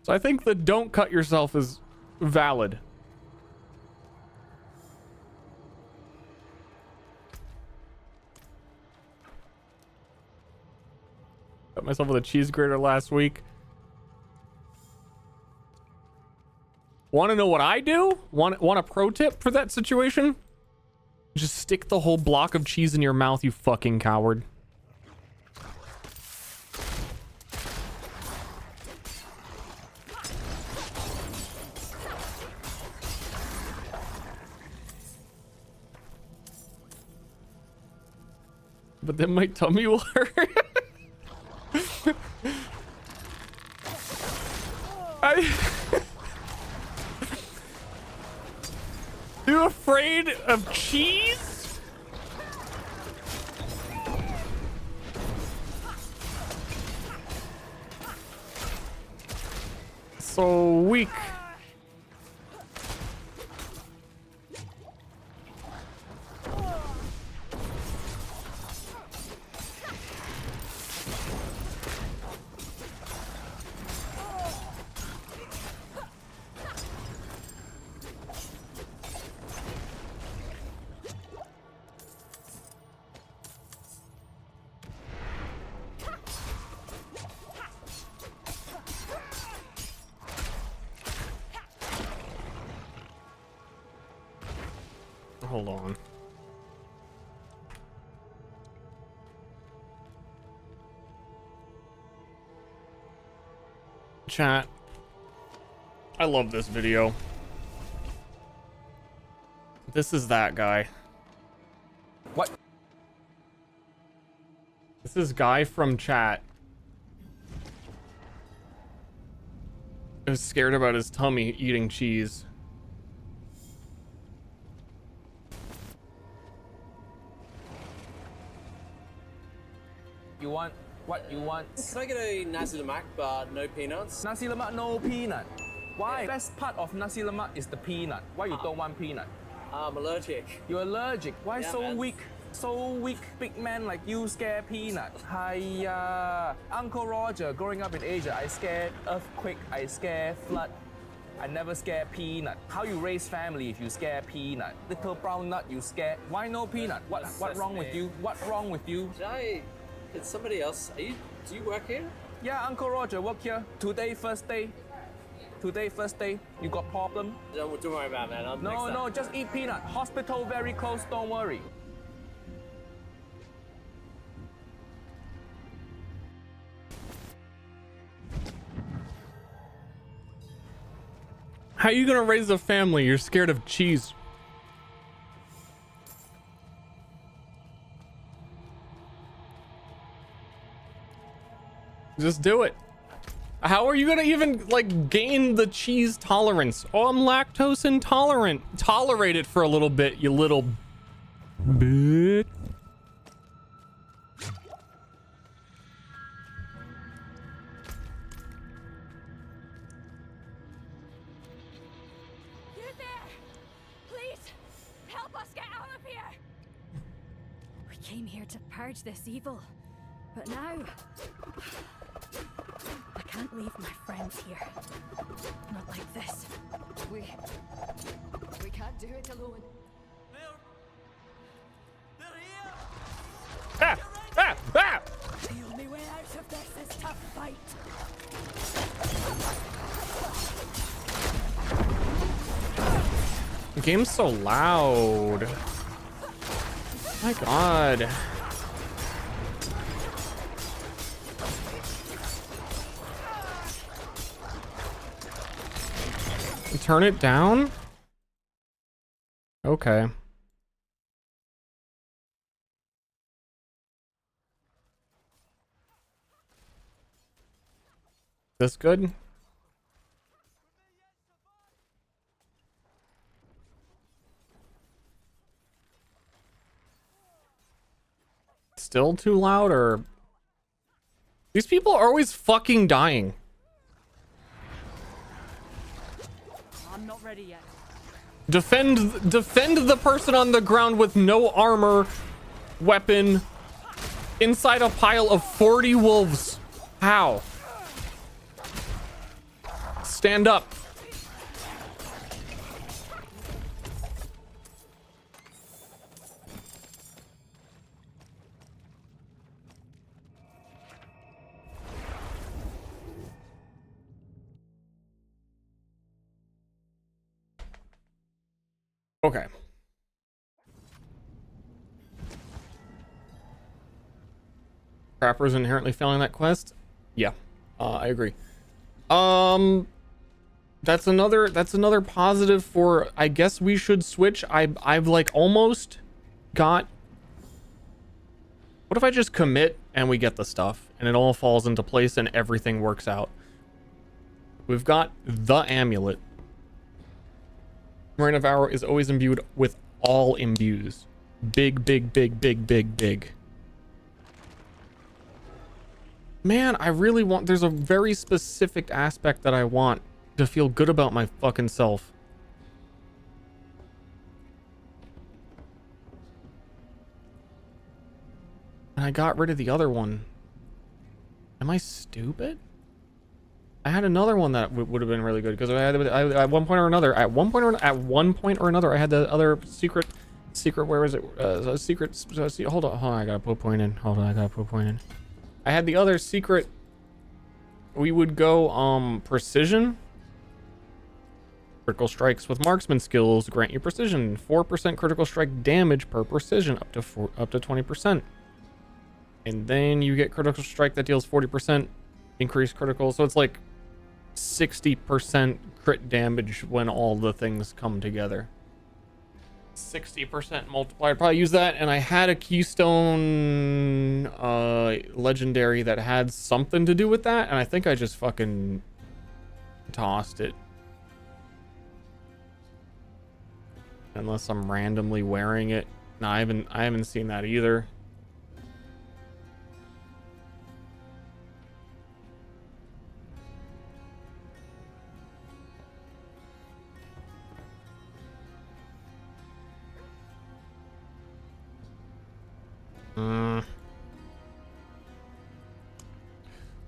So I think the don't cut yourself is valid. Cut myself with a cheese grater last week. Want to know what I do? Want a pro tip for that situation? Just stick the whole block of cheese in your mouth, you fucking coward. But then my tummy will hurt. You afraid of cheese? So weak. Hold on. Chat. I love this video. This is that guy. What? This is guy from chat. I was scared about his tummy eating cheese. You want what you want? Can I get a nasi lemak but no peanuts? Nasi lemak no peanut. Why? Yeah. Best part of nasi lemak is the peanut. Why you don't want peanut? I'm allergic. You're allergic. Why Yeah, so man. weak? So weak, big man like you scare peanut. Hiya. Uncle Roger, growing up in Asia, I scared earthquake, I scare flood. I never scare peanut. How you raise family if you scare peanut? Little brown nut, you scare. Why no peanut? What wrong with you? What wrong with you? It's somebody else. Do you work here? Yeah, Uncle Roger, work here. Today, first day. Today, first day. You got problem? Don't worry about it, man. No, just eat peanut. Hospital very close, don't worry. How are you gonna raise a family? You're scared of cheese. Just do it. How are you gonna even like gain the cheese tolerance? Oh, I'm lactose intolerant. Tolerate it for a little bit, you little bitch. You there! Please, help us get out of here! We came here to purge this evil, but now I can't leave my friends here. Not like this. We can't do it alone. Ah! Ah! Ah! The only way out of this is to fight. The game's so loud. My God. Turn it down? Okay. This good? Still too loud, or these people are always fucking dying. I'm not ready yet. Defend the person on the ground with no armor, weapon, inside a pile of 40 wolves. How? Stand up. Okay. Trapper's inherently failing that quest? Yeah. I agree. That's another positive for, I guess we should switch. I've like almost got, what if I just commit and we get the stuff and it all falls into place and everything works out? We've got the amulet. Reign of Arrow is always imbued with all imbues. Big, big, big, big, big, big. Man, I really want, there's a very specific aspect that I want to feel good about my fucking self. And I got rid of the other one. Am I stupid? I had another one that would have been really good because at one point or another, at one point or another, I had the other secret. Where is it? Hold on, I gotta put a point in. I had the other secret. We would go precision. Critical strikes with marksman skills grant you precision. 4% critical strike damage per precision, up to 20%. And then you get critical strike that deals 40% increased critical. So it's like 60% crit damage when all the things come together. 60% multiplier. Probably use that. And I had a keystone legendary that had something to do with that, and I think I just fucking tossed it. Unless I'm randomly wearing it. No, I haven't seen that either.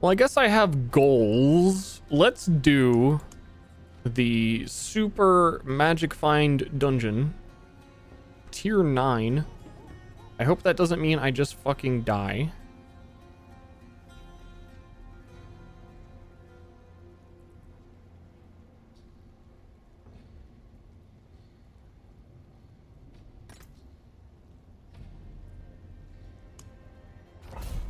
Well, I guess I have goals. Let's do the super magic find dungeon. Tier 9. I hope that doesn't mean I just fucking die.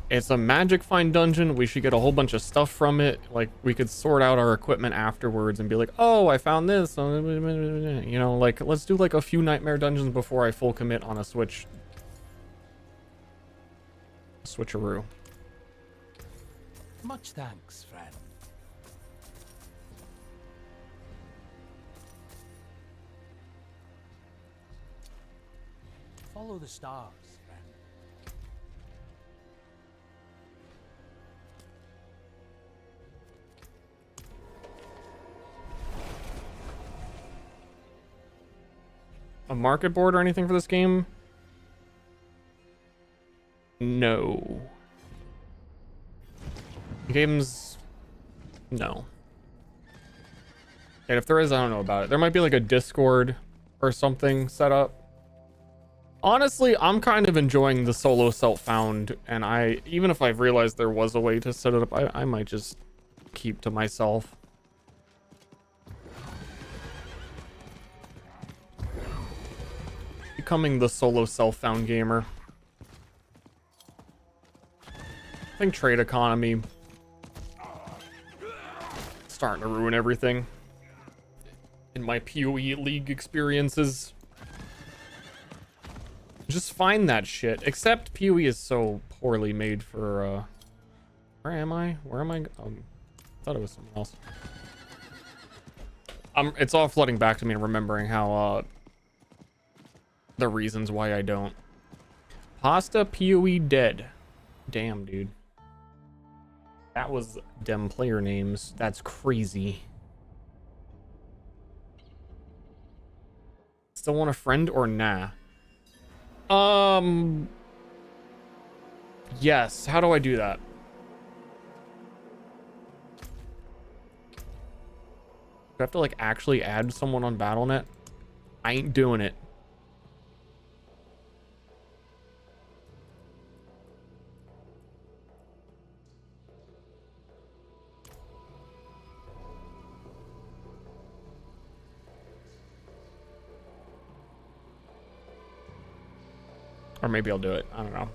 It's a magic find dungeon. We should get a whole bunch of stuff from it. Like, we could sort out our equipment afterwards and be like, oh, I found this. You know, like, let's do like a few nightmare dungeons before I full commit on a switcheroo. Much thanks, friend. Follow the stars, friend. A market board or anything for this game? No. Games... No. And if there is, I don't know about it. There might be like a Discord or something set up. Honestly, I'm kind of enjoying the solo self-found, and even if I've realized there was a way to set it up, I might just keep to myself. Becoming the solo self-found gamer. I think trade economy starting to ruin everything in my PoE League experiences. Just find that shit. Except PoE is so poorly made for where am I? Where am I? I thought it was someone else. It's all flooding back to me and remembering how the reasons why I don't. Pasta PoE dead. Damn, dude. That was dem player names. That's crazy. Still want a friend or nah? Yes. How do I do that? Do I have to like actually add someone on BattleNet? I ain't doing it. Or maybe I'll do it. I don't know.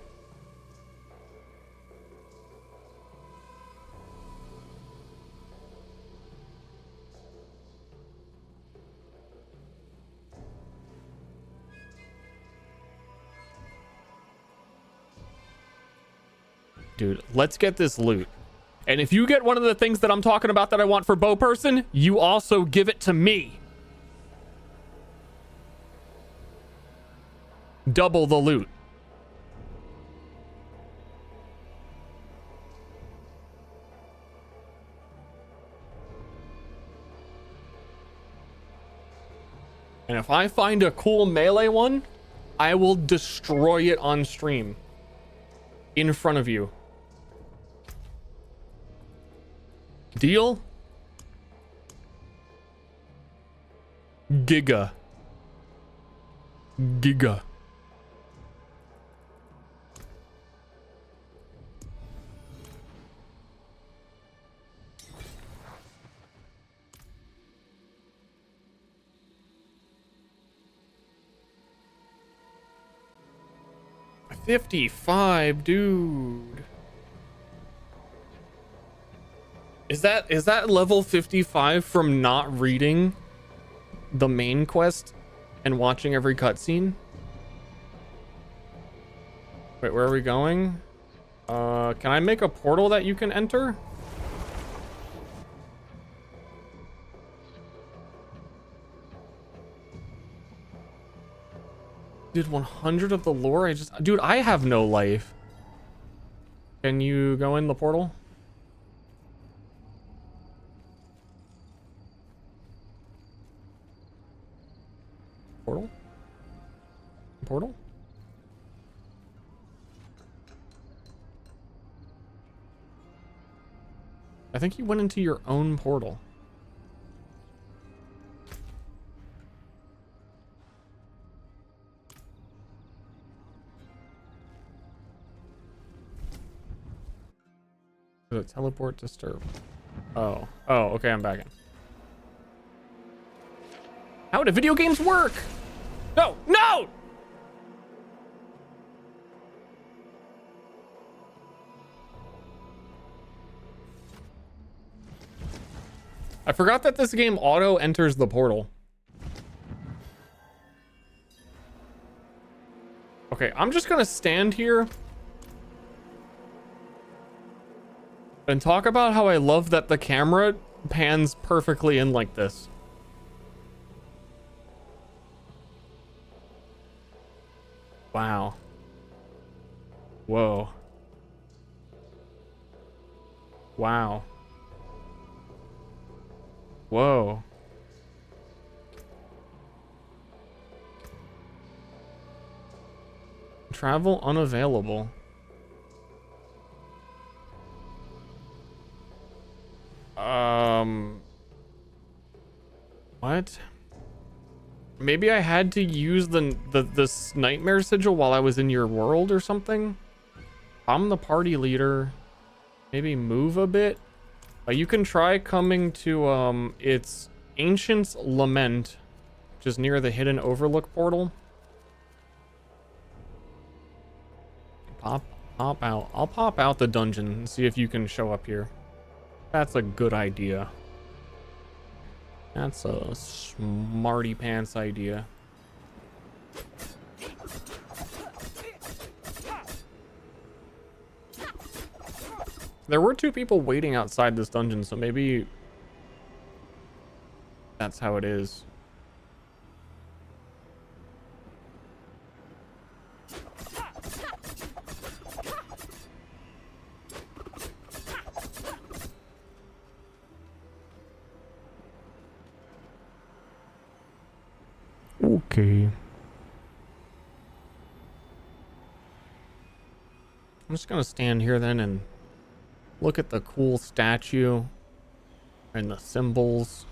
Dude, let's get this loot. And if you get one of the things that I'm talking about that I want for bow person, you also give it to me. Double the loot. And if I find a cool melee one, I will destroy it on stream. In front of you. Deal? Giga. Giga. $55, dude. Is that level 55 from not reading the main quest and watching every cutscene? Wait, where are we going? Can I make a portal that you can enter? Did 100 of the lore? Dude, I have no life. Can you go in the portal? Portal? Portal? I think you went into your own portal. Teleport disturb. Oh, okay, I'm back in. How do video games work? No! I forgot that this game auto enters the portal. Okay, I'm just gonna stand here and talk about how I love that the camera pans perfectly in like this. Wow. Whoa. Wow. Whoa. Travel unavailable. What? Maybe I had to use this nightmare sigil while I was in your world or something? I'm the party leader. Maybe move a bit? You can try coming to, it's Ancient's Lament, which is near the Hidden Overlook portal. Pop out. I'll pop out the dungeon and see if you can show up here. That's a good idea. That's a smarty pants idea. There were 2 people waiting outside this dungeon, so maybe that's how it is. Okay. I'm just gonna stand here then and look at the cool statue and the symbols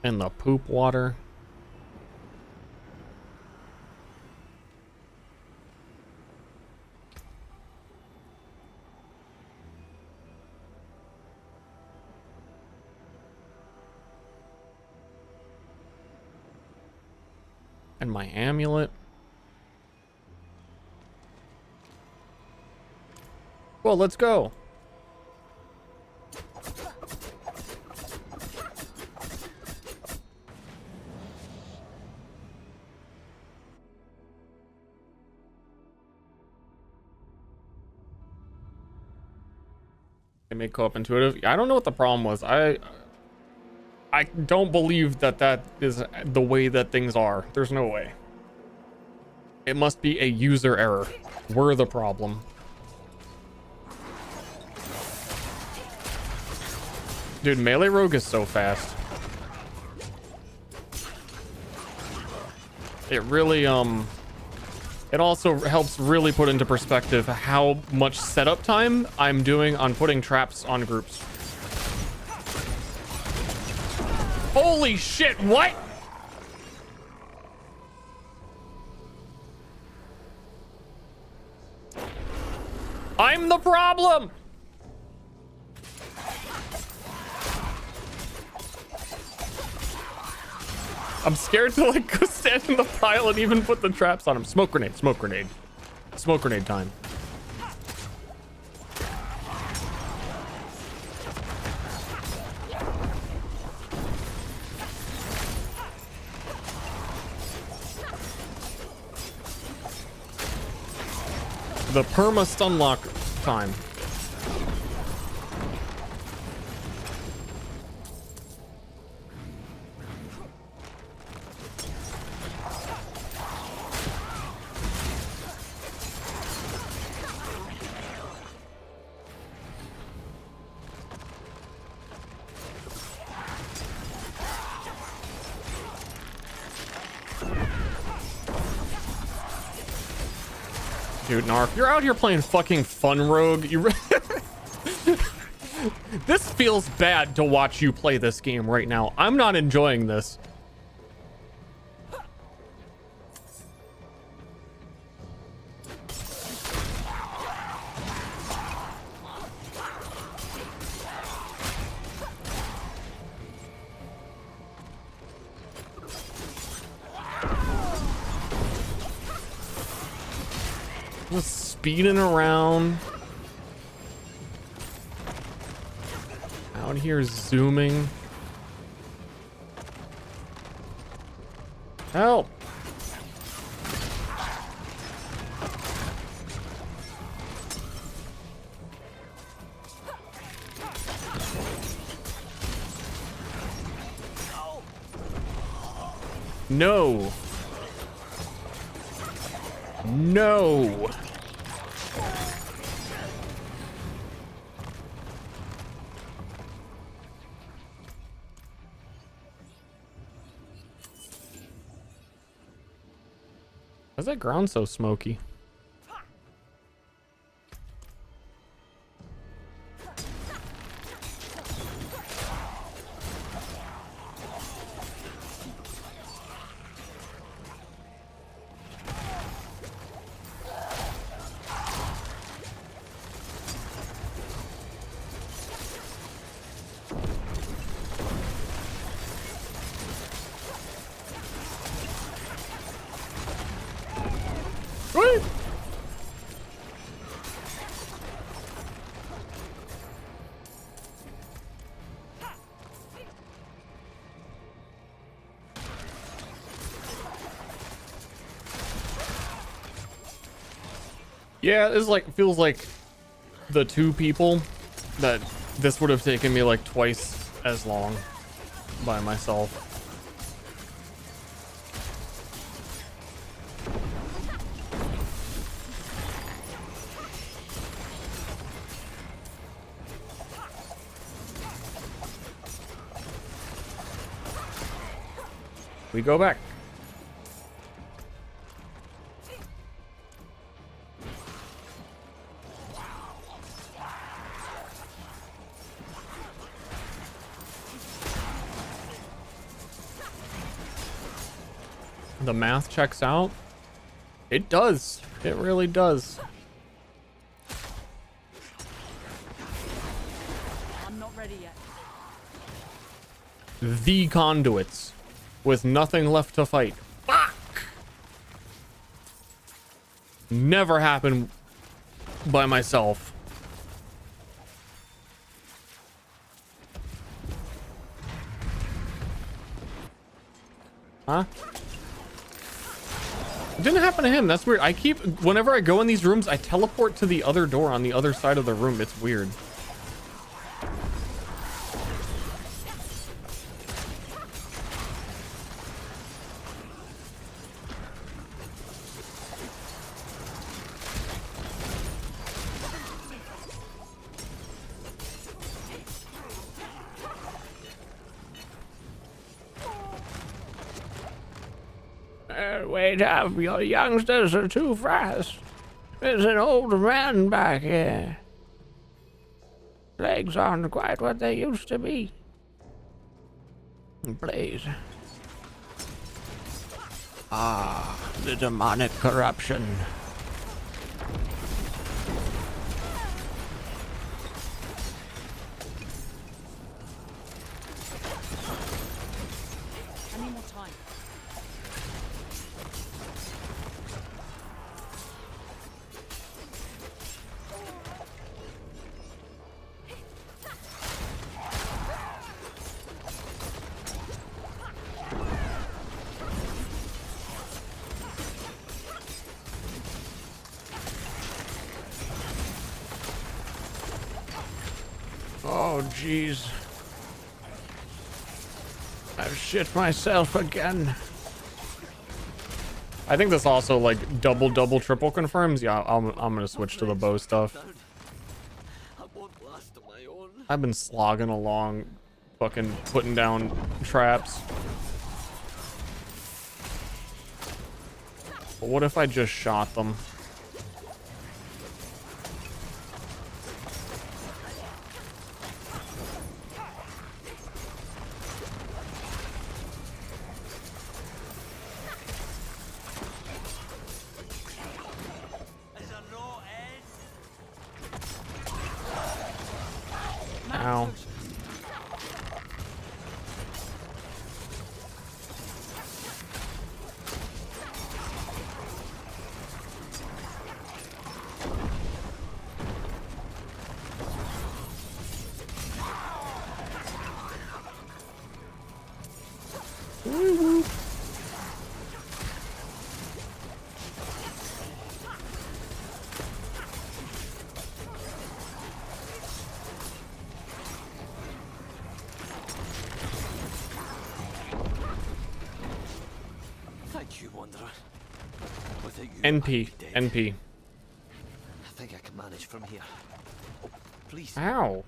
and the poop water. And my amulet. Well, let's go. They make co-op intuitive. I don't know what the problem was. I don't believe that is the way that things are. There's no way. It must be a user error. We're the problem. Dude, melee rogue is so fast. It really, it also helps really put into perspective how much setup time I'm doing on putting traps on groups. Holy shit, what? I'm the problem! I'm scared to like go stand in the pile and even put the traps on him. Smoke grenade, smoke grenade. Smoke grenade time. The perma stun lock time. Dude, Narf, you're out here playing fucking fun rogue. You this feels bad to watch you play this game right now. I'm not enjoying this. Just speeding around. out here zooming. Help! No! No! Why's that ground so smoky? Yeah, this like feels like the two people that this would have taken me like twice as long by myself. We go back. The math checks out. It does. It really does. I'm not ready yet. The conduits with nothing left to fight. Fuck! Never happened by myself. Huh? It didn't happen to him. That's weird. I keep, whenever I go in these rooms, I teleport to the other door on the other side of the room. It's weird. Wait up, your youngsters are too fast. There's an old man back here. Legs aren't quite what they used to be. Please. Ah, the demonic corruption. I need more time. Oh, jeez. I've shit myself again. I think this also like double triple confirms. Yeah, I'm gonna switch to the bow stuff. I've been slogging along, fucking putting down traps. But what if I just shot them? Ow. you, Wanderer. Without you, NP. NP. I think I can manage from here. Oh, please. Ow.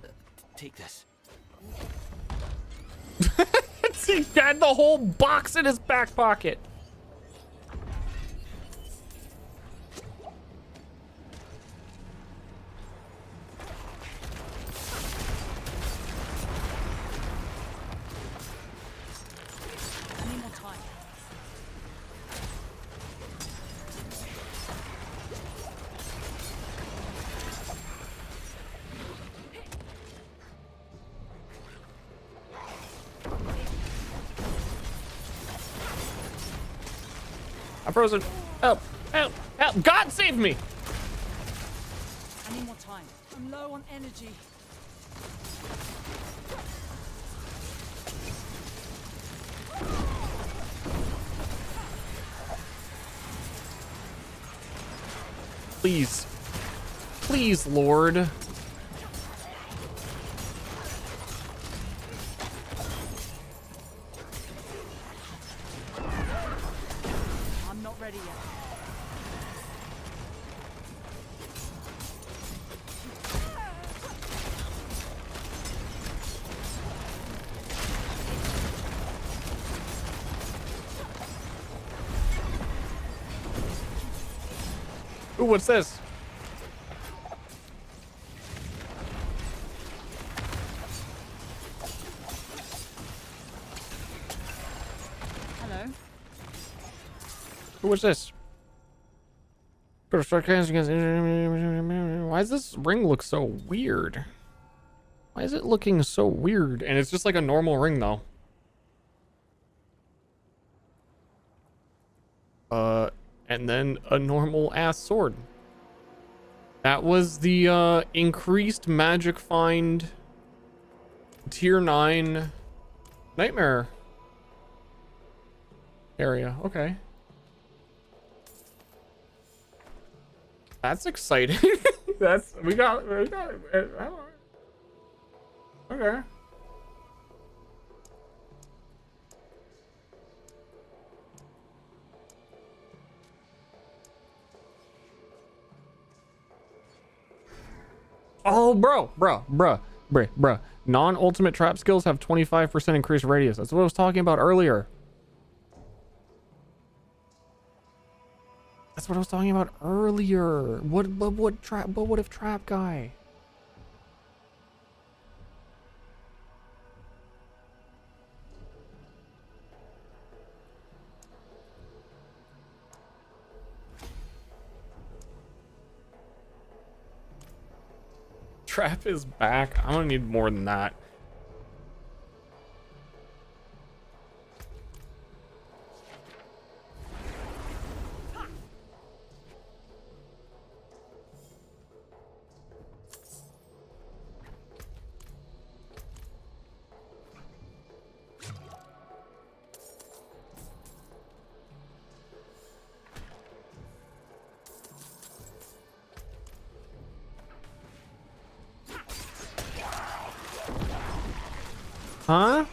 Take this. He had the whole box in his back pocket. I need more time. I'm frozen. Help! Help! Help! God save me! I need more time. I'm low on energy. Please. Please, Lord. I'm not ready yet. Ooh, what's this? Hello. Ooh, what's this? Why does this ring look so weird? Why is it looking so weird? And it's just like a normal ring, though. And then a normal ass sword. That was the increased magic find tier 9 nightmare area. Okay. That's exciting. we got it. Okay. Oh, bruh. Non-ultimate trap skills have 25% increased radius. That's what I was talking about earlier. What if trap guy? Trap is back. I'm gonna need more than that. Huh?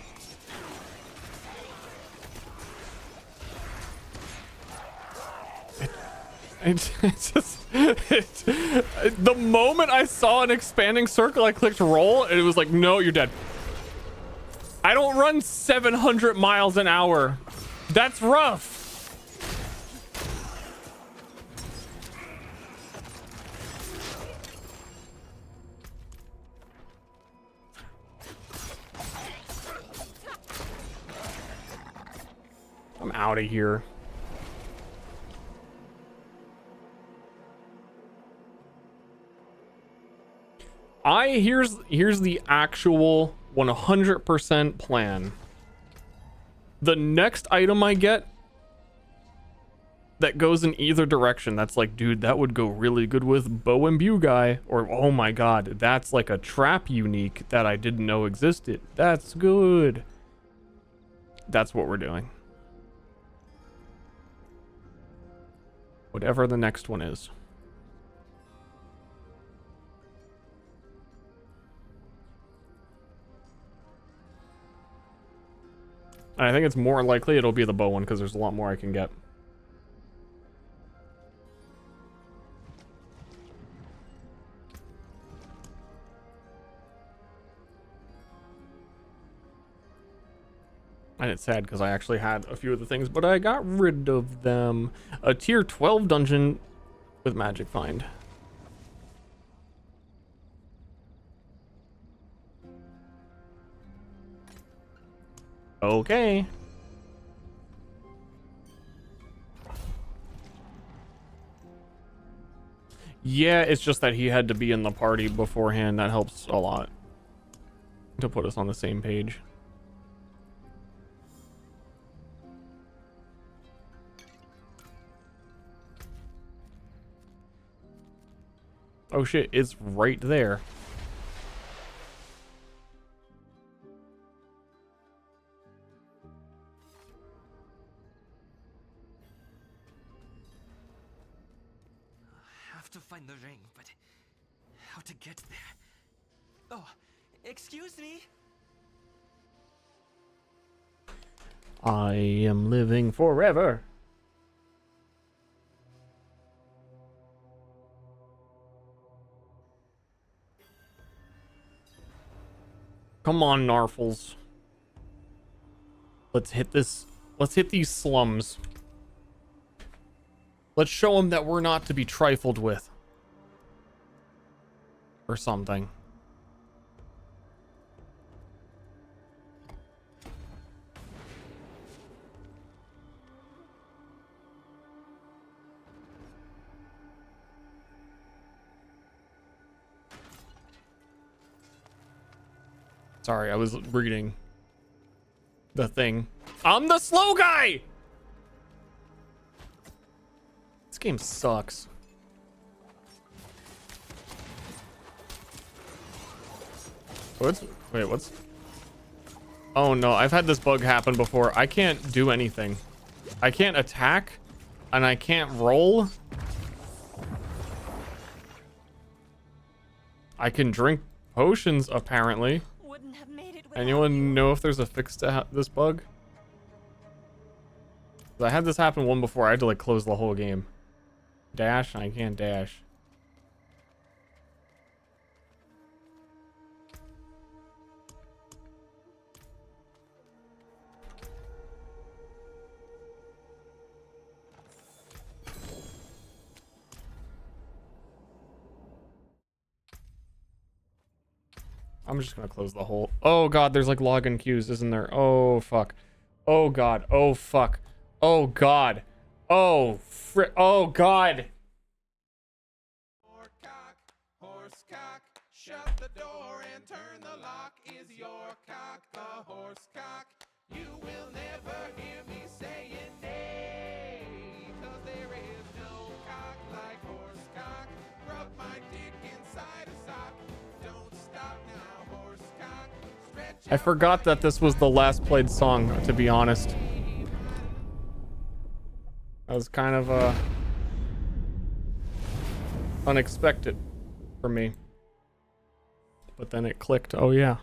The moment I saw an expanding circle, I clicked roll, and it was like, no, you're dead. I don't run 700 miles an hour. That's rough. I'm out of here. Here's the actual 100% plan. The next item I get that goes in either direction, that's like, dude, that would go really good with bow and Bew guy, or oh my god, that's like a trap unique that I didn't know existed. That's good. That's what we're doing. Whatever the next one is. I think it's more likely it'll be the bow one because there's a lot more I can get. And it's sad because I actually had a few of the things, but I got rid of them. A tier 12 dungeon with magic find. Okay. Yeah, it's just that he had to be in the party beforehand. That helps a lot to put us on the same page. Oh shit, it's right there. I have to find the ring, but how to get there? Oh, excuse me? I am living forever. Come on, Narfles. Let's hit this. Let's hit these slums. Let's show them that we're not to be trifled with. Or something. Sorry, I was reading the thing. I'm the slow guy! This game sucks. What's... Oh no, I've had this bug happen before. I can't do anything. I can't attack, and I can't roll. I can drink potions, apparently. Anyone know if there's a fix to this bug? I had this happen one before. I had to like close the whole game. Dash, and I can't dash. I'm just gonna close the whole... Oh god, there's like login queues, isn't there? Oh fuck. Oh god. Oh fuck. Oh god. Oh frick. Oh god. Horse cock, shut the door and turn the lock. Is your cock the horse cock? You will never hear me saying nay, 'cause there is no cock like horse cock. Rub my dick inside a sock. Don't stop now, horse cock. Stretch I forgot that this was the last played song, to be honest. That was kind of unexpected for me. But then it clicked. Oh yeah.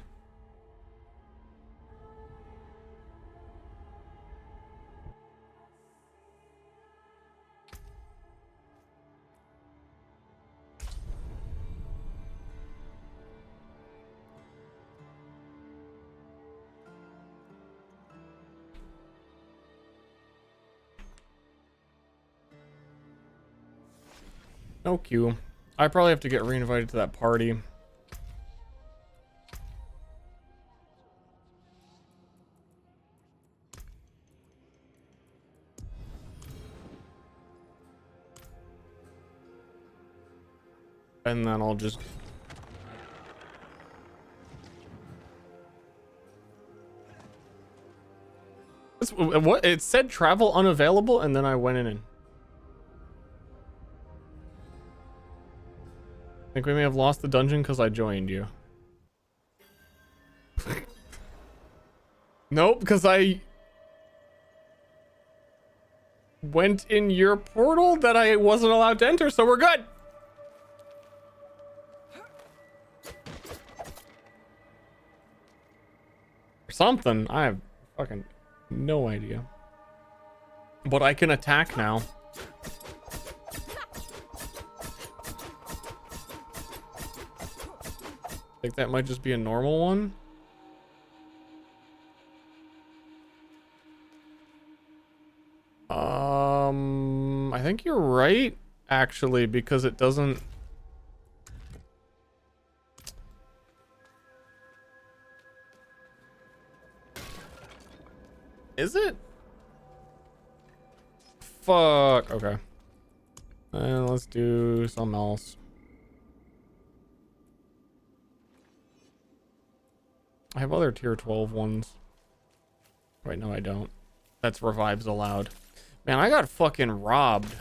No queue. I probably have to get reinvited to that party. And then I'll just... What? It said travel unavailable, and then I went in and... I think we may have lost the dungeon because I joined you. Nope, because I went in your portal that I wasn't allowed to enter, so we're good. Or something. I have fucking no idea. But I can attack now. I think that might just be a normal one. think you're right, actually, because it doesn't... Is it? Fuck. Okay. And let's do something else. I have other tier 12 ones. Wait, no, I don't. That's revives allowed. Man, I got fucking robbed.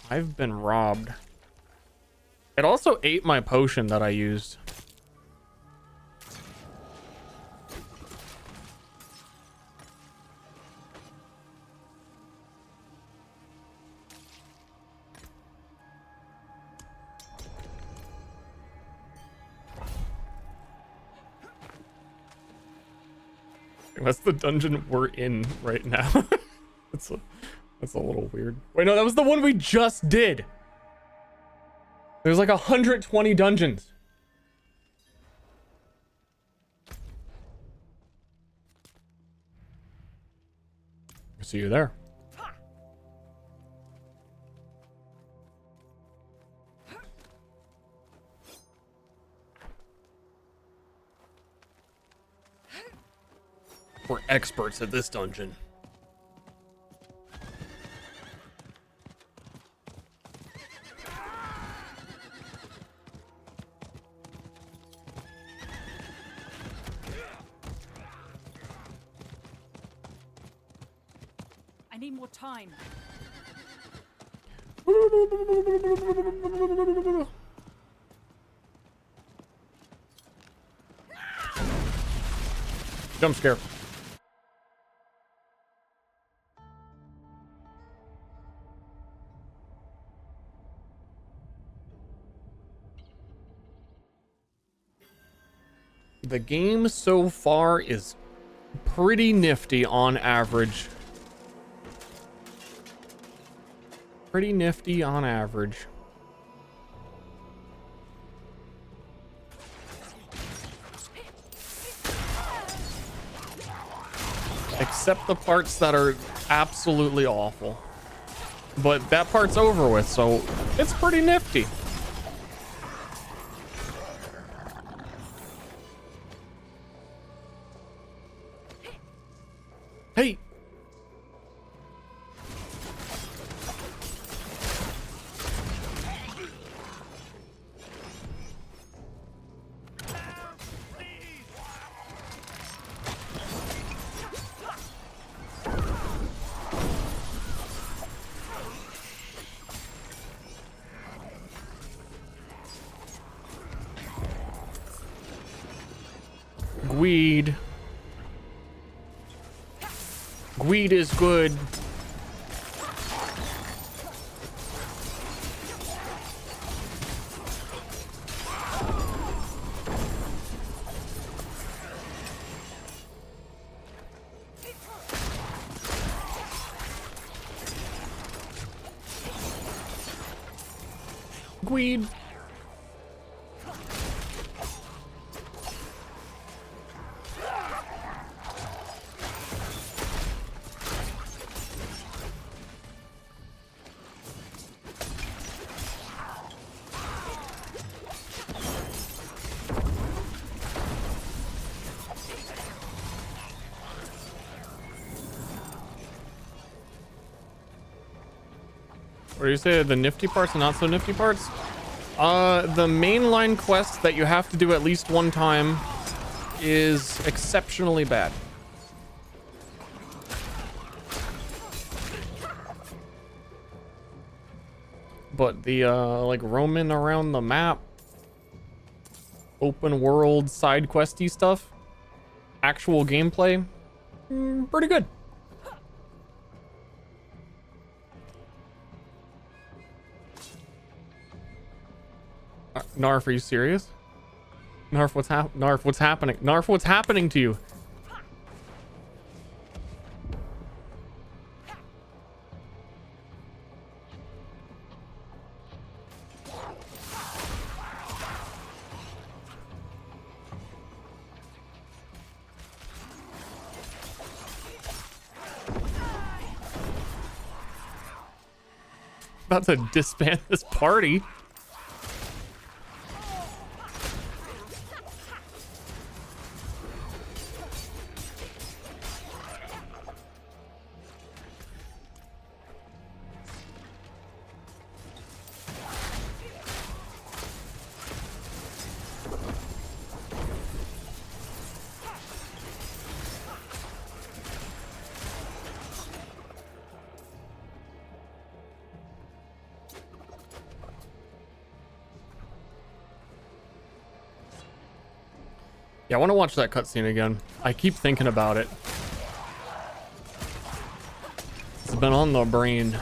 I've been robbed. It also ate my potion that I used. That's the dungeon we're in right now. that's a little weird. Wait, no, that was the one we just did. There's like 120 dungeons. See you there. We're experts at this dungeon. I need more time. Jump scare. The game so far is pretty nifty on average. Pretty nifty on average. Except the parts that are absolutely awful. But that part's over with, so it's pretty nifty. Hey! Gweed. Gweed is good. Gweed. What do you say? The nifty parts and not so nifty parts? The mainline quest that you have to do at least one time is exceptionally bad. But the like roaming around the map, open world side questy stuff, actual gameplay, pretty good. Narf, are you serious? Narf, what's happening? Narf, what's happening to you? about to disband this party. Yeah, I want to watch that cutscene again. I keep thinking about it. It's been on the brain.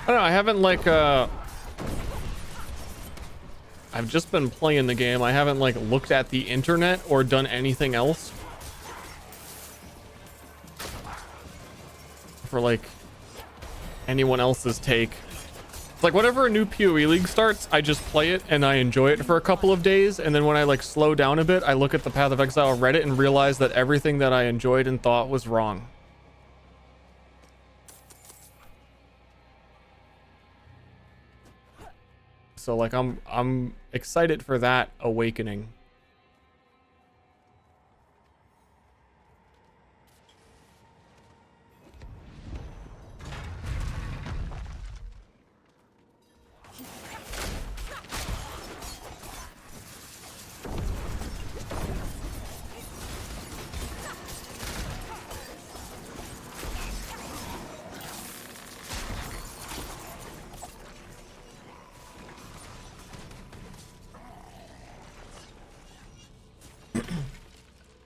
I don't know, I haven't like I've just been playing the game. I haven't like looked at the internet or done anything else for like anyone else's take. It's like whenever a new PoE league starts, I just play it and I enjoy it for a couple of days, and then when I like slow down a bit, I look at the Path of Exile Reddit and realize that everything that I enjoyed and thought was wrong. So like I'm excited for that awakening.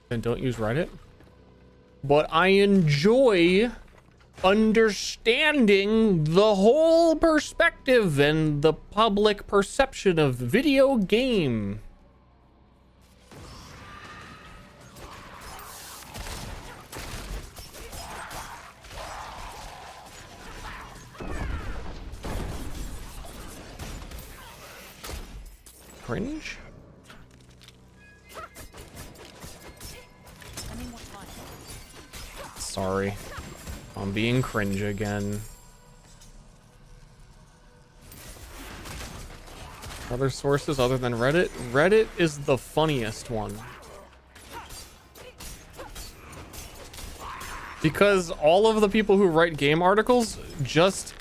And don't use Reddit. But I enjoy understanding the whole perspective and the public perception of video game. Cringe? Sorry. I'm being cringe again. Other sources other than Reddit? Reddit is the funniest one. Because all of the people who write game articles just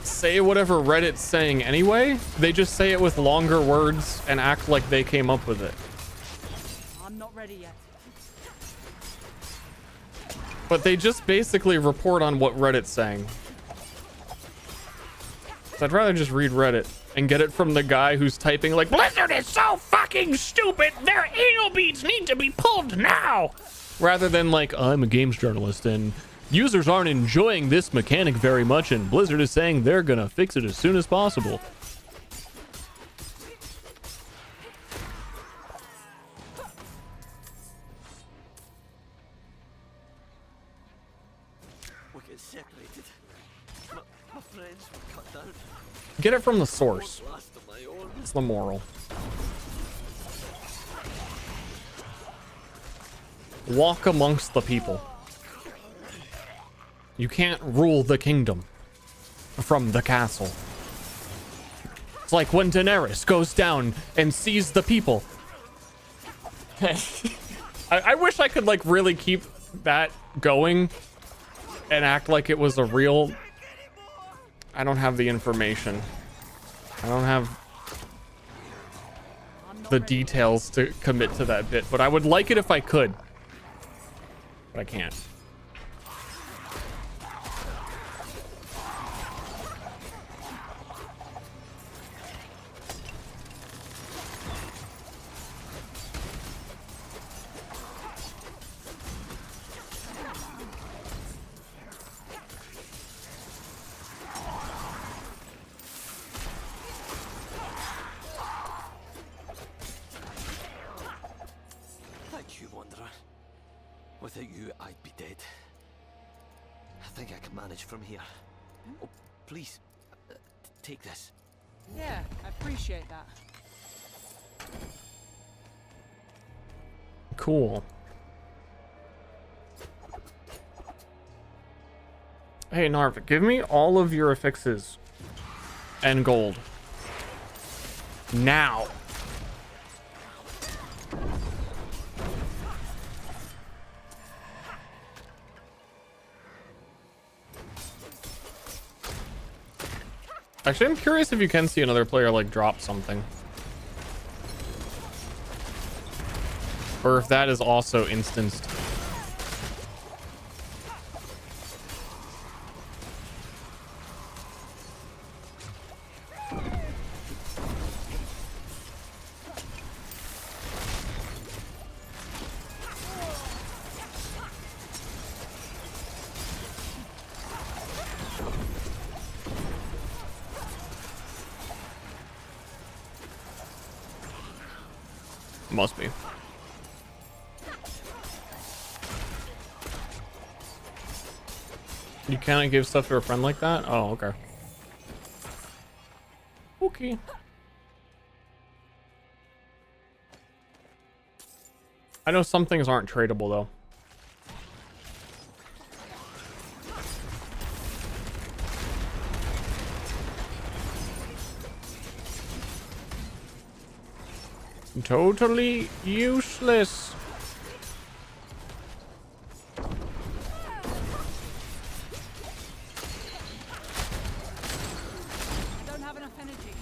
say whatever Reddit's saying anyway. They just say it with longer words and act like they came up with it. I'm not ready yet. But they just basically report on what Reddit's saying. So I'd rather just read Reddit and get it from the guy who's typing like, Blizzard is so fucking stupid, their anal beads need to be pulled now! Rather than like, I'm a games journalist and users aren't enjoying this mechanic very much and Blizzard is saying they're gonna fix it as soon as possible. Get it from the source. It's the moral. Walk amongst the people. You can't rule the kingdom from the castle. It's like when Daenerys goes down and sees the people. I wish I could like really keep that going and act like it was a real... I don't have the information. I don't have the details to commit to that bit, but I would like it if I could. But I can't. Without you, I'd be dead. I think I can manage from here. Oh, please, take this. Yeah, I appreciate that. Cool. Hey, Narv, give me all of your affixes and gold. Now. Actually, I'm curious if you can see another player like drop something. Or if that is also instanced. Must be. You can't give stuff to a friend like that? Oh, okay. Okay. I know some things aren't tradable though. Totally useless. Don't have enough energy.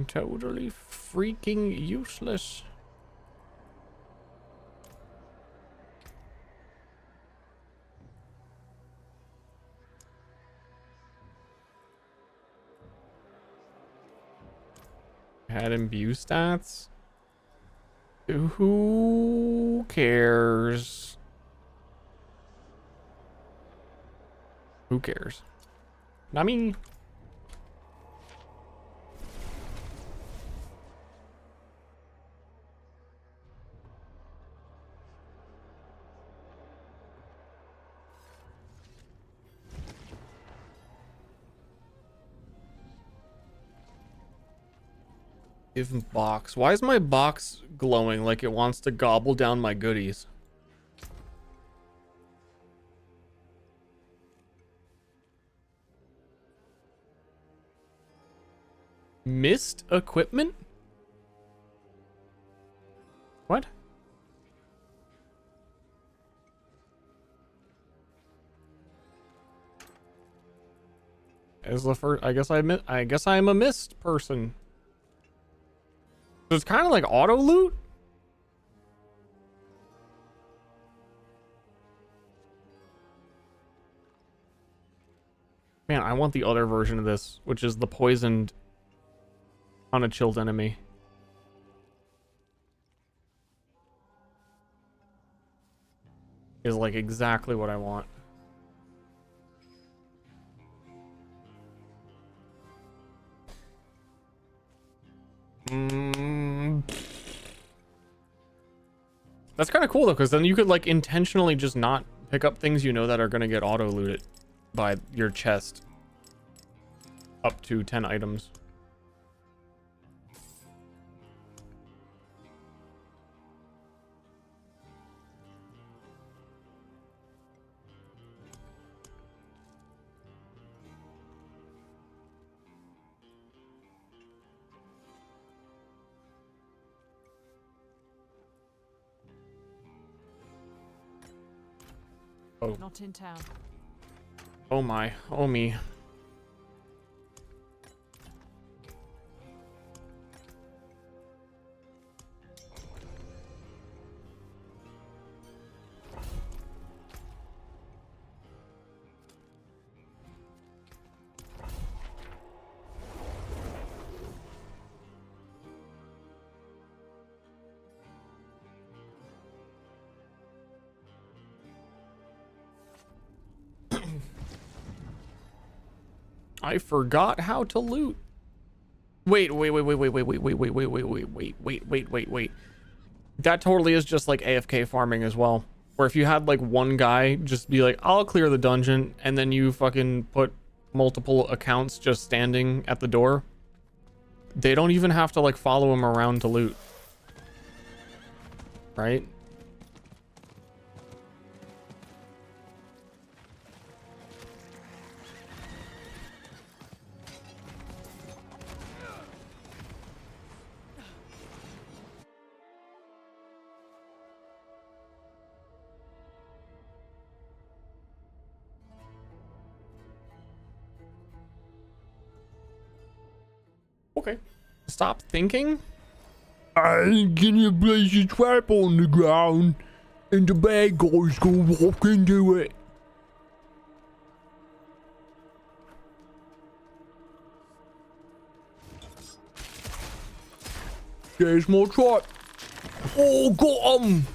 Totally freaking useless. Had imbue stats? Who cares? Who cares? Not me. Give box. Why is my box glowing like it wants to gobble down my goodies? Missed equipment? What? As the first, I guess I'm a missed person. So it's kind of like auto loot. Man, I want the other version of this, which is the poisoned unchilled enemy. Is like exactly what I want. That's kind of cool though, because then you could like intentionally just not pick up things you know that are going to get auto looted by your chest. Up to 10 items. Oh. Not in town. Oh my. Oh me. I forgot how to loot. Wait. That totally is just like AFK farming as well. Where if you had like one guy just be like, I'll clear the dungeon, and then you fucking put multiple accounts just standing at the door. They don't even have to like follow him around to loot. Right? Okay. Stop thinking. I'm gonna place a trap on the ground, and the bad guys gonna walk into it. There's more trap. Oh, got 'em.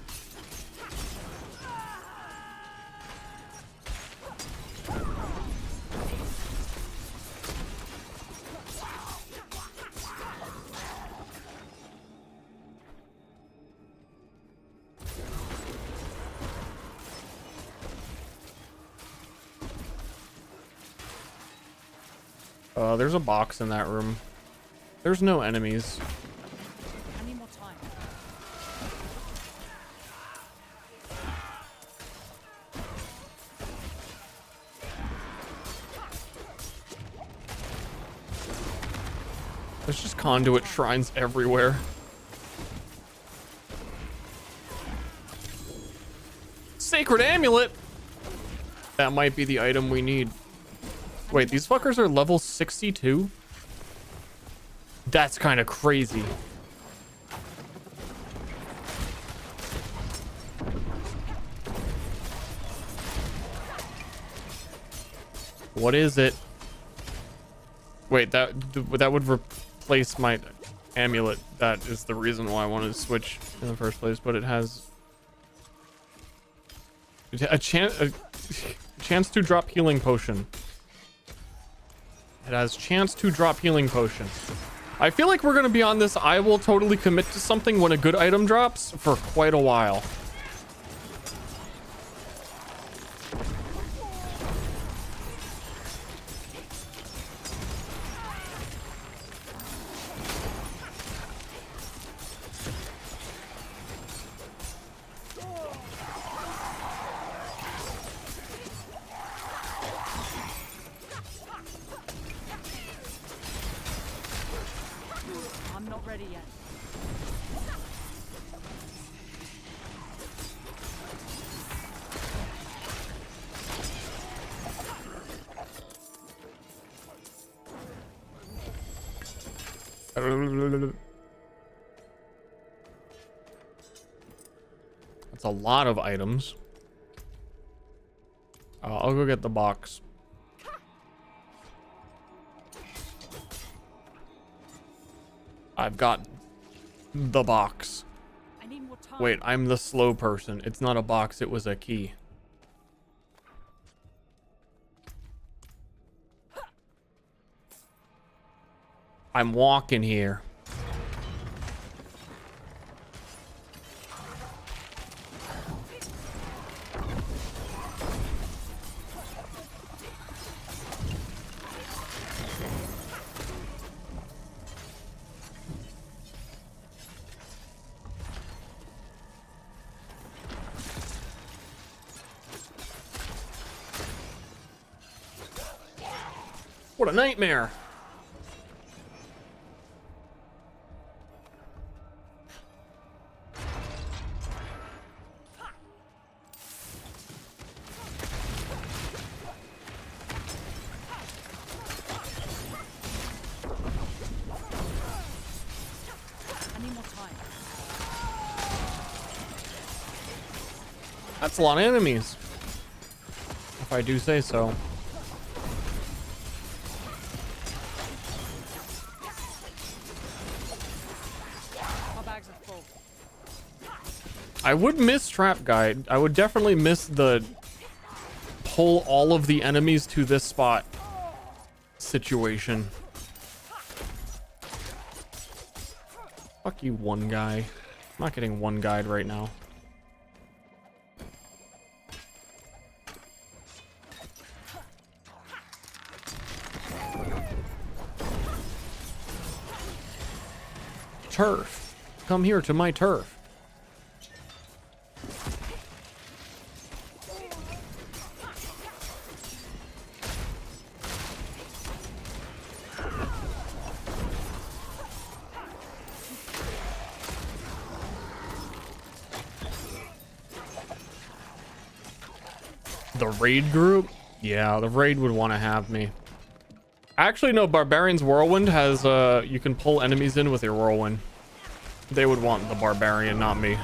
There's a box in that room. There's no enemies. I need more time. There's just conduit shrines everywhere. Sacred amulet! That might be the item we need. Wait, these fuckers are level 62? That's kind of crazy. What is it? Wait, that would replace my amulet. That is the reason why I wanted to switch in the first place, but it has a chance to drop healing potion. It has chance to drop healing potion. I feel like we're gonna be on this I will totally commit to something when a good item drops for quite a while. I'm not ready yet. That's a lot of items. I'll go get the box. I've got the box. I need more time. Wait, I'm the slow person. It's not a box, it was a key. I'm walking here. What a nightmare. I need more time. That's a lot of enemies, if I do say so. My bags are full. I would miss Trap Guide. I would definitely miss the pull all of the enemies to this spot situation. Fuck you, one guy. I'm not getting one guide right now. Turf. Come here to my turf. The raid group? Yeah, the raid would want to have me. Actually, no, Barbarian's Whirlwind has, you can pull enemies in with your Whirlwind. They would want the Barbarian, not me.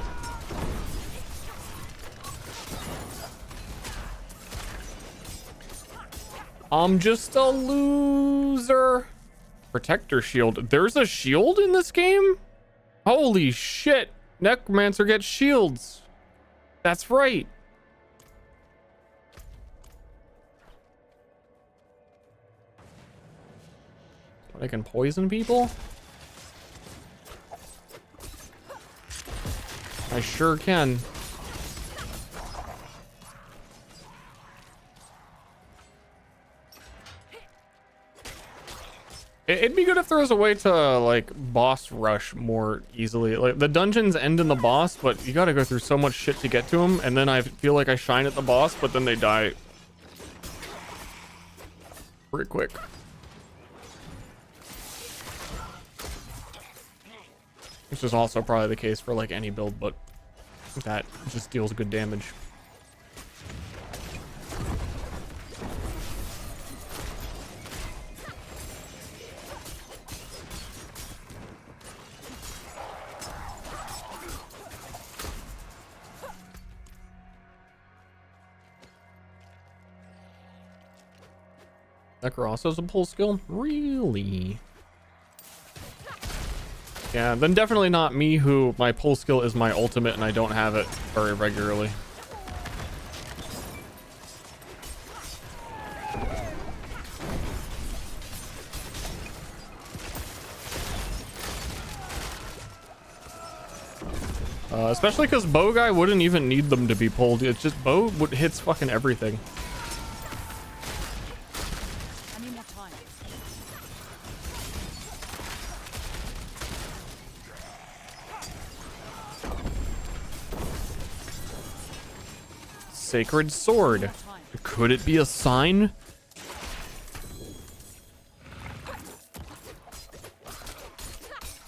I'm just a loser. Protector shield. There's a shield in this game? Holy shit. Necromancer gets shields. That's right. But I can poison people? I sure can. It'd be good if there was a way to like boss rush more easily. Like the dungeons end in the boss, but you gotta go through so much shit to get to them, and then I feel like I shine at the boss, but then they die pretty quick. Which is also probably the case for like any build, but that just deals good damage. Necrosso's a pull skill? Really? Yeah, then definitely not me, who my pull skill is my ultimate and I don't have it very regularly. Especially because bow guy wouldn't even need them to be pulled. It's just bow hits fucking everything. Sacred sword. Could it be a sign?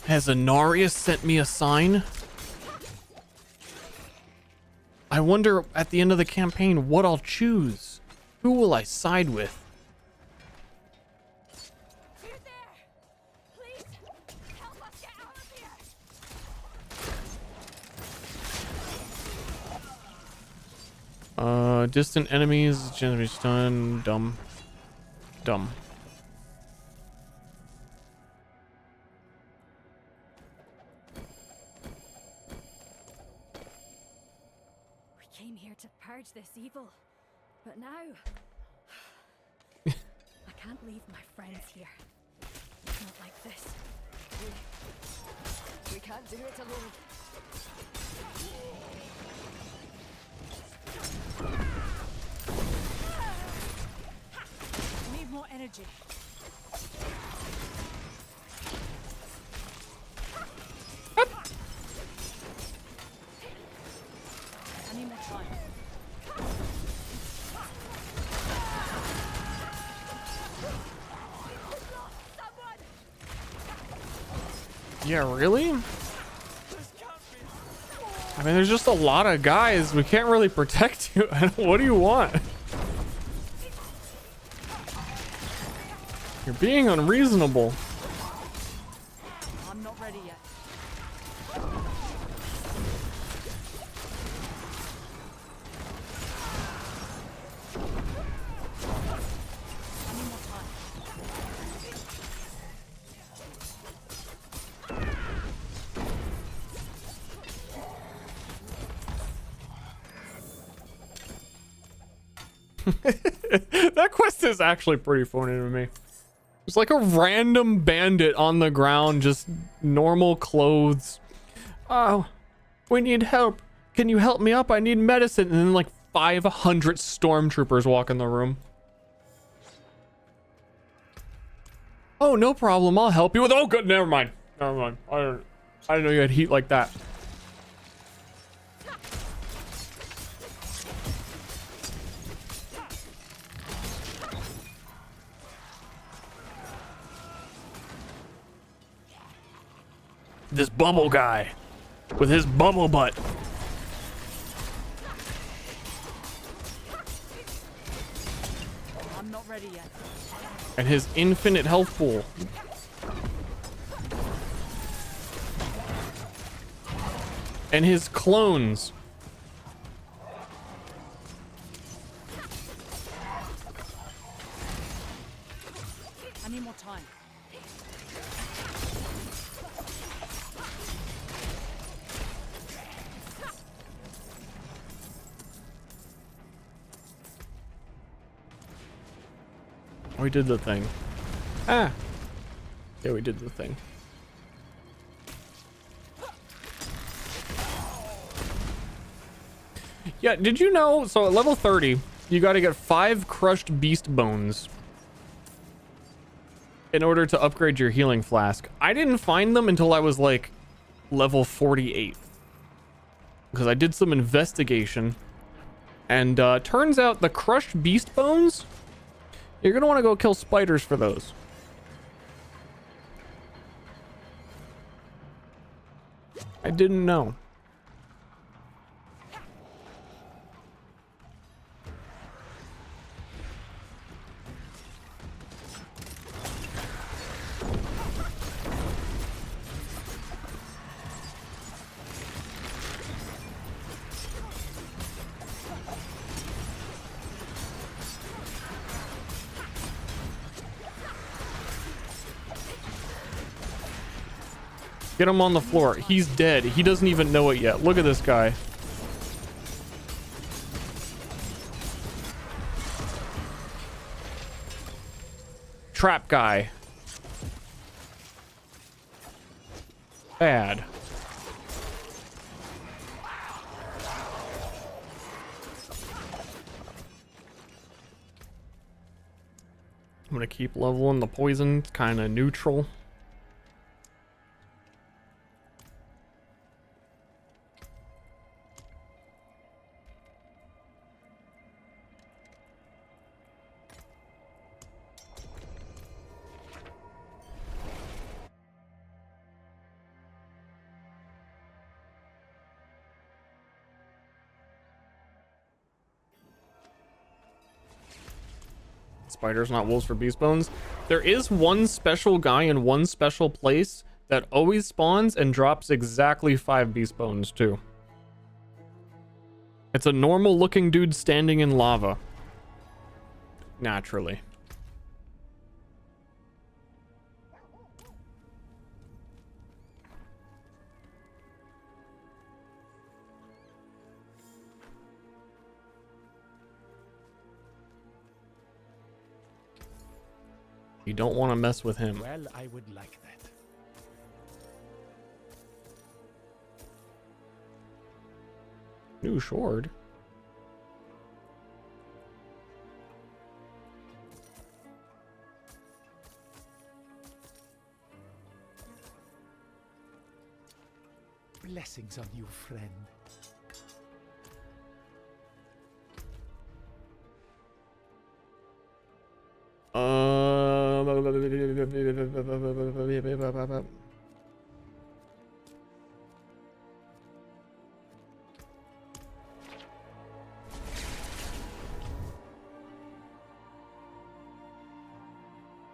Has Anarius sent me a sign? I wonder at the end of the campaign what I'll choose. Who will I side with? Distant enemies, generally stun, dumb. Dumb. We came here to purge this evil, but now I can't leave my friends here. Not like this. We can't do it alone. Need more energy. I need more time. Yeah, really? I mean, there's just a lot of guys. We can't really protect you. What do you want? You're being unreasonable. I'm not ready yet. I need more time. That quest is actually pretty funny to me. It's like a random bandit on the ground, just normal clothes. Oh, we need help. Can you help me up? I need medicine. And then like 500 stormtroopers walk in the room. Oh, no problem. I'll help you with. Oh, good. Never mind. Never mind. I didn't know you had heat like that. This bubble guy with his bubble butt. I'm not ready yet. And his infinite health pool. And his clones. I need more time. We did the thing. Ah. Yeah, we did the thing. Yeah, did you know? So at level 30, you got to get 5 crushed beast bones in order to upgrade your healing flask. I didn't find them until I was like level 48. Because I did some investigation. And turns out the crushed beast bones, you're going to want to go kill spiders for those. I didn't know. Get him on the floor. He's dead. He doesn't even know it yet. Look at this guy. Trap guy. Bad. I'm gonna keep leveling the poison. It's kind of neutral. Spiders, not wolves for beast bones. There is one special guy in one special place that always spawns and drops exactly 5 beast bones too. It's a normal looking dude standing in lava. Naturally. You don't want to mess with him. Well, I would like that. New sword. Blessings on you, friend.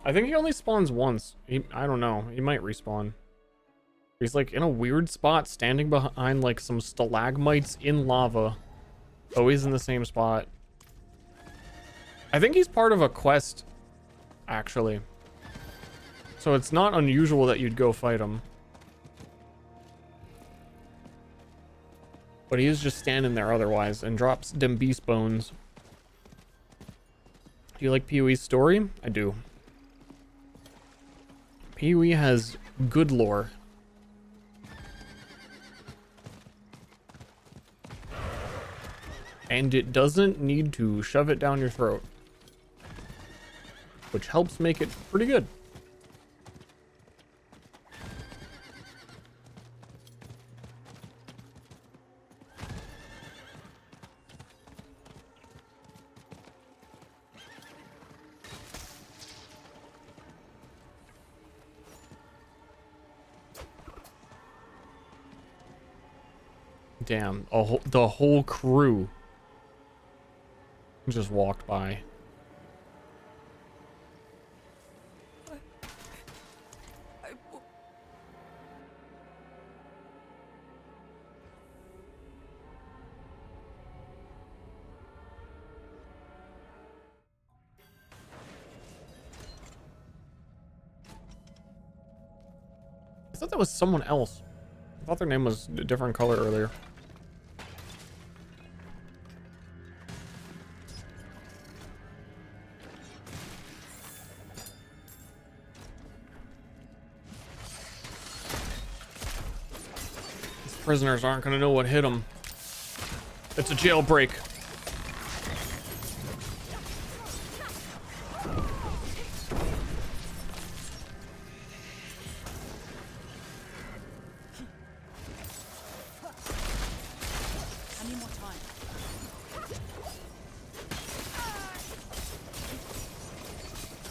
I think he only spawns once. I don't know. He might respawn. He's like in a weird spot, standing behind like some stalagmites in lava. Always in the same spot. I think he's part of a quest, actually. So it's not unusual that you'd go fight him. But he is just standing there otherwise and drops them beast bones. Do you like PoE's story? I do. Pee-wee has good lore. And it doesn't need to shove it down your throat, which helps make it pretty good. Damn, the whole crew just walked by. I thought that was someone else. I thought their name was a different color earlier. These prisoners aren't gonna know what hit them. It's a jailbreak.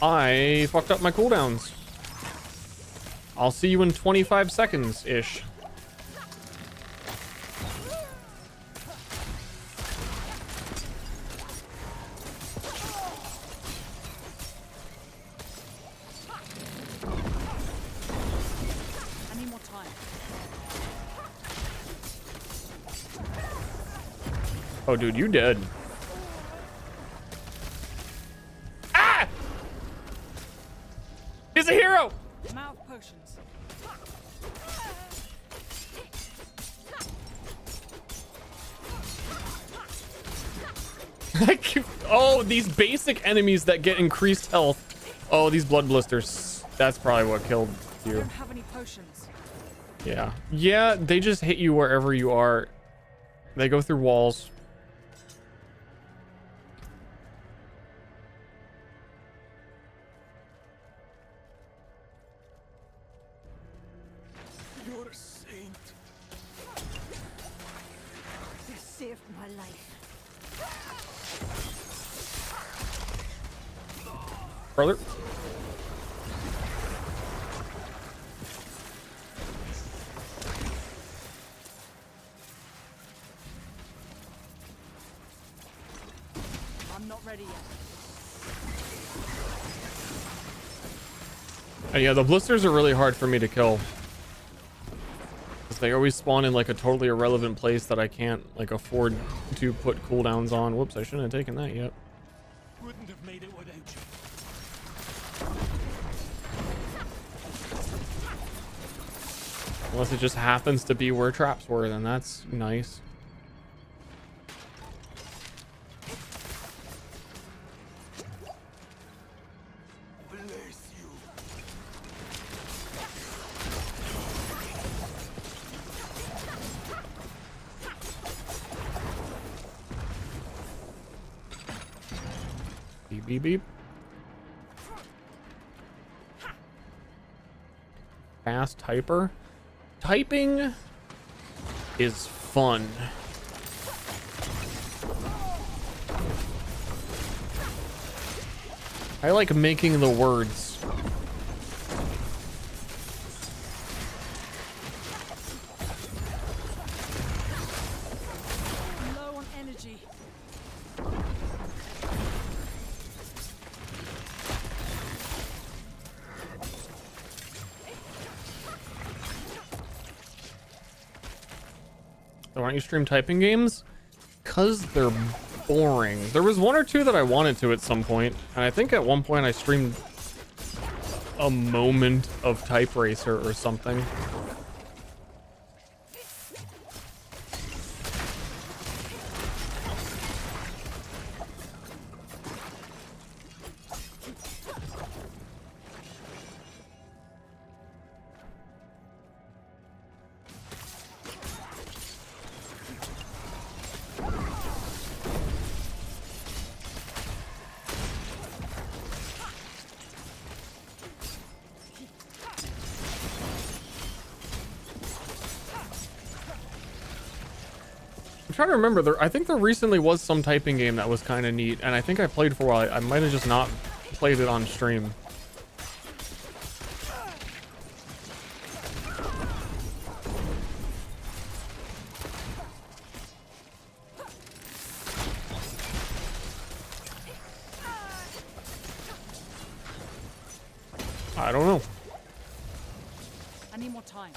I fucked up my cooldowns. I'll see you in 25 seconds-ish. I need more time. Oh, dude, you dead. Ah! He's a hero! I'm out of potions. Oh, these basic enemies that get increased health. Oh, these blood blisters. That's probably what killed I you. don't have any potions. Yeah. Yeah, they just hit you wherever you are. They go through walls. You're a saint. You saved my life. Brother. I'm not ready yet. Yeah, the blisters are really hard for me to kill. Because they always spawn in like a totally irrelevant place that I can't like afford to put cooldowns on. Whoops, I shouldn't have taken that yet. Wouldn't have made it without you. Unless it just happens to be where traps were, then that's nice. Bless you. Beep, beep, beep. Fast typer. Typing is fun. I like making the words. I'm low on energy. So why don't you stream typing games? Cause they're boring. There was one or two that I wanted to at some point, and I think at one point I streamed a moment of Type Racer or something. I'm trying to remember. I think there recently was some typing game that was kind of neat, and I think I played for a while. I might have just not played it on stream. I don't know. I need more time.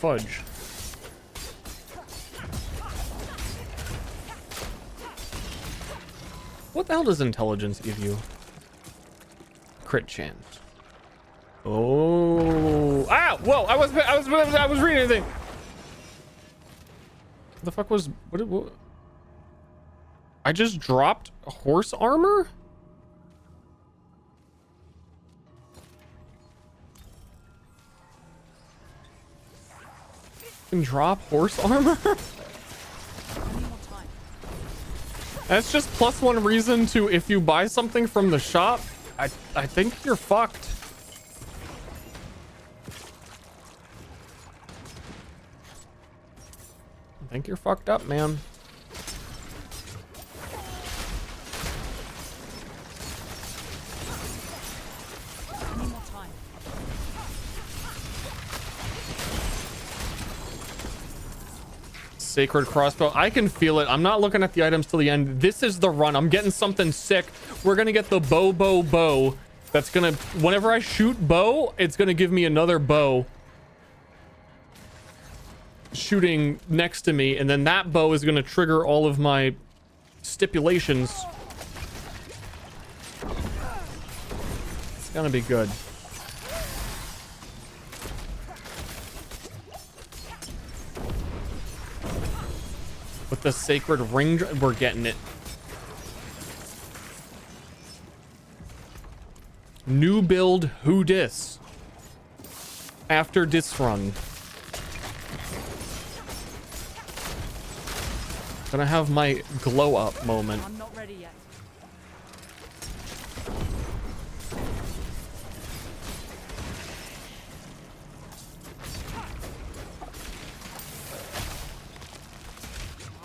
Fudge. What the hell does intelligence give you? Crit chance. Oh! Ah! Whoa! I was reading anything. What the fuck was what? I just dropped horse armor? Can drop horse armor? That's just +1 reason to, if you buy something from the shop, I think you're fucked. I think you're fucked up, man. Sacred crossbow. I can feel it. I'm not looking at the items till the end. This is the run. I'm getting something sick. We're gonna get the bow. That's gonna, whenever I shoot bow, it's gonna give me another bow shooting next to me, and then that bow is gonna trigger all of my stipulations. It's gonna be good. With the sacred ring, we're getting it. New build, who dis? After dis run. Gonna have my glow up moment. I'm not ready yet.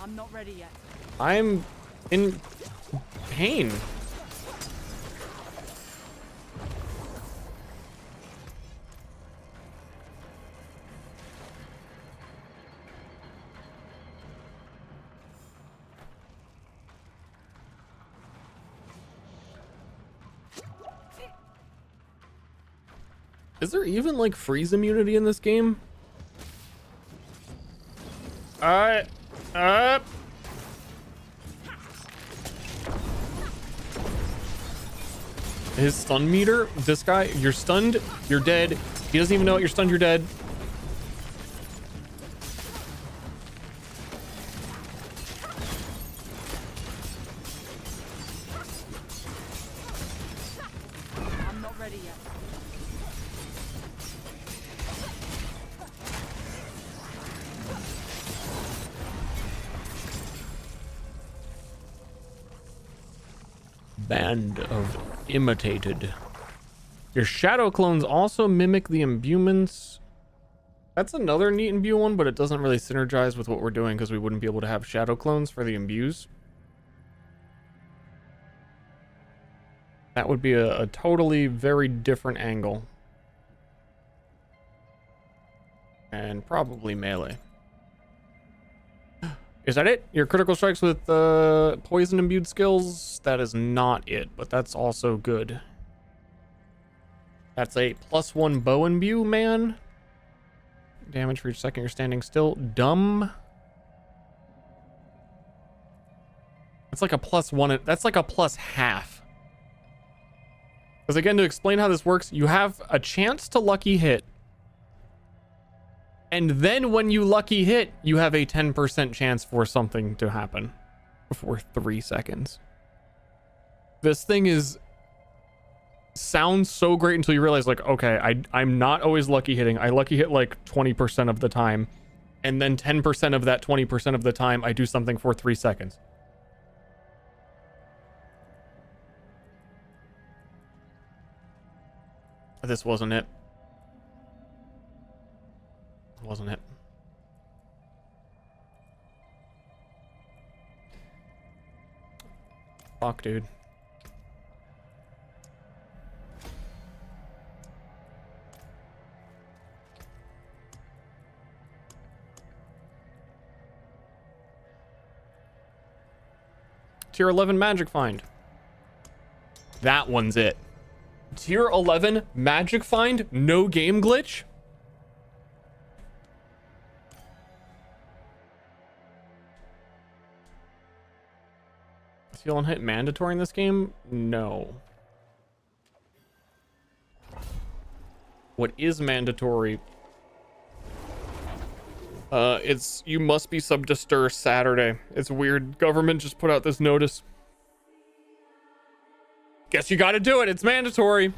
I'm not ready yet. I'm in pain. Is there even like freeze immunity in this game? His stun meter, this guy, you're stunned, you're dead. He doesn't even know it, you're stunned, you're dead. I'm not ready yet. Band of imitated. Your shadow clones also mimic the imbuements. That's another neat imbue one, but it doesn't really synergize with what we're doing because we wouldn't be able to have shadow clones for the imbues. That would be a totally very different angle. And probably melee. Is that it? Your critical strikes with poison imbued skills? That is not it, but that's also good. That's a +1 bow imbue, man. Damage for each second you're standing still. Dumb. That's like a +1. That's like a +half. Because again, to explain how this works, you have a chance to lucky hit. And then when you lucky hit, you have a 10% chance for something to happen for 3 seconds. This thing sounds so great until you realize, like, okay, I'm not always lucky hitting. I lucky hit like 20% of the time. and then 10% of that 20% of the time I do something for 3 seconds. This wasn't it. Wasn't it? Fuck, dude. Tier 11 magic find. That one's it. Tier 11 magic find, no game glitch. Is heal and hit mandatory in this game? No. What is mandatory? It's you must be sub to Ster Saturday. It's weird. Government just put out this notice. Guess you gotta do it. It's mandatory.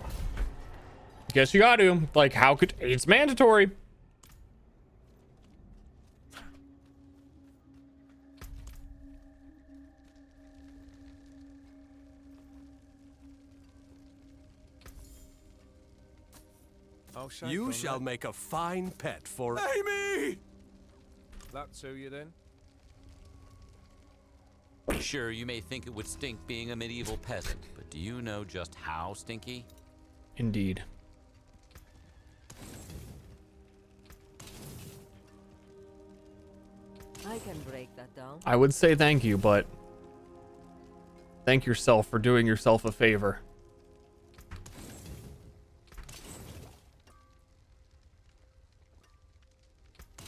Guess you gotta. Like, how could... It's mandatory. You shall make a fine pet for Amy! That's who you then? Sure, you may think it would stink being a medieval peasant, but do you know just how stinky? Indeed. I can break that down. I would say thank you, but thank yourself for doing yourself a favor.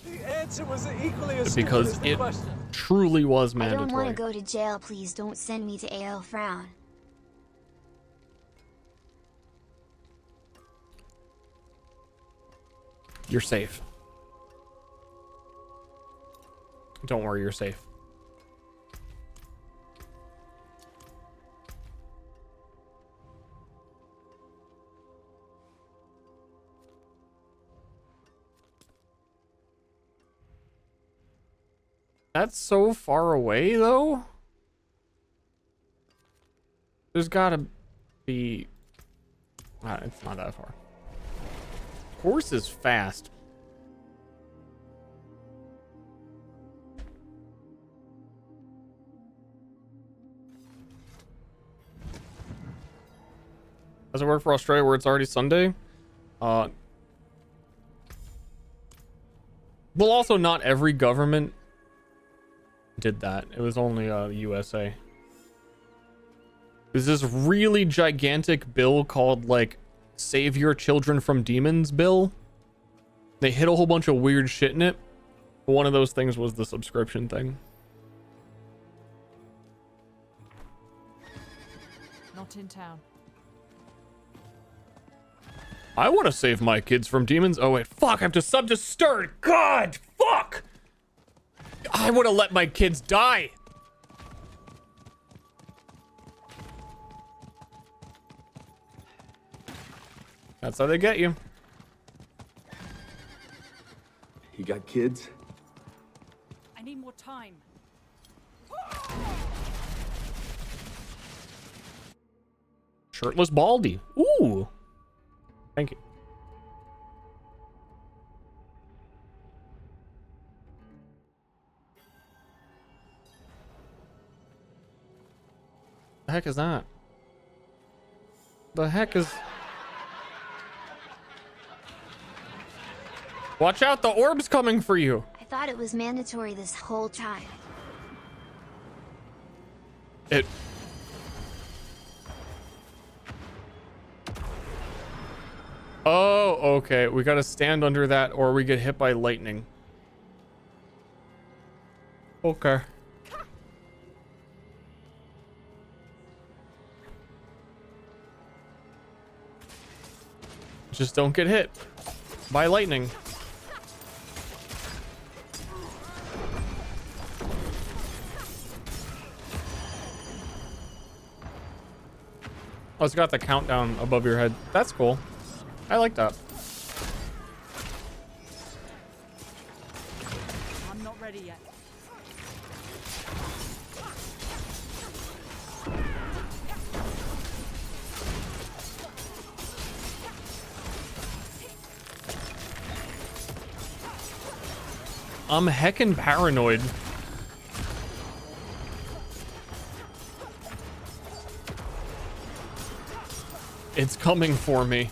The answer was equally as Because stupid as the it question. truly was I don't want mandatory. to go to jail. Please don't send me to AL Frown. You're safe. Don't worry, you're safe. That's so far away, though? There's gotta be... it's not that far. Horse is fast. Does it work for Australia where it's already Sunday? Well, also not every government did that. It was only USA. There's this really gigantic bill called like Save Your Children from Demons bill. They hit a whole bunch of weird shit in it. One of those things was the subscription thing. Not in town. I want to save my kids from demons. Oh wait, fuck, I have to sub to Ster. God, fuck. I would have let my kids die. That's how they get you. You got kids? I need more time. Shirtless Baldy. Ooh. Thank you. The heck is that? The heck is... Watch out, the orb's coming for you. I thought it was mandatory this whole time. It... Oh, okay. We gotta stand under that or we get hit by lightning. Okay. Just don't get hit by lightning. Oh, it's got the countdown above your head. That's cool. I like that. ready yet. I'm heckin' paranoid. It's coming for me.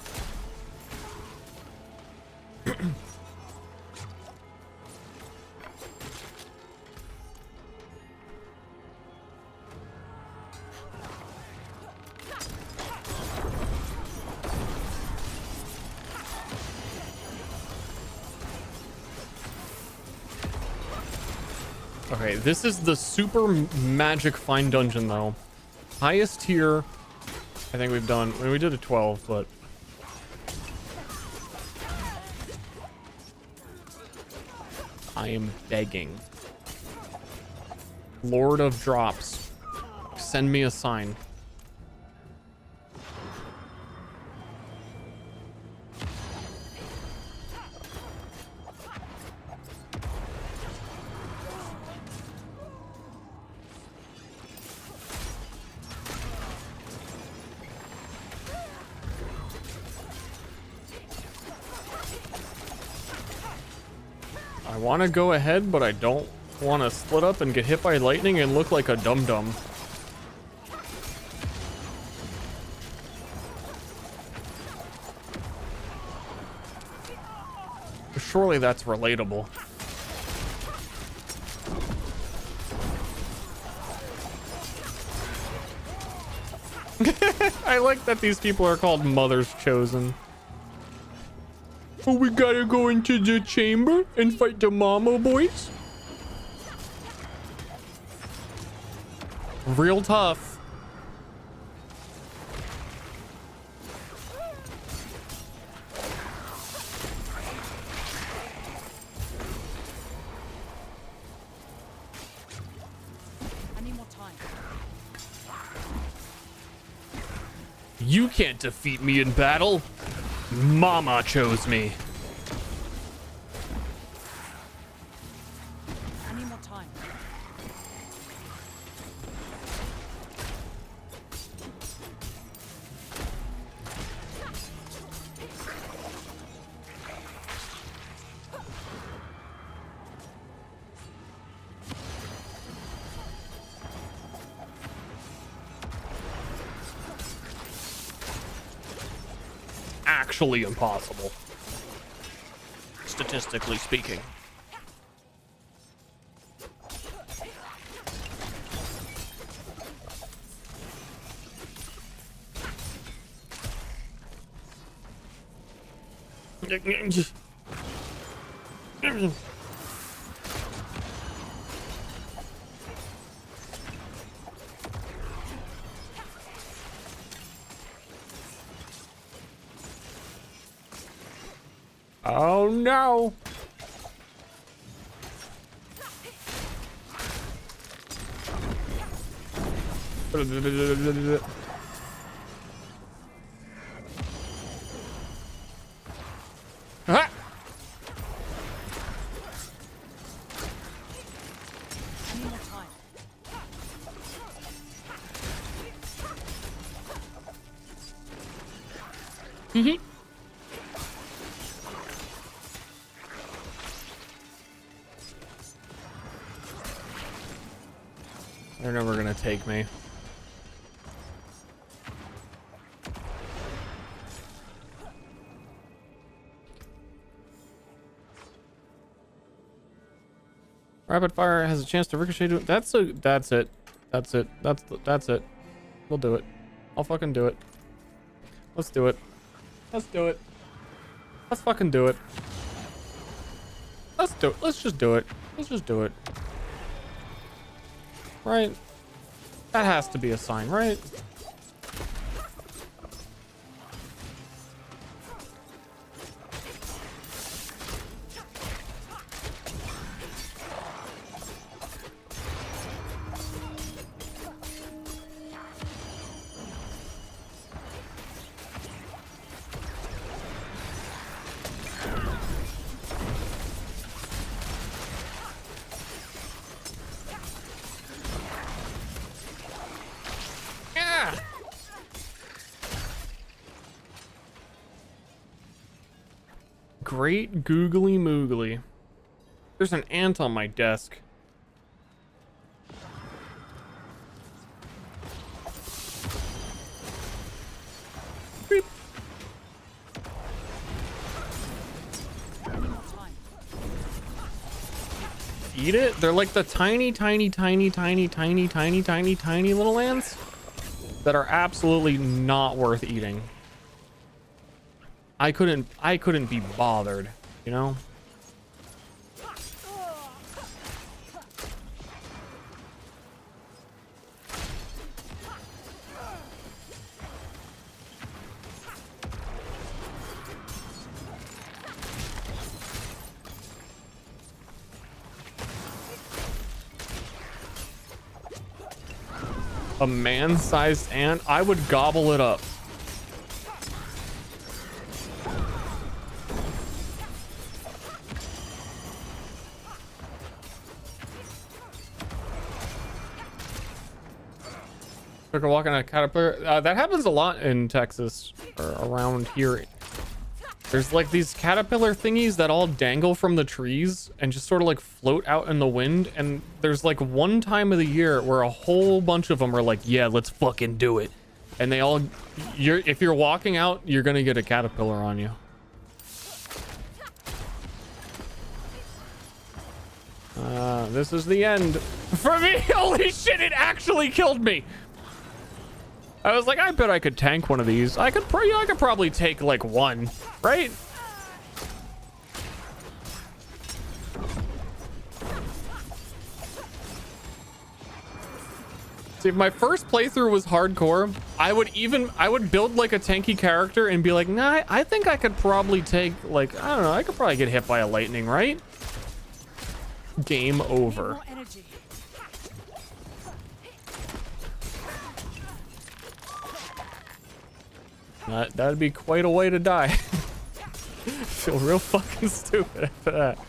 Okay, this is the super magic fine dungeon though. Highest tier I think we've done. I mean, we did a 12, but I am begging. Lord of Drops, send me a sign. I want to go ahead, but I don't want to split up and get hit by lightning and look like a dum-dum. Surely that's relatable. I like that these people are called Mothers Chosen. Oh, we gotta go into the chamber and fight the mama boys? Real tough. I need more time. You can't defeat me in battle. Mama chose me. I need more time. Actually impossible, statistically speaking. Oh no. Ah! I need more time. Mm-hmm. They're never gonna take me. Rapid fire has a chance to ricochet. That's it. That's it. That's it. We'll do it. I'll fucking do it. Let's do it. Let's do it. Let's fucking do it. Let's do it. Let's just do it. Let's just do it. Right? That has to be a sign, right? great googly moogly. There's an ant on my desk. Beep. Eat it? They're like the tiny little ants that are absolutely not worth eating. I couldn't be bothered, you know? A man-sized ant? I would gobble it up. Took a walk on a caterpillar. That happens a lot in Texas or around here. There's like these caterpillar thingies that all dangle from the trees and just sort of like float out in the wind. And there's like one time of the year where a whole bunch of them are like, yeah, let's fucking do it. And they all, if you're walking out, you're gonna get a caterpillar on you. This is the end for me. Holy shit, it actually killed me. I was like, I bet I could tank one of these. I could probably take like one, right? See, if my first playthrough was hardcore, I would build like a tanky character and be like, nah, I think I could probably take like, I don't know, I could probably get hit by a lightning, right? Game over. That'd be quite a way to die. Feel real fucking stupid after that.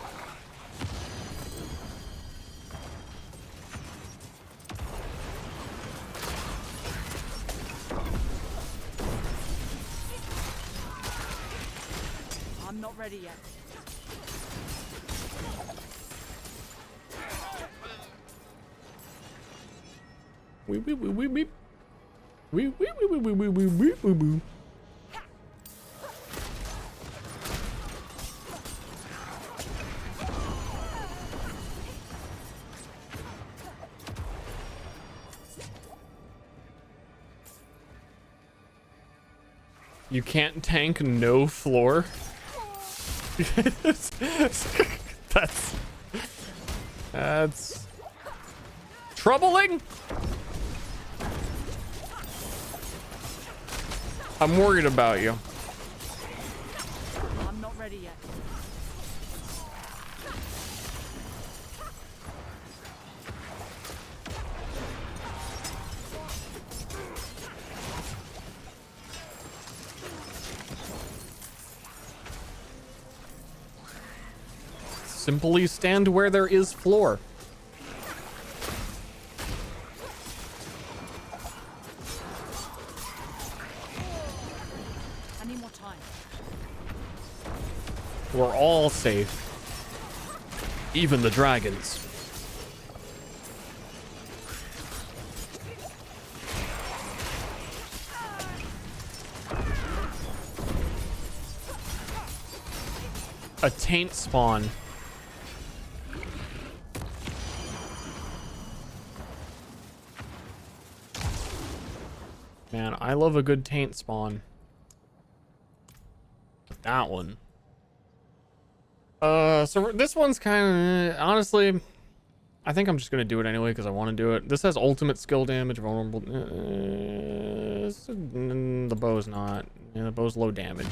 I'm not ready yet. You can't tank no floor. That's troubling. I'm worried about you. I'm not ready yet. Simply stand where there is floor. I need more time. We're all safe. Even the dragons. A taint spawn. Man, I love a good taint spawn. That one. So this one's kind of, honestly, I think I'm just gonna do it anyway because I want to do it. This has ultimate skill damage, vulnerable. The bow's not. Yeah, the bow's low damage.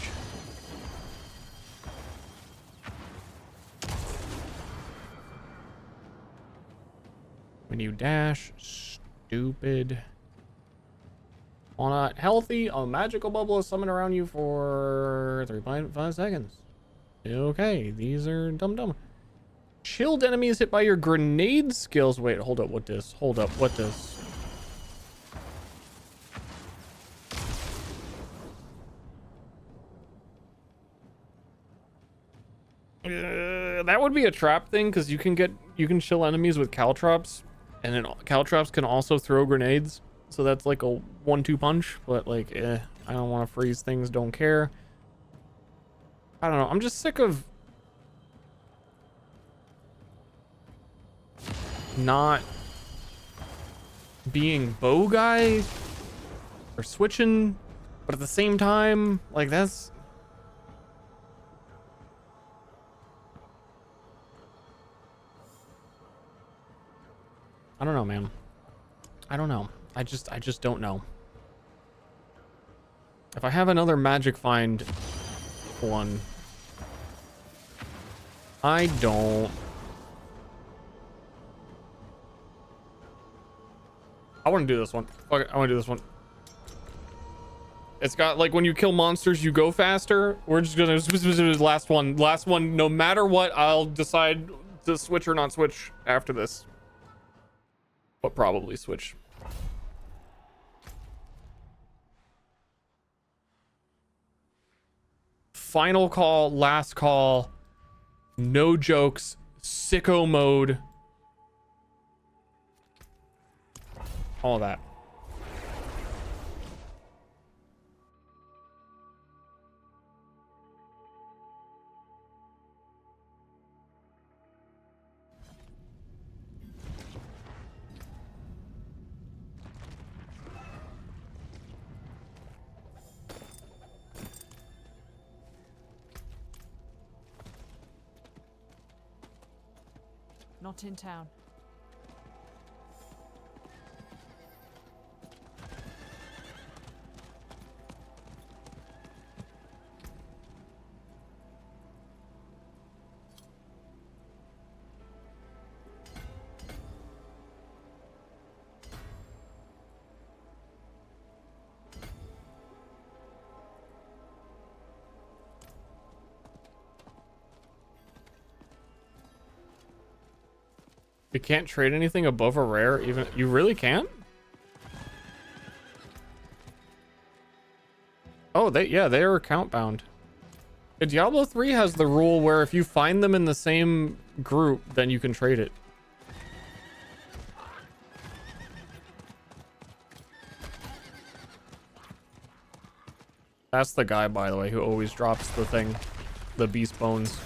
When you dash, stupid. On a healthy, a magical bubble is summoned around you for 3.5 seconds. Okay, these are dumb. Chilled enemies hit by your grenade skills. Wait, hold up, what this? Hold up, what this? That would be a trap thing, because you can chill enemies with caltrops, and then caltrops can also throw grenades, so that's like a 1-2 punch. But like, I don't want to freeze things, don't care. I don't know, I'm just sick of not being bow guy or switching, but at the same time, like, that's, I don't know, man. I don't know. I just don't know. If I have another magic find one, I don't. I want to do this one. Fuck it, I want to do this one. It's got, like, when you kill monsters, you go faster. We're just gonna last one. No matter what, I'll decide to switch or not switch after this. But probably switch. Final call, last call, no jokes, sicko mode, all that. Not in town. You can't trade anything above a rare, even. You really can't? Oh, they are account bound. Diablo 3 has the rule where if you find them in the same group, then you can trade it. That's the guy, by the way, who always drops the thing, the beast bones.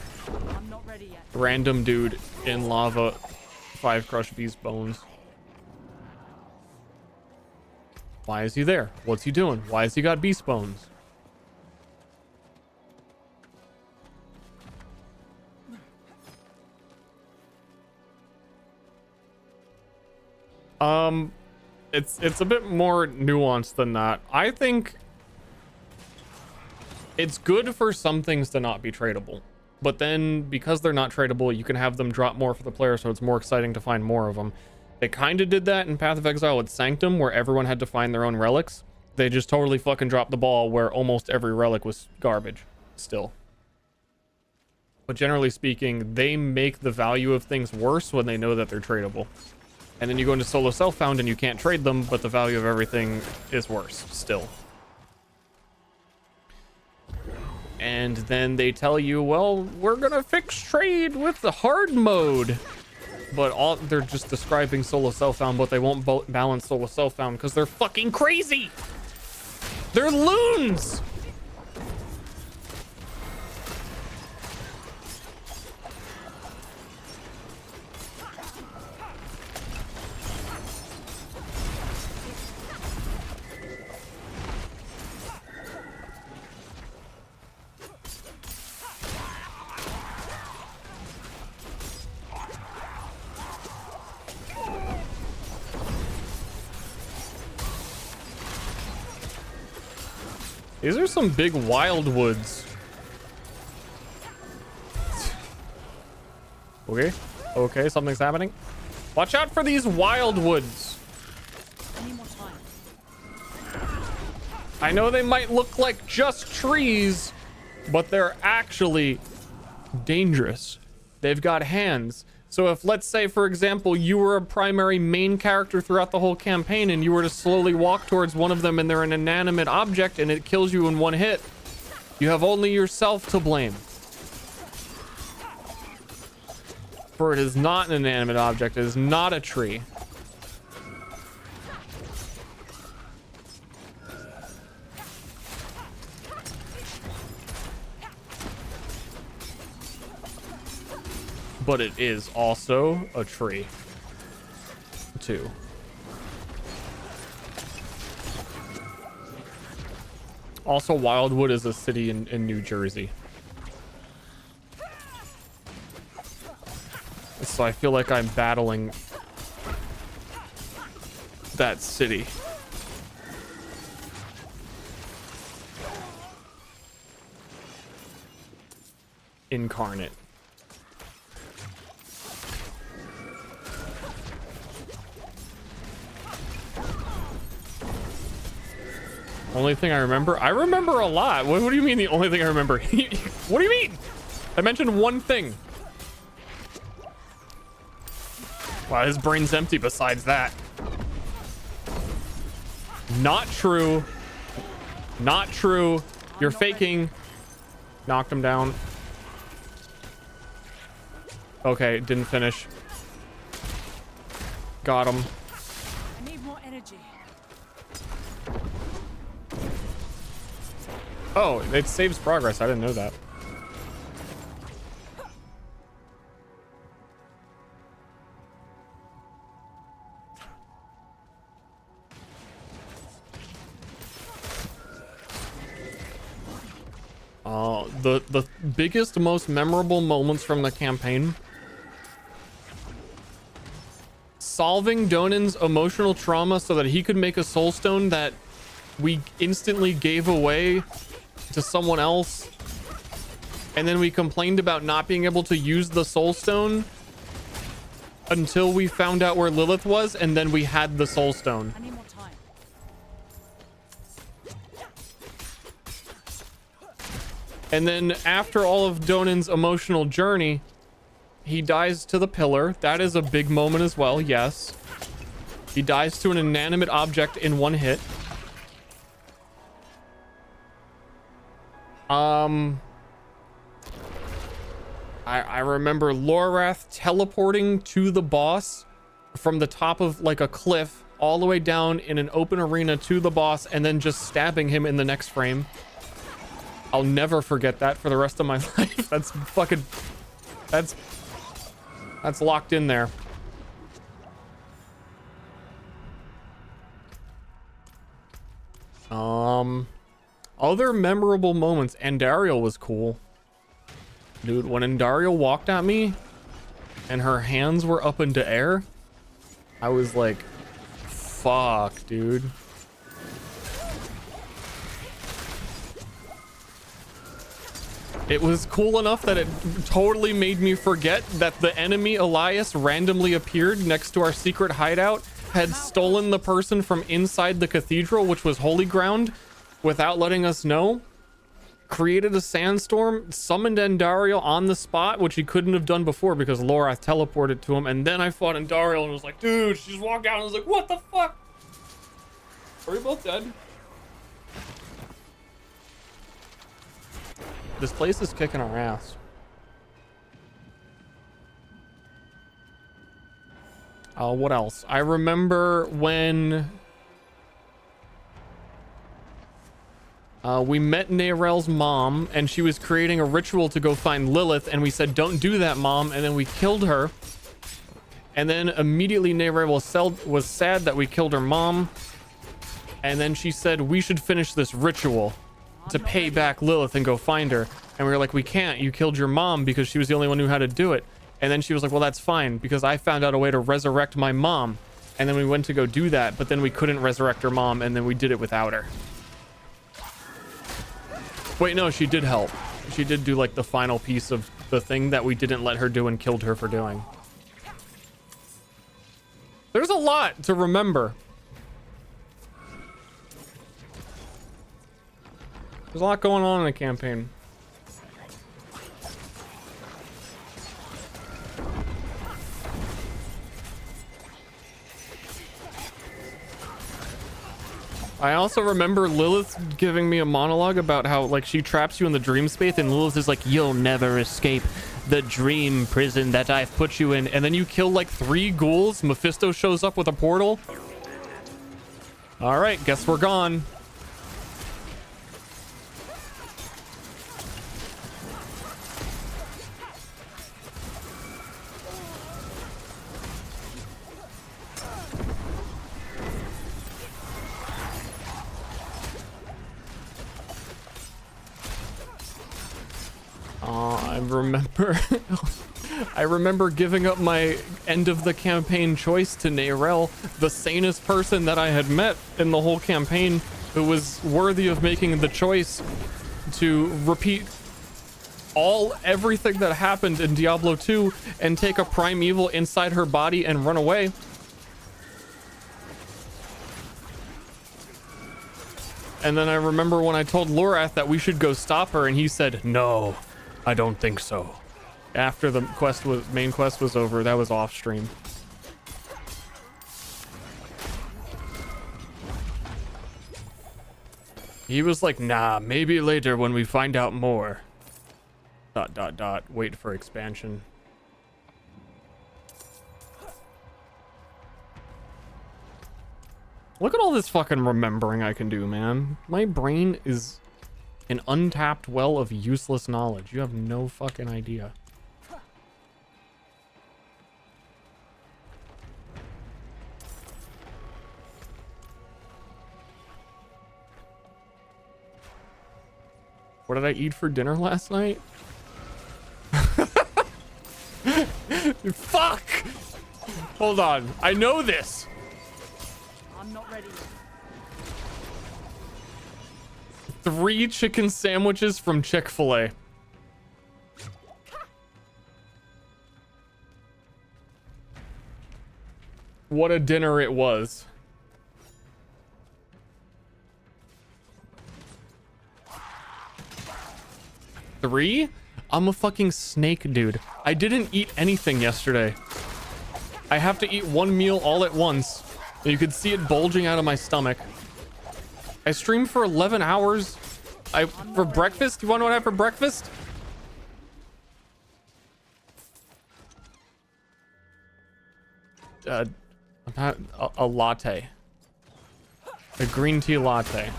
I'm not ready yet. Random dude in lava. 5 crushed beast bones. Why is he there? What's he doing? Why has he got beast bones? It's a bit more nuanced than that. I think it's good for some things to not be tradable. But then, because they're not tradable, you can have them drop more for the player, so it's more exciting to find more of them. They kind of did that in Path of Exile with Sanctum, where everyone had to find their own relics. They just totally fucking dropped the ball, where almost every relic was garbage, still. But generally speaking, they make the value of things worse when they know that they're tradable. And then you go into solo self-found and you can't trade them, but the value of everything is worse, still. And then they tell you, well, we're gonna fix trade with the hard mode. But they're just describing solo self-found, but they won't balance solo self-found because they're fucking crazy. They're loons. These are some big wildwoods. Okay, something's happening. Watch out for these wildwoods. I know they might look like just trees, but they're actually dangerous. They've got hands. So if, let's say, for example, you were a primary main character throughout the whole campaign and you were to slowly walk towards one of them and they're an inanimate object and it kills you in one hit, you have only yourself to blame. For it is not an inanimate object. It is not a tree. But it is also a tree, too. Also, Wildwood is a city in New Jersey. So I feel like I'm battling that city. Incarnate. Only thing I remember? I remember a lot. What do you mean the only thing I remember? What do you mean? I mentioned one thing. Wow, his brain's empty besides that. Not true. Not true. You're faking. Knocked him down. Okay, didn't finish. Got him. I need more energy. Oh, it saves progress. I didn't know that. The biggest, most memorable moments from the campaign. Solving Donan's emotional trauma so that he could make a soul stone that we instantly gave away to someone else. And then we complained about not being able to use the soul stone until we found out where Lilith was, and then we had the soul stone. I need more time. And then after all of Donan's emotional journey, he dies to the pillar. That is a big moment as well, yes. He dies to an inanimate object in one hit. I remember Lorath teleporting to the boss from the top of like a cliff all the way down in an open arena to the boss and then just stabbing him in the next frame. I'll never forget that for the rest of my life. That's fucking... That's locked in there. Other memorable moments. Andariel was cool. Dude, when Andariel walked at me and her hands were up into air, I was like, fuck, dude. It was cool enough that it totally made me forget that the enemy Elias randomly appeared next to our secret hideout, had stolen the person from inside the cathedral, which was holy ground, without letting us know, created a sandstorm, summoned Andariel on the spot, which he couldn't have done before because Lorath teleported to him, and then I fought Andariel and was like, dude, she just walked out and I was like, what the fuck? Are we both dead? This place is kicking our ass. What else? I remember when we met Nayrel's mom and she was creating a ritual to go find Lilith, and we said, don't do that, mom, and then we killed her. And then immediately Nayrel was sad that we killed her mom, and then she said we should finish this ritual to pay back Lilith and go find her. And we were like, we can't, you killed your mom, because she was the only one who knew how to do it. And then she was like, well, that's fine, because I found out a way to resurrect my mom. And then we went to go do that, but then we couldn't resurrect her mom, and then we did it without her. Wait, no, she did help. She did do like the final piece of the thing that we didn't let her do and killed her for doing. There's a lot to remember. There's a lot going on in the campaign. I also remember Lilith giving me a monologue about how, like, she traps you in the dream space, and Lilith is like, you'll never escape. the dream prison that I've put you in, and then you kill like 3 ghouls. Mephisto shows up with a portal. All right, guess we're gone. I remember giving up my end of the campaign choice to Neyrel, the sanest person that I had met in the whole campaign, who was worthy of making the choice to repeat everything that happened in Diablo 2 and take a primeval inside her body and run away. And then I remember when I told Lorath that we should go stop her, and he said, "No, I don't think so." After the main quest was over, that was off stream. He was like, "Nah, maybe later when we find out more. ... Wait for expansion." Look at all this fucking remembering I can do, man. My brain is an untapped well of useless knowledge. You have no fucking idea. What did I eat for dinner last night? Fuck! Hold on. I know this. I'm not ready. 3 chicken sandwiches from Chick-fil-A. What a dinner it was. Three? I'm a fucking snake, dude. I didn't eat anything yesterday. I have to eat 1 meal all at once. You could see it bulging out of my stomach. I streamed for 11 hours. For breakfast? You want to know what I had for breakfast? A latte. A green tea latte.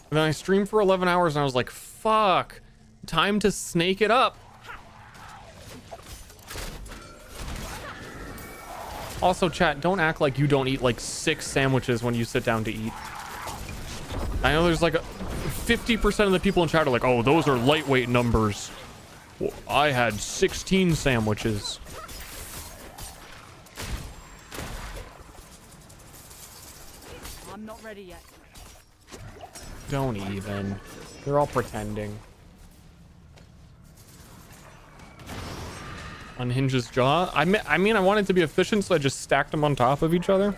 And then I streamed for 11 hours and I was like, fuck, time to snake it up. Also, chat, don't act like you don't eat like 6 sandwiches when you sit down to eat. I know there's like 50% of the people in chat are like, oh, those are lightweight numbers. Well, I had 16 sandwiches. I'm not ready yet. Don't even. They're all pretending. Unhinges jaw. I mean, I wanted to be efficient, so I just stacked them on top of each other.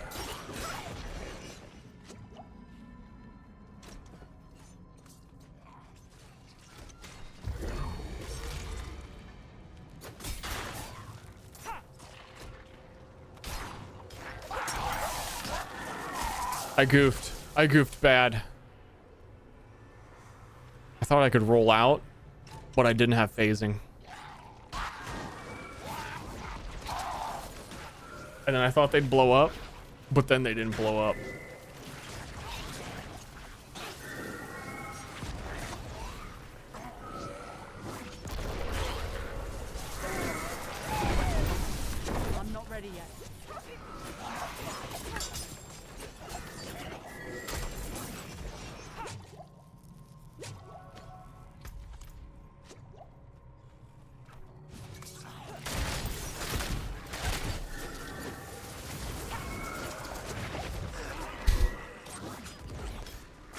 I goofed. I goofed bad. I thought I could roll out, but I didn't have phasing. And then I thought they'd blow up, but then they didn't blow up. I'm not ready yet.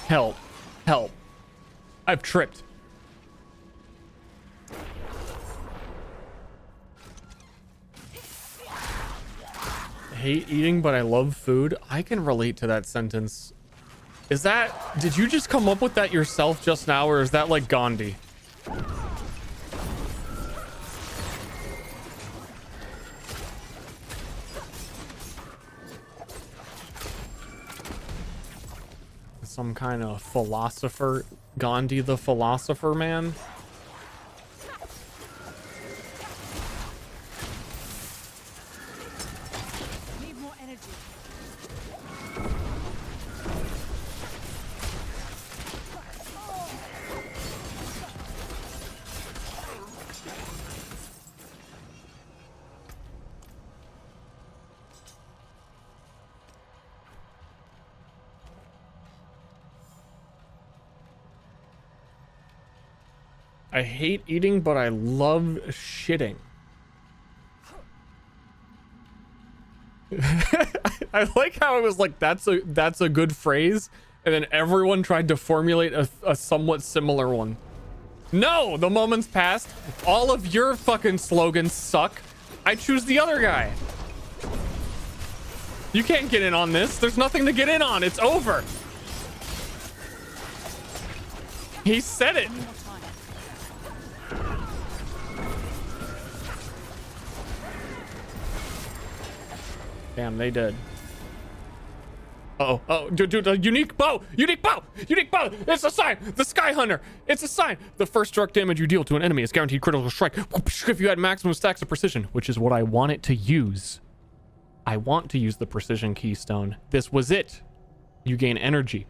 Help. Help. I've tripped. I hate eating, but I love food. I can relate to that sentence. Is that... Did you just come up with that yourself just now, or is that like Gandhi? Some kind of philosopher, Gandhi the philosopher man. I hate eating, but I love shitting. I like how it was like, that's a good phrase, and then everyone tried to formulate a somewhat similar one. No, the moment's passed. All of your fucking slogans suck. I choose the other guy. You can't get in on this. There's nothing to get in on. It's over. He said it. Damn, they did. Oh, dude, unique bow! Unique bow! Unique bow! It's a sign! The Sky Hunter! It's a sign! The first direct damage you deal to an enemy is guaranteed critical strike if you had maximum stacks of precision, which is what I want it to use. I want to use the precision keystone. This was it. You gain energy.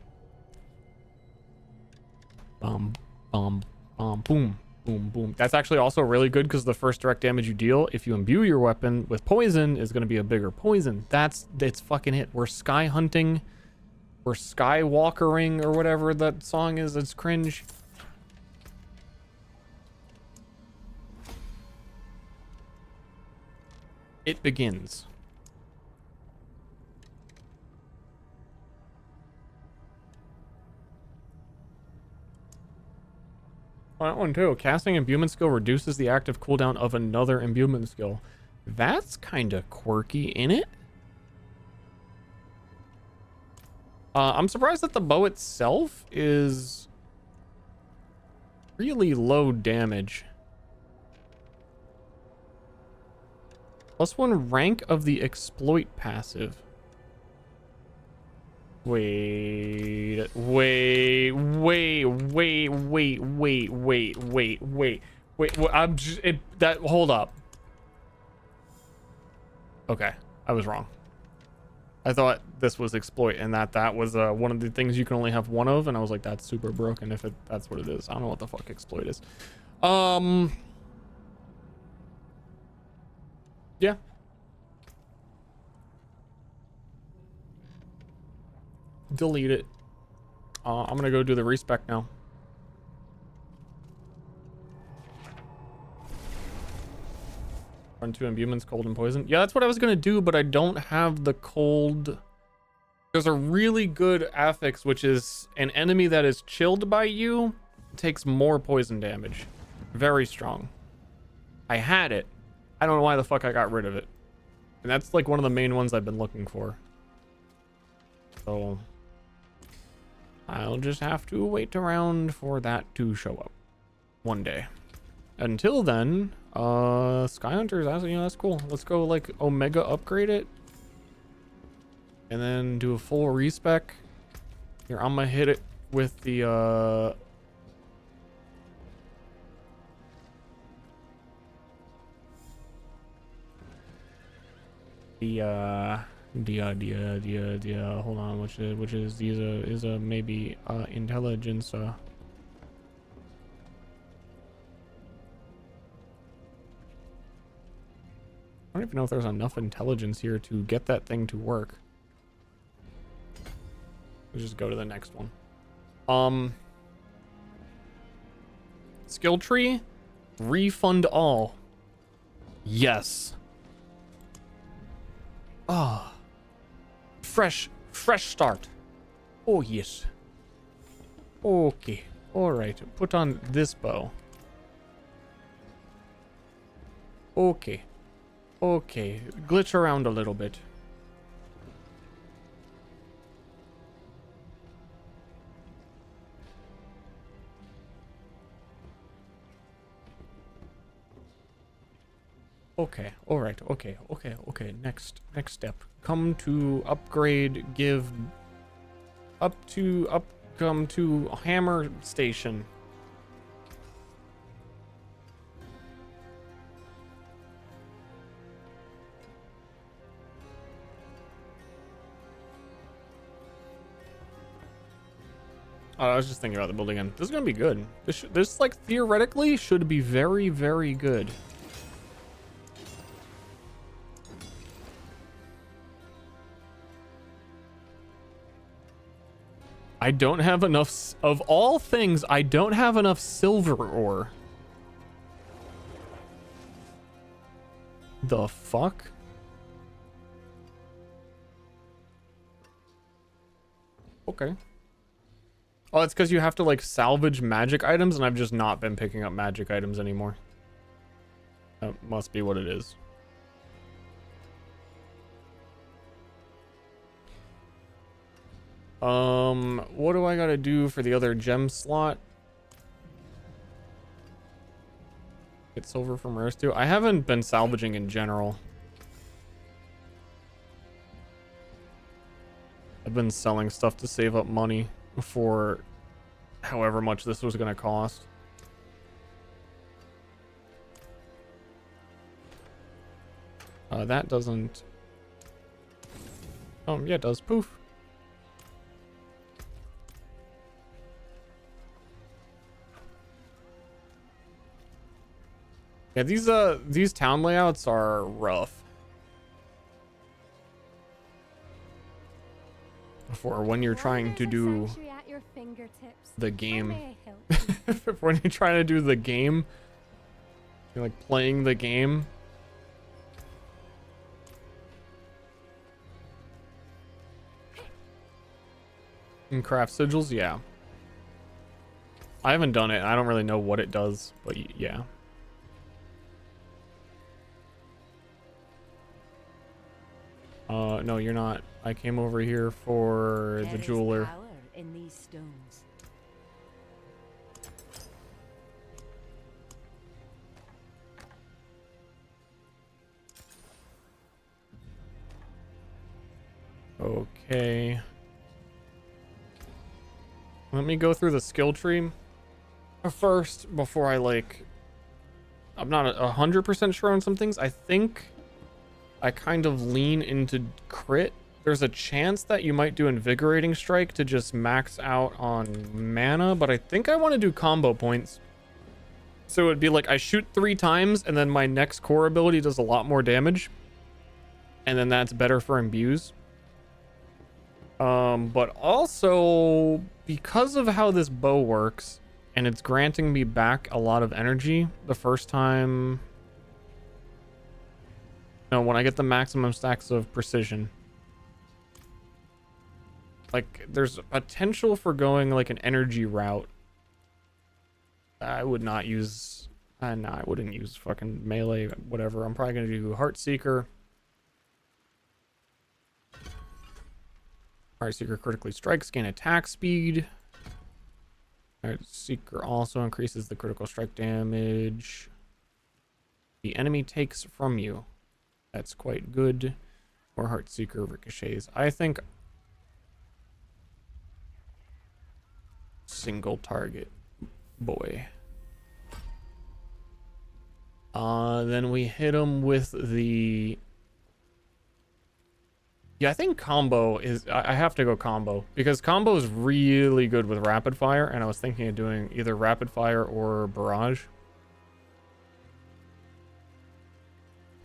Boom, boom. Boom, boom. That's actually also really good because the first direct damage you deal, if you imbue your weapon with poison, is going to be a bigger poison. It's fucking it. We're sky hunting. We're skywalkering or whatever that song is. It's cringe. It begins. Oh, that one too. Casting imbuement skill reduces the active cooldown of another imbuement skill. That's kind of quirky, innit? I'm surprised that the bow itself is really low damage. +1 rank of the exploit passive. Wait, I'm just, hold up. Okay, I was wrong. I thought this was exploit and that was one of the things you can only have one of, and I was like, that's super broken if that's what it is. I don't know what the fuck exploit is. Yeah. Delete it. I'm gonna go do the respec now. Run 2 imbuments, cold and poison. Yeah, that's what I was gonna do, but I don't have the cold. There's a really good affix, which is an enemy that is chilled by you takes more poison damage. Very strong. I had it. I don't know why the fuck I got rid of it. And that's like one of the main ones I've been looking for. So I'll just have to wait around for that to show up one day. Until then, Sky Hunters, that's cool. Let's go like Omega upgrade it. And then do a full respec. Here, I'm gonna hit it with the hold on, which is a maybe intelligence. I don't even know if there's enough intelligence here to get that thing to work. Let's just go to the next one. Skill tree, refund all. Yes. Ah. Fresh start. Oh yes. Okay. All right. Put on this bow. Okay. Okay. Glitch around a little bit. Okay, all right, okay. Next step. Come to upgrade, come to hammer station. Oh, I was just thinking about the build again. This is gonna be good. This like theoretically should be very, very good. I don't have enough, of all things, I don't have enough silver ore The fuck? Okay. Oh, it's because you have to like salvage magic items, and I've just not been picking up magic items anymore. That must be what it is. What do I gotta do for the other gem slot? Get silver from rares too. I haven't been salvaging in general. I've been selling stuff to save up money for however much this was gonna cost. That doesn't... Oh, yeah, it does. Poof. Yeah, these town layouts are rough. For when you're trying to do the game. When you're trying to do the game, you're like playing the game. And craft sigils, yeah. I haven't done it. I don't really know what it does, but yeah. No, you're not. I came over here for the jeweler. Power in these stones. Okay. Let me go through the skill tree first before I like... I'm not 100% sure on some things. I think I kind of lean into crit. There's a chance that you might do Invigorating Strike to just max out on mana, but I think I want to do combo points. So it'd be like I shoot 3 times and then my next core ability does a lot more damage. And then that's better for imbues. But also because of how this bow works and it's granting me back a lot of energy the first time. No, when I get the maximum stacks of precision. Like, there's potential for going like an energy route. I would not use... no, I wouldn't use fucking melee, whatever. I'm probably going to do Heartseeker. Heartseeker critically strikes, gain attack speed. Heartseeker also increases the critical strike damage the enemy takes from you. That's quite good. Or Heartseeker ricochets. I think single target boy. Then we hit him with the... Yeah, I think combo is... I have to go combo. Because combo is really good with rapid fire. And I was thinking of doing either rapid fire or barrage.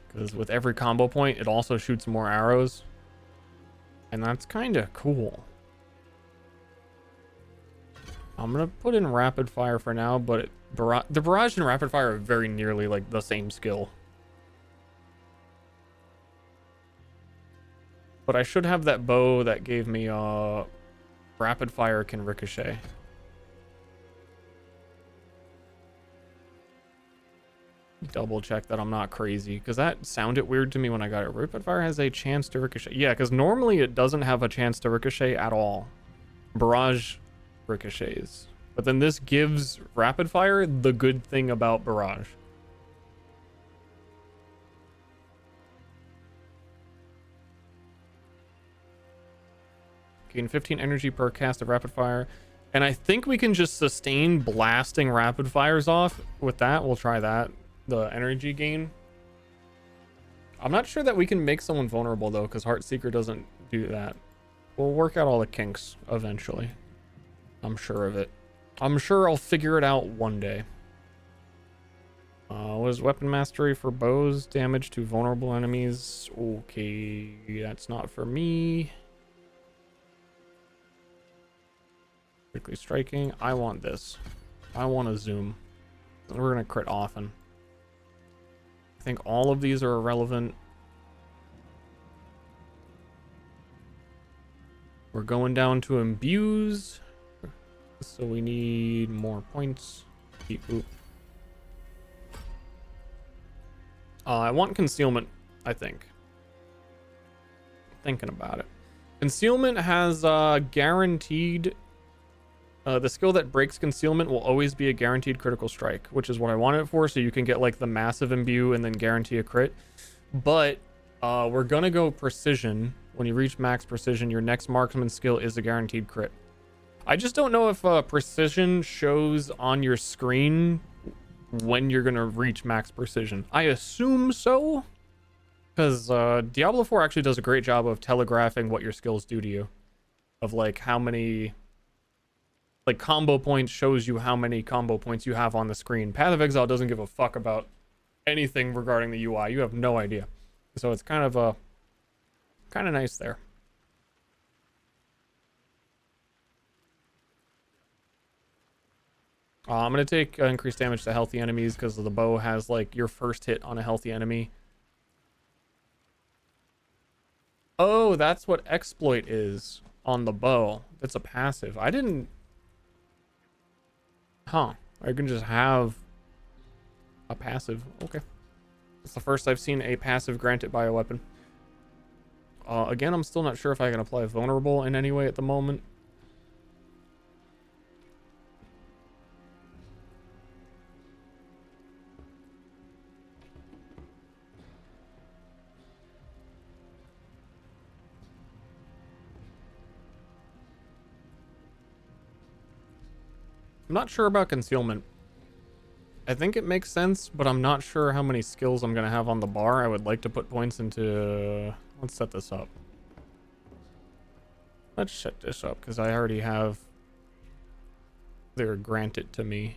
Because with every combo point, it also shoots more arrows. And that's kind of cool. I'm going to put in rapid fire for now, but the barrage and rapid fire are very nearly like the same skill. But I should have that bow that gave me rapid fire can ricochet. Double check that I'm not crazy, because that sounded weird to me when I got it. Rapid fire has a chance to ricochet. Yeah, because normally it doesn't have a chance to ricochet at all. Barrage ricochets. But then this gives rapid fire the good thing about barrage. Gain 15 energy per cast of rapid fire. And I think we can just sustain blasting rapid fires off with that. We'll try that. The energy gain. I'm not sure that we can make someone vulnerable though, because Heartseeker doesn't do that. We'll work out all the kinks eventually. I'm sure of it. I'm sure I'll figure it out one day. What is weapon mastery for bows? Damage to vulnerable enemies. Okay, that's not for me. Quickly striking. I want this. I want to zoom. We're gonna crit often. I think all of these are irrelevant. We're going down to imbues. So we need more points. Oop. I want concealment, I think. Thinking about it. Concealment has guaranteed... the skill that breaks concealment will always be a guaranteed critical strike, which is what I want it for, so you can get like the massive imbue and then guarantee a crit. But we're gonna go precision. When you reach max precision, your next marksman skill is a guaranteed crit. I just don't know if precision shows on your screen when you're gonna reach max precision. I assume so, because Diablo 4 actually does a great job of telegraphing what your skills do to you, of like how many like combo points shows you how many combo points you have on the screen. Path of Exile doesn't give a fuck about anything regarding the UI. You have no idea, so it's kind of nice there. I'm going to take increased damage to healthy enemies because the bow has like your first hit on a healthy enemy. Oh, that's what exploit is on the bow. It's a passive. I didn't... Huh. I can just have a passive. Okay. It's the first I've seen a passive granted by a weapon. Again, I'm still not sure if I can apply vulnerable in any way at the moment. I'm not sure about concealment. I think it makes sense, but I'm not sure how many skills I'm going to have on the bar. I would like to put points into... Let's set this up. Let's set this up, because I already have... They're granted to me.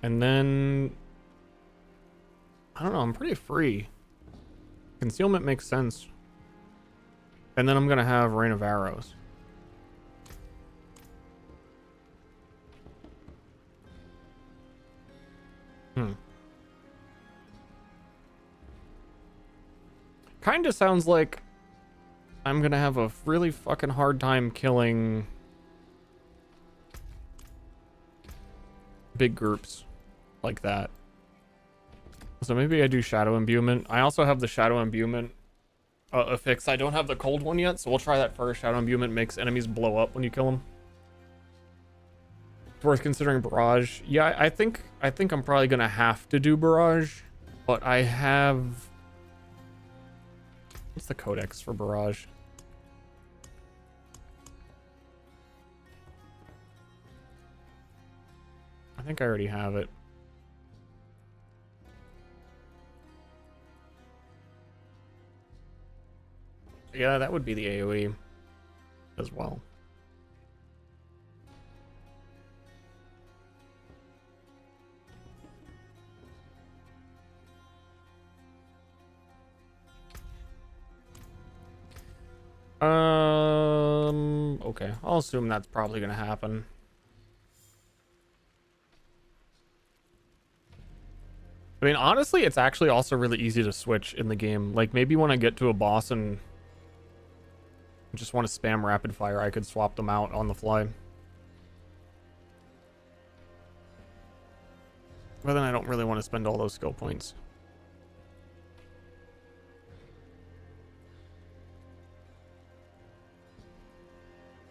And then... I don't know, I'm pretty free. Concealment makes sense. And then I'm going to have Rain of Arrows. Kind of sounds like I'm going to have a really fucking hard time killing big groups like that. So maybe I do Shadow Imbuement. I also have the Shadow Imbuement affix. I don't have the cold one yet, so we'll try that first. Shadow Imbuement makes enemies blow up when you kill them. It's worth considering Barrage. Yeah, I think I'm probably gonna have to do Barrage, but I have... What's the codex for Barrage? I think I already have it. Yeah, that would be the AoE as well. Okay. I'll assume that's probably gonna happen. I mean, honestly, it's actually also really easy to switch in the game. Like, maybe when I get to a boss and just want to spam rapid fire, I could swap them out on the fly. But then I don't really want to spend all those skill points.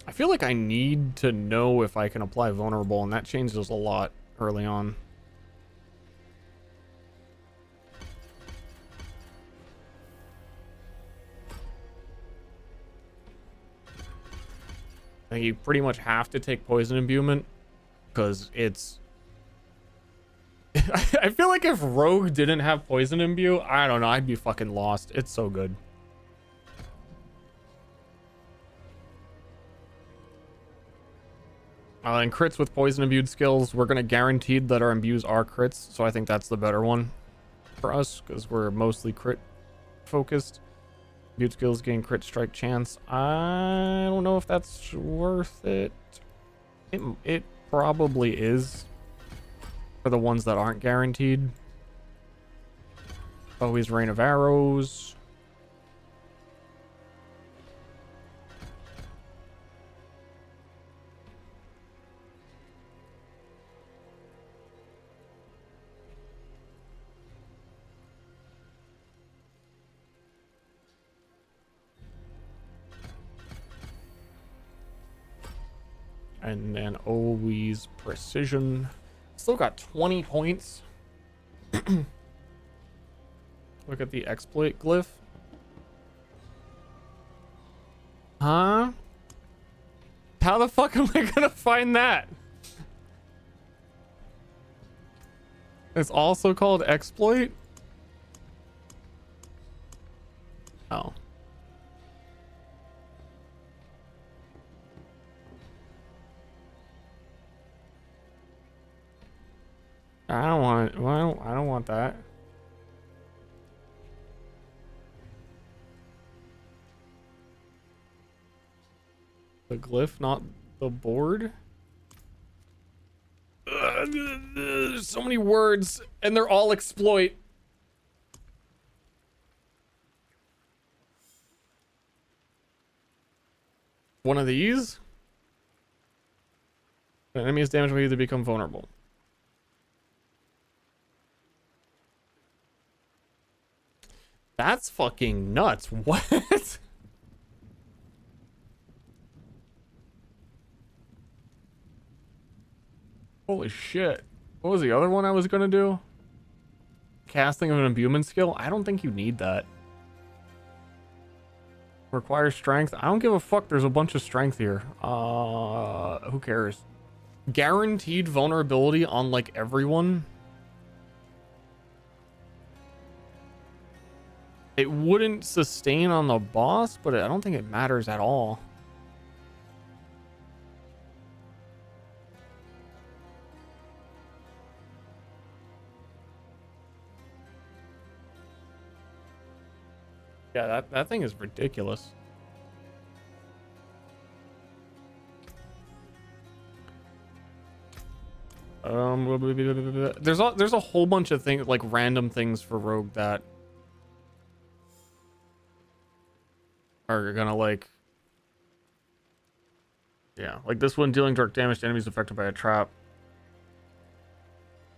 I feel like I need to know if I can apply vulnerable, and that changes a lot early on. I think you pretty much have to take poison imbuement because it's... I feel like if Rogue didn't have poison imbue, I don't know, I'd be fucking lost. It's so good. And crits with poison imbued skills, we're going to guarantee that our imbues are crits, so I think that's the better one for us because we're mostly crit focused. Butte skills gain crit strike chance. I don't know if that's worth it. It probably is for the ones that aren't guaranteed. Always rain of arrows. And then always precision. Still got 20 points. Look at the exploit glyph. Huh? How the fuck am I gonna find that? It's also called exploit? Oh. I don't want, well, I don't want that. The glyph, not the board. There's so many words, and they're all exploit. One of these. The enemy is damaged when they become vulnerable. That's fucking nuts. What? Holy shit. What was the other one I was gonna do? Casting of an imbuement skill? I don't think you need that. Requires strength. I don't give a fuck. There's a bunch of strength here. Who cares? Guaranteed vulnerability on like everyone. It wouldn't sustain on the boss, but I don't think it matters at all. Yeah, that thing is ridiculous. There's a whole bunch of things, like random things for Rogue that are gonna like, yeah, like this one dealing direct damage to enemies affected by a trap.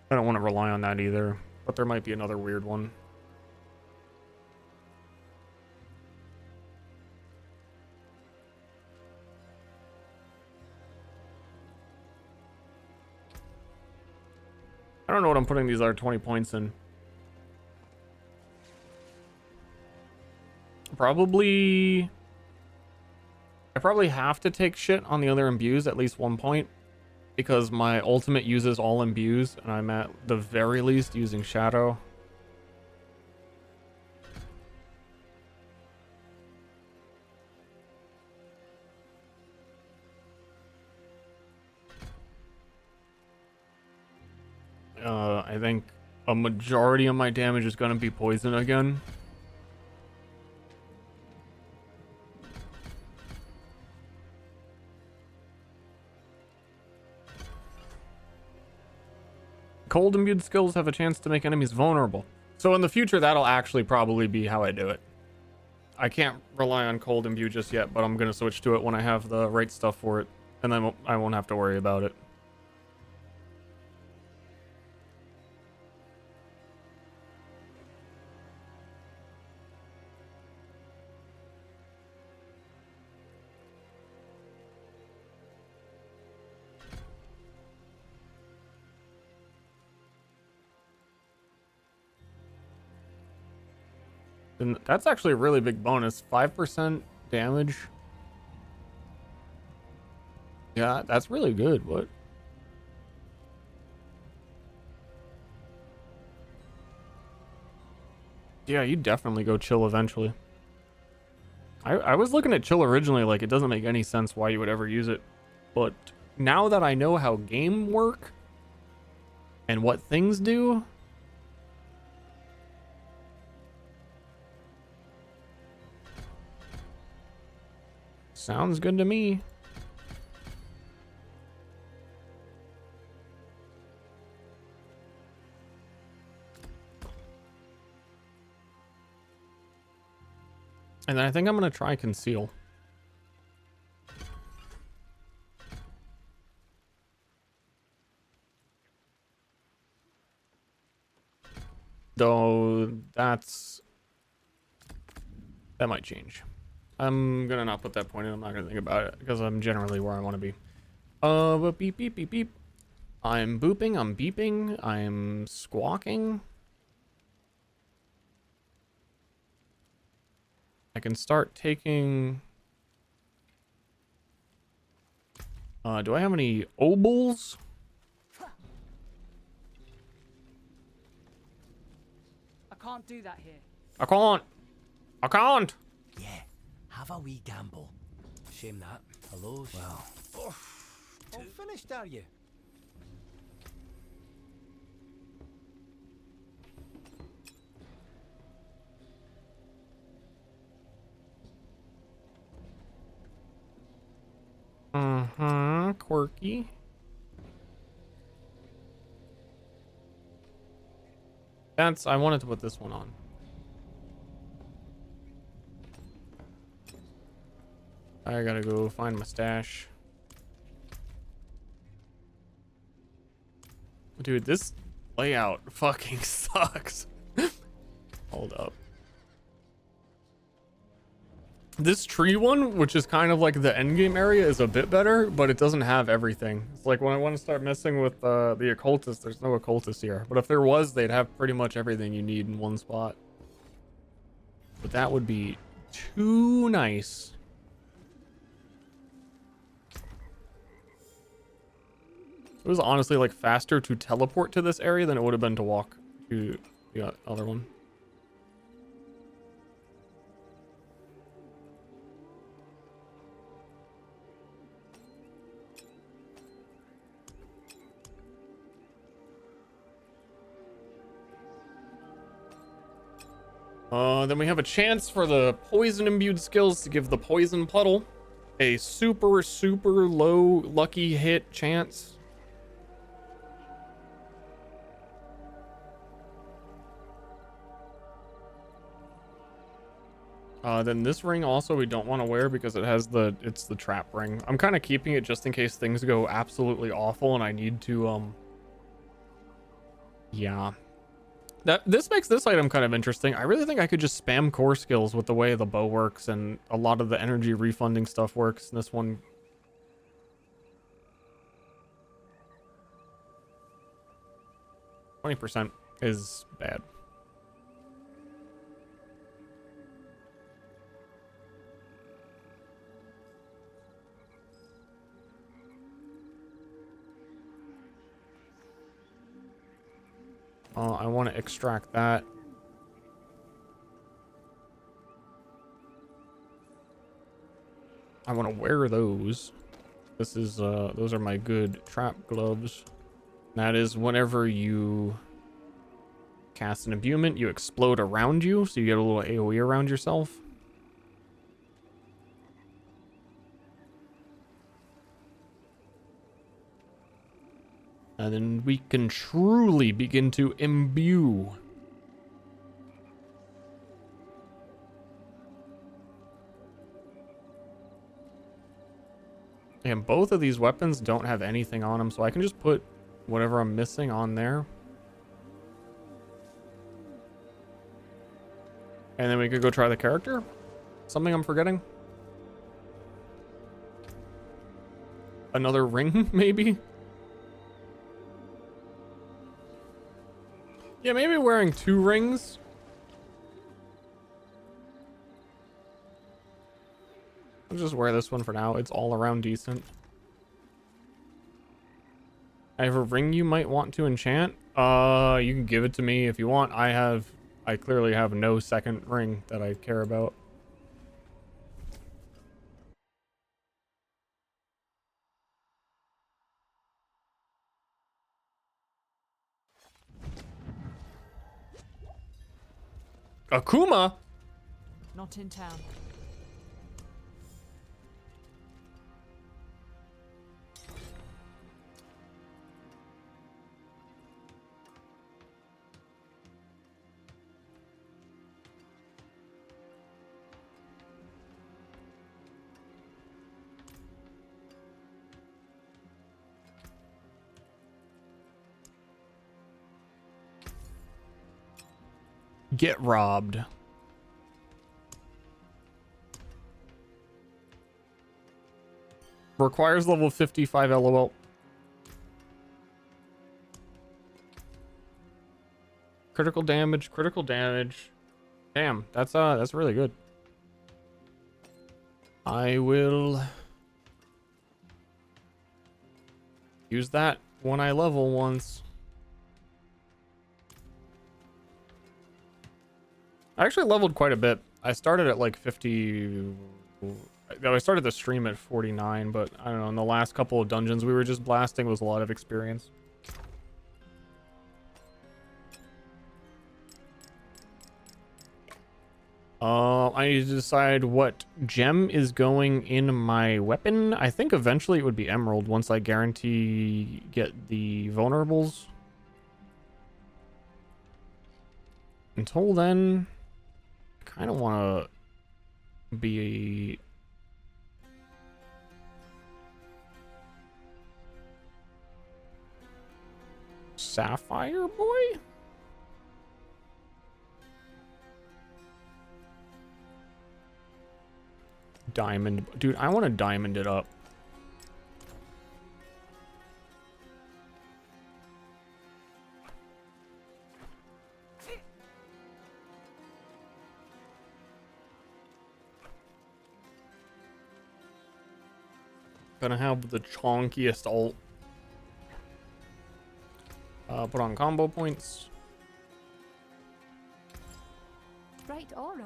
I don't want to rely on that either, but there might be another weird one. I don't know what I'm putting these other 20 points in. Probably... I probably have to take shit on the other imbues at least 1 point, because my ultimate uses all imbues, and I'm at the very least using Shadow. I think a majority of my damage is going to be poison again. Cold imbued skills have a chance to make enemies vulnerable. So in the future, that'll actually probably be how I do it. I can't rely on cold imbue just yet, but I'm going to switch to it when I have the right stuff for it, and then I won't have to worry about it. And that's actually a really big bonus. 5% damage. Yeah, that's really good. What? Yeah, you definitely go chill eventually. I was looking at chill originally, like it doesn't make any sense why you would ever use it. But now that I know how game work and what things do, Sounds good to me. And then I think I'm gonna try conceal. Though that might change. I'm gonna not put that point in. I'm not gonna think about it because I'm generally where I want to be. But beep beep beep beep. I'm booping. I'm beeping. I'm squawking. I can start taking. Do I have any obols? I can't do that here. I can't. I can't. Yeah, have a wee gamble. Shame that. Hello. Well. Oh, all finished, are you? Quirky. I wanted to put this one on. I gotta go find my stash. Dude, this layout fucking sucks. Hold up. This tree one, which is kind of like the endgame area, is a bit better, but it doesn't have everything. It's like when I want to start messing with the occultist, there's no occultist here. But if there was, they'd have pretty much everything you need in one spot. But that would be too nice. It was honestly like faster to teleport to this area than it would have been to walk to the other one. Then we have a chance for the poison imbued skills to give the poison puddle a super, super low lucky hit chance. Then this ring also we don't want to wear because it has it's the trap ring. I'm kind of keeping it just in case things go absolutely awful and I need to, yeah. This makes this item kind of interesting. I really think I could just spam core skills with the way the bow works and a lot of the energy refunding stuff works. And this one, 20% is bad. I want to extract that. I want to wear those. This is those are my good trap gloves. That is whenever you cast an imbuement, you explode around you, so you get a little AoE around yourself. And then we can truly begin to imbue. And both of these weapons don't have anything on them, so I can just put whatever I'm missing on there. And then we could go try the character. Something I'm forgetting? Another ring, maybe? Yeah, maybe wearing 2 rings. I'll just wear this one for now. It's all around decent. I have a ring you might want to enchant. You can give it to me if you want. I clearly have no second ring that I care about. Akuma? Not in town. Get robbed. Requires level 55 LOL. Critical damage, critical damage. Damn, that's really good. I will use that when I level once. I actually leveled quite a bit. I started at like 50. I started the stream at 49, but I don't know. In the last couple of dungeons we were just blasting was a lot of experience. I need to decide what gem is going in my weapon. I think eventually it would be emerald once I guarantee get the vulnerables. Until then, I kind of want to be Sapphire boy? Diamond. Dude, I want to diamond it up. Gonna have the chonkiest ult. Put on combo points. Bright aura.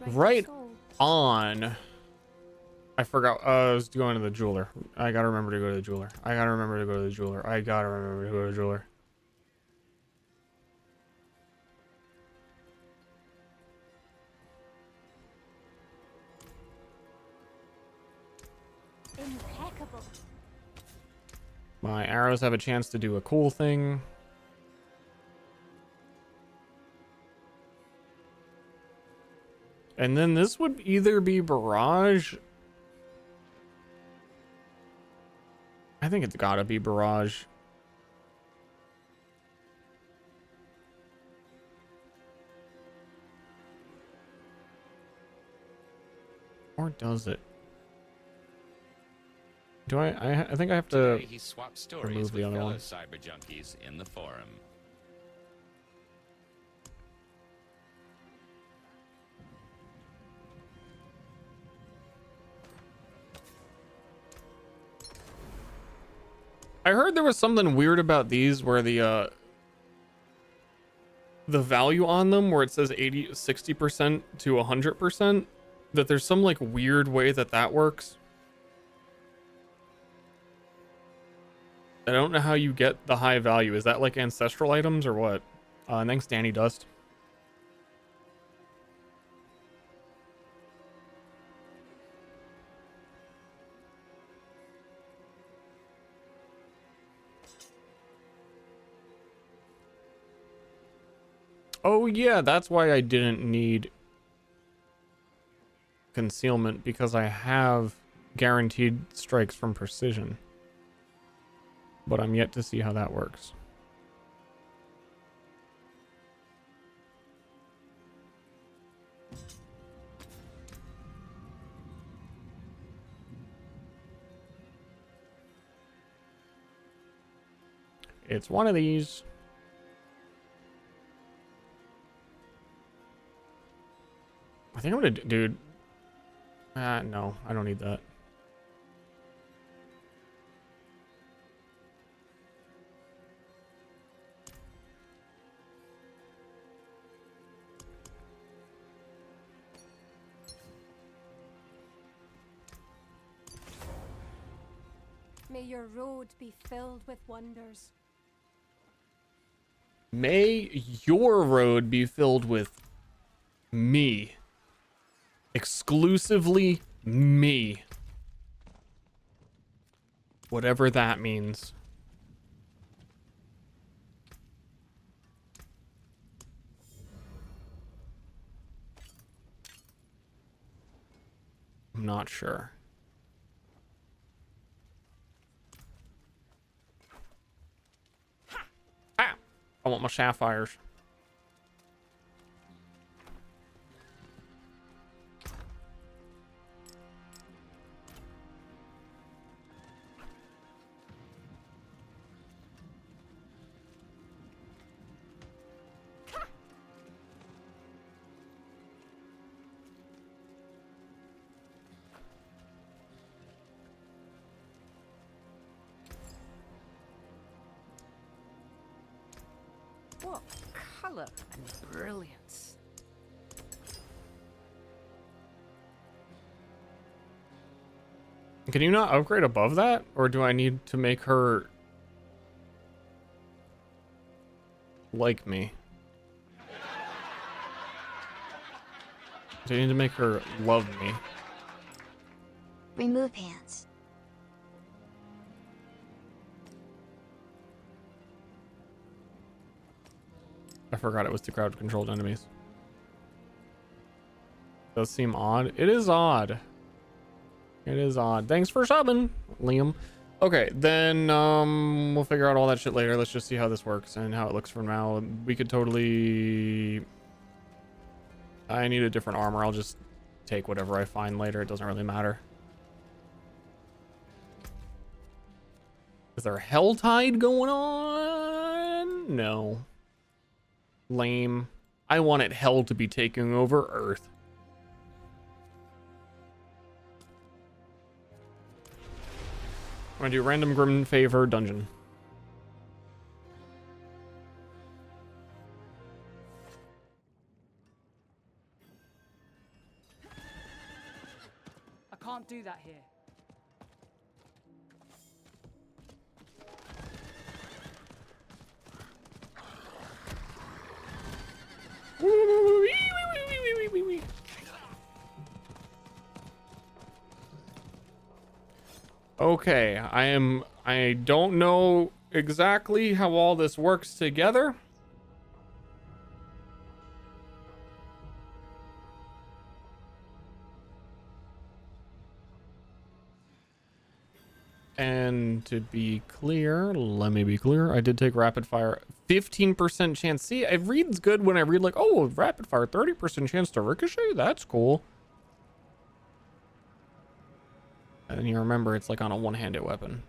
Right on. I forgot. I was going to the jeweler. I gotta remember to go to the jeweler. I gotta remember to go to the jeweler. I gotta remember to go to the jeweler. Impeccable. My arrows have a chance to do a cool thing. And then this would either be Barrage. I think it's gotta be Barrage. Or does it? Do I think I have to Today, he swapped stories remove with the other fellow one. cyber junkies in the forum. I heard there was something weird about these where the value on them where it says 60% to 100%, that there's some like weird way that works. I don't know how you get the high value. Is that like ancestral items or what? Thanks, Danny Dust. Oh yeah, that's why I didn't need concealment, because I have guaranteed strikes from precision. But I'm yet to see how that works. It's one of these. I think I'm gonna, dude. No, I don't need that. May your road be filled with wonders. May your road be filled with me. Exclusively me. Whatever that means. I'm not sure. Ah! I want my sapphires. What color and brilliance. Can you not upgrade above that? Or do I need to make her like me? Do I need to make her love me? Remove hands. I forgot it was to crowd controlled enemies. Does seem odd. It is odd. It is odd. Thanks for subbing, Liam. Okay, then we'll figure out all that shit later. Let's just see how this works and how it looks for now. We could totally... I need a different armor. I'll just take whatever I find later. It doesn't really matter. Is there Helltide going on? No. Lame. I wanted Hell to be taking over Earth. I'm gonna do random grim favor dungeon. I can't do that here. Okay, I don't know exactly how all this works together. And to be clear, let me be clear, I did take rapid fire. 15% chance. See, it reads good when I read like, oh, rapid fire, 30% chance to ricochet. That's cool. And then you remember it's like on a one-handed weapon.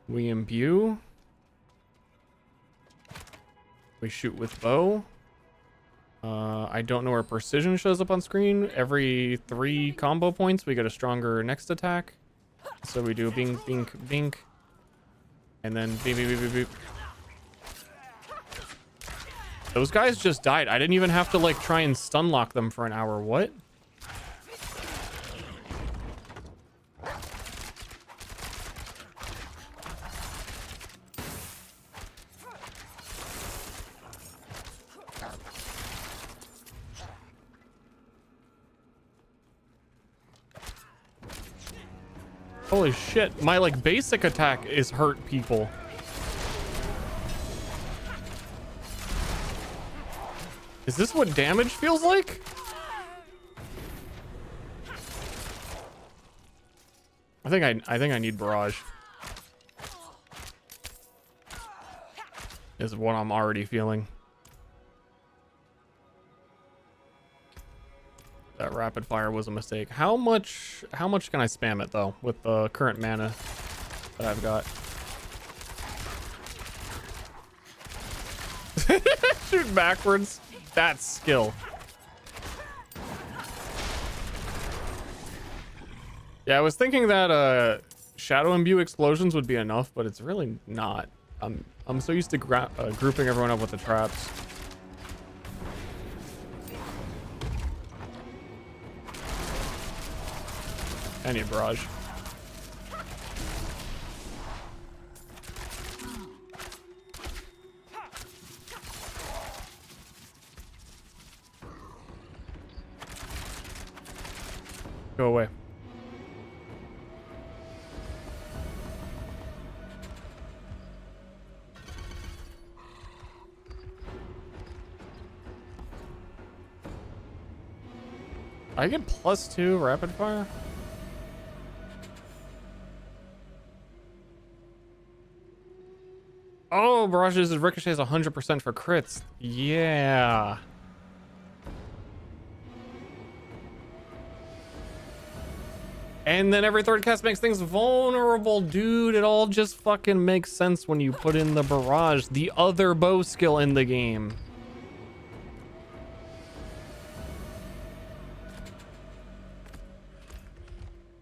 We imbue. We shoot with bow. I don't know where precision shows up on screen. Every 3 combo points, we get a stronger next attack. So we do bing, bing, bing. And then beep, beep, beep, beep, beep. Those guys just died. I didn't even have to like try and stun lock them for an hour. What? Holy shit, my like basic attack is hurt people. Is this what damage feels like? I think I need barrage. Is what I'm already feeling. That rapid fire was a mistake. How much can I spam it though with the current mana that I've got? Shoot backwards. That's skill. Yeah, I was thinking that shadow imbue explosions would be enough, but it's really not. I'm so used to grouping everyone up with the traps. I need barrage. Go away. I get +2 rapid fire? Oh, barrages and ricochets 100% for crits. Yeah. And then every third cast makes things vulnerable. Dude, it all just fucking makes sense when you put in the barrage, the other bow skill in the game.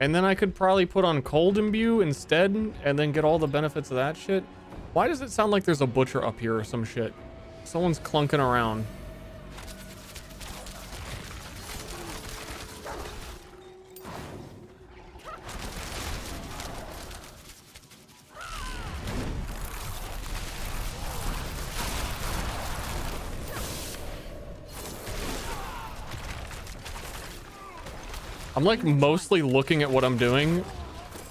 And then I could probably put on cold imbue instead and then get all the benefits of that shit. Why does it sound like there's a butcher up here or some shit? Someone's clunking around. I'm like mostly looking at what I'm doing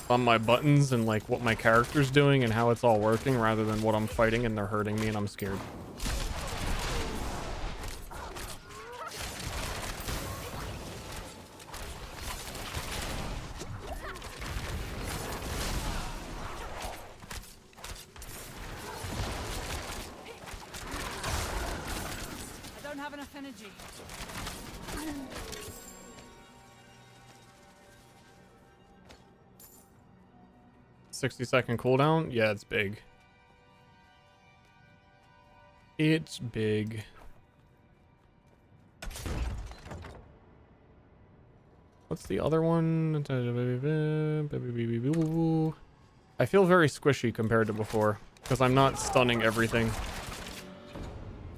on my buttons and like what my character's doing and how it's all working rather than what I'm fighting and they're hurting me and I'm scared. I don't have enough energy. 60-second cooldown? Yeah, it's big. It's big. What's the other one? I feel very squishy compared to before because I'm not stunning everything.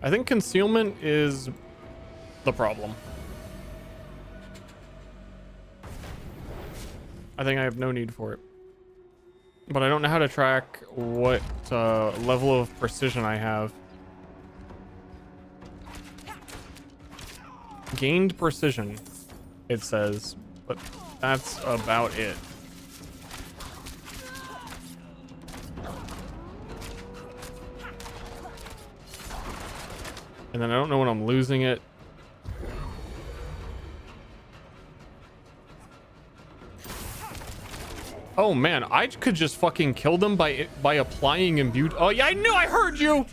I think concealment is the problem. I think I have no need for it. But I don't know how to track what level of precision I have. Gained precision, it says, but that's about it. And then I don't know when I'm losing it. Oh man, I could just fucking kill them by applying imbued. Oh yeah, I knew I heard you.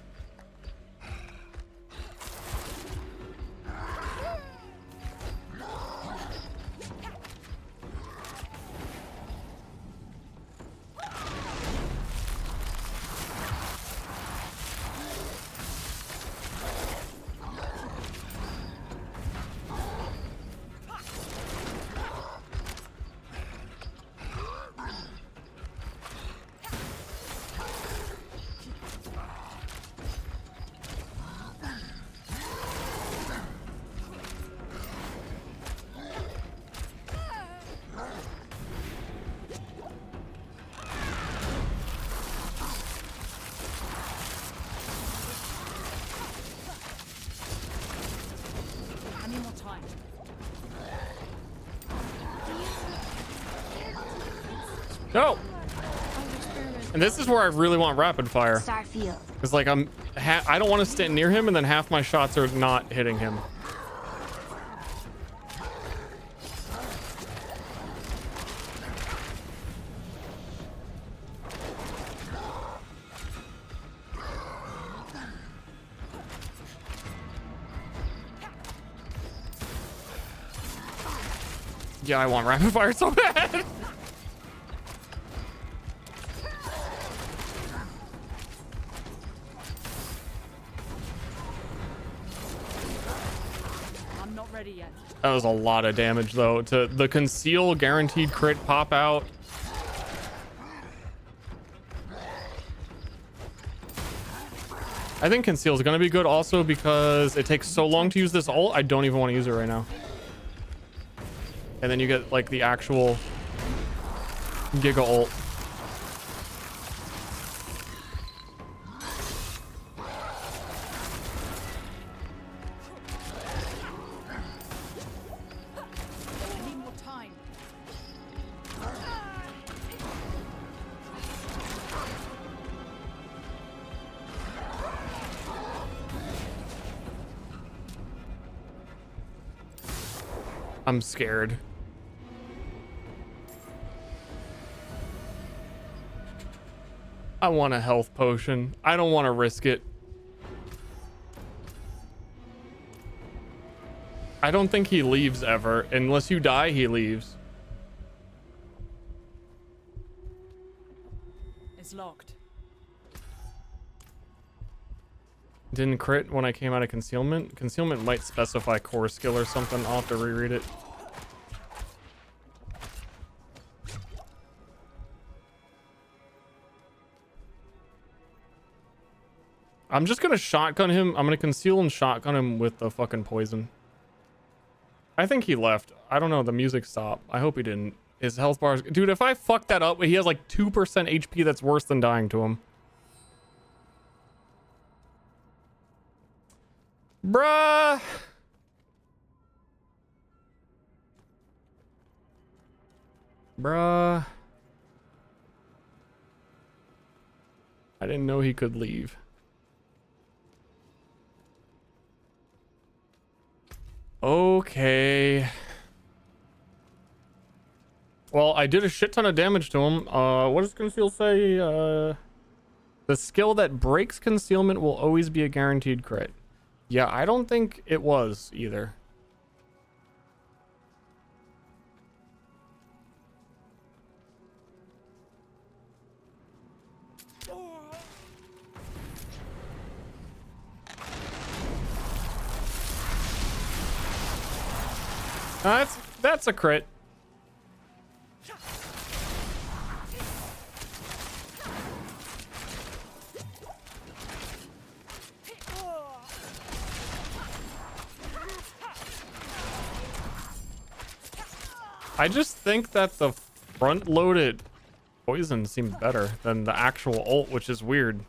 No. And this is where I really want rapid fire. Starfield. It's like I don't want to stand near him and then half my shots are not hitting him. Yeah, I want rapid fire so bad. I'm not ready yet. That was a lot of damage though. To the conceal guaranteed crit pop out. I think conceal is going to be good also because it takes so long to use this ult. I don't even want to use it right now. And then you get like the actual Giga ult. I need more time. I'm scared. I want a health potion. I don't want to risk it. I don't think he leaves ever. Unless you die, he leaves. It's locked. Didn't crit when I came out of concealment. Concealment might specify core skill or something. I'll have to reread it. I'm just gonna shotgun him. I'm gonna conceal and shotgun him with the fucking poison. I think he left. I don't know. The music stopped. I hope he didn't. His health bars. Dude, if I fuck that up, he has like 2% HP. That's worse than dying to him. Bruh. Bruh. I didn't know he could leave. Okay. Well, I did a shit ton of damage to him. What does conceal say? The skill that breaks concealment will always be a guaranteed crit. Yeah, I don't think it was either. That's a crit. I just think that the front-loaded poison seemed better than the actual ult, which is weird.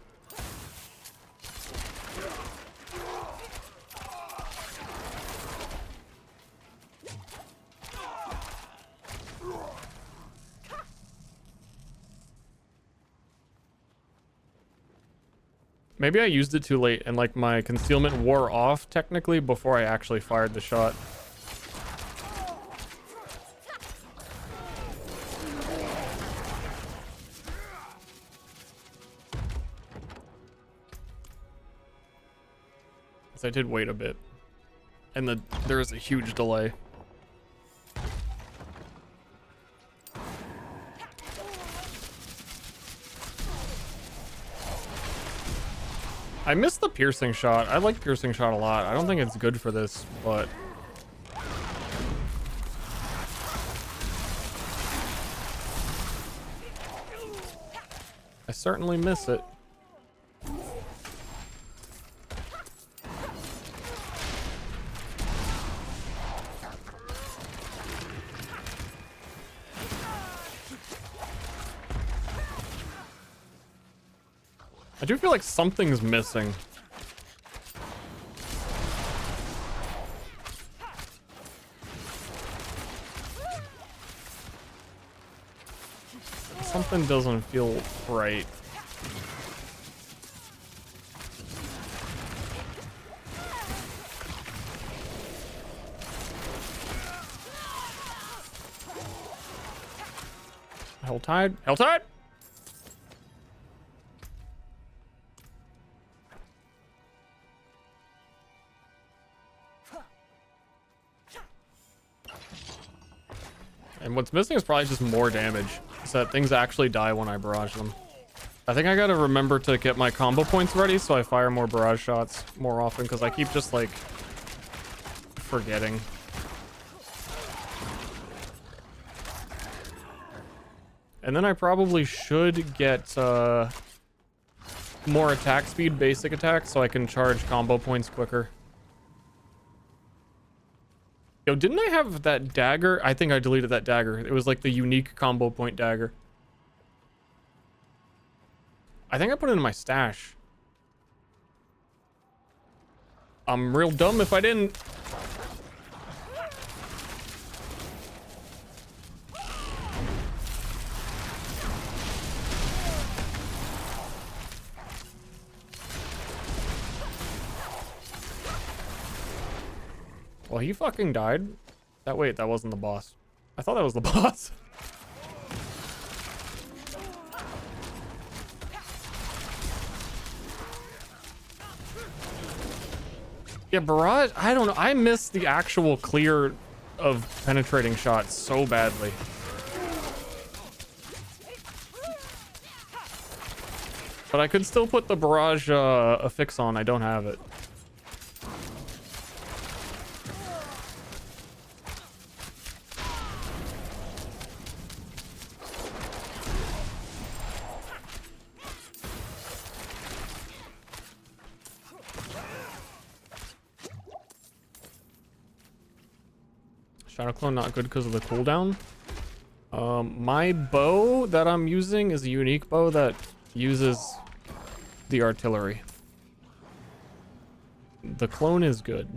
Maybe I used it too late and like my concealment wore off technically before I actually fired the shot. So I did wait a bit. And there is a huge delay. I missed the piercing shot. I like piercing shot a lot. I don't think it's good for this, but I certainly miss it. I do feel like something's missing. Something doesn't feel right. Helltide? Helltide? And what's missing is probably just more damage, so that things actually die when I barrage them. I think I gotta remember to get my combo points ready so I fire more barrage shots more often, because I keep just like forgetting. And then I probably should get more attack speed, basic attack, so I can charge combo points quicker. Yo, didn't I have that dagger? I think I deleted that dagger. It was like the unique combo point dagger. I think I put it in my stash. I'm real dumb if I didn't. Well, he fucking died. Wait, that wasn't the boss. I thought that was the boss. Yeah, barrage, I don't know. I missed the actual clear of penetrating shots so badly. But I could still put the barrage affix on. I don't have it. Shadow Clone not good because of the cooldown. My bow that I'm using is a unique bow that uses the artillery. The clone is good.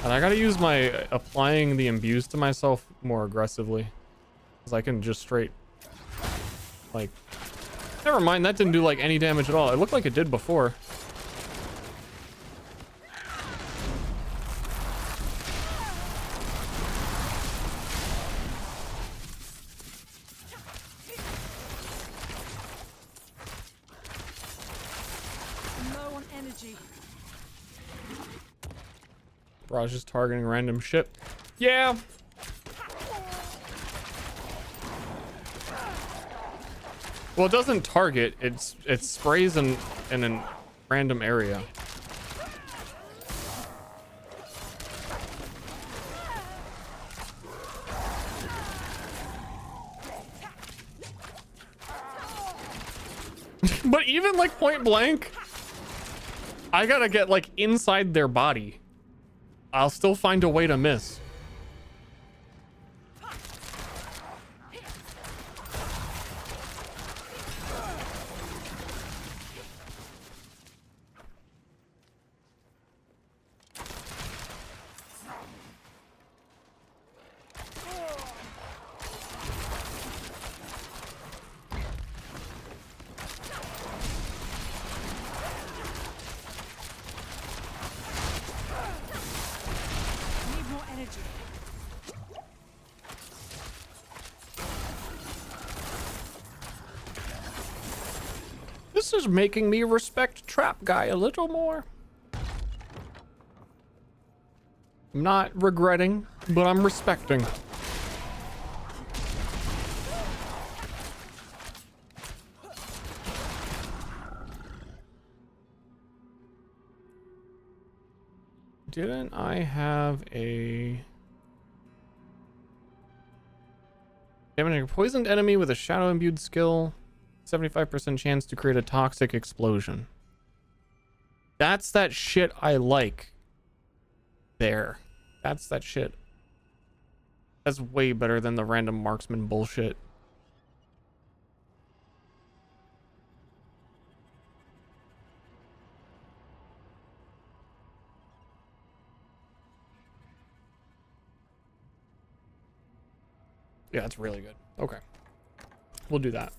And I gotta use my applying the imbues to myself more aggressively. Because I can just straight, like, never mind, that didn't do like any damage at all. It looked like it did before. Low on energy. Raj is targeting random shit. Yeah. Well, it doesn't target. It sprays in a random area. But even like point blank, I gotta get like inside their body. I'll still find a way to miss. Need more energy. This is making me respect Trap Guy a little more. I'm not regretting, but I'm respecting. Didn't I have a... Damaging a poisoned enemy with a shadow imbued skill. 75% chance to create a toxic explosion. That's that shit I like. There. That's that shit. That's way better than the random marksman bullshit. Yeah, it's really good. Okay. We'll do that.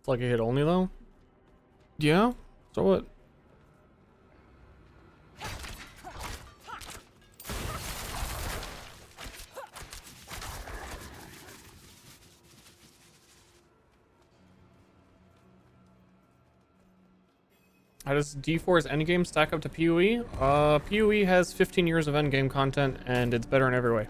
It's like a hit only though? Yeah? So what? How does D4's endgame stack up to PoE? PoE has 15 years of endgame content and it's better in every way.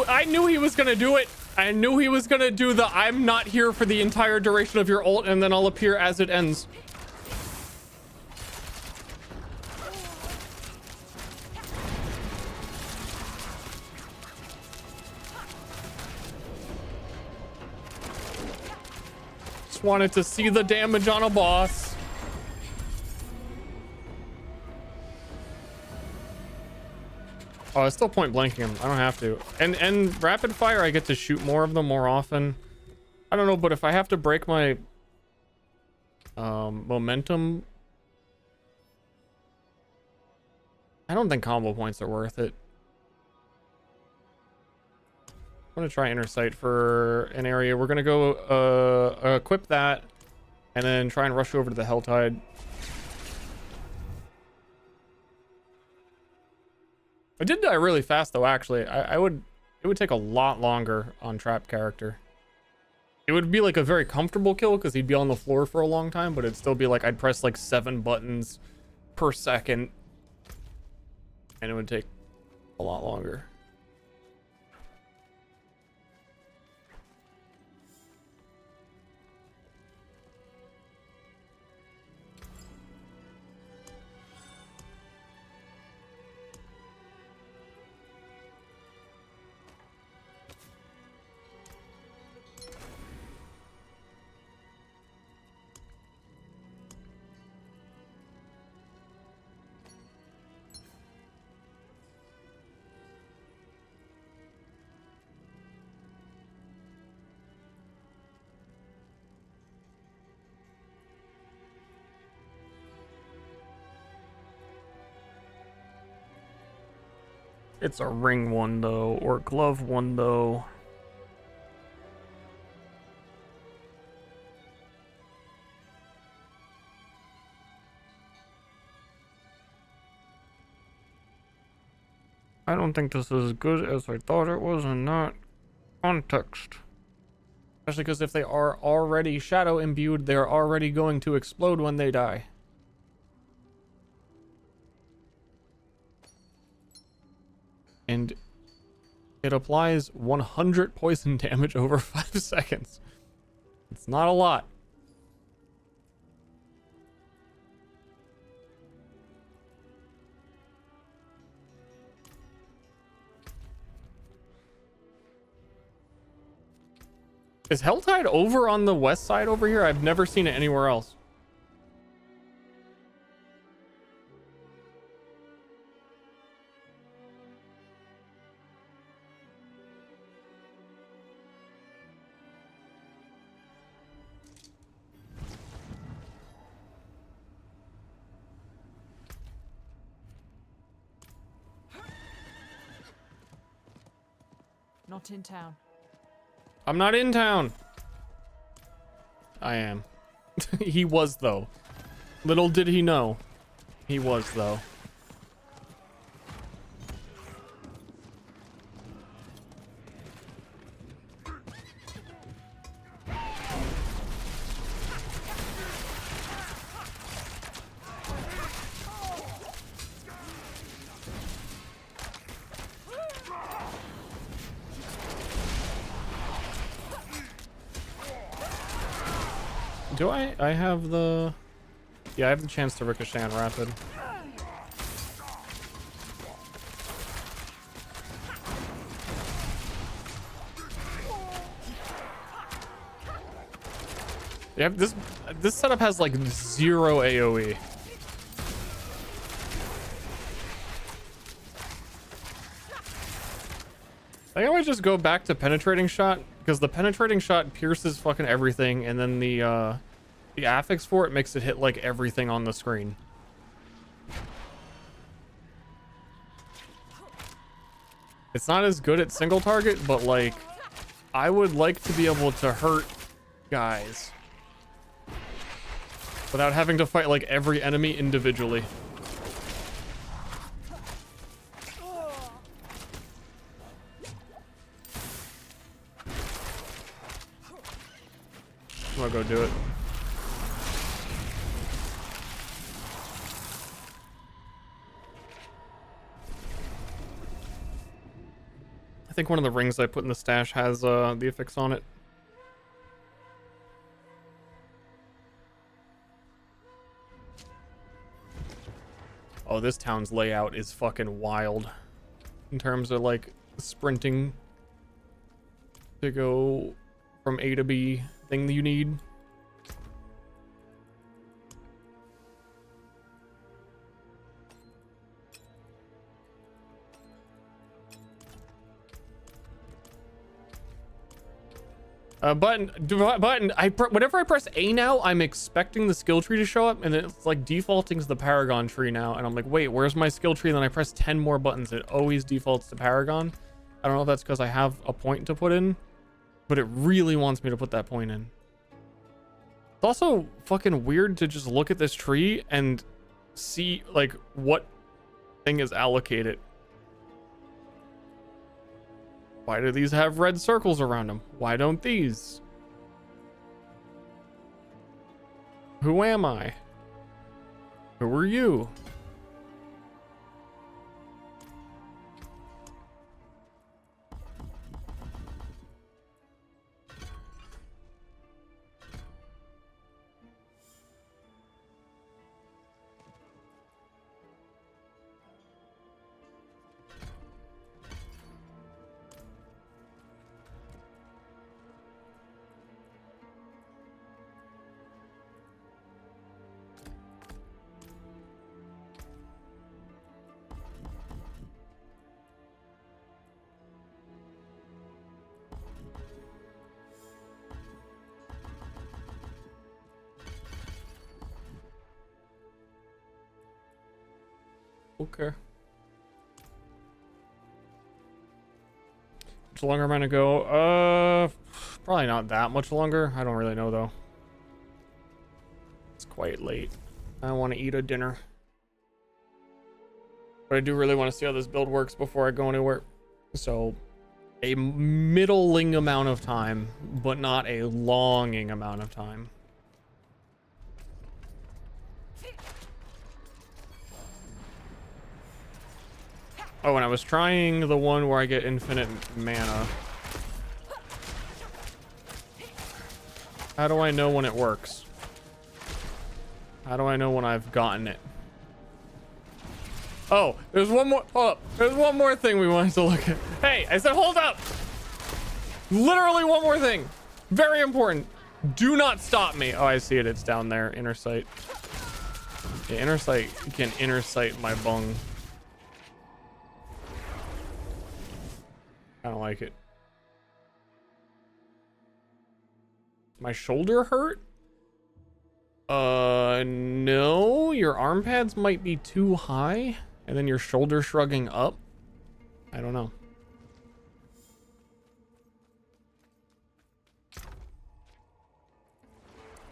I knew he was gonna do it. I knew he was gonna do the I'm not here for the entire duration of your ult and then I'll appear as it ends. Just wanted to see the damage on a boss. Oh, I still point blanking him. I don't have to. And rapid fire, I get to shoot more of them more often. I don't know, but if I have to break my momentum, I don't think combo points are worth it. I'm gonna try inner sight for an area. We're gonna go equip that and then try and rush over to the Helltide. I did die really fast though, actually. It would take a lot longer on trap character. It would be like a very comfortable kill because he'd be on the floor for a long time, but it'd still be like I'd press like 7 buttons per second and it would take a lot longer. It's a ring one though, or glove one though. I don't think this is as good as I thought it was in that context. Especially because if they are already shadow imbued, they're already going to explode when they die. And it applies 100 poison damage over 5 seconds. It's not a lot. Is Helltide over on the west side over here? I've never seen it anywhere else. Not in town. I'm not in town. I am. He was though. Little did he know. He was though. Do I have the... Yeah, I have the chance to ricochet on rapid. Yeah, this setup has like 0 AoE. I always just go back to penetrating shot because the penetrating shot pierces fucking everything, and then the affix for it makes it hit like everything on the screen. It's not as good at single target, but like I would like to be able to hurt guys without having to fight like every enemy individually. I'm gonna go do it. I think one of the rings I put in the stash has the affix on it. Oh, this town's layout is fucking wild in terms of like sprinting to go from A to B thing that you need. Button. Whenever I press A now, I'm expecting the skill tree to show up, and it's like defaulting to the Paragon tree now. And I'm like, wait, where's my skill tree? And then I press 10 more buttons. It always defaults to Paragon. I don't know if that's because I have a point to put in, but it really wants me to put that point in. It's also fucking weird to just look at this tree and see like what thing is allocated. Why do these have red circles around them? Why don't these? Who am I? Who are you? Okay. Much longer am I gonna go? Probably not that much longer. I don't really know though. It's quite late. I want to eat a dinner. But I do really want to see how this build works before I go anywhere. So a middling amount of time, but not a longing amount of time. Oh, and I was trying the one where I get infinite mana. How do I know when it works? How do I know when I've gotten it? Oh, there's one more. Hold up. There's one more thing we wanted to look at. Hey, I said hold up. Literally one more thing. Very important. Do not stop me. Oh, I see it. It's down there. Inner sight. Yeah, inner sight can inner sight my bung. I don't like it. My shoulder hurt? No. Your arm pads might be too high, and then your shoulder shrugging up. I don't know.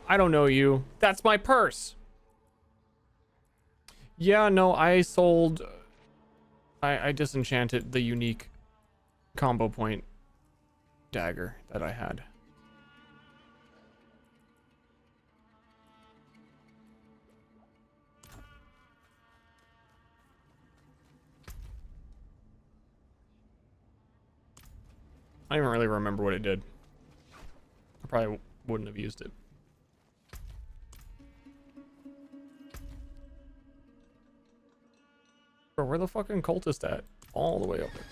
I don't know you. That's my purse. Yeah, no, I sold... I disenchanted the unique combo point dagger that I had. I don't even really remember what it did. I probably wouldn't have used it. Bro, where the fucking cultist at? All the way up there.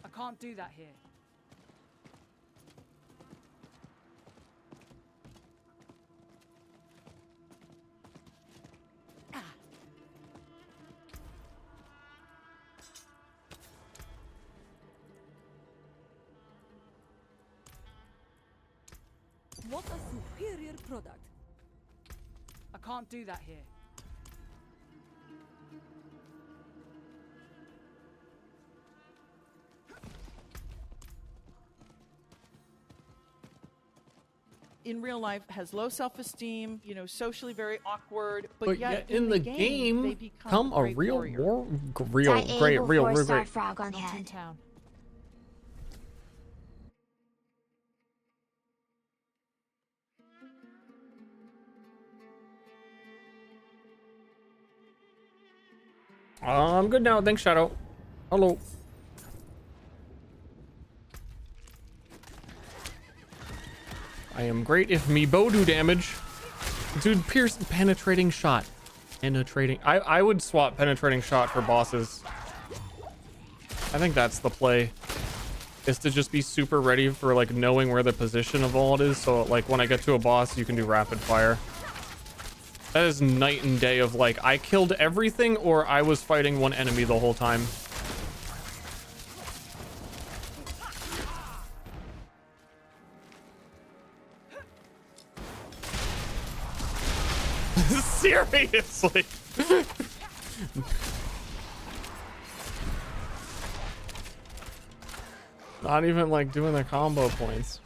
I can't do that here. What a superior product. I can't do that here. In real life has low self-esteem, you know, socially very awkward, but yet in the game they become a real warrior. great frog on head. Town. I'm good now. Thanks, Shadow. Hello. I am great if me bow do damage. Dude, pierce penetrating shot. Penetrating. I would swap penetrating shot for bosses. I think that's the play. Is to just be super ready for like knowing where the position of all it is. So like when I get to a boss, you can do rapid fire. That is night and day of like, I killed everything or I was fighting one enemy the whole time. Seriously. Not even like doing the combo points.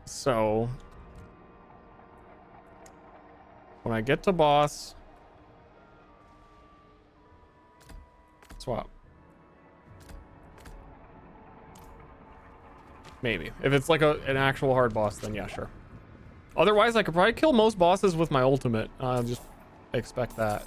So when I get to boss, swap. Maybe. If it's like an actual hard boss, then yeah, sure. Otherwise, I could probably kill most bosses with my ultimate. Just expect that.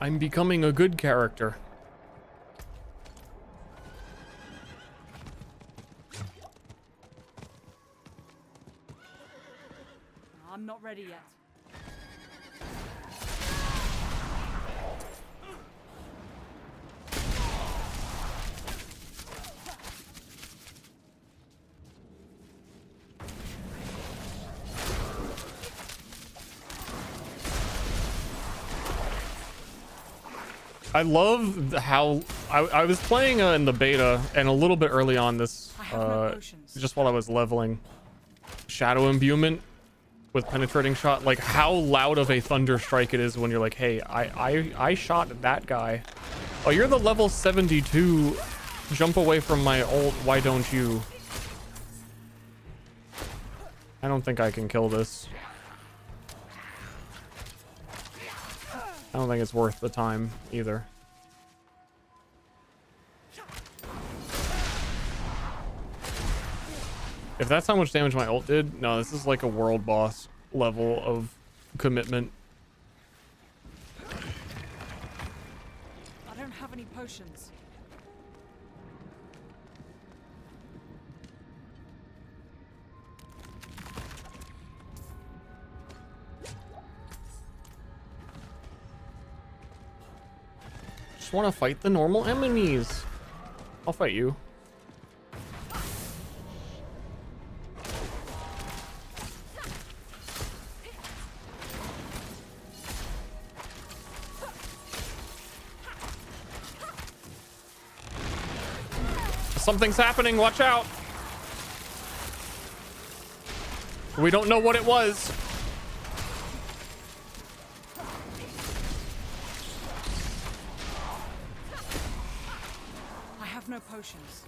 I'm becoming a good character. I'm not ready yet. I love how I was playing in the beta and a little bit early on this, just while I was leveling Shadow Imbuement with penetrating shot, like how loud of a thunder strike it is when you're like, hey, I shot that guy. Oh, you're the level 72. Jump away from my ult. Why don't you? I don't think I can kill this. I don't think it's worth the time either. If that's how much damage my ult did, no, this is like a world boss level of commitment. I don't have any potions. Just want to fight the normal enemies. I'll fight you. Something's happening, watch out. We don't know what it was. I have no potions.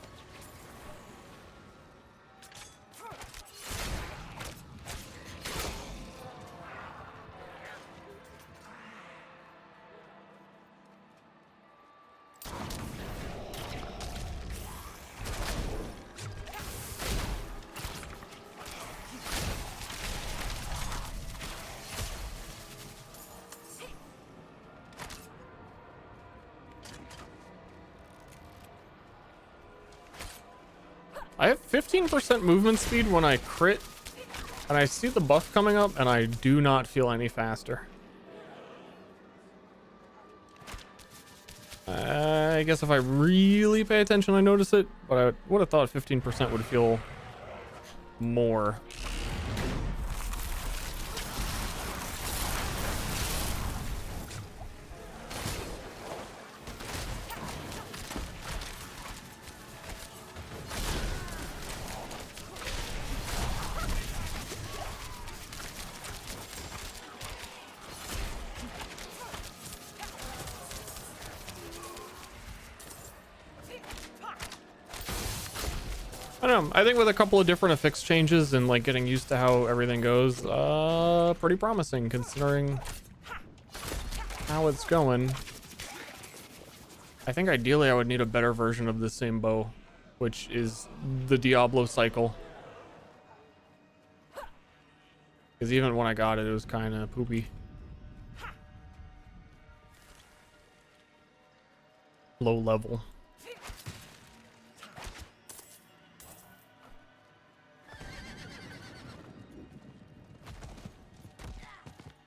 I have 15% movement speed when I crit, and I see the buff coming up, and I do not feel any faster. I guess if I really pay attention, I notice it, but I would have thought 15% would feel more. I don't know. I think with a couple of different effects changes and like getting used to how everything goes, pretty promising considering how it's going. I think ideally I would need a better version of the same bow, which is the Diablo cycle. Because even when I got it, it was kind of poopy. low level.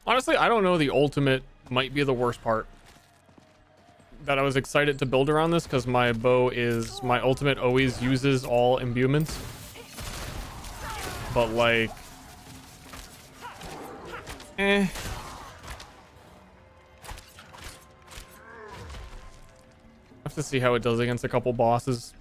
Honestly, I don't know. The ultimate might be the worst part. That I was excited to build around this because my bow is, my ultimate always uses all imbuements. But like, I have to see how it does against a couple bosses.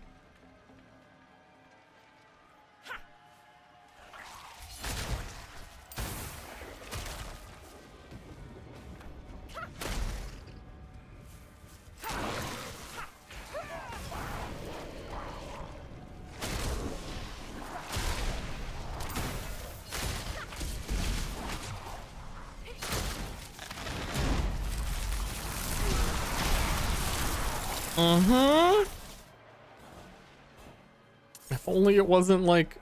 If only it wasn't like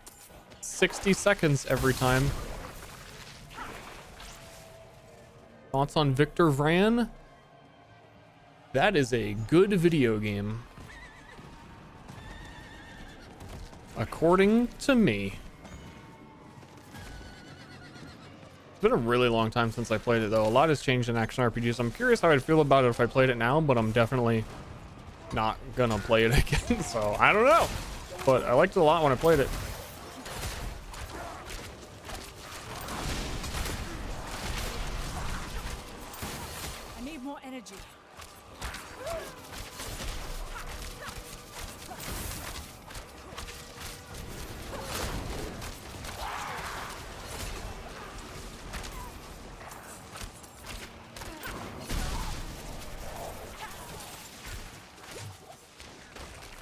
60 seconds every time. Thoughts on Victor Vran? That is a good video game. According to me. It's been a really long time since I played it though. A lot has changed in action RPGs. I'm curious how I'd feel about it if I played it now, but I'm definitely not gonna play it again, so I don't know. But I liked it a lot when I played it. I need more energy.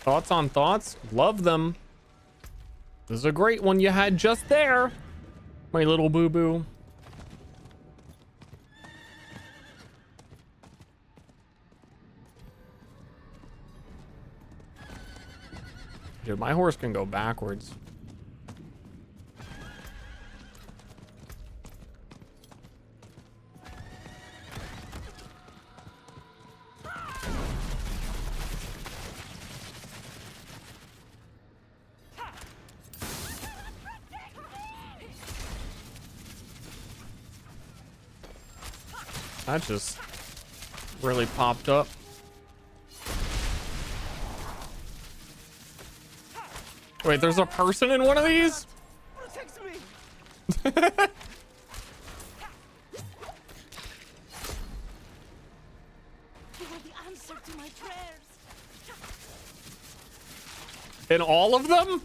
Thoughts on thoughts? Love them. This is a great one you had just there, my little boo-boo. Dude, my horse can go backwards. That just really popped up. Wait, there's a person in one of these? You are the answer to my prayers. In all of them?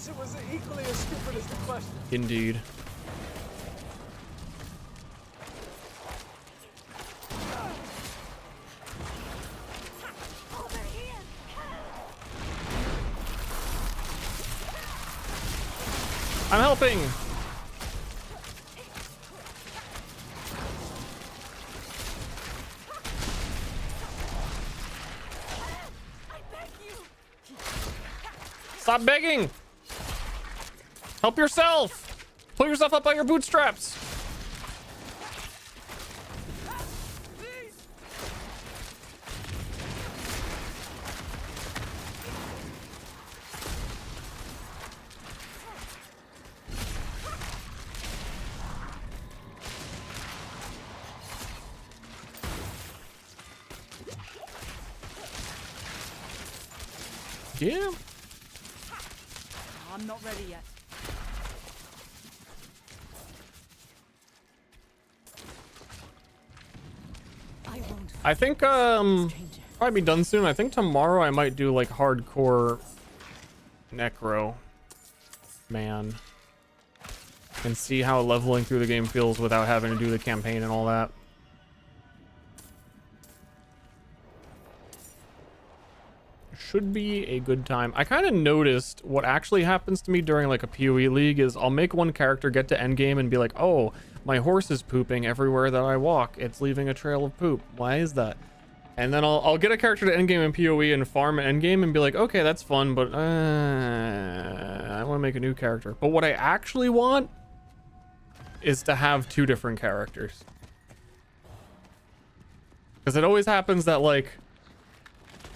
It was equally as stupid as the question. Indeed. I'm helping. Stop begging. Help yourself. Pull yourself up by your bootstraps. Yeah. I'm not ready yet. I think probably be done soon. I think tomorrow I might do like hardcore necro man and see how leveling through the game feels without having to do the campaign and all that. Should be a good time. I kind of noticed what actually happens to me during like a PoE league is I'll make one character get to endgame and be like, oh, my horse is pooping everywhere that I walk. It's leaving a trail of poop. Why is that? And then I'll get a character to endgame and PoE and farm endgame and be like, okay, that's fun, but I want to make a new character. But what I actually want is to have 2 different characters. Because it always happens that, like,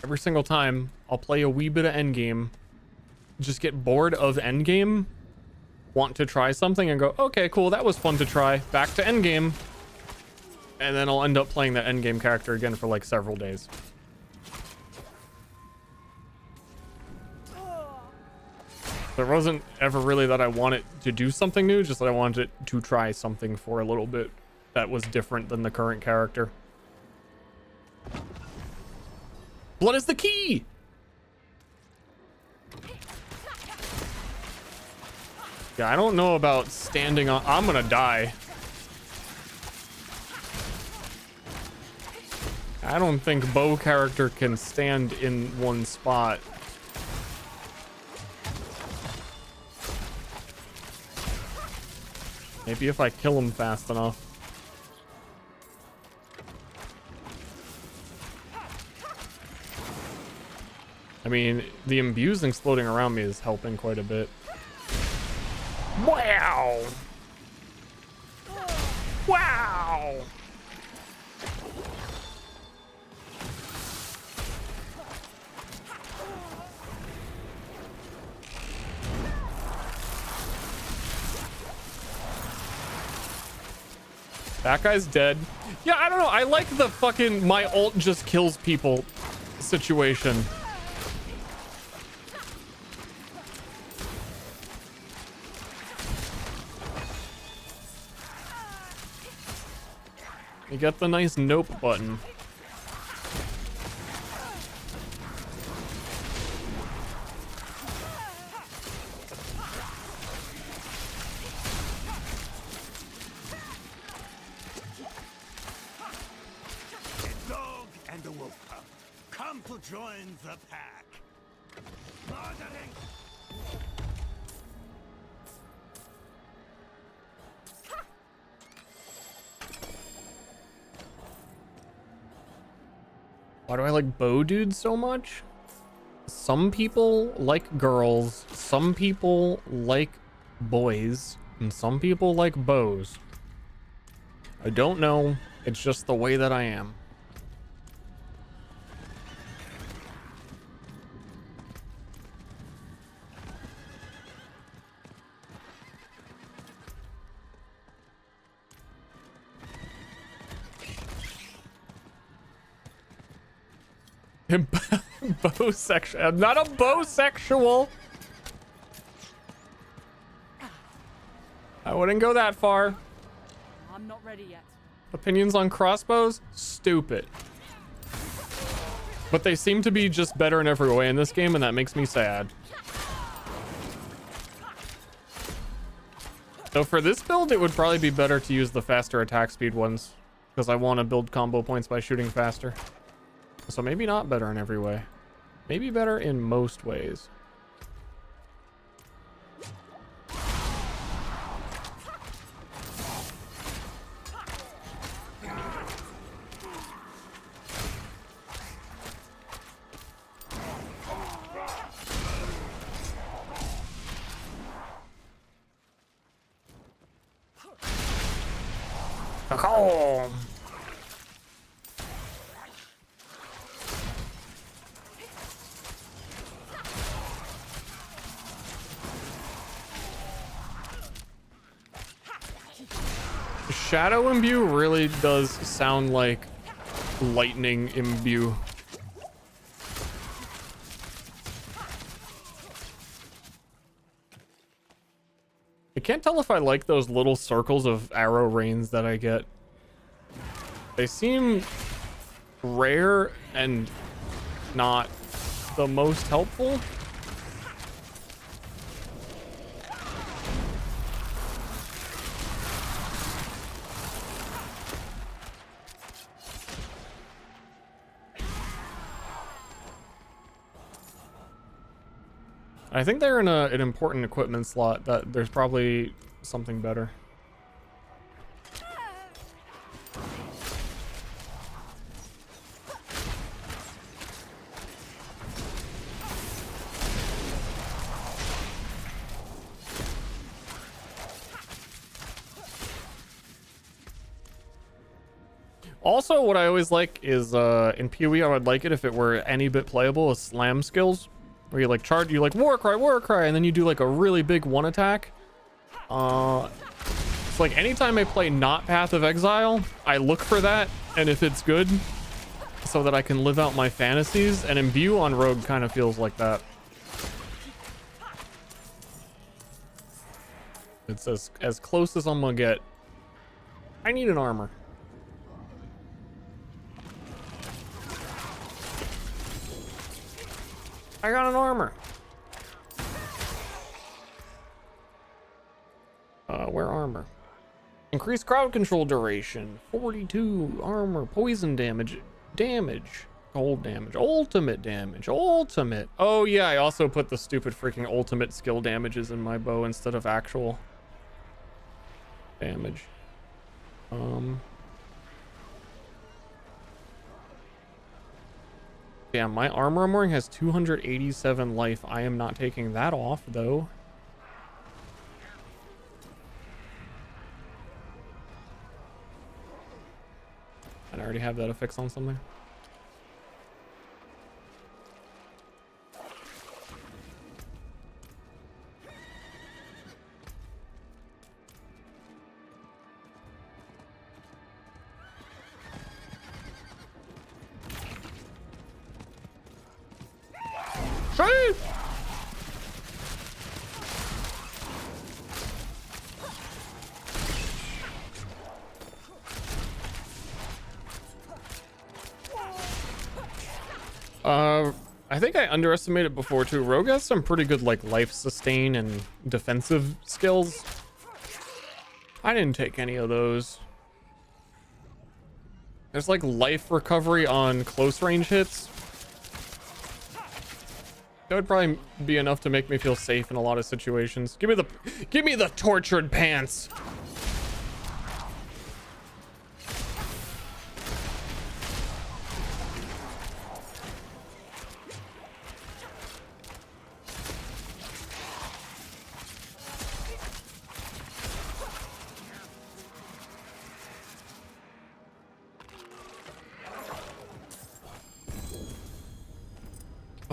every single time I'll play a wee bit of endgame, just get bored of endgame, want to try something and go, okay, cool, that was fun to try, back to endgame. And then I'll end up playing that endgame character again for like several days. There wasn't ever really that I wanted to do something new, just that I wanted to try something for a little bit that was different than the current character. Blood is the key! Yeah, I don't know about standing on... I'm gonna die. I don't think bow character can stand in one spot. Maybe if I kill him fast enough. I mean, the imbusing floating around me is helping quite a bit. Wow! Wow! That guy's dead. Yeah, I don't know. I like the fucking my ult just kills people situation. You get the nice nope button. To join the pack. Murdering. Why do I like bow dudes so much? Some people like girls, some people like boys, and some people like bows. I don't know. It's just the way that I am. Bowsexual. I'm not a bowsexual. I wouldn't go that far. I'm not ready yet. Opinions on crossbows? Stupid. But they seem to be just better in every way in this game, and that makes me sad. So for this build, it would probably be better to use the faster attack speed ones, because I want to build combo points by shooting faster. So maybe not better in every way. Maybe better in most ways. Oh. Shadow imbue really does sound like lightning imbue. I can't tell if I like those little circles of arrow rains that I get. They seem rare and not the most helpful. I think they're in an important equipment slot that there's probably something better. Also, what I always like is in PoE, I would like it if it were any bit playable as slam skills, where you like charge, you like war cry, and then you do like a really big one attack. It's like anytime I play not Path of Exile, I look for that, and if it's good, so that I can live out my fantasies, and Imbue on Rogue kind of feels like that. It's as close as I'm gonna get. I need an armor. I got an armor. Where armor? Increased crowd control duration. 42 armor. Poison damage. Cold damage. Ultimate damage. Ultimate. Oh yeah, I also put the stupid freaking ultimate skill damages in my bow instead of actual damage. Yeah, my armor I'm wearing has 287 life. I am not taking that off, though. And I already have that affix on something. Save! I think I underestimated before too. Rogue has some pretty good like life sustain and defensive skills. I didn't take any of those. There's like life recovery on close range hits. That would probably be enough to make me feel safe in a lot of situations. Give me the tortured pants.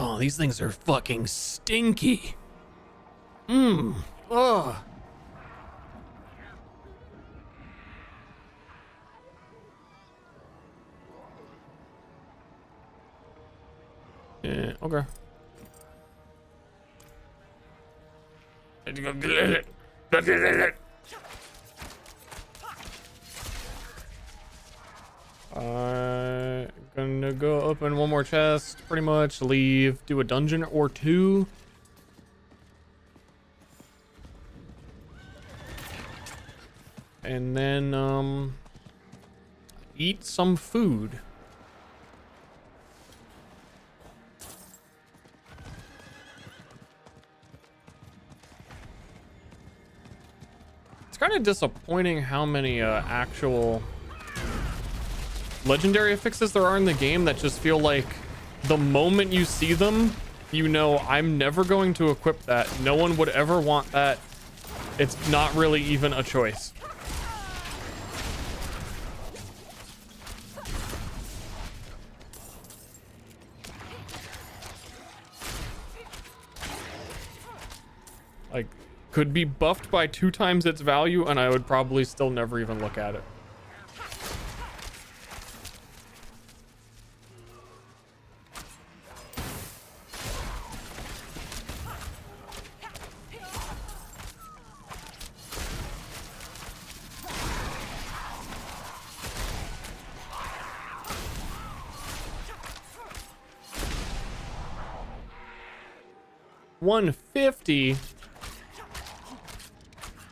Oh, these things are fucking stinky. Ugh. Yeah, okay. Gonna go open one more chest, pretty much, leave, do a dungeon or two. And then, eat some food. It's kind of disappointing how many, actual legendary affixes there are in the game that just feel like the moment you see them, you know, I'm never going to equip that. No one would ever want that. It's not really even a choice. Like, could be buffed by 2 times its value and I would probably still never even look at it. $150.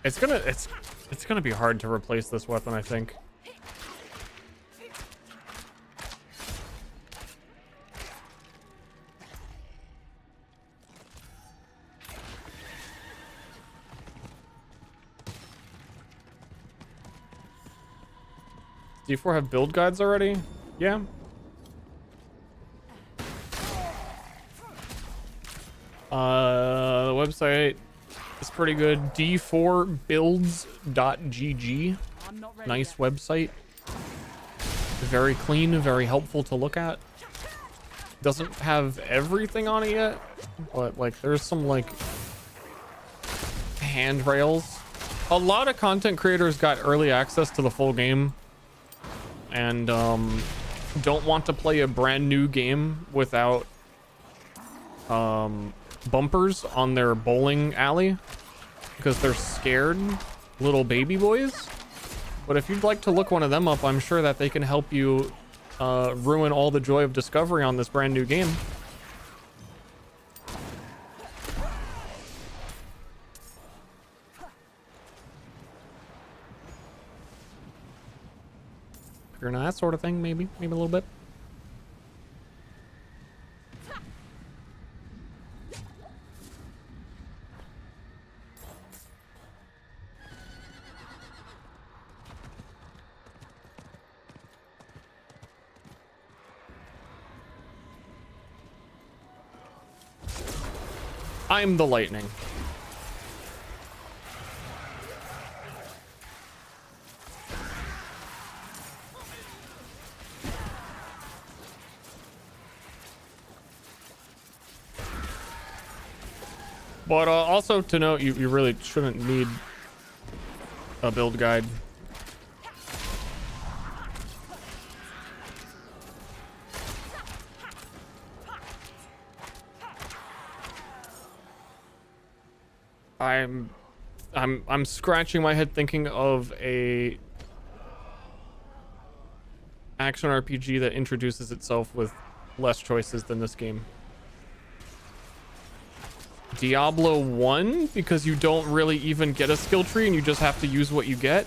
It's gonna be hard to replace this weapon, I think. D4 have build guides already? Yeah. The website is pretty good. D4builds.gg. Nice website. Very clean, very helpful to look at. Doesn't have everything on it yet, but like there's some like handrails. A lot of content creators got early access to the full game and don't want to play a brand new game without bumpers on their bowling alley because they're scared little baby boys. But if you'd like to look one of them up, I'm sure that they can help you ruin all the joy of discovery on this brand new game. If you're into that sort of thing, maybe a little bit. I'm the lightning. But also to note, you really shouldn't need a build guide. I'm scratching my head thinking of a action RPG that introduces itself with less choices than this game. Diablo 1, because you don't really even get a skill tree and you just have to use what you get.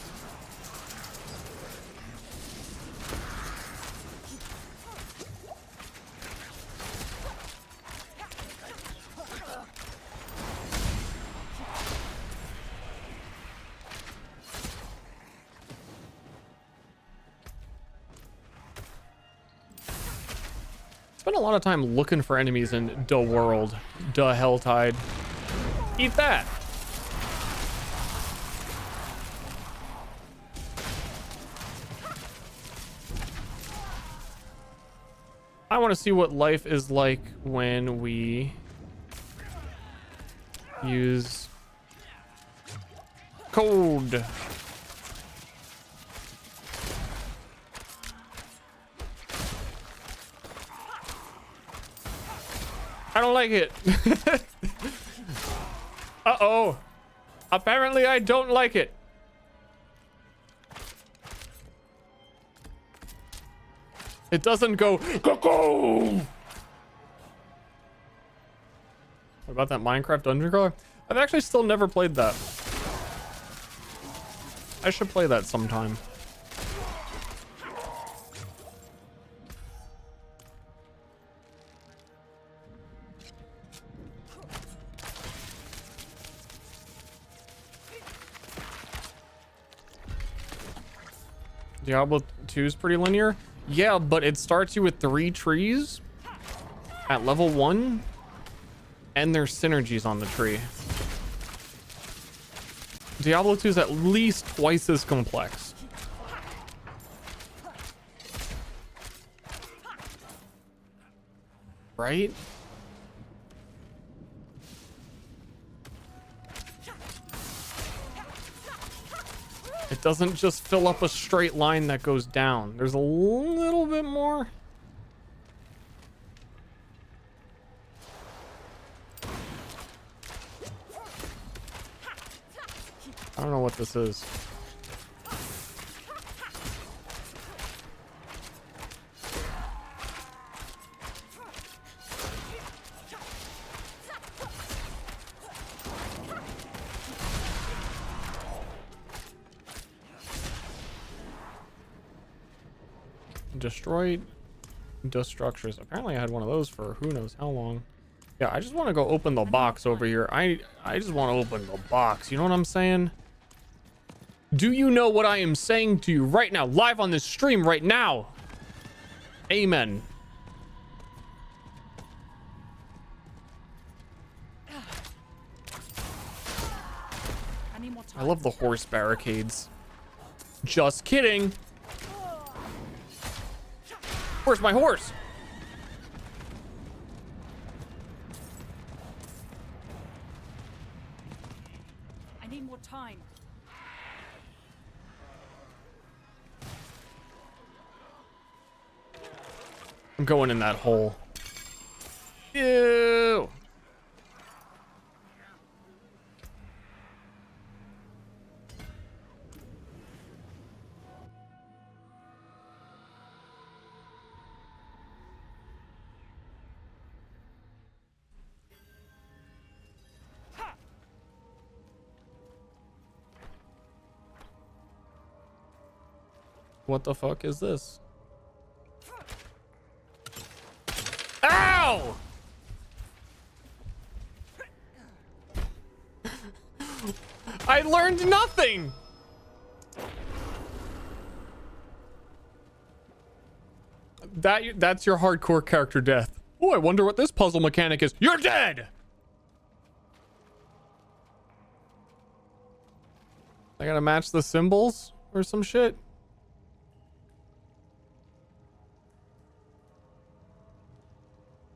Spent a lot of time looking for enemies in the world. Duh, Helltide. Eat that. I want to see what life is like when we use code. I don't like it. Uh-oh. Apparently I don't like it. It doesn't go cuckoo. What about that Minecraft Dungeon Crawler? I've actually still never played that. I should play that sometime. Diablo 2 is pretty linear. Yeah, but it starts you with 3 trees at level 1, and there's synergies on the tree. Diablo 2 is at least twice as complex. Right? It doesn't just fill up a straight line that goes down. There's a little bit more. I don't know what this is. Destroyed dust structures. Apparently I had one of those for who knows how long. Yeah, I just want to go open the box over here. I just want to open the box. You know what I'm saying? Do you know what I am saying to you right now, live on this stream right now? Amen. I love the horse barricades. Just kidding. Where's my horse? I need more time. I'm going in that hole. Ew. What the fuck is this? Ow! I learned nothing. That's your hardcore character death. Oh, I wonder what this puzzle mechanic is. You're dead. I gotta match the symbols or some shit.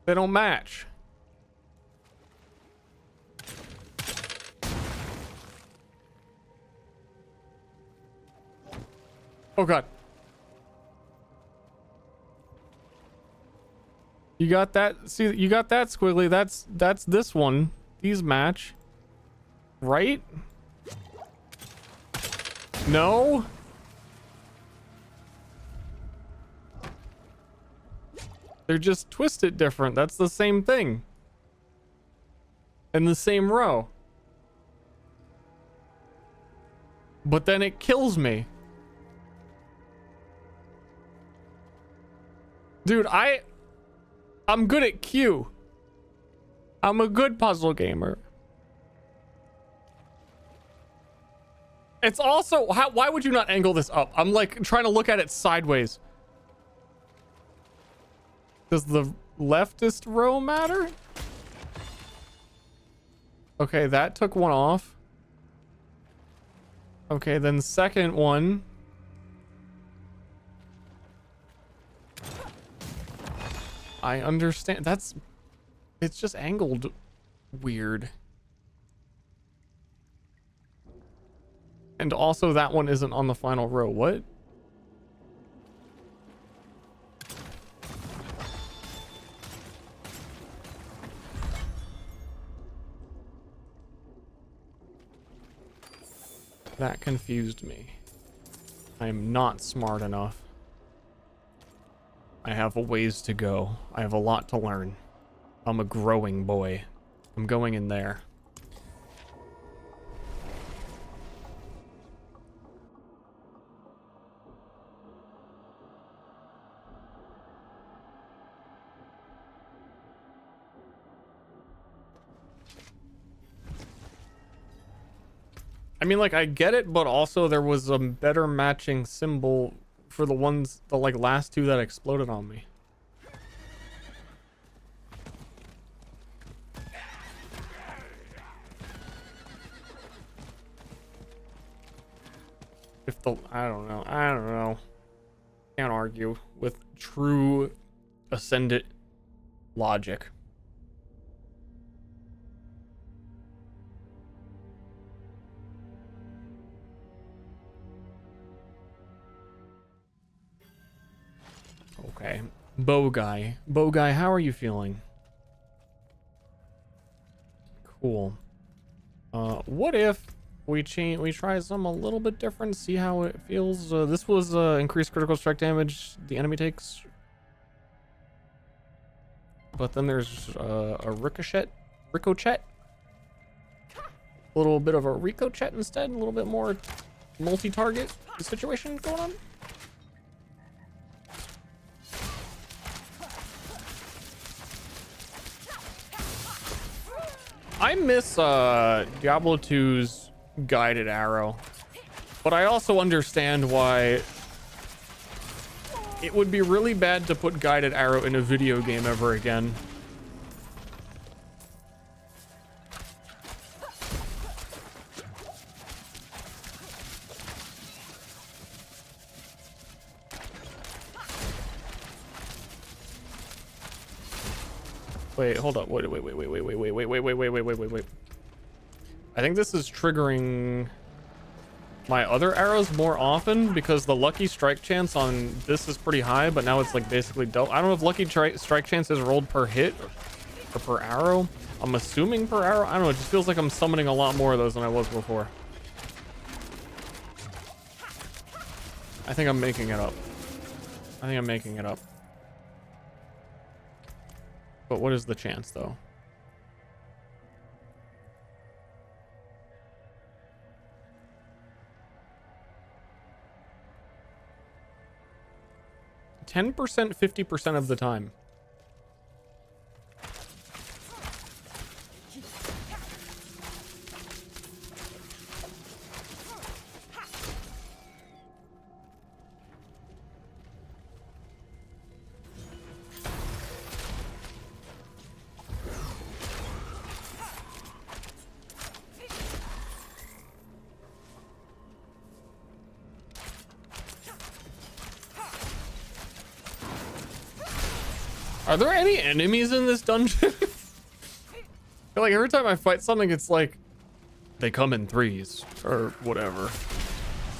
They don't match. Oh god. You got that? See, you got that, Squiggly. That's this one. These match. Right? No? They're just twisted different. That's the same thing. In the same row. But then it kills me. Dude, I'm good at Q. I'm a good puzzle gamer. It's also, why would you not angle this up? I'm like trying to look at it sideways. Does the leftist row matter? Okay, that took one off. Okay, then second one. I understand. It's just angled weird. And also that one isn't on the final row. What? That confused me. I'm not smart enough. I have a ways to go. I have a lot to learn. I'm a growing boy. I'm going in there. I mean, like, I get it, but also there was a better matching symbol for the like last two that exploded on me. I don't know. Can't argue with true ascendant logic. Okay. Bow guy, how are you feeling? Cool. What if we try some a little bit different, see how it feels? This was increased critical strike damage the enemy takes. But then there's a ricochet. A little bit of a ricochet instead, a little bit more multi-target situation going on. I miss Diablo 2's guided arrow, but I also understand why it would be really bad to put guided arrow in a video game ever again. Wait, hold up. Wait. I think this is triggering my other arrows more often because the lucky strike chance on this is pretty high, but now it's like basically double. I don't know if lucky strike chance is rolled per hit or per arrow. I'm assuming per arrow. I don't know. It just feels like I'm summoning a lot more of those than I was before. I think I'm making it up. But what is the chance though? %, 50% of the time. Are there any enemies in this dungeon? I feel like every time I fight something, it's like they come in threes or whatever.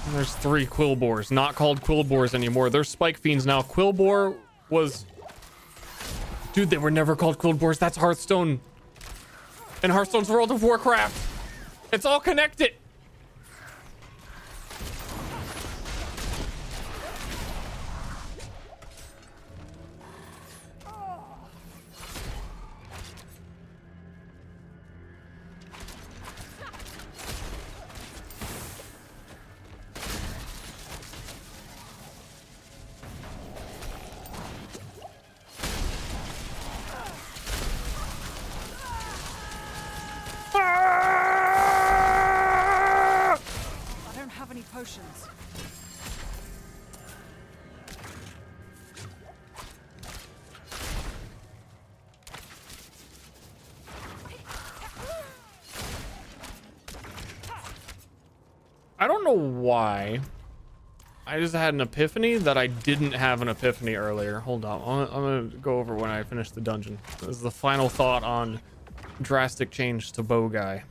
And there's 3 Quillbores, not called Quillbores anymore. They're Spike Fiends now. Quillbore was... Dude, they were never called Quillbores. That's Hearthstone. And Hearthstone's World of Warcraft. It's all connected. Potions. I don't know why. I just had an epiphany that I didn't have an epiphany earlier. Hold on. I'm gonna go over when I finish the dungeon. This is the final thought on drastic change to bow guy.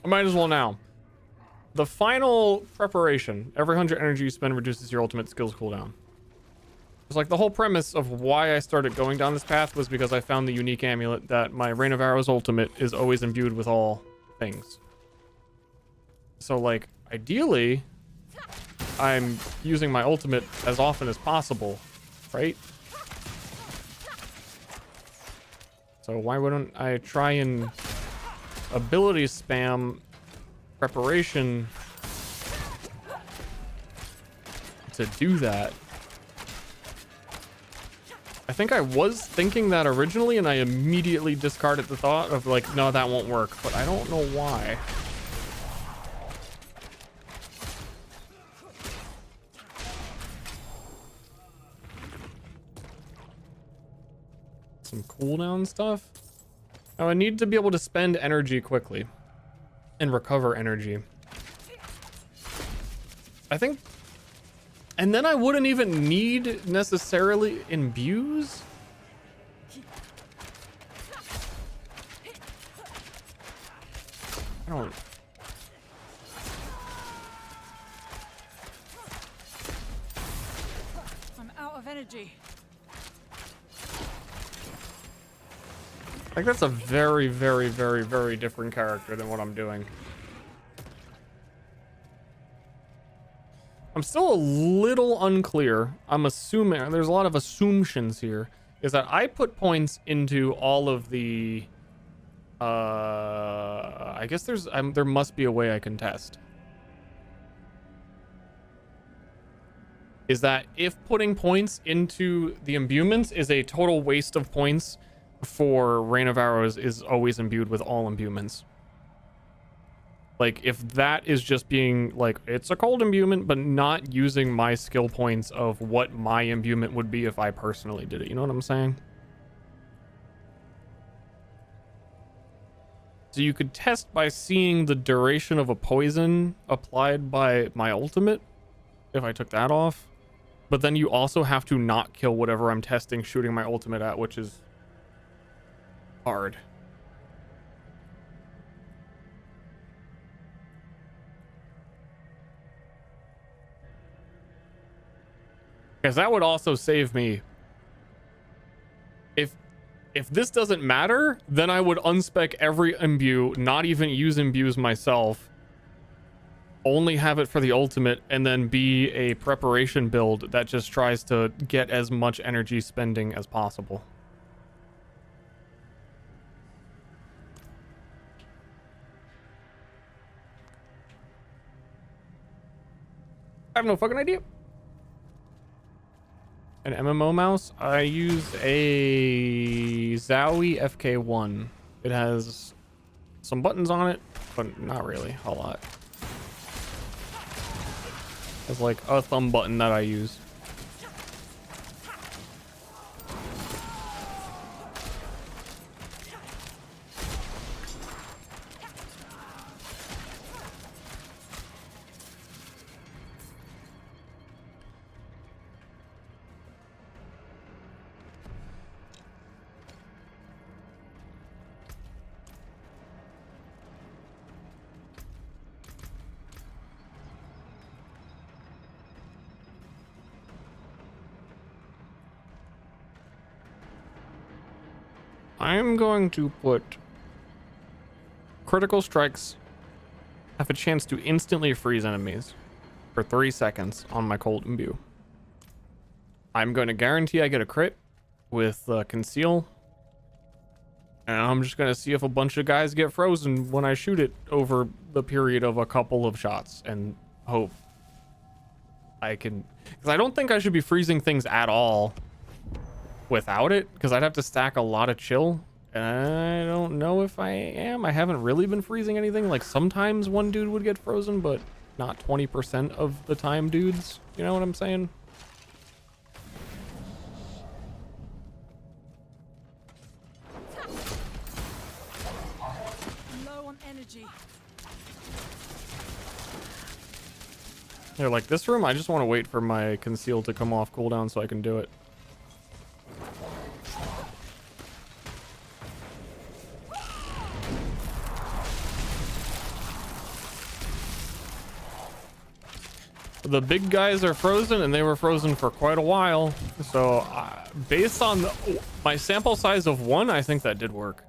I might as well now. The final preparation. Every 100 energy you spend reduces your ultimate skills cooldown. It's like the whole premise of why I started going down this path was because I found the unique amulet that my Rain of Arrows ultimate is always imbued with all things. So like, ideally, I'm using my ultimate as often as possible, right? So why wouldn't I try and ability spam preparation to do that? I think I was thinking that originally and I immediately discarded the thought of like, no, that won't work, but I don't know why. Some cooldown stuff. Oh, I need to be able to spend energy quickly and recover energy. I think, and then I wouldn't even need necessarily imbues. I don't. I'm out of energy. Like that's a very, very, very, very different character than what I'm doing. I'm still a little unclear. I'm assuming, there's a lot of assumptions here, is that I put points into all of the, I guess there must be a way I can test. Is that if putting points into the imbuements is a total waste of points for Rain of Arrows is always imbued with all imbuements. Like if that is just being like, it's a cold imbuement, but not using my skill points of what my imbuement would be if I personally did it. You know what I'm saying? So you could test by seeing the duration of a poison applied by my ultimate if I took that off. But then you also have to not kill whatever I'm testing shooting my ultimate at, which is hard. Because that would also save me. If this doesn't matter, then I would unspec every imbue, not even use imbues myself. Only have it for the ultimate, and then be a preparation build that just tries to get as much energy spending as possible. I have no fucking idea. An MMO mouse? I use a Zowie FK1. It has some buttons on it, but not really a lot. It's like a thumb button that I use. I'm going to put critical strikes have a chance to instantly freeze enemies for 3 seconds on my cold imbue. I'm going to guarantee I get a crit with conceal, and I'm just going to see if a bunch of guys get frozen when I shoot it over the period of a couple of shots, and hope I can, because I don't think I should be freezing things at all without it, because I'd have to stack a lot of chill. I don't know if I am. I haven't really been freezing anything. Like, sometimes one dude would get frozen, but not 20% of the time dudes. You know what I'm saying? Low on energy. Here, like this room, I just want to wait for my conceal to come off cooldown so I can do it. The big guys are frozen, and they were frozen for quite a while. So based on my sample size of 1, I think that did work.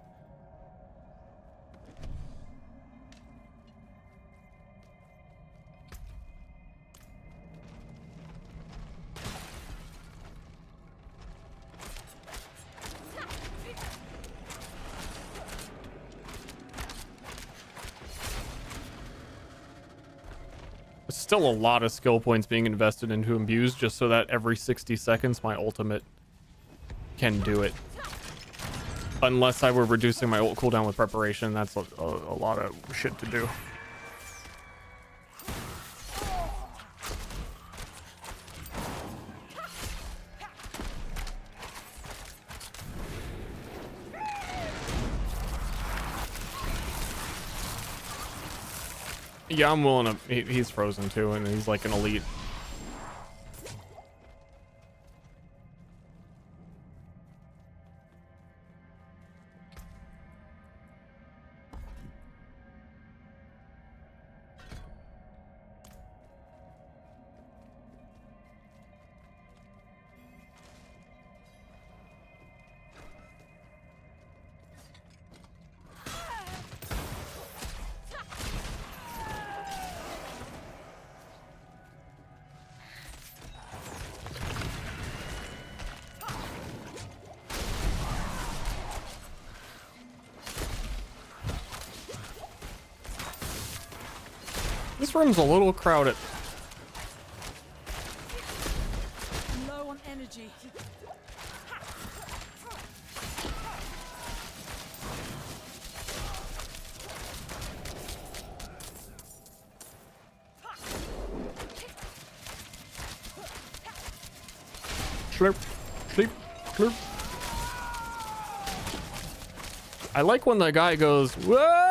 Still a lot of skill points being invested into imbues just so that every 60 seconds my ultimate can do it. Unless I were reducing my ult cooldown with preparation, that's a lot of shit to do. Yeah, I'm willing to. He's frozen too, and he's like an elite. This room's a little crowded. Low on energy. Slurp, sleep, slurp. I like when the guy goes, "Whoa!"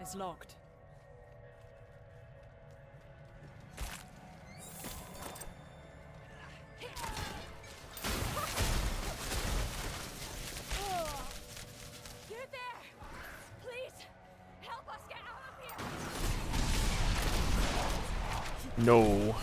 It's locked. No.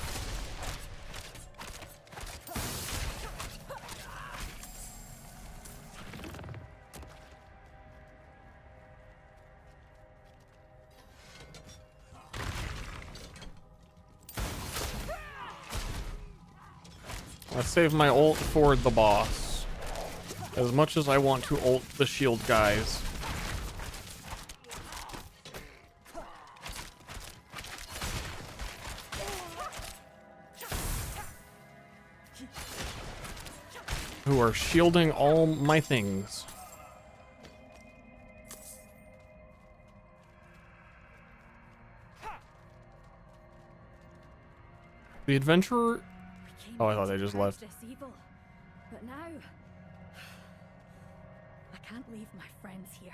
Let's save my ult for the boss. As much as I want to ult the shield guys. Who are shielding all my things. The adventurer. Oh, I thought they just left. This evil, but now I can't leave my friends here.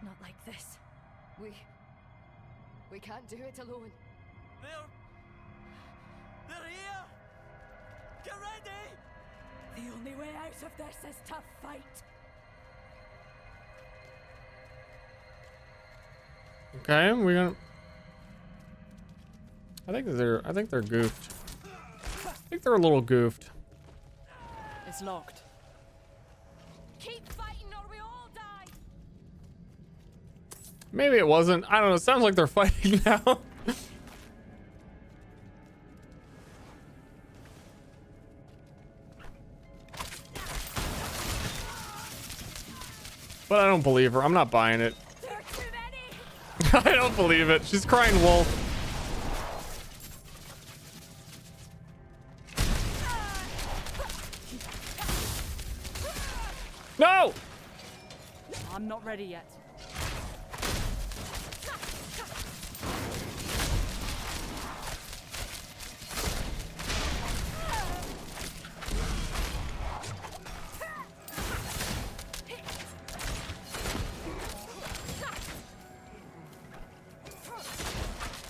Not like this. We can't do it alone. They're here! Get ready! The only way out of this is to fight. Okay, we're gonna. I think they're goofed. I think they're a little goofed. It's locked. Keep fighting or we all die. Maybe it wasn't. I don't know. It sounds like they're fighting now. But I don't believe her. I'm not buying it. I don't believe it. She's crying wolf. No! I'm not ready yet.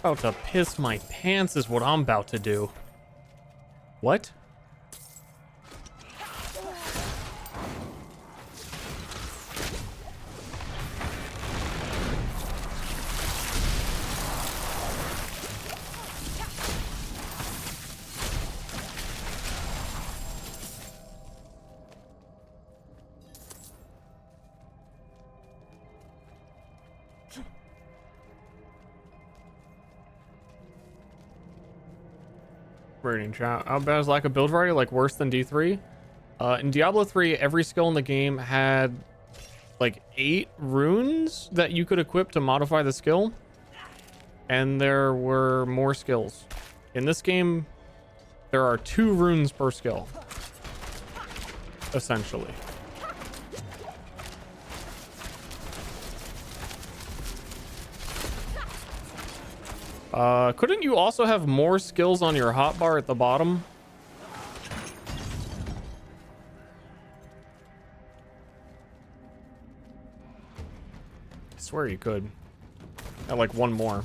About to piss my pants is what I'm about to do. What? Rating chat. How bad is lack of build variety? Like worse than D3? In Diablo 3, every skill in the game had like 8 runes that you could equip to modify the skill. And there were more skills. In this game, there are 2 runes per skill. Essentially. Couldn't you also have more skills on your hotbar at the bottom? I swear you could. At like one more.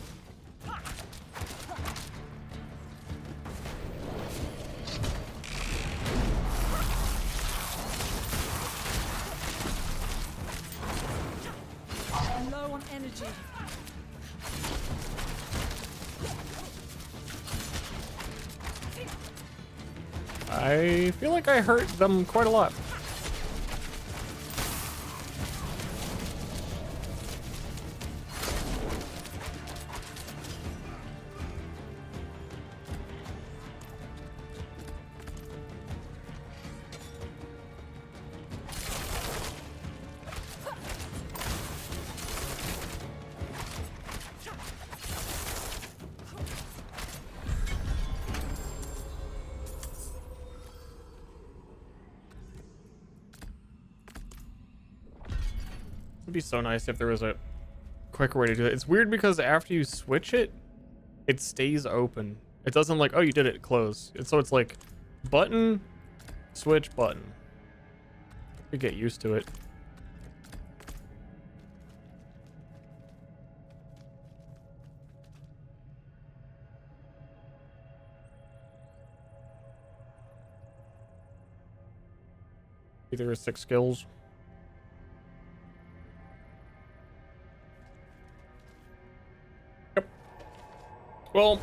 I'm low on energy. I feel like I hurt them quite a lot. It'd be so nice if there was a quicker way to do it. It's weird because after you switch it, it stays open. It doesn't like, oh, you did it, close. So it's like button, switch, button. You get used to it. Either is 6 skills. Well,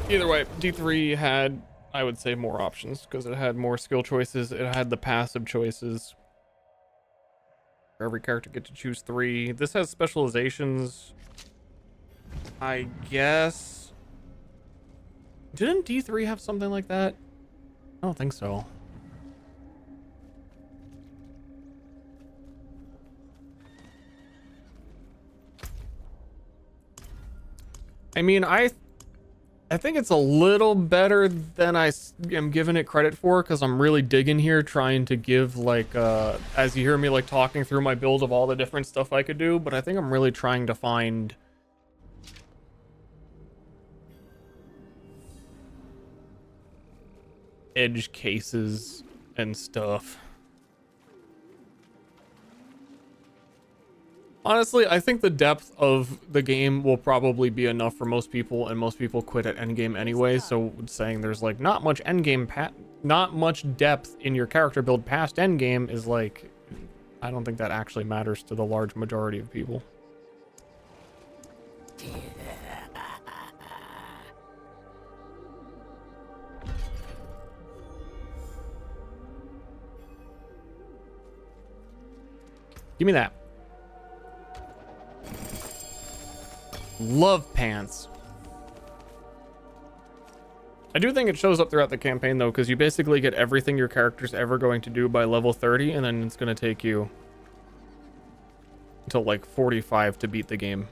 Either way, D3 had, I would say, more options because it had more skill choices. It had the passive choices. For every character get to choose 3. This has specializations, I guess. Didn't D3 have something like that? I don't think so. I mean, I think it's a little better than I am giving it credit for, because I'm really digging here, trying to give, like, as you hear me, like, talking through my build of all the different stuff I could do, but I think I'm really trying to find edge cases and stuff. Honestly, I think the depth of the game will probably be enough for most people, and most people quit at endgame anyway, so saying there's like not much depth in your character build past endgame is like, I don't think that actually matters to the large majority of people. Give me that. Love pants. I do think it shows up throughout the campaign though, because you basically get everything your character's ever going to do by level 30, and then it's going to take you until like 45 to beat the game.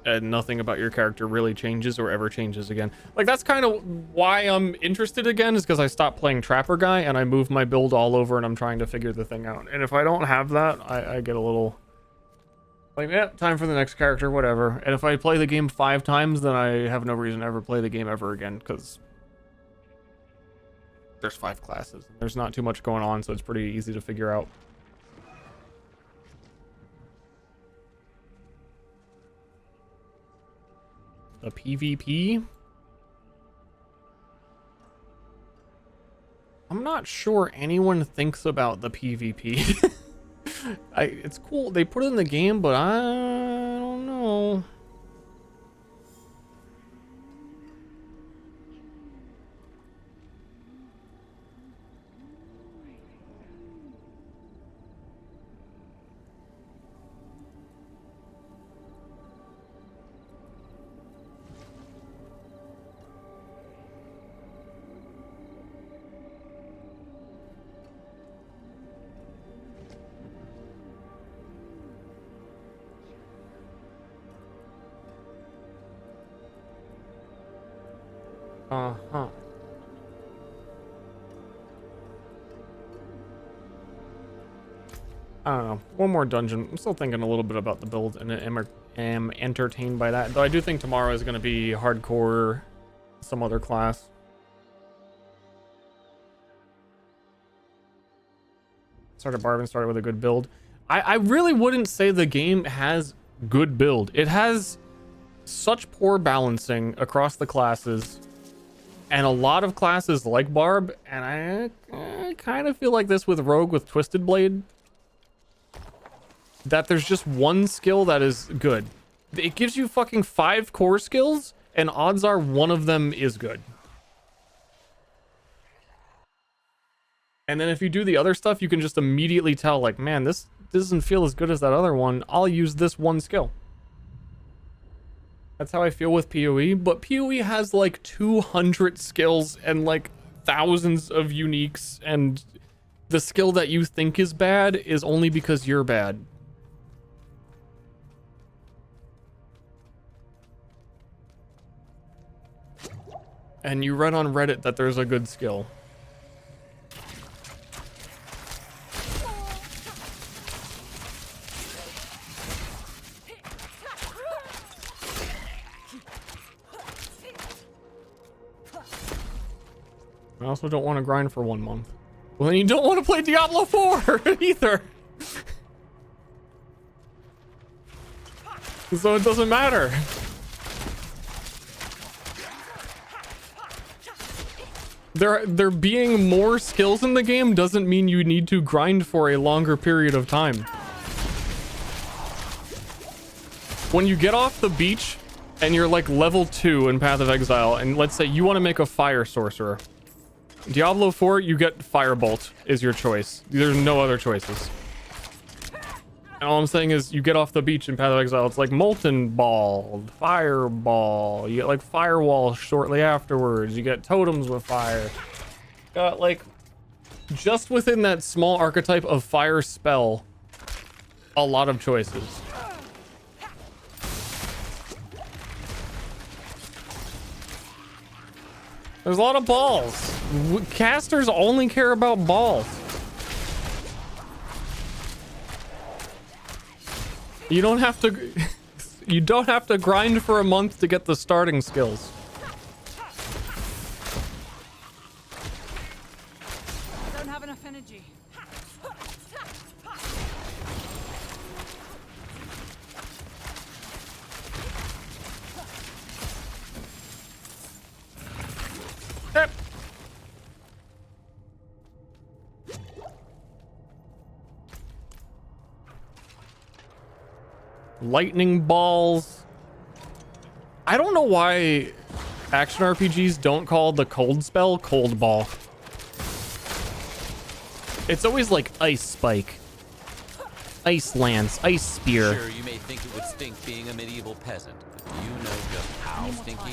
And nothing about your character really changes or ever changes again. Like, that's kind of why I'm interested again, is because I stopped playing Trapper Guy and I moved my build all over and I'm trying to figure the thing out. And if I don't have that, I get a little like, yeah, time for the next character, whatever. And if I play the game 5 times, then I have no reason to ever play the game ever again, because there's 5 classes. There's not too much going on, so it's pretty easy to figure out. The PvP? I'm not sure anyone thinks about the PvP. It's cool. They put it in the game, but I don't know. Uh-huh. I don't know. One more dungeon. I'm still thinking a little bit about the build, and am entertained by that. Though I do think tomorrow is going to be hardcore some other class. Started Barbin, started with a good build. I really wouldn't say the game has good build. It has such poor balancing across the classes. And a lot of classes like Barb, and I kind of feel like this with Rogue with Twisted Blade, that there's just one skill that is good. It gives you fucking 5 core skills, and odds are one of them is good. And then if you do the other stuff, you can just immediately tell, like, man, this doesn't feel as good as that other one. I'll use this one skill. That's how I feel with PoE, but PoE has like 200 skills and like thousands of uniques, and the skill that you think is bad is only because you're bad. And you read on Reddit that there's a good skill. I also don't want to grind for 1 month. Well, then you don't want to play Diablo 4 either. So it doesn't matter. There being more skills in the game doesn't mean you need to grind for a longer period of time. When you get off the beach and you're like level 2 in Path of Exile, and let's say you want to make a fire sorcerer. Diablo 4, you get Firebolt is your choice. There's no other choices. And all I'm saying is you get off the beach in Path of Exile, it's like Molten Ball, Fireball, you get like Firewall shortly afterwards, you get totems with fire. Got like, just within that small archetype of fire spell, a lot of choices. There's a lot of balls. Casters only care about balls. You don't have to you don't have to grind for a month to get the starting skills. I don't have enough energy. Yep. Lightning balls. I don't know why action RPGs don't call the cold spell cold ball. It's always like ice spike, ice lance, ice spear. Sure, you may think it would stink being a medieval peasant, but do you know just how stinky?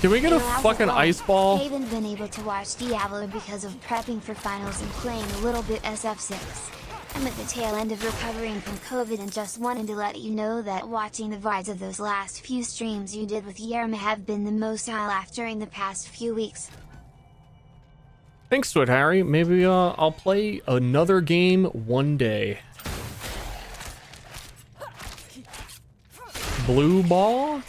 Can we get a In Diablo fucking 4, ice ball? I haven't been able to watch Diablo because of prepping for finals and playing a little bit SF6. I'm at the tail end of recovering from COVID and just wanted to let you know that watching the VODs of those last few streams you did with Yerma have been the most I laughed during the past few weeks. Thanks to it, Harry. Maybe I'll play another game one day. Blue ball?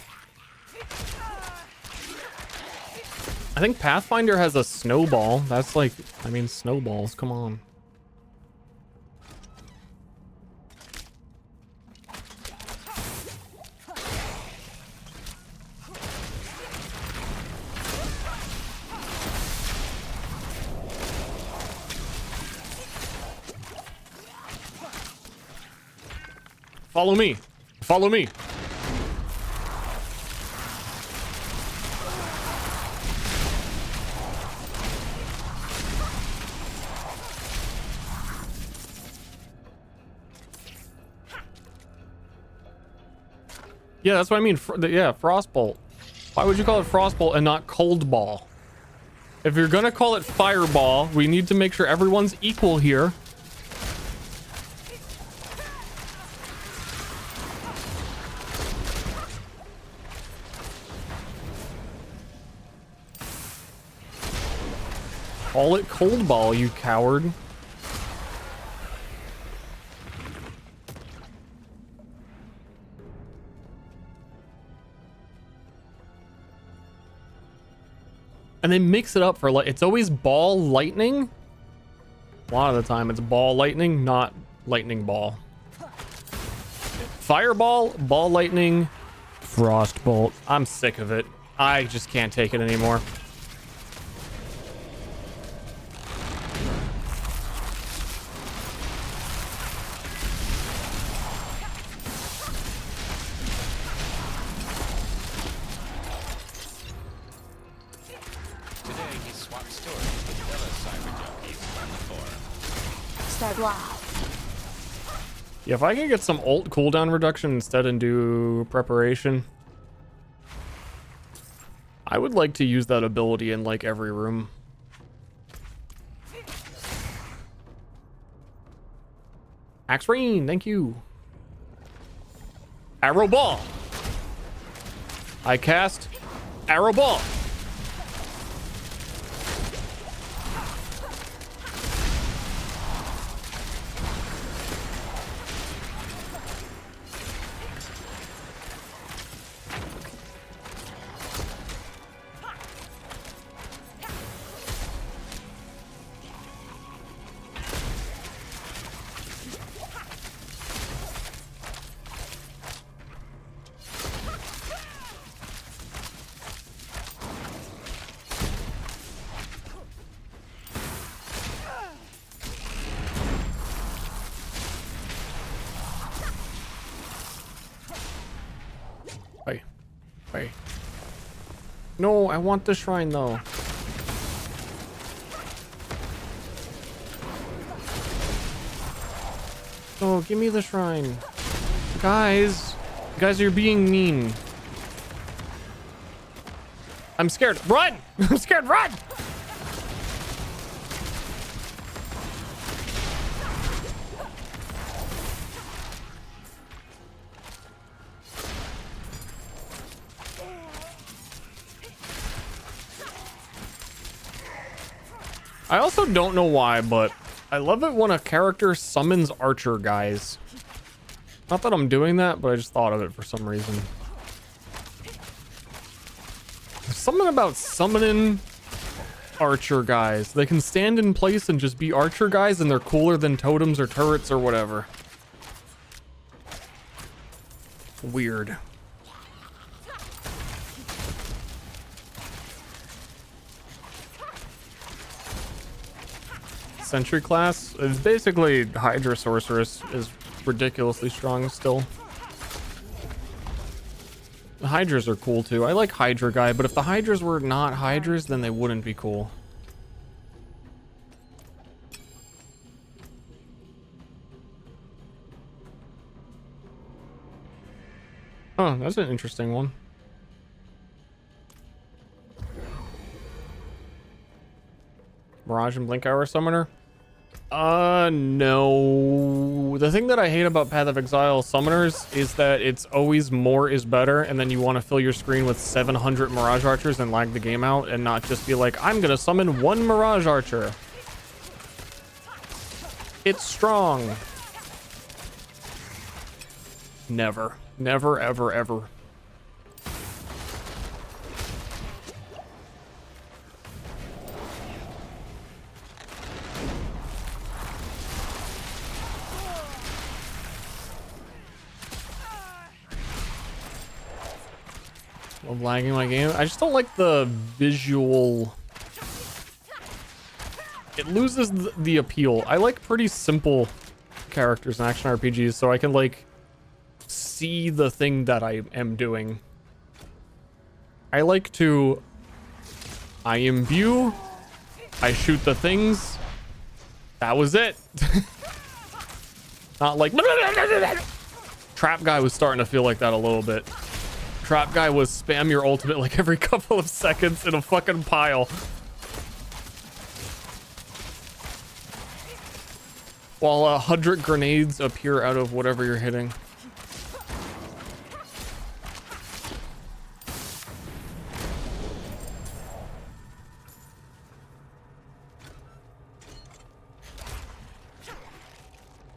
I think Pathfinder has a snowball. That's like, I mean, snowballs, come on. Follow me. Follow me. Yeah, that's what I mean. Yeah, Frostbolt. Why would you call it Frostbolt and not Cold Ball? If you're gonna call it Fireball, we need to make sure everyone's equal here. Call it Cold Ball, you coward. And they mix it up for like, it's always ball lightning. A lot of the time it's ball lightning, not lightning ball. Fireball, ball lightning, frostbolt. I'm sick of it. I just can't take it anymore. Today he swapped stories with fellow cyber junkies on the forum. Start blah. Yeah, if I can get some ult cooldown reduction instead and do preparation, I would like to use that ability in like every room. Axe Rain, thank you. Arrow Ball. I cast Arrow Ball. Wait. No, I want the shrine though. Oh, give me the shrine. Guys, you're being mean. I'm scared. Run! I'm scared. Run! I also don't know why, but I love it when a character summons archer guys. Not that I'm doing that, but I just thought of it for some reason. There's something about summoning archer guys. They can stand in place and just be archer guys, and they're cooler than totems or turrets or whatever. Weird. Sentry class is basically Hydra Sorceress is ridiculously strong still. The Hydras are cool too. I like Hydra guy, but if the Hydras were not Hydras, then they wouldn't be cool. Oh, that's an interesting one. Mirage and Blink Hour Summoner? No. The thing that I hate about Path of Exile summoners is that it's always more is better, and then you want to fill your screen with 700 Mirage Archers and lag the game out and not just be like, I'm gonna summon one Mirage Archer. It's strong. Never. Never, ever, ever. Love lagging my game. I just don't like the visual. It loses the appeal. I like pretty simple characters in action RPGs, so I can like see the thing that I am doing. I like to imbue, I shoot the things. That was it. Not like Trap Guy was starting to feel like that a little bit. Trap Guy was spam your ultimate like every couple of seconds in a fucking pile. While 100 grenades appear out of whatever you're hitting.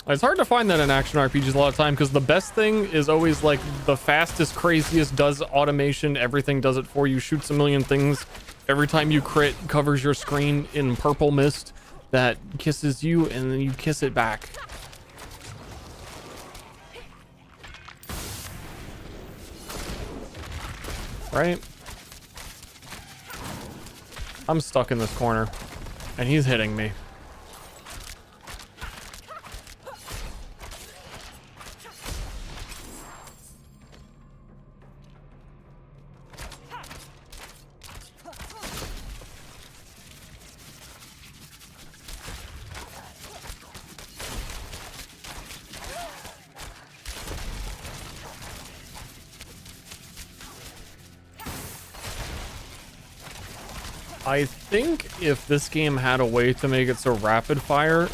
It's hard to find that in action RPGs a lot of time because the best thing is always like the fastest, craziest, does automation, everything does it for you, shoots a million things. Every time you crit, covers your screen in purple mist that kisses you and then you kiss it back. Right? I'm stuck in this corner and he's hitting me. I think if this game had a way to make it so rapid fire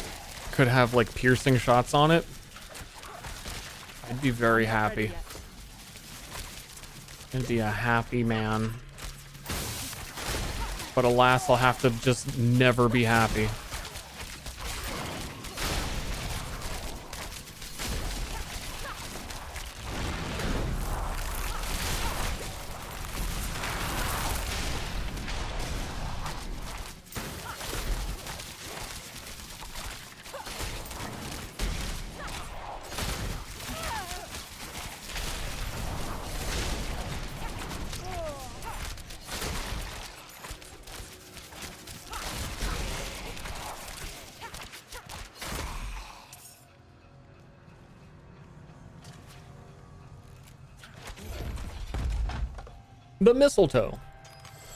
could have like piercing shots on it, I'd be very happy. I'd be a happy man. But alas, I'll have to just never be happy. The mistletoe.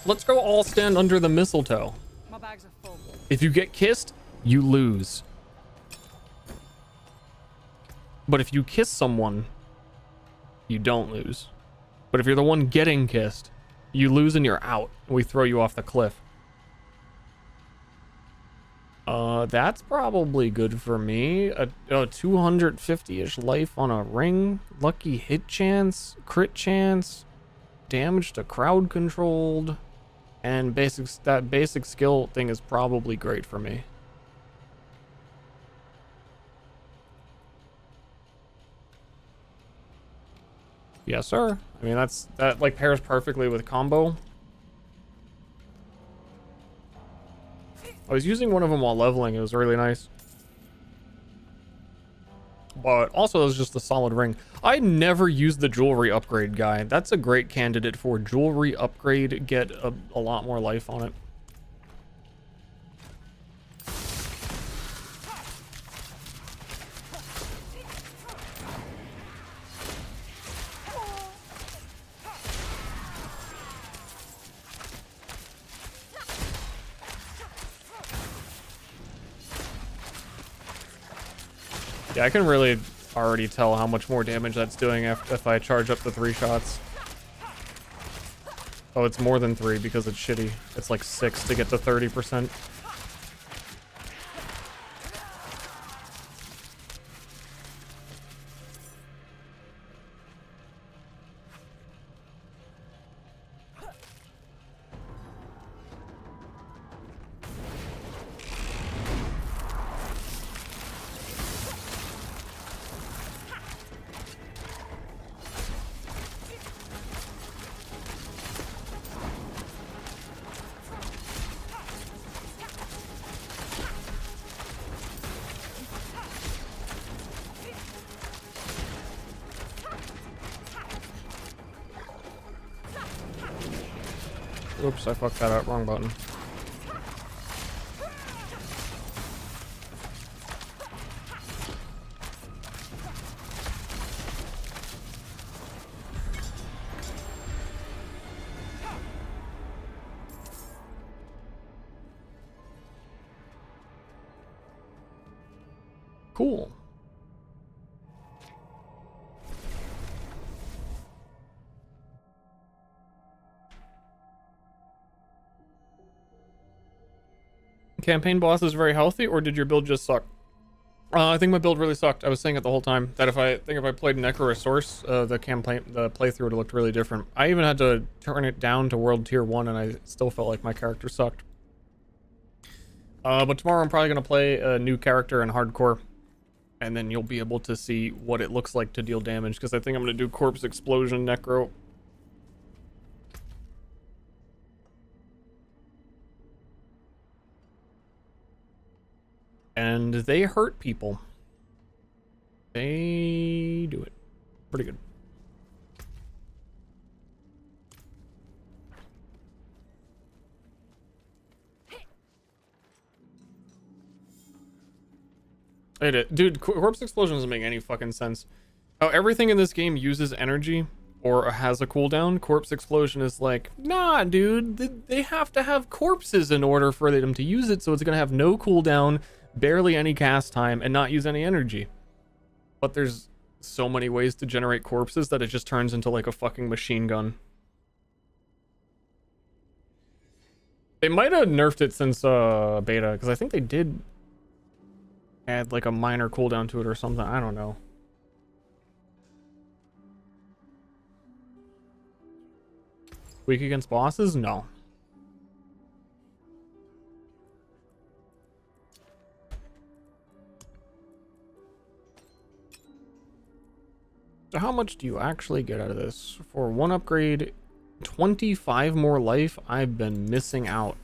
Let's go all stand under the mistletoe. My bags are full. If you get kissed, you lose. But if you kiss someone, you don't lose. But if you're the one getting kissed, you lose and you're out. We throw you off the cliff. That's probably good for me. A 250-ish life on a ring. Lucky hit chance. Crit chance. Damage to crowd controlled. And that basic skill thing is probably great for me. Yes, sir. I mean, that like pairs perfectly with combo. I was using one of them while leveling. It was really nice. But also, it was just a solid ring. I never used the jewelry upgrade guy. That's a great candidate for jewelry upgrade. Get a lot more life on it. Yeah, I can really already tell how much more damage that's doing if I charge up the 3 shots. Oh, it's more than 3 because it's shitty. It's like 6 to get to 30%. Oops, I fucked that up. Wrong button. Cool. Campaign boss is very healthy, or did your build just suck? I think my build really sucked. I was saying it the whole time that if I played Necroresource, the playthrough would have looked really different. I even had to turn it down to World Tier 1, and I still felt like my character sucked. But tomorrow I'm probably gonna play a new character in Hardcore, and then you'll be able to see what it looks like to deal damage. Because I think I'm gonna do Corpse Explosion Necro. And they hurt people. They do it. Pretty good. Dude, Corpse Explosion doesn't make any fucking sense. Oh, everything in this game uses energy or has a cooldown. Corpse Explosion is like, nah, dude. They have to have corpses in order for them to use it, so it's gonna have no cooldown, barely any cast time, and not use any energy. But there's so many ways to generate corpses that it just turns into like a fucking machine gun. They might have nerfed it since beta, because I think they did add like a minor cooldown to it or something. I don't know. Weak against bosses? No. So how much do you actually get out of this? For one upgrade, 25 more life. I've been missing out.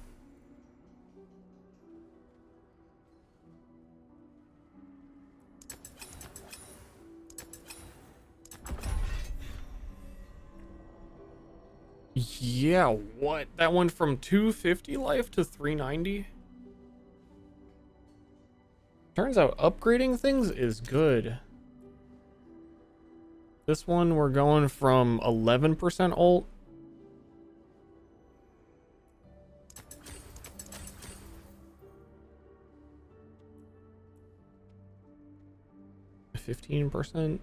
Yeah, what? That went from 250 life to 390? Turns out upgrading things is good. This one, we're going from 11% ult 15%.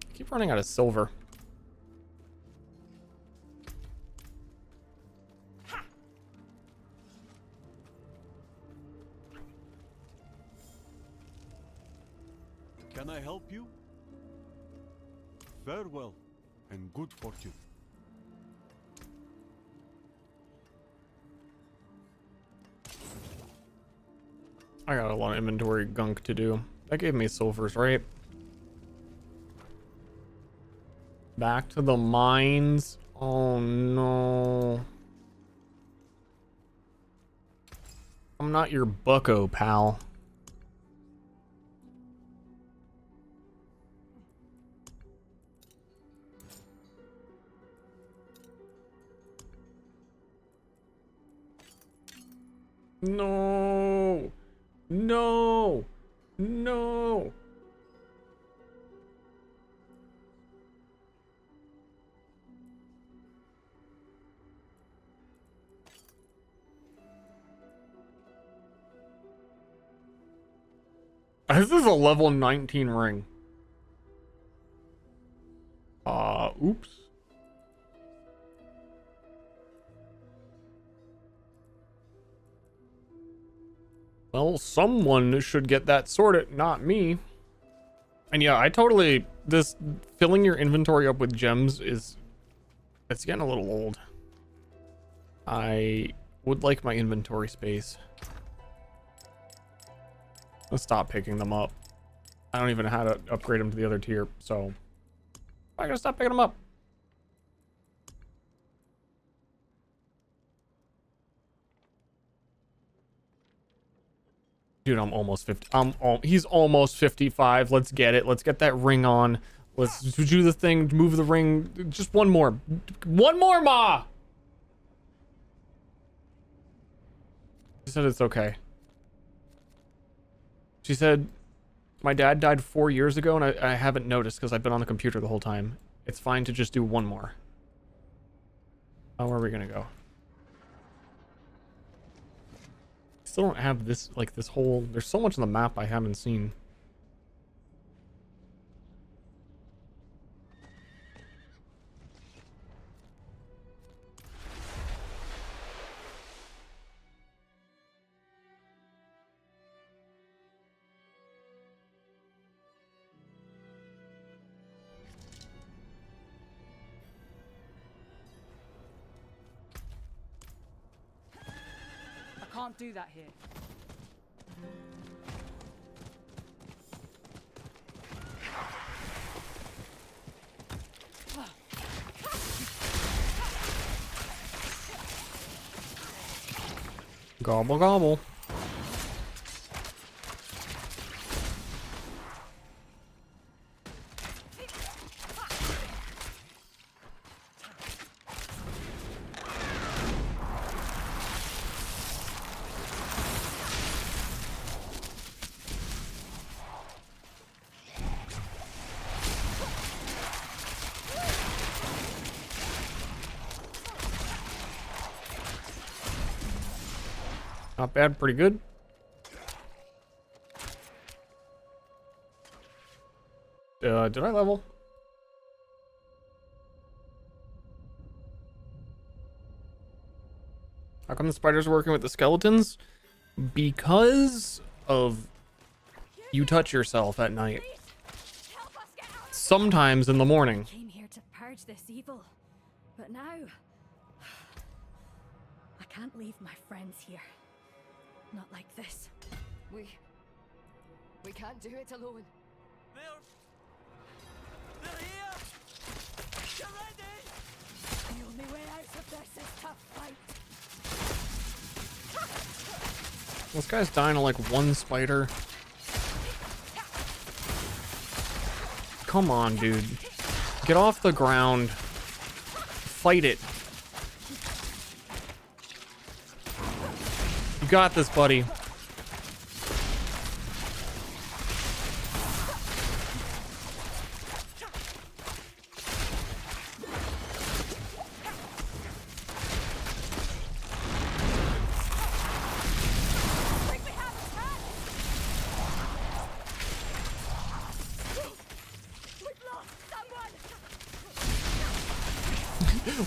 I keep running out of silver. Can I help you? Farewell and good fortune. I got a lot of inventory gunk to do. That gave me silvers, right? Back to the mines. Oh no. I'm not your bucko, pal. No. No. No. This is a level 19 ring. Oops. Well, someone should get that sorted, not me. And yeah, I totally... This filling your inventory up with gems is... It's getting a little old. I would like my inventory space. Let's stop picking them up. I don't even know how to upgrade them to the other tier, so... I gotta stop picking them up. Dude, I'm almost 50. He's almost 55. Let's get it. Let's get that ring on. Let's do the thing. Move the ring. Just one more. One more, Ma! She said it's okay. She said, my dad died 4 years ago and I haven't noticed because I've been on the computer the whole time. It's fine to just do one more. Oh, where are we gonna go? Still don't have this, like, this whole... There's so much on the map I haven't seen. I can't do that here. Gobble, gobble. Not bad, pretty good. Did I level? How come the spiders are working with the skeletons? Because of you touch yourself at night. Sometimes in the morning. I came here to purge this evil, but now I can't leave my friends here. Not like this. We can't do it alone. They're here! Get ready! The only way out of this is to fight. This guy's dying to like one spider. Come on, dude. Get off the ground. Fight it. You got this, buddy.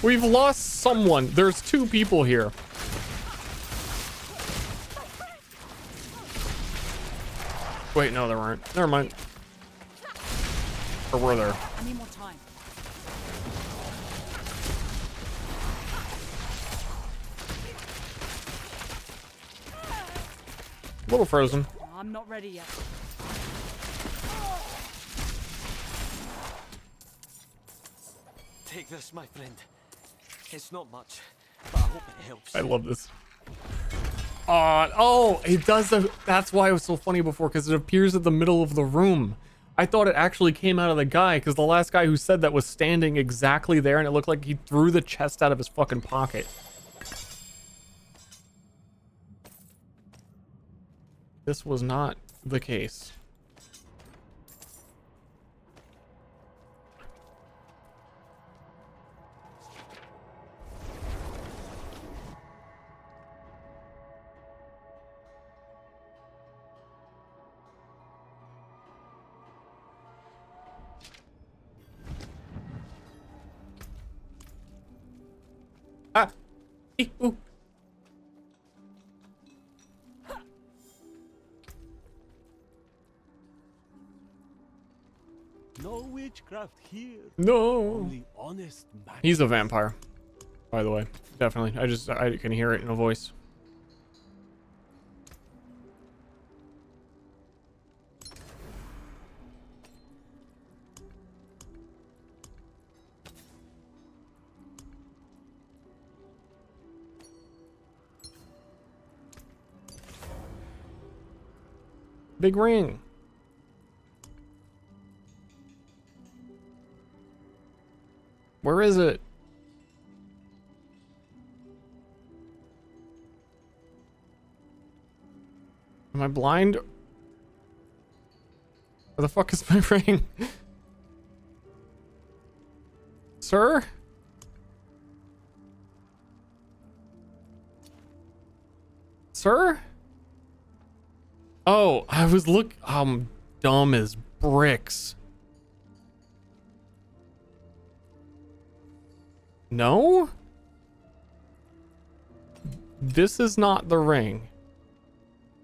We've lost someone. There's 2 people here. Wait, no, there aren't. Never mind. Or were there? I need more time. A little frozen. I'm not ready yet. Take this, my friend. It's not much, but I hope it helps. I love this. Oh, it does. That's why it was so funny before, because it appears at the middle of the room. I thought it actually came out of the guy, because the last guy who said that was standing exactly there, and it looked like he threw the chest out of his fucking pocket. This was not the case. Ah! Ooh. No witchcraft here. No. Only honest magic. He's a vampire, by the way. Definitely. I can hear it in a voice. Big ring. Where is it? Am I blind? Where the fuck is my ring? Sir? Sir? Oh, I was I'm dumb as bricks. No? This is not the ring.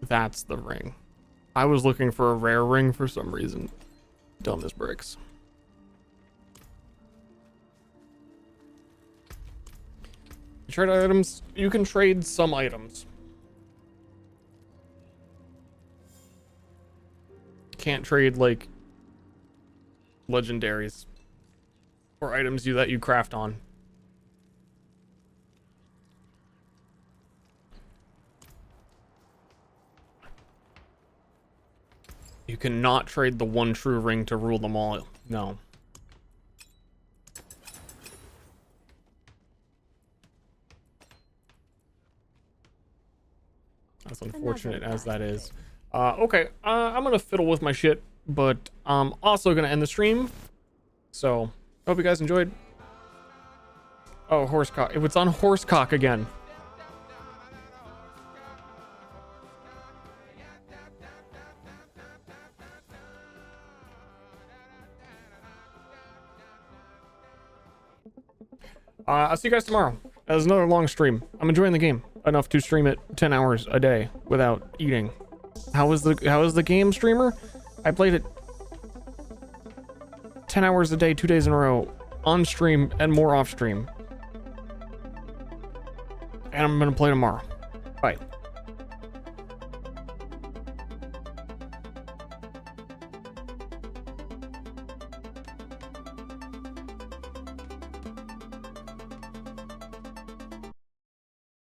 That's the ring. I was looking for a rare ring for some reason. Dumb as bricks. Trade items. You can trade some items. Can't trade like legendaries or items that you craft on. You cannot trade the one true ring to rule them all. No. As unfortunate as that is. Okay, I'm gonna fiddle with my shit, but I'm also gonna end the stream. So, hope you guys enjoyed. Oh, horsecock. It's on horsecock again. I'll see you guys tomorrow. As another long stream. I'm enjoying the game enough to stream it 10 hours a day without eating. How was the game, streamer? I played it 10 hours a day, 2 days in a row, on stream and more off stream. And I'm gonna play tomorrow. Bye.